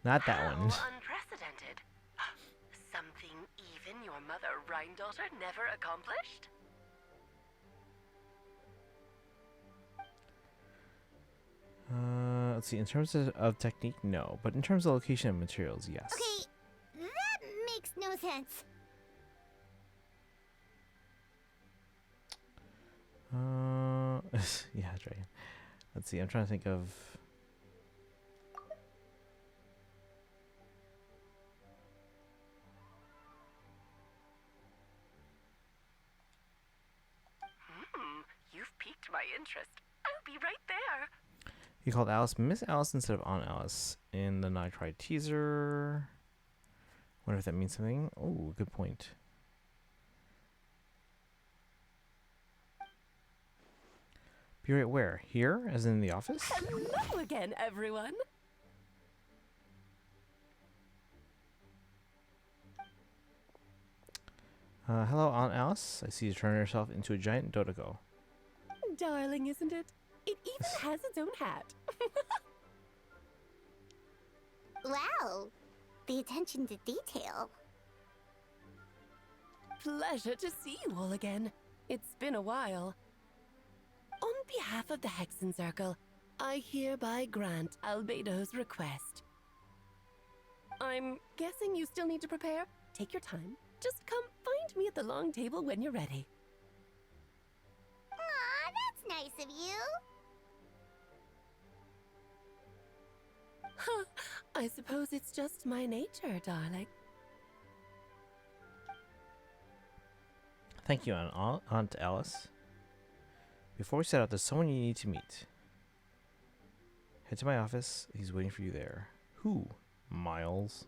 Not that How one. unprecedented. Something even your mother Rhine-daughter never accomplished? Let's see. In terms of technique, no. But in terms of location and materials, yes. Okay, that makes no sense. Yeah, that's right. Let's see. I'm trying to think of. You've piqued my interest. I'll be right there. He called Alice Miss Alice instead of Aunt Alice in the Nitride teaser. Wonder if that means something. Oh, good point. Be right where? Here? As in the office? Hello again, everyone. Hello, Aunt Alice. I see you turn yourself into a giant dodogo. Darling, isn't it? It even has its own hat. Wow, the attention to detail. Pleasure to see you all again. It's been a while. On behalf of the Hexencircle, I hereby grant Albedo's request. I'm guessing you still need to prepare? Take your time. Just come find me at the long table when you're ready. Aw, that's nice of you. Huh, I suppose it's just my nature, darling. Thank you, Aunt Alice. Before we set out, there's someone you need to meet. Head to my office. He's waiting for you there. Who? Miles.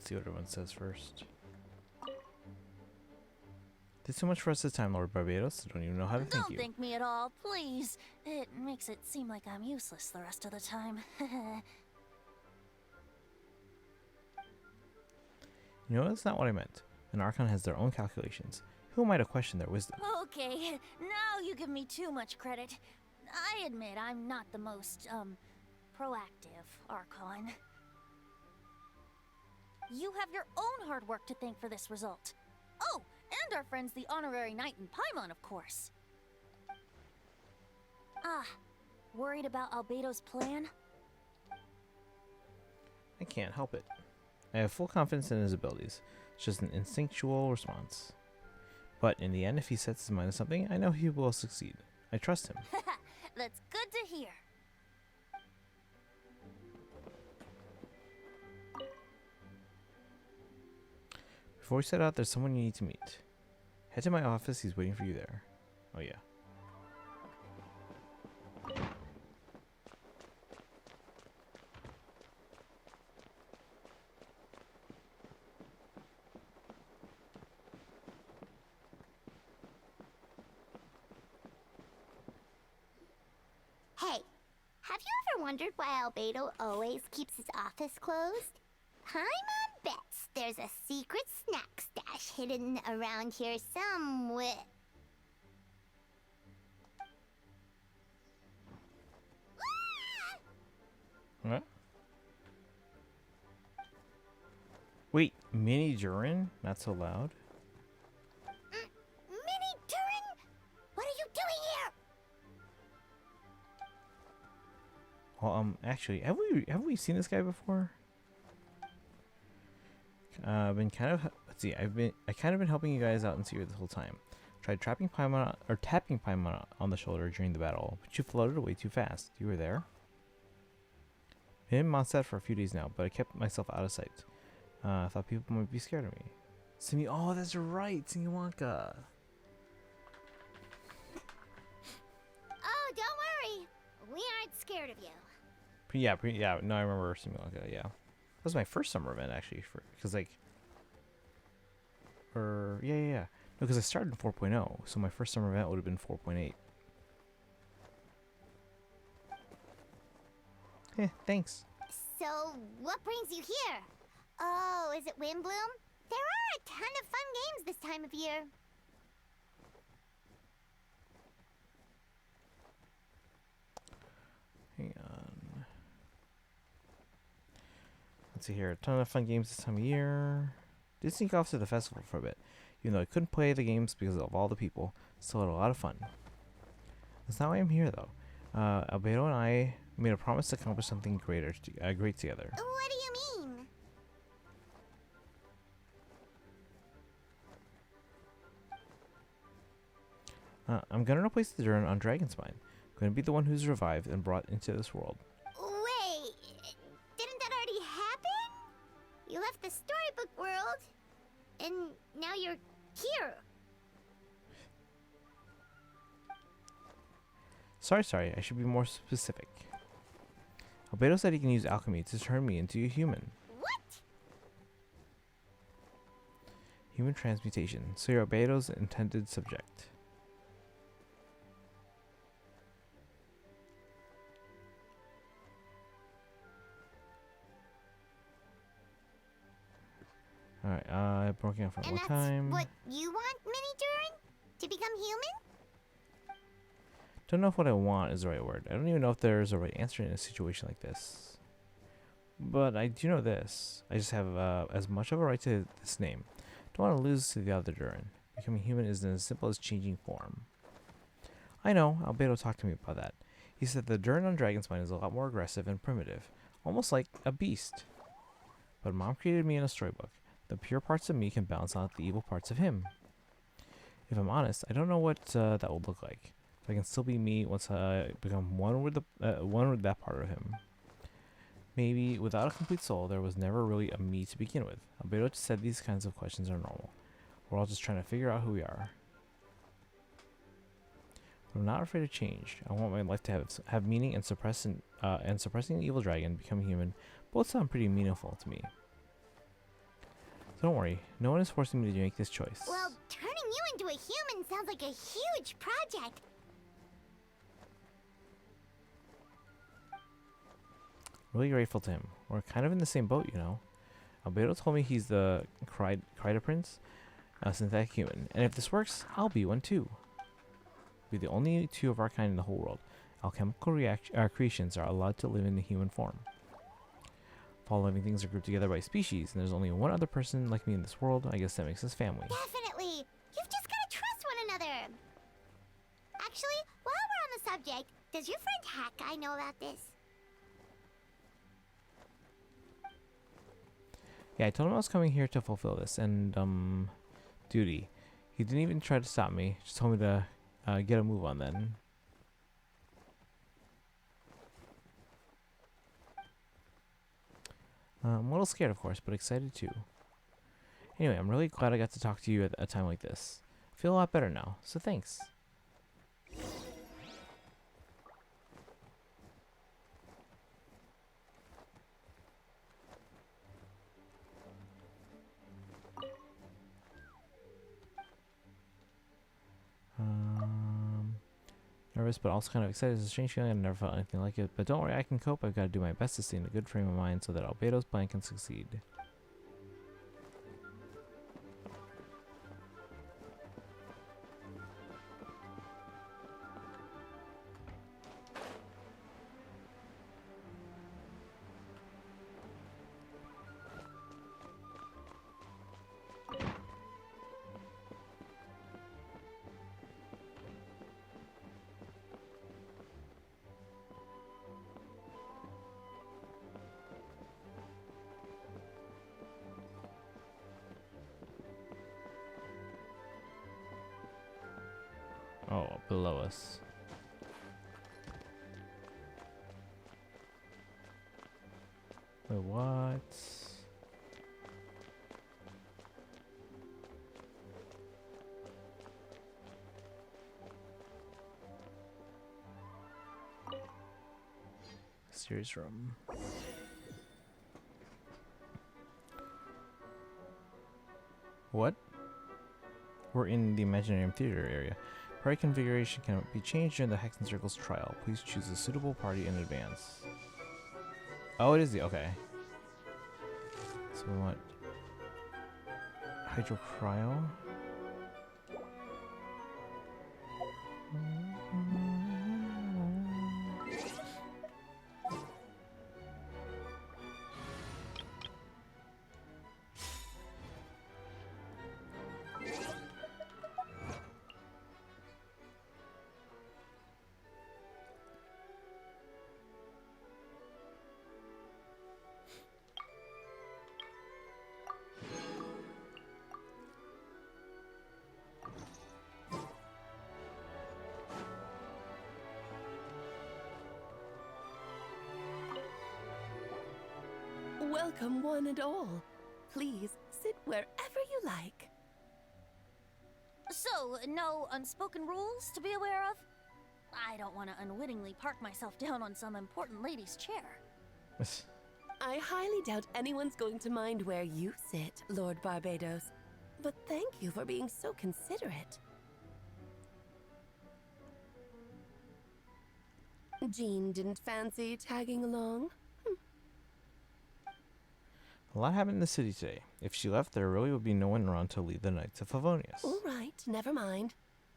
Let's see what everyone says first. Did so much for us this time, Lord Barbados. I don't even know how to thank you. Don't thank me at all, please. It makes it seem like I'm useless the rest of the time. You know, that's not what I meant. An Archon has their own calculations. Who am I to question their wisdom? Okay, now you give me too much credit. I admit I'm not the most, proactive Archon. You have your own hard work to thank for this result. Oh, and our friends the Honorary Knight in Paimon, of course. Ah, worried about Albedo's plan? I can't help it. I have full confidence in his abilities. It's just an instinctual response. But in the end, if he sets his mind to something, I know he will succeed. I trust him. That's good to hear. Before we set out, there's someone you need to meet. Head to my office, he's waiting for you there. Oh yeah. Hey, have you ever wondered why Albedo always keeps his office closed? Paimon bets there's a secret snack stash hidden around here somewhere. What? Wait, Mini Durin? Not so loud. Mini Durin? What are you doing here? Well, actually, have we seen this guy before? I've been kind of I kind of been helping you guys out in secret this whole time. Tried tapping Paimon on the shoulder during the battle, but you floated away too fast. You were there. Been in Mondstadt for a few days now, but I kept myself out of sight. I thought people might be scared of me. Oh, that's right, Simiwanka. Oh, don't worry. We aren't scared of you. Yeah. No, I remember Simiwanka. Yeah, that was my first summer event actually, yeah. No, because I started in 4.0, so my first summer event would have been 4.8. Thanks. So, what brings you here? Oh, is it Windbloom? There are a ton of fun games this time of year. Hang on. Let's see here. A ton of fun games this time of year. Did sneak off to the festival for a bit. Even though I couldn't play the games because of all the people, still had a lot of fun. That's not why I'm here, though. Albedo and I made a promise to accomplish something great together. What do you mean? I'm gonna replace the Durin on Dragonspine. I'm gonna be the one who's revived and brought into this world. Wait, didn't that already happen? You left the storybook world, and now you're here. Sorry, I should be more specific. Albedo said he can use alchemy to turn me into a human. What? Human transmutation. So you're Albedo's intended subject. Alright, I'm working on for one time. What you want, Mini Durin? To become human? Don't know if what I want is the right word. I don't even know if there's a right answer in a situation like this. But I do know this. I just have as much of a right to this name. Don't want to lose to the other Durin. Becoming human isn't as simple as changing form. I know, Albedo talked to me about that. He said the Durin on Dragonspine is a lot more aggressive and primitive. Almost like a beast. But Mom created me in a storybook. The pure parts of me can balance out the evil parts of him. If I'm honest, I don't know what that will look like. But I can still be me once I become one with that part of him. Maybe without a complete soul, there was never really a me to begin with. Albedo just said these kinds of questions are normal. We're all just trying to figure out who we are. But I'm not afraid of change. I want my life to have meaning, and suppressing the evil dragon, become human, both sound pretty meaningful to me. So don't worry, no one is forcing me to make this choice. Well, turning you into a human sounds like a huge project. Really grateful to him. We're kind of in the same boat, you know. Albedo told me he's the Kryda Prince, a synthetic human, and if this works, I'll be one too. We're the only two of our kind in the whole world. Alchemical creations are allowed to live in the human form. If all living things are grouped together by species, and there's only one other person like me in this world, I guess that makes us family. Definitely. You've just gotta trust one another. Actually, while we're on the subject, does your friend Hack Guy know about this? Yeah, I told him I was coming here to fulfill this, and, duty. He didn't even try to stop me, just told me to, get a move on then. I'm a little scared, of course, but excited too. Anyway, I'm really glad I got to talk to you at a time like this. I feel a lot better now, so thanks. Nervous, but also kind of excited. It's a strange feeling. I've never felt anything like it. But don't worry, I can cope. I've got to do my best to stay in a good frame of mind so that Albedo's plan can succeed. Oh, below us. Wait, what? Serious room. What? We're in the Imaginarium Theater area. Party configuration cannot be changed during the Hexen Circle's trial. Please choose a suitable party in advance. Oh, it is the... okay. So we want... Hydrocryo. Welcome, one and all. Please sit wherever you like. So, no unspoken rules to be aware of? I don't want to unwittingly park myself down on some important lady's chair. I highly doubt anyone's going to mind where you sit, Lord Barbados. But thank you for being so considerate. Jean didn't fancy tagging along? A lot happened in the city today. If she left, there really would be no one around to lead the Knights of Favonius. All right, never mind.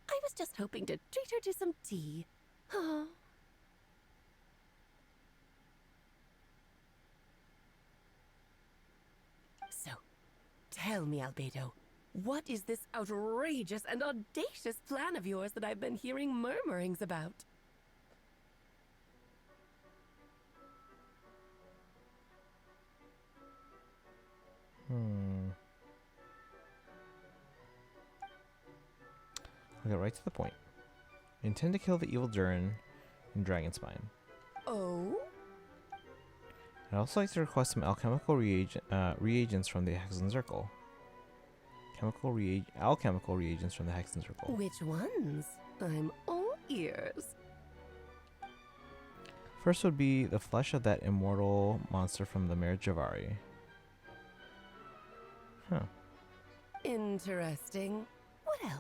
I was just hoping to treat her to some tea. Oh. So, tell me, Albedo, what is this outrageous and audacious plan of yours that I've been hearing murmurings about? I'll get right to the point. I intend to kill the evil Durin in Dragonspine. Oh? I'd also like to request some alchemical reagents from the Hexen Circle. Alchemical reagents from the Hexen Circle. Which ones? I'm all ears. First would be the flesh of that immortal monster from the Mare Javari. Huh. Interesting. What else?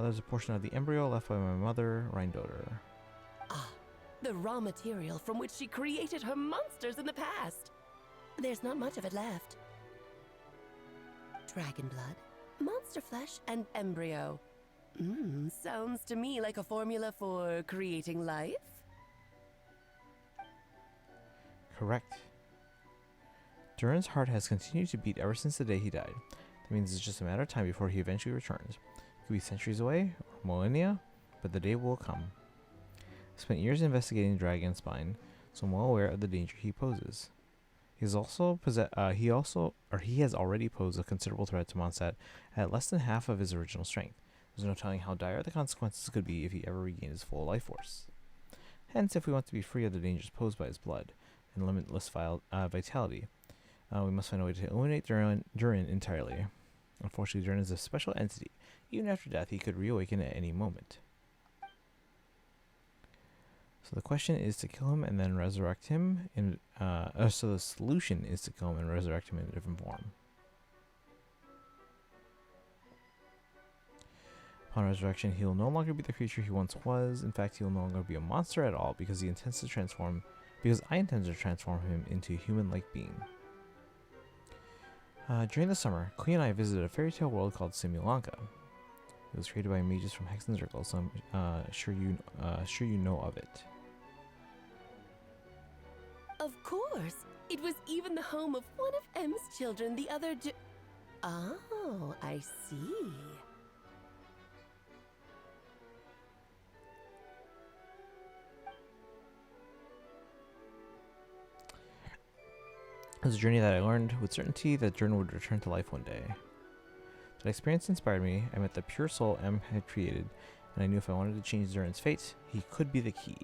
There's a portion of the embryo left by my mother, Rhindaughter. Ah, the raw material from which she created her monsters in the past. There's not much of it left. Dragon blood, monster flesh, and embryo. Sounds to me like a formula for creating life. Correct. Duran's heart has continued to beat ever since the day he died. That means it's just a matter of time before he eventually returns. It could be centuries away, or millennia, but the day will come. I spent years investigating the dragon's spine, so I'm well aware of the danger he poses. He has already posed a considerable threat to Mondstadt at less than half of his original strength. There's no telling how dire the consequences could be if he ever regained his full life force. Hence, if we want to be free of the dangers posed by his blood and limitless vitality, we must find a way to eliminate Duran entirely. Unfortunately, Duran is a special entity. Even after death, he could reawaken at any moment. So the question is to kill him and then resurrect him. So the solution is to kill him and resurrect him in a different form. Upon resurrection, he will no longer be the creature he once was. In fact, he will no longer be a monster at all because I intend to transform him into a human-like being. During the summer, Clea and I visited a fairy tale world called Simulanka. It was created by mages from Hexen Circle, so I'm sure you know of it. Of course. It was even the home of one of M's children the other day. Oh, I see. It was a journey that I learned with certainty that Jordan would return to life one day. That experience inspired me. I met the pure soul M had created, and I knew if I wanted to change Duran's fate, he could be the key.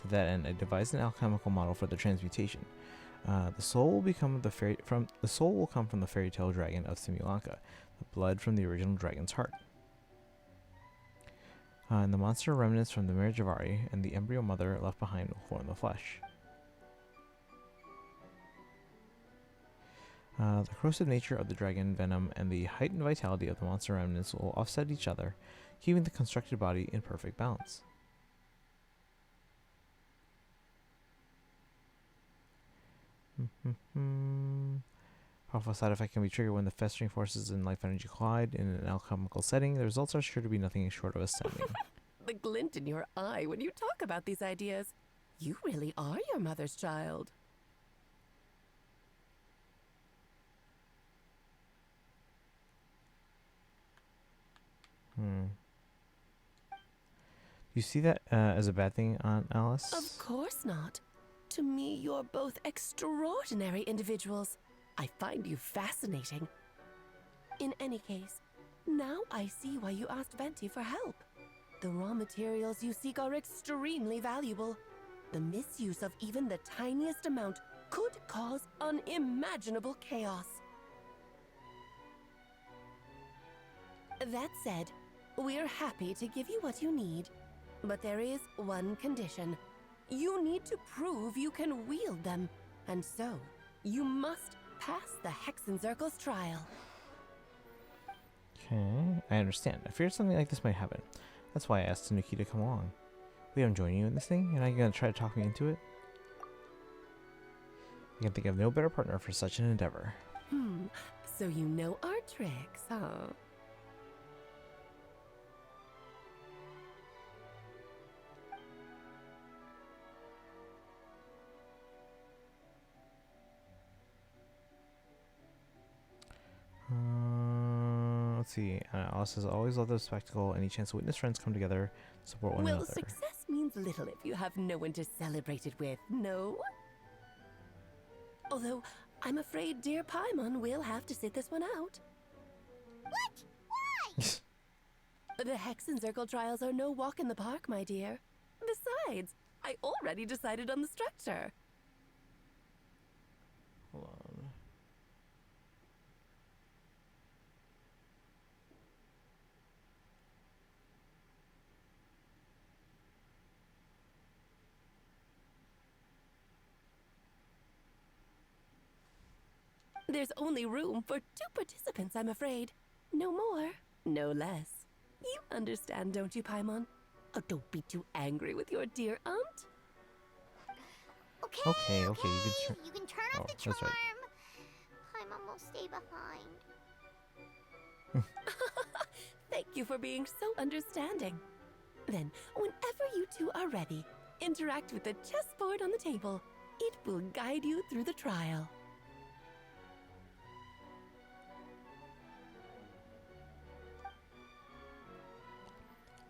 To that end, I devised an alchemical model for the transmutation. The soul will come from the fairy tale dragon of Simulanka, the blood from the original dragon's heart. And the monster remnants from the marriage of Ari and the embryo mother left behind will form the flesh. The corrosive nature of the dragon venom and the heightened vitality of the monster remnants will offset each other, keeping the constructed body in perfect balance. Powerful side effect can be triggered when the festering forces and life energy collide in an alchemical setting. The results are sure to be nothing short of astounding. The glint in your eye when you talk about these ideas. You really are your mother's child. Do you see that as a bad thing, Aunt Alice? Of course not. To me, you're both extraordinary individuals. I find you fascinating. In any case, now I see why you asked Venti for help. The raw materials you seek are extremely valuable. The misuse of even the tiniest amount could cause unimaginable chaos. That said, we're happy to give you what you need. But there is one condition. You need to prove you can wield them. And so, you must pass the Hexen Circle's trial. Okay, I understand. I feared something like this might happen. That's why I asked Tanuki to come along. Wait, I'm joining you in this thing? And are you going to try to talk me into it? I can think of no better partner for such an endeavor. So you know our tricks, huh? Let's see. Alice has always loved the spectacle. Any chance to witness friends come together, support one Well, another. success means little if you have no one to celebrate it with, no? Although, I'm afraid dear Paimon will have to sit this one out. What? Why? The Hexen Circle trials are no walk in the park, my dear. Besides, I already decided on the structure. Hold on. There's only room for 2 participants, I'm afraid. No more, no less. You understand, don't you, Paimon? Oh, don't be too angry with your dear aunt. Okay, you can turn. You can turn off the charm. That's right. Paimon will stay behind. Thank you for being so understanding. Then, whenever you two are ready, interact with the chessboard on the table. It will guide you through the trial.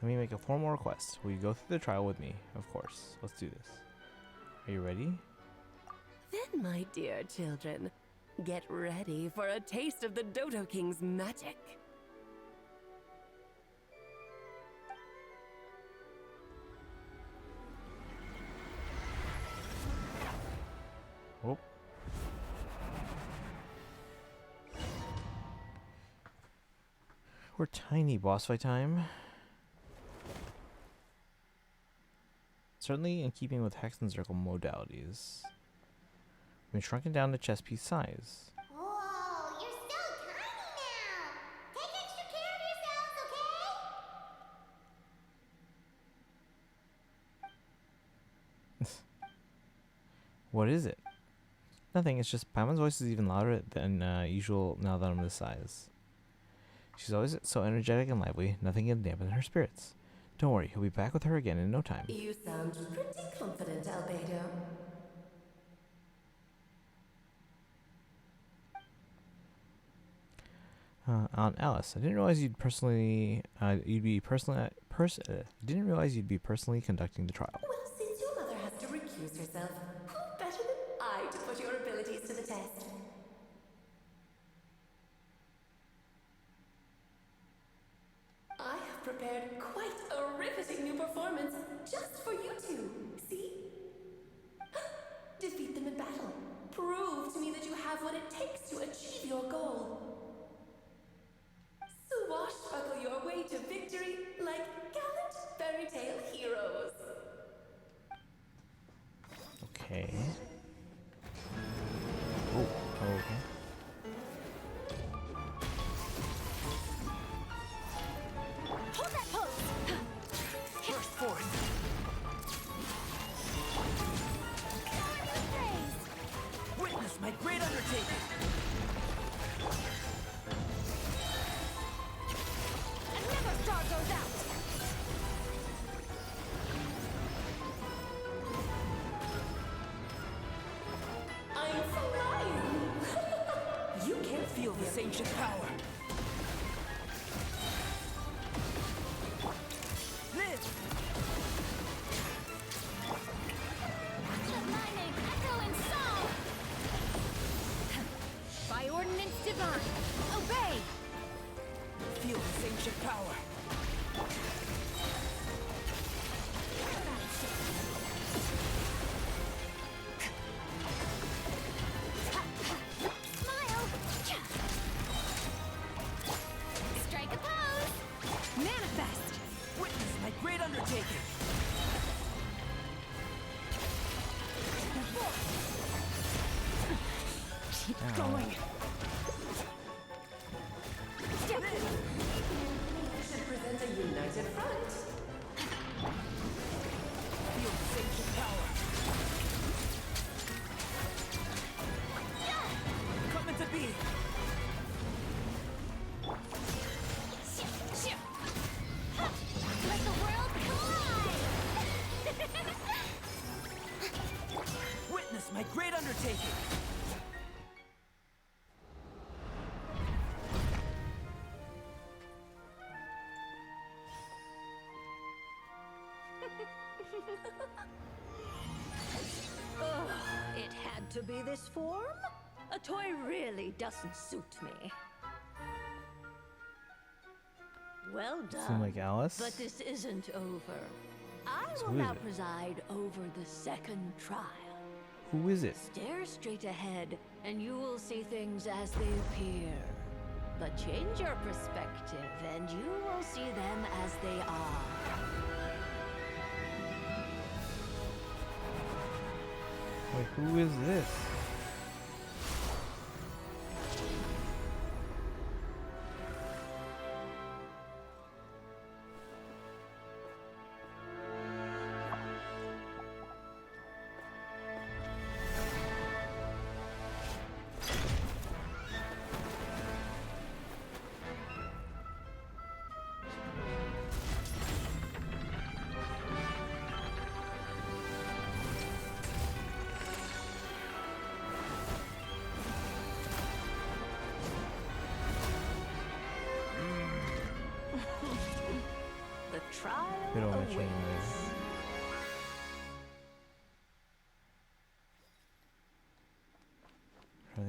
Let me make a formal request. Will you go through the trial with me? Of course. Let's do this. Are you ready? Then, my dear children, get ready for a taste of the Dodo King's magic. Oh. We're tiny boss fight time. Certainly in keeping with Hex and Circle modalities. We've been shrunken down to chess piece size. Whoa, you're still tiny now. Take extra care of yourselves, okay? What is it? Nothing, it's just Paimon's voice is even louder than usual now that I'm this size. She's always so energetic and lively, nothing can dampen her spirits. Don't worry, he'll be back with her again in no time. You sound pretty confident, Albedo. Aunt Alice, I didn't realize you'd didn't realize you'd be personally conducting the trial. Well, since your mother has to recuse herself, who better than I to put your abilities to the test? I have prepared quite a riveting new performance just for you two. See? Defeat them in battle. Prove to me that you have what it takes to achieve your goal. Swashbuckle your way to victory like gallant fairy tale heroes. Okay. Oh, okay. Hold that pose. Burst forth. Witness my great undertaking. Another star goes out. I'm flying! You can't feel this ancient power. Live! Let my name echo in song. By ordinance divine, obey. Feel this ancient power. Smile. Strike a pose. Manifest. Witness my great undertaking. Keep going. Should present a united front. Feel this ancient power. Coming to be. Let the world collide. Witness my great undertaking. Ugh, it had to be this form? A toy really doesn't suit me. Well done. Seem like Alice? But this isn't over. I So will who is now it? preside over the second trial. Who is it? Stare straight ahead, and you will see things as they appear. But change your perspective, and you will see them as they are. Wait, who is this? Widow mentioning this.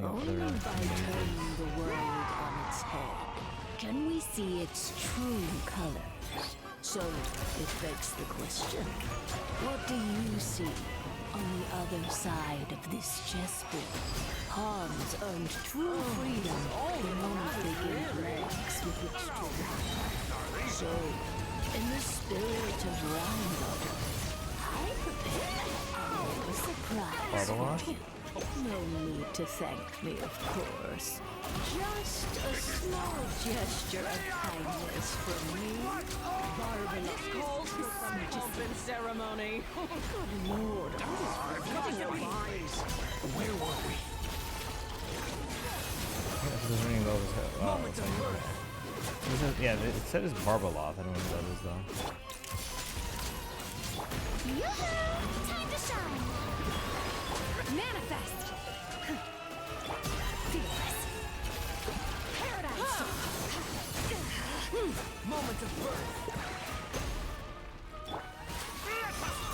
Only by turning the world on its head can we see its true colors. So it begs the question, what do you see on the other side of this chessboard? Pawns earned true freedom the moment they gained legs with which to ride. So, in the spirit of round I prepared a surprise for you. No need to thank me, of course. Just a small gesture of kindness from me. Barbalus calls for some pomp and ceremony. Good lord, Where were we? Yeah, it said it's Barbaloth. I don't know who that is though. Time to shine. Manifest! Paradise! Moment of birth.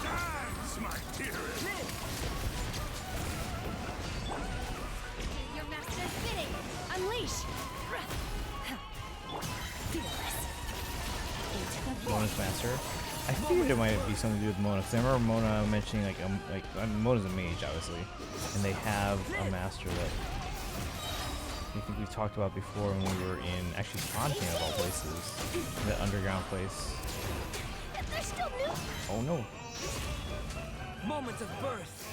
Dance, my dearest. Your master's bidding! Unleash! Mona's master. I figured it might be something to do with Mona, because I remember Mona mentioning Mona's a mage, obviously, and they have a master that I think we talked about before when we were in actually Fontaine of all places, the underground place. Oh no! Moment of birth.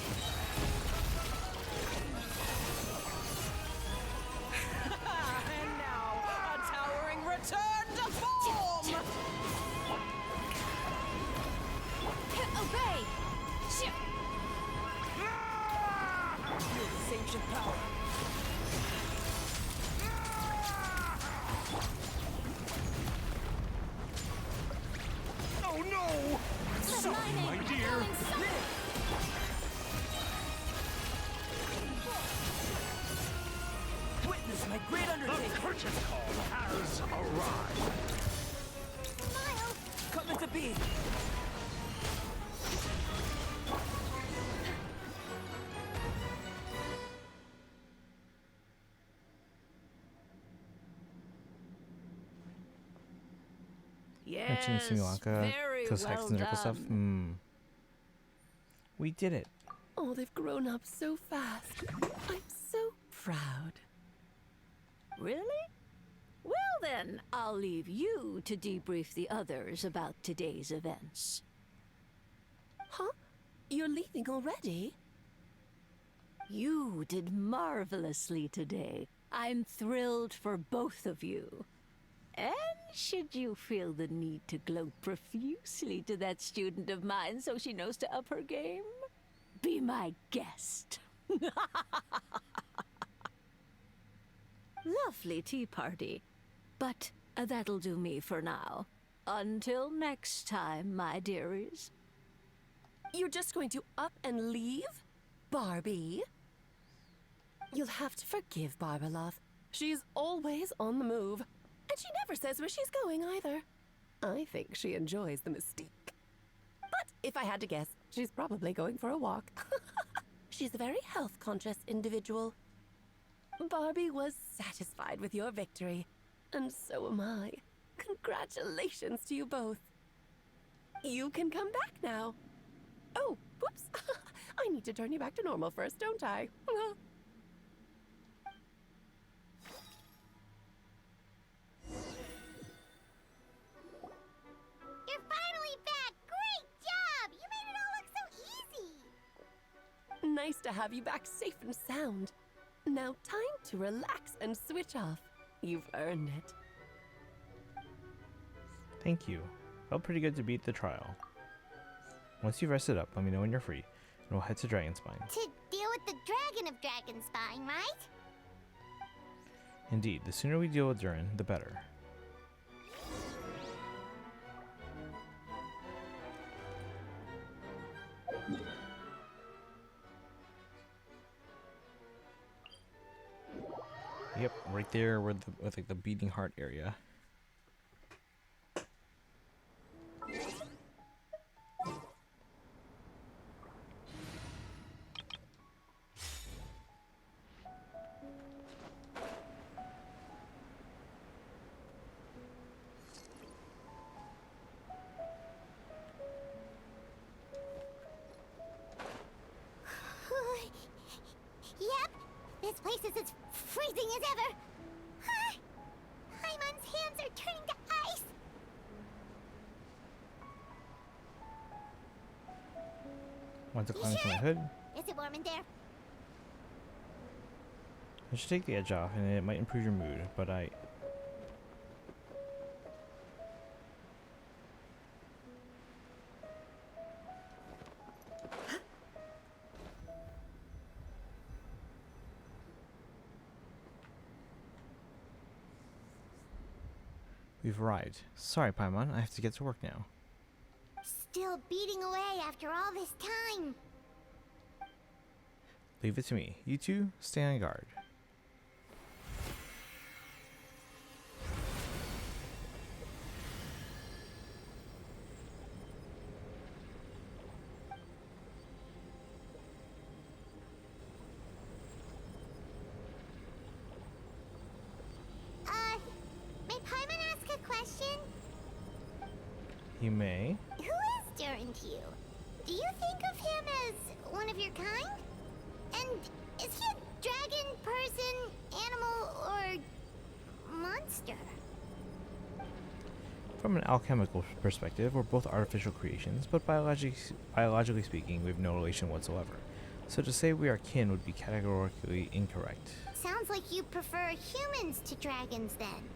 And now, a towering return to form! Obey! Shit! Feel this ancient power. Oh no! Sorry, my dear. Witness my great undertaking. The curtain call has arrived. Coming to be. Mentioning Sri Lanka because Hex and Circle stuff. We did it. Oh, they've grown up so fast. I'm so proud. Really? Well then, I'll leave you to debrief the others about today's events. Huh? You're leaving already? You did marvelously today. I'm thrilled for both of you. And should you feel the need to gloat profusely to that student of mine so she knows to up her game, be my guest. Lovely tea party. But that'll do me for now. Until next time, my dearies. You're just going to up and leave? Barbie? You'll have to forgive Barbaloth. She's always on the move. And she never says where she's going either. I think she enjoys the mystique. But if I had to guess, she's probably going for a walk. She's a very health-conscious individual. Barbie was satisfied with your victory. And so am I. Congratulations to you both. You can come back now. Oh, whoops. I need to turn you back to normal first, don't I? You're finally back! Great job! You made it all look so easy! Nice to have you back safe and sound. Now time to relax and switch off. You've earned it. Thank you. Felt pretty good to beat the trial. Once you've rested up, let me know when you're free, and we'll head to Dragonspine. To deal with the Dragon of Dragonspine, right? Indeed, the sooner we deal with Durin, the better. Yep, right there with like the beating heart area. this place is as freezing as ever. Huh? Paimon's hands are turning to ice. Want to climb to my hood? Is it warm in there? I should take the edge off, and it might improve your mood, but I... We've arrived. Sorry, Paimon, I have to get to work now. Still beating away after all this time. Leave it to me. You two, stay on guard. May Paimon ask a question? You may. Who is Durin to you? Do you think of him as one of your kind? And is he a dragon, person, animal, or monster? From an alchemical perspective, we're both artificial creations, but biologically speaking, we have no relation whatsoever. So to say we are kin would be categorically incorrect. Sounds like you prefer humans to dragons then.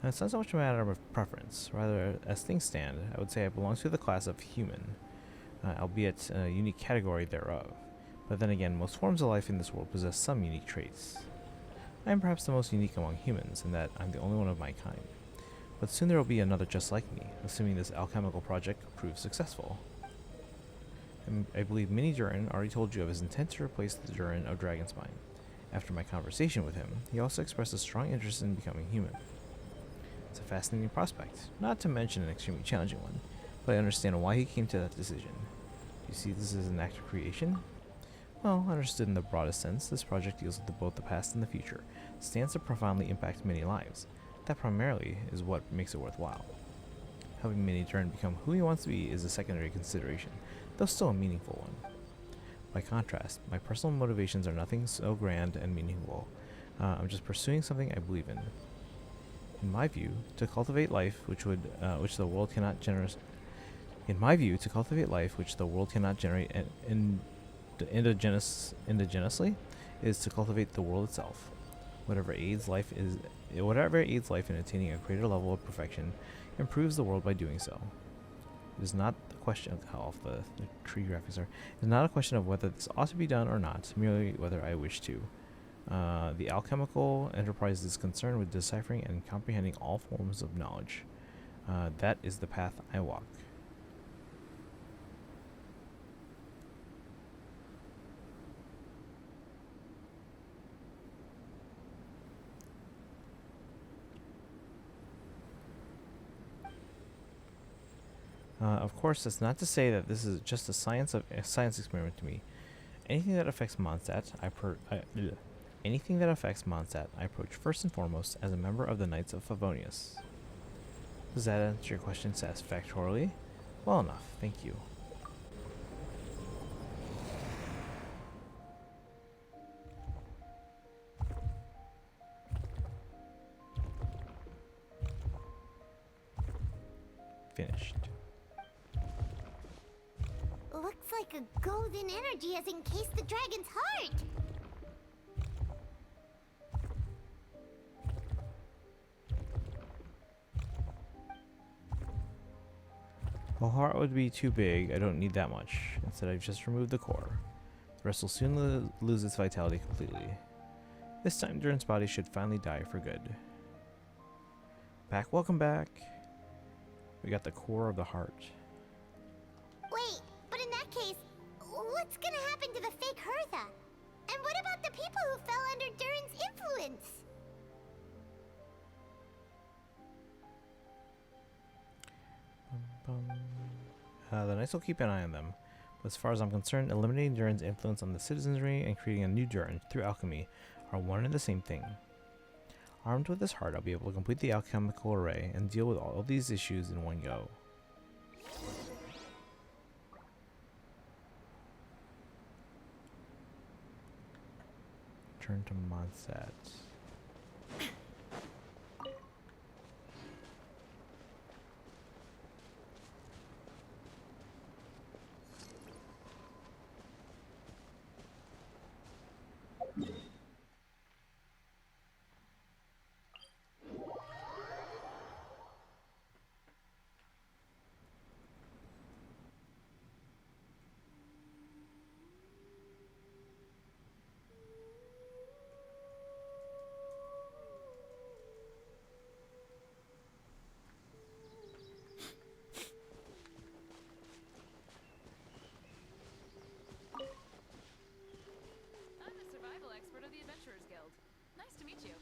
And it's not so much a matter of preference. Rather, as things stand, I would say I belong to the class of human, albeit a unique category thereof. But then again, most forms of life in this world possess some unique traits. I am perhaps the most unique among humans in that I'm the only one of my kind. But soon there will be another just like me, assuming this alchemical project proves successful. And I believe Mini Durin already told you of his intent to replace the Durin of Dragonspine. After my conversation with him, he also expressed a strong interest in becoming human. It's a fascinating prospect, not to mention an extremely challenging one, but I understand why he came to that decision. Do you see this as an act of creation? Well, understood in the broadest sense, this project deals with both the past and the future, stands to profoundly impact many lives. That primarily is what makes it worthwhile. Helping Mini Durin become who he wants to be is a secondary consideration, though still a meaningful one. By contrast, my personal motivations are nothing so grand and meaningful. I'm just pursuing something I believe in. In my view, to cultivate life which the world cannot generate indigenously is to cultivate the world itself. Whatever aids life in attaining a greater level of perfection improves the world by doing so. It is not the question of how off the tree graphics are. It is not a question of whether this ought to be done or not, merely whether I wish to. The alchemical enterprise is concerned with deciphering and comprehending all forms of knowledge. That is the path I walk. Of course, that's not to say that this is just a science experiment to me. Anything that affects Mondstadt, I approach first and foremost as a member of the Knights of Favonius. Does that answer your question satisfactorily? Well enough, thank you. Finished. Looks like a golden energy has encased the dragon's heart. The heart would be too big, I don't need that much. Instead, I've just removed the core. The rest will soon lose its vitality completely. This time, Durin's body should finally die for good. Welcome back. We got the core of the heart. Wait, but in that case, what's gonna happen to the fake Hertha? And what about the people who fell under Durin's influence? The Knights will keep an eye on them, but as far as I'm concerned, eliminating Durin's influence on the citizenry and creating a new Durin through alchemy are one and the same thing. Armed with this heart, I'll be able to complete the alchemical array and deal with all of these issues in one go. Return to Mondstadt. I'm the survival expert of the Adventurers Guild. Nice to meet you.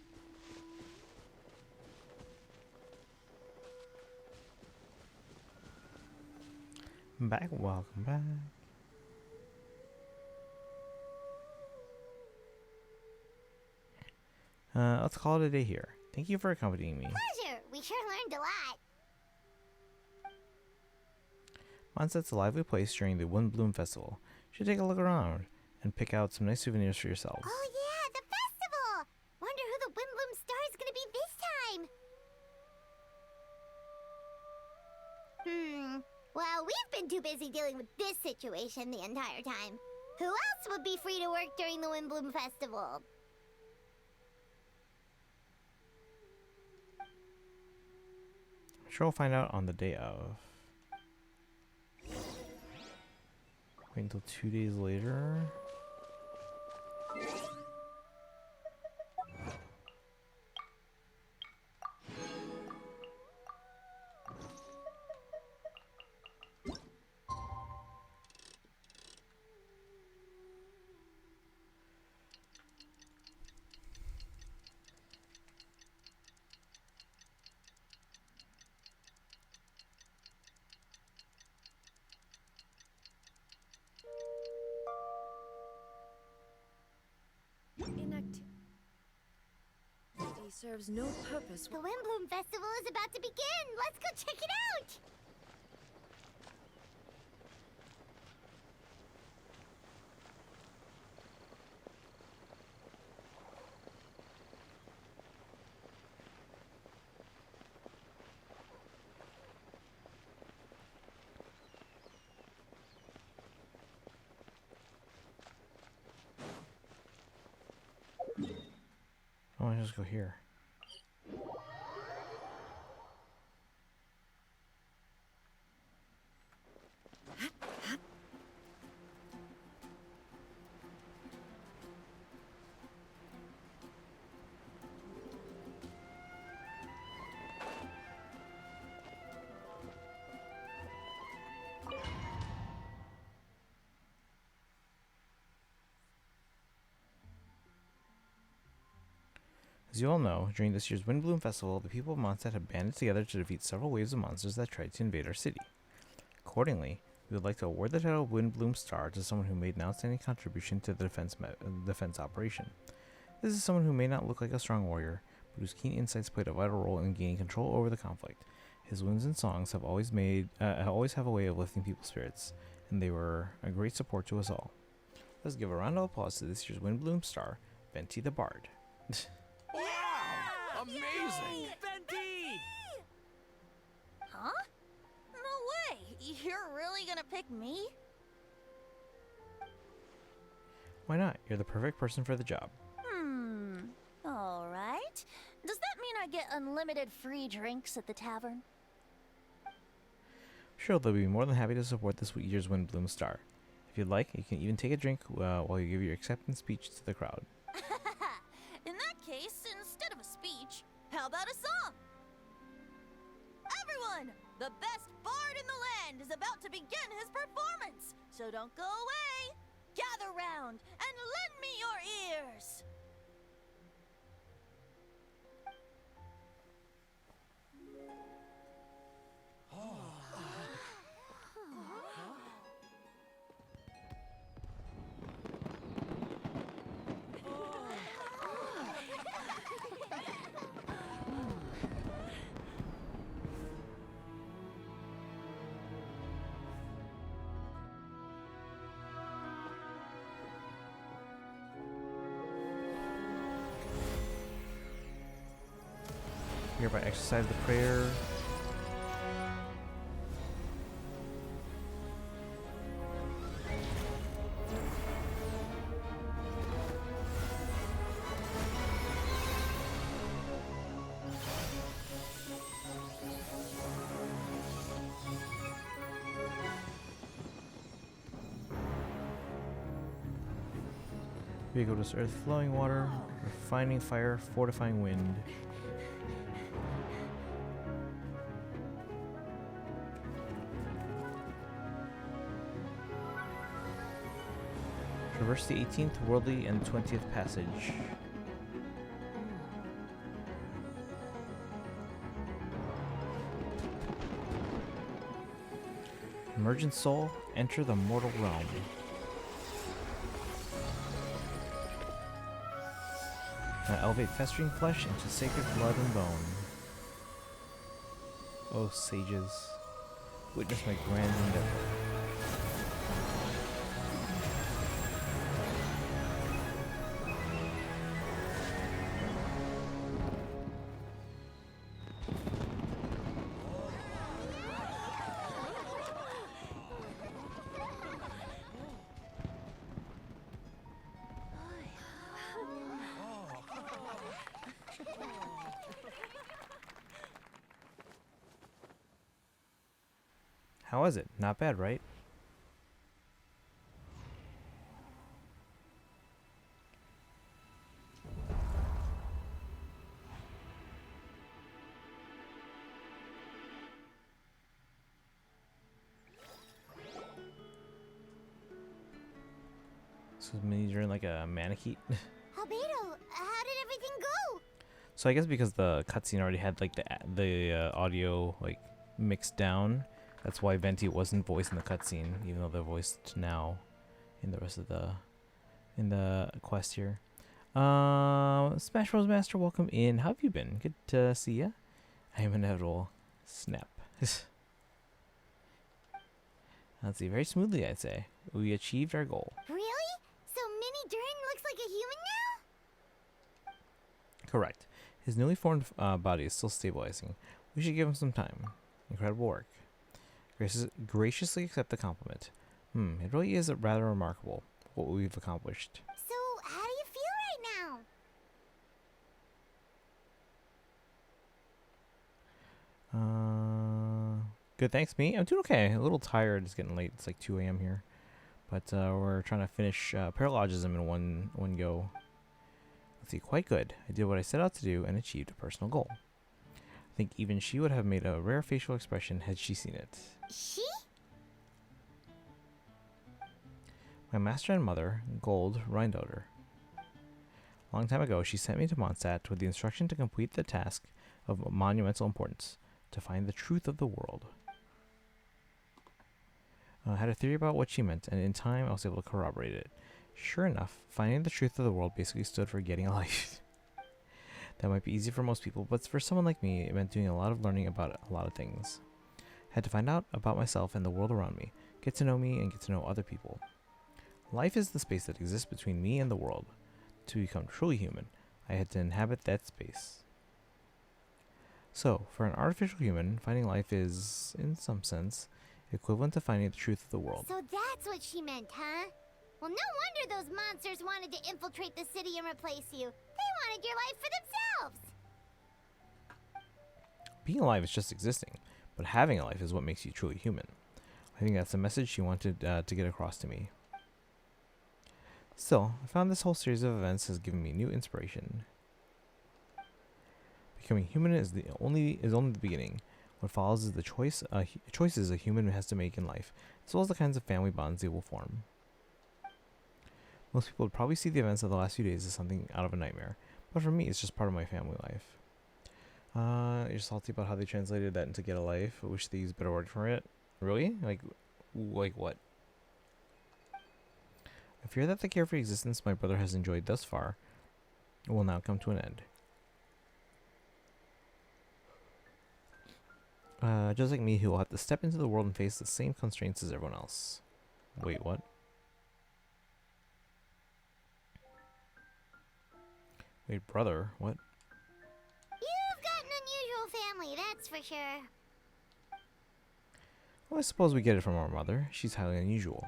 Welcome back. Let's call it a day here. Thank you for accompanying me. Pleasure. We sure learned a lot. Mondstadt's a lively place during the Windbloom Festival. You should take a look around and pick out some nice souvenirs for yourselves. Oh yeah, the festival! Wonder who the Windbloom Star is gonna be this time. Well, we've been too busy dealing with this situation the entire time. Who else would be free to work during the Windbloom Festival? I'm sure we'll find out on the day of. Wait until 2 days later. Inactivity serves no purpose. The Windbloom Festival is about to begin! Let's go check it out! Oh, I just go here. As you all know, during this year's Windbloom Festival, the people of Mondstadt have banded together to defeat several waves of monsters that tried to invade our city. Accordingly, we would like to award the title of Windbloom Star to someone who made an outstanding contribution to the defense operation. This is someone who may not look like a strong warrior, but whose keen insights played a vital role in gaining control over the conflict. His whims and songs have always have a way of lifting people's spirits, and they were a great support to us all. Let's give a round of applause to this year's Windbloom Star, Venti the Bard. Wow! Amazing! Venti! Huh? No way! You're really gonna pick me? Why not? You're the perfect person for the job. Alright. Does that mean I get unlimited free drinks at the tavern? Sure, they'll be more than happy to support this year's Windbloom Star. If you'd like, you can even take a drink while you give your acceptance speech to the crowd. In that case, instead of a speech, how about a song? Everyone! The best bard in the land is about to begin his performance, so don't go away! Gather round and lend me your ears! Hereby exercise the prayer. Ubiquitous earth, flowing water, refining fire, fortifying wind. Traverse the 18th, worldly, and 20th passage. Emergent soul, enter the mortal realm. Now elevate festering flesh into sacred blood and bone. O sages, witness my grand endeavor. How was it? Not bad, right? So maybe during like a Manakete. Albedo, how did everything go? So I guess because the cutscene already had like the audio like mixed down, that's why Venti wasn't voiced in the cutscene, even though they're voiced now in the rest of the quest here. Smash Bros Master, welcome in. How have you been? Good to see ya. I am inevitable. Snap. Let's see, very smoothly, I'd say. We achieved our goal. Really? So Mini Durin looks like a human now? Correct. His newly formed body is still stabilizing. We should give him some time. Incredible work. Graciously accept the compliment. It really is rather remarkable what we've accomplished. So, how do you feel right now? Good, thanks. Me? I'm doing okay. A little tired. It's getting late. It's like 2 a.m. here. But we're trying to finish Paralogism in one go. Let's see, quite good. I did what I set out to do and achieved a personal goal. I think even she would have made a rare facial expression had she seen it. She? My master and mother, Gold Rheindoder. A long time ago, she sent me to Mondstadt with the instruction to complete the task of monumental importance, to find the truth of the world. I had a theory about what she meant, and in time I was able to corroborate it. Sure enough, finding the truth of the world basically stood for getting a life. That might be easy for most people, but for someone like me, it meant doing a lot of learning about a lot of things. I had to find out about myself and the world around me, get to know me, and get to know other people. Life is the space that exists between me and the world. To become truly human, I had to inhabit that space. So, for an artificial human, finding life is, in some sense, equivalent to finding the truth of the world. So that's what she meant, huh? Well, no wonder those monsters wanted to infiltrate the city and replace you. They wanted your life for themselves. Being alive is just existing, but having a life is what makes you truly human. I think that's the message she wanted to get across to me. Still, I found this whole series of events has given me new inspiration. Becoming human is only the beginning. What follows is the choices a human has to make in life, as well as the kinds of family bonds they will form. Most people would probably see the events of the last few days as something out of a nightmare, but for me, it's just part of my family life. You're salty about how they translated that into get a life. I wish they used a better word for it. Really? Like what? I fear that the carefree existence my brother has enjoyed thus far will now come to an end. Just like me, he will have to step into the world and face the same constraints as everyone else. Wait, what? Wait, brother, what? You've got an family, that's for sure. Well, I suppose we get it from our mother. She's highly unusual.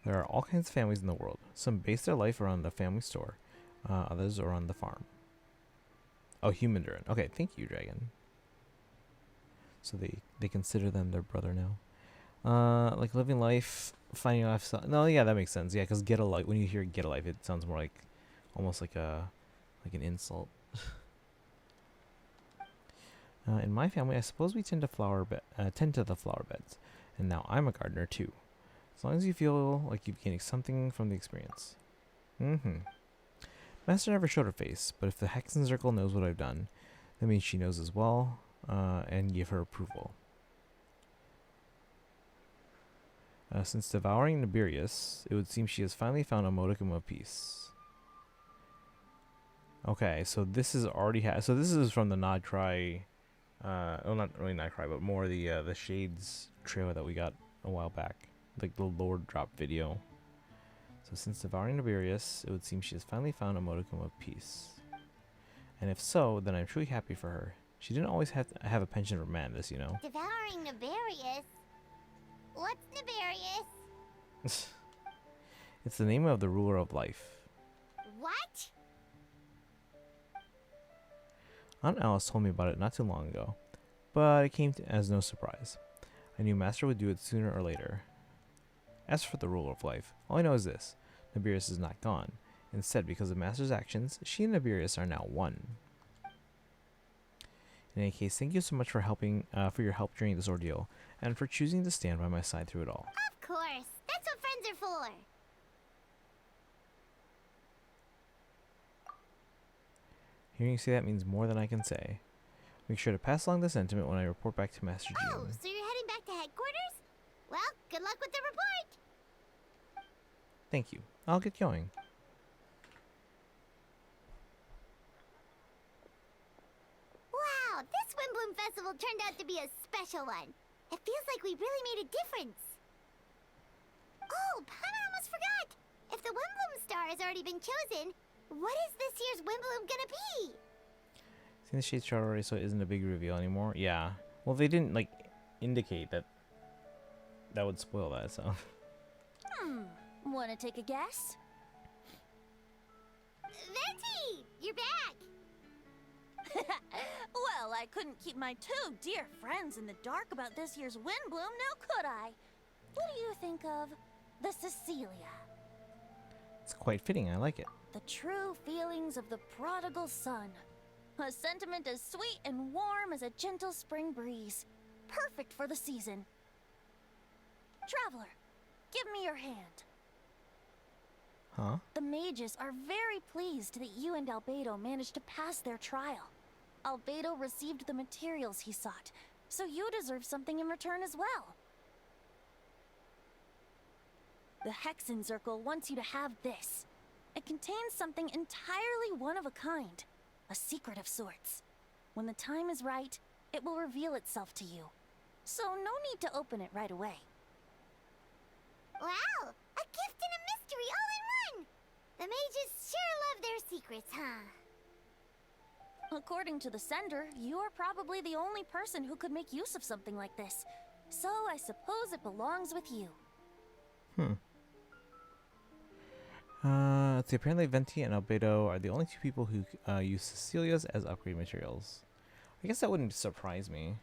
There are all kinds of families in the world. Some base their life around the family store, others are on the farm. Oh, human Durin. Okay, thank you, Dragon. So they consider them their brother now. Like living life, finding life. No, yeah, that makes sense. Yeah, because get a life. When you hear get a life, it sounds more like, almost like an insult. In my family, I suppose we tend to the flower beds, and now I'm a gardener too. As long as you feel like you're getting something from the experience. Master never showed her face, but if the Hexen Circle knows what I've done, that means she knows as well, and give her approval. Since devouring Nibirius, it would seem she has finally found a modicum of peace. Okay, so this is already so this is from the Nod Cry, well, not really Nod Cry, but more the Shades trailer that we got a while back, like the Lord drop video. So since devouring Nibirius, it would seem she has finally found a modicum of peace. And if so, then I'm truly happy for her. She didn't always have to have a penchant for madness, you know. Devouring Nibirius? What's Nibirius? It's the name of the ruler of life. What? Aunt Alice told me about it not too long ago, but it came as no surprise. I knew Master would do it sooner or later. As for the ruler of life, all I know is this: Nibirius is not gone. Instead, because of Master's actions, she and Nibirius are now one. In any case, thank you so much for your help during this ordeal, and for choosing to stand by my side through it all. Of course. That's what friends are for. Hearing you say that means more than I can say. Make sure to pass along the sentiment when I report back to Master Jean. Oh, so you're heading back to headquarters? Well, good luck with the report. Thank you. I'll get going. Wow, this Windbloom Festival turned out to be a special one. It feels like we really made a difference. Oh, Pana almost forgot. If the Windbloom star has already been chosen, what is this year's Windbloom gonna be? Seen the Shades chart already, so it isn't a big reveal anymore. Yeah. Well, they didn't like indicate that would spoil that, so. Wanna take a guess? Venti, you're back. Well, I couldn't keep my two dear friends in the dark about this year's Windbloom, now could I? What do you think of the Cecilia? It's quite fitting. I like it. The true feelings of the prodigal son. A sentiment as sweet and warm as a gentle spring breeze. Perfect for the season. Traveler, give me your hand. Huh? The mages are very pleased that you and Albedo managed to pass their trial. Albedo received the materials he sought, so you deserve something in return as well. The Hexen Circle wants you to have this. It contains something entirely one of a kind, a secret of sorts. When the time is right, it will reveal itself to you. So no need to open it right away. Wow, a gift and a mystery all in one! The mages sure love their secrets, huh? According to the sender, you are probably the only person who could make use of something like this. So I suppose it belongs with you. Let's see, apparently Venti and Albedo are the only two people who use Cecilia's as upgrade materials. I guess that wouldn't surprise me.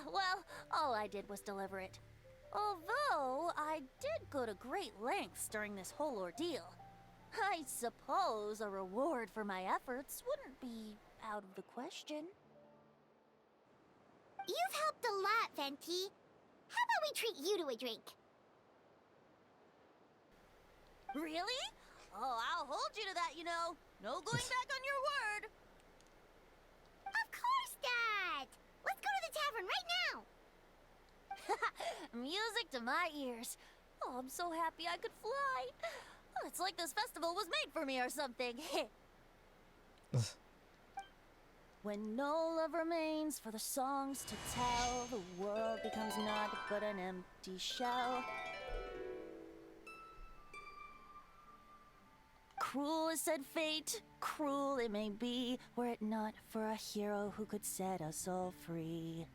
Well, all I did was deliver it. Although, I did go to great lengths during this whole ordeal. I suppose a reward for my efforts wouldn't be out of the question. You've helped a lot, Venti. How about we treat you to a drink? Really? Oh, I'll hold you to that, you know. No going back on your word. Of course not! Let's go to the tavern right now! Music to my ears. Oh, I'm so happy I could fly. Oh, it's like this festival was made for me or something. When no love remains for the songs to tell, the world becomes naught but an empty shell. Cruel is said fate, cruel it may be, were it not for a hero who could set us all free.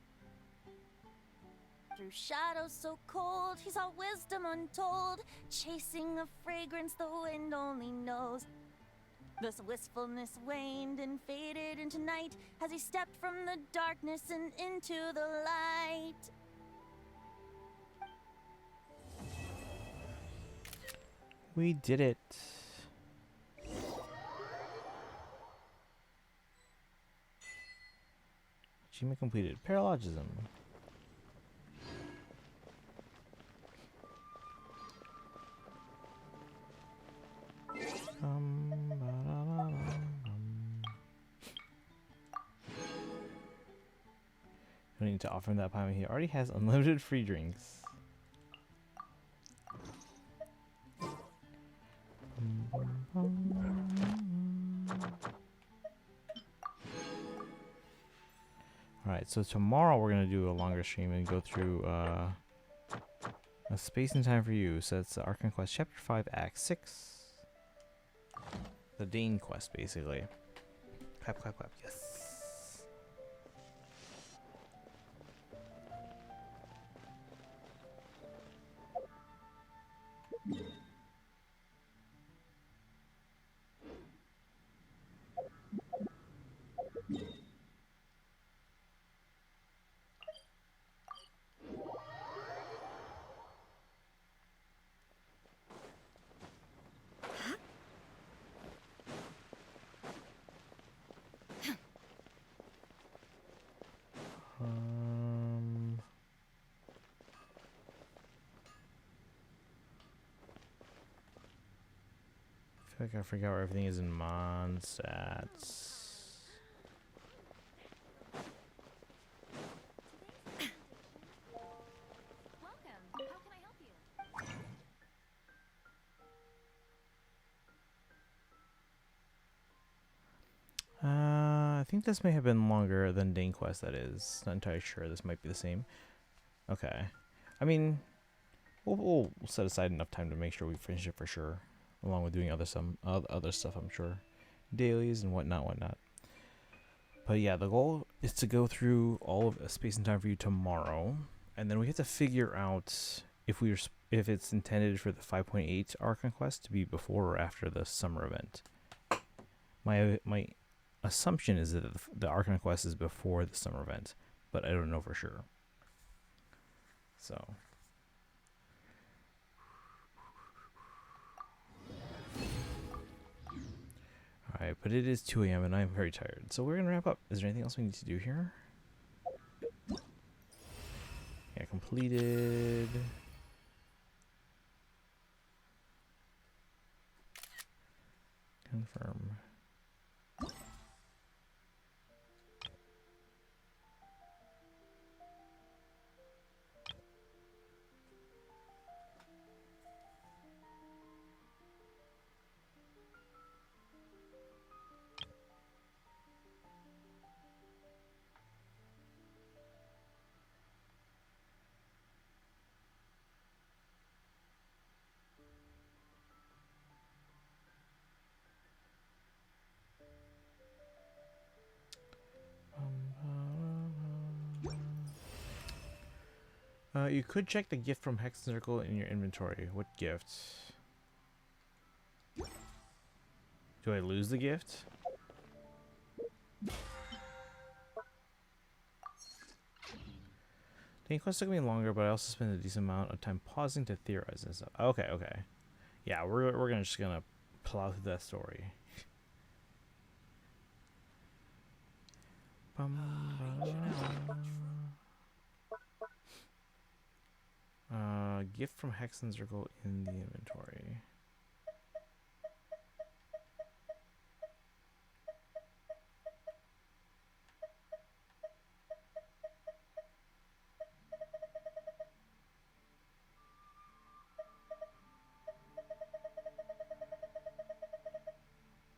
Through shadows so cold, he saw wisdom untold, chasing a fragrance the wind only knows. Thus wistfulness waned and faded into night as he stepped from the darkness and into the light. We did it. Achievement completed. Paralogism. Don't need to offer him that pie. He already has unlimited free drinks. Alright, so tomorrow we're going to do a longer stream and go through A Space and Time for You. So it's the Archon Quest Chapter 5, Act 6. The Dane quest, basically. Clap, clap, clap. Yes. I feel like I forgot where everything is in Monstats. I think this may have been longer than Dane Quest, that is. Not entirely sure. This might be the same. Okay. I mean, we'll set aside enough time to make sure we finish it for sure. Along with doing other stuff, I'm sure. Dailies and whatnot. But yeah, the goal is to go through all of A Space and Time for You tomorrow. And then we have to figure out if it's intended for the 5.8 Archon Quest to be before or after the summer event. My assumption is that the Archon Quest is before the summer event, but I don't know for sure. So alright, but it is 2 a.m. and I'm very tired, so we're gonna wrap up. Is there anything else we need to do here? Yeah, completed. Confirm. You could check the gift from Hex Circle in your inventory. What gift? Do I lose the gift? The quest took me longer, but I also spent a decent amount of time pausing to theorize and stuff. Okay. Yeah, we're just gonna plow through that story. Gift from Hexen Circle in the inventory.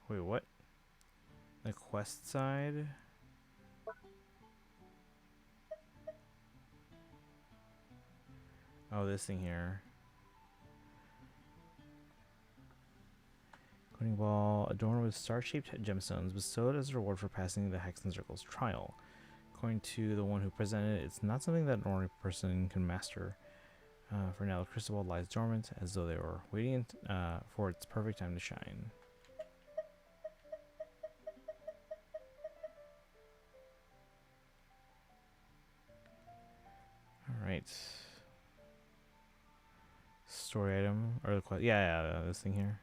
Wait, what? The quest side? Oh, this thing here. Coining ball adorned with star-shaped gemstones bestowed as a reward for passing the Hexen Circle's trial. According to the one who presented it, it's not something that an ordinary person can master. For now, the crystal ball lies dormant, as though they were waiting for its perfect time to shine. All right. Story item or the yeah, this thing here.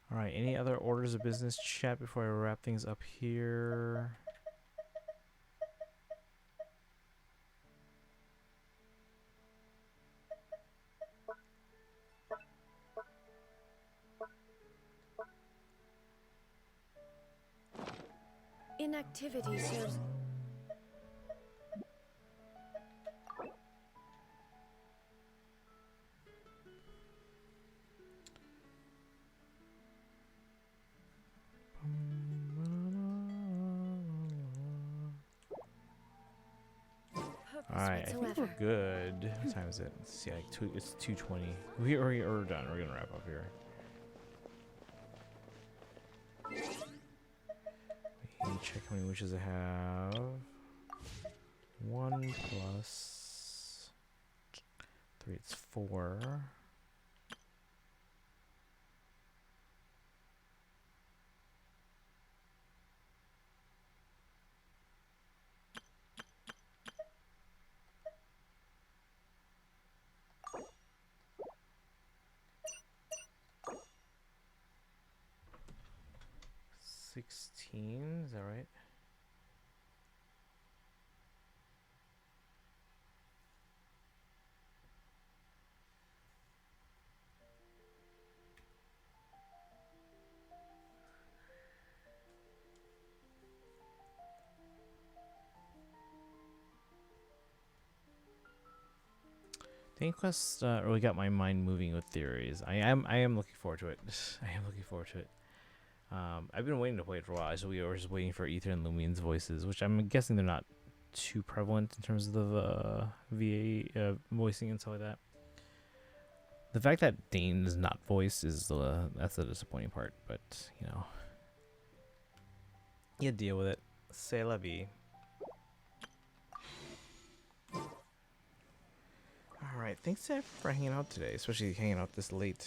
All right, any other orders of business chat before I wrap things up here? Inactivity serves. Alright, I think we're good. What time is it? Let's see, like it's 2:20. We're done. We're gonna wrap up here. Let me check how many wishes I have. 1 plus 3, it's 4. Is that right? The quest really got my mind moving with theories. I am looking forward to it. I am looking forward to it. I've been waiting to play it for a while, so we were just waiting for Ether and Lumine's voices, which I'm guessing they're not too prevalent in terms of the VA voicing and stuff like that. The fact that Dane is not voiced is that's the disappointing part, but you know, you deal with it. C'est la vie. Alright, thanks for hanging out today, especially hanging out this late.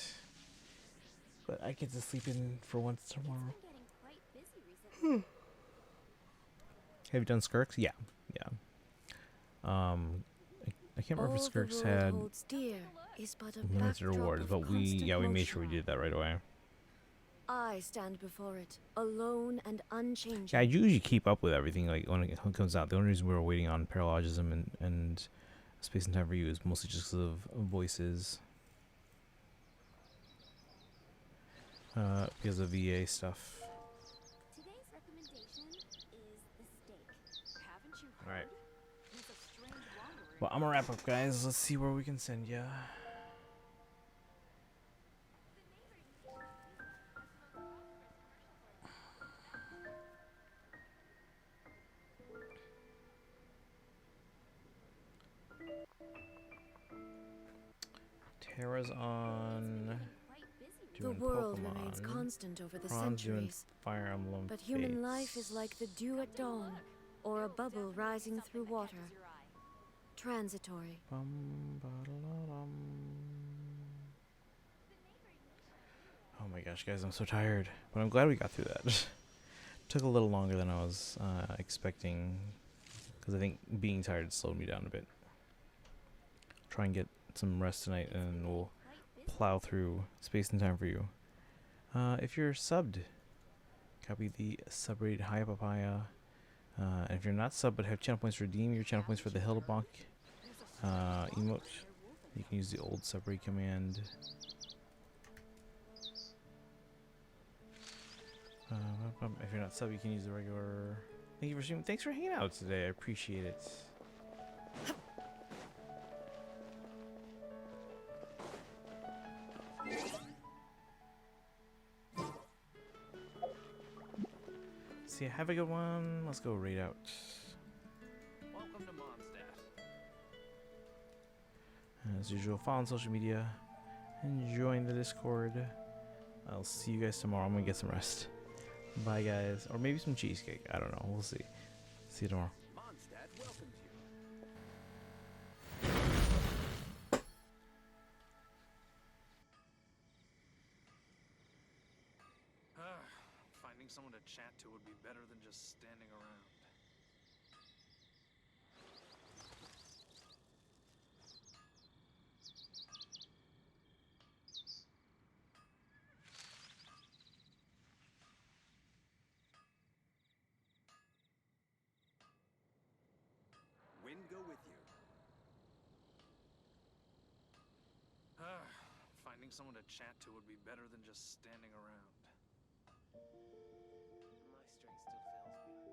But I get to sleep in for once tomorrow. Have you done Skirks? Yeah. I can't remember if Skirks had limited rewards, but we made sure we did that right away. I stand before it, alone and unchanging. Yeah, I usually keep up with everything like when it comes out. The only reason we were waiting on Paralogism and Space and Time for You is mostly just because of voices. Because of VA stuff. Today's recommendation is the steak. Haven't you heard? Alright. Well, I'm gonna wrap up, guys. Let's see where we can send ya. Terra's on. The world remains constant over the centuries, Fire Emblem but human life is like the dew at dawn, or a bubble rising through water. Transitory. Oh my gosh, guys, I'm so tired. But I'm glad we got through that. Took a little longer than I was expecting, because I think being tired slowed me down a bit. Try and get some rest tonight, and we'll plow through Space and Time for You. If you're subbed, copy the sub-rated Hi Papaya. And if you're not sub but have channel points, redeem your channel points for the Hildebonk emote. You can use the old separate command. If you're not sub, you can use the regular. Thank you for streaming. Thanks for hanging out today. I appreciate it. See, have a good one. Let's go raid out. Welcome to Mondstadt. As usual, follow on social media and join the Discord. I'll see you guys tomorrow. I'm gonna get some rest. Bye, guys. Or maybe some cheesecake. I don't know. We'll see. See you tomorrow. Mondstadt welcomes you. Finding someone to chat to would be better than just standing around. Wind go with you. Finding someone to chat to would be better than just standing around. My strength still fails me.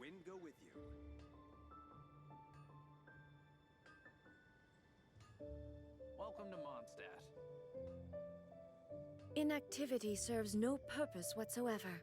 Wind go with you. Welcome to Mondstadt. Inactivity serves no purpose whatsoever.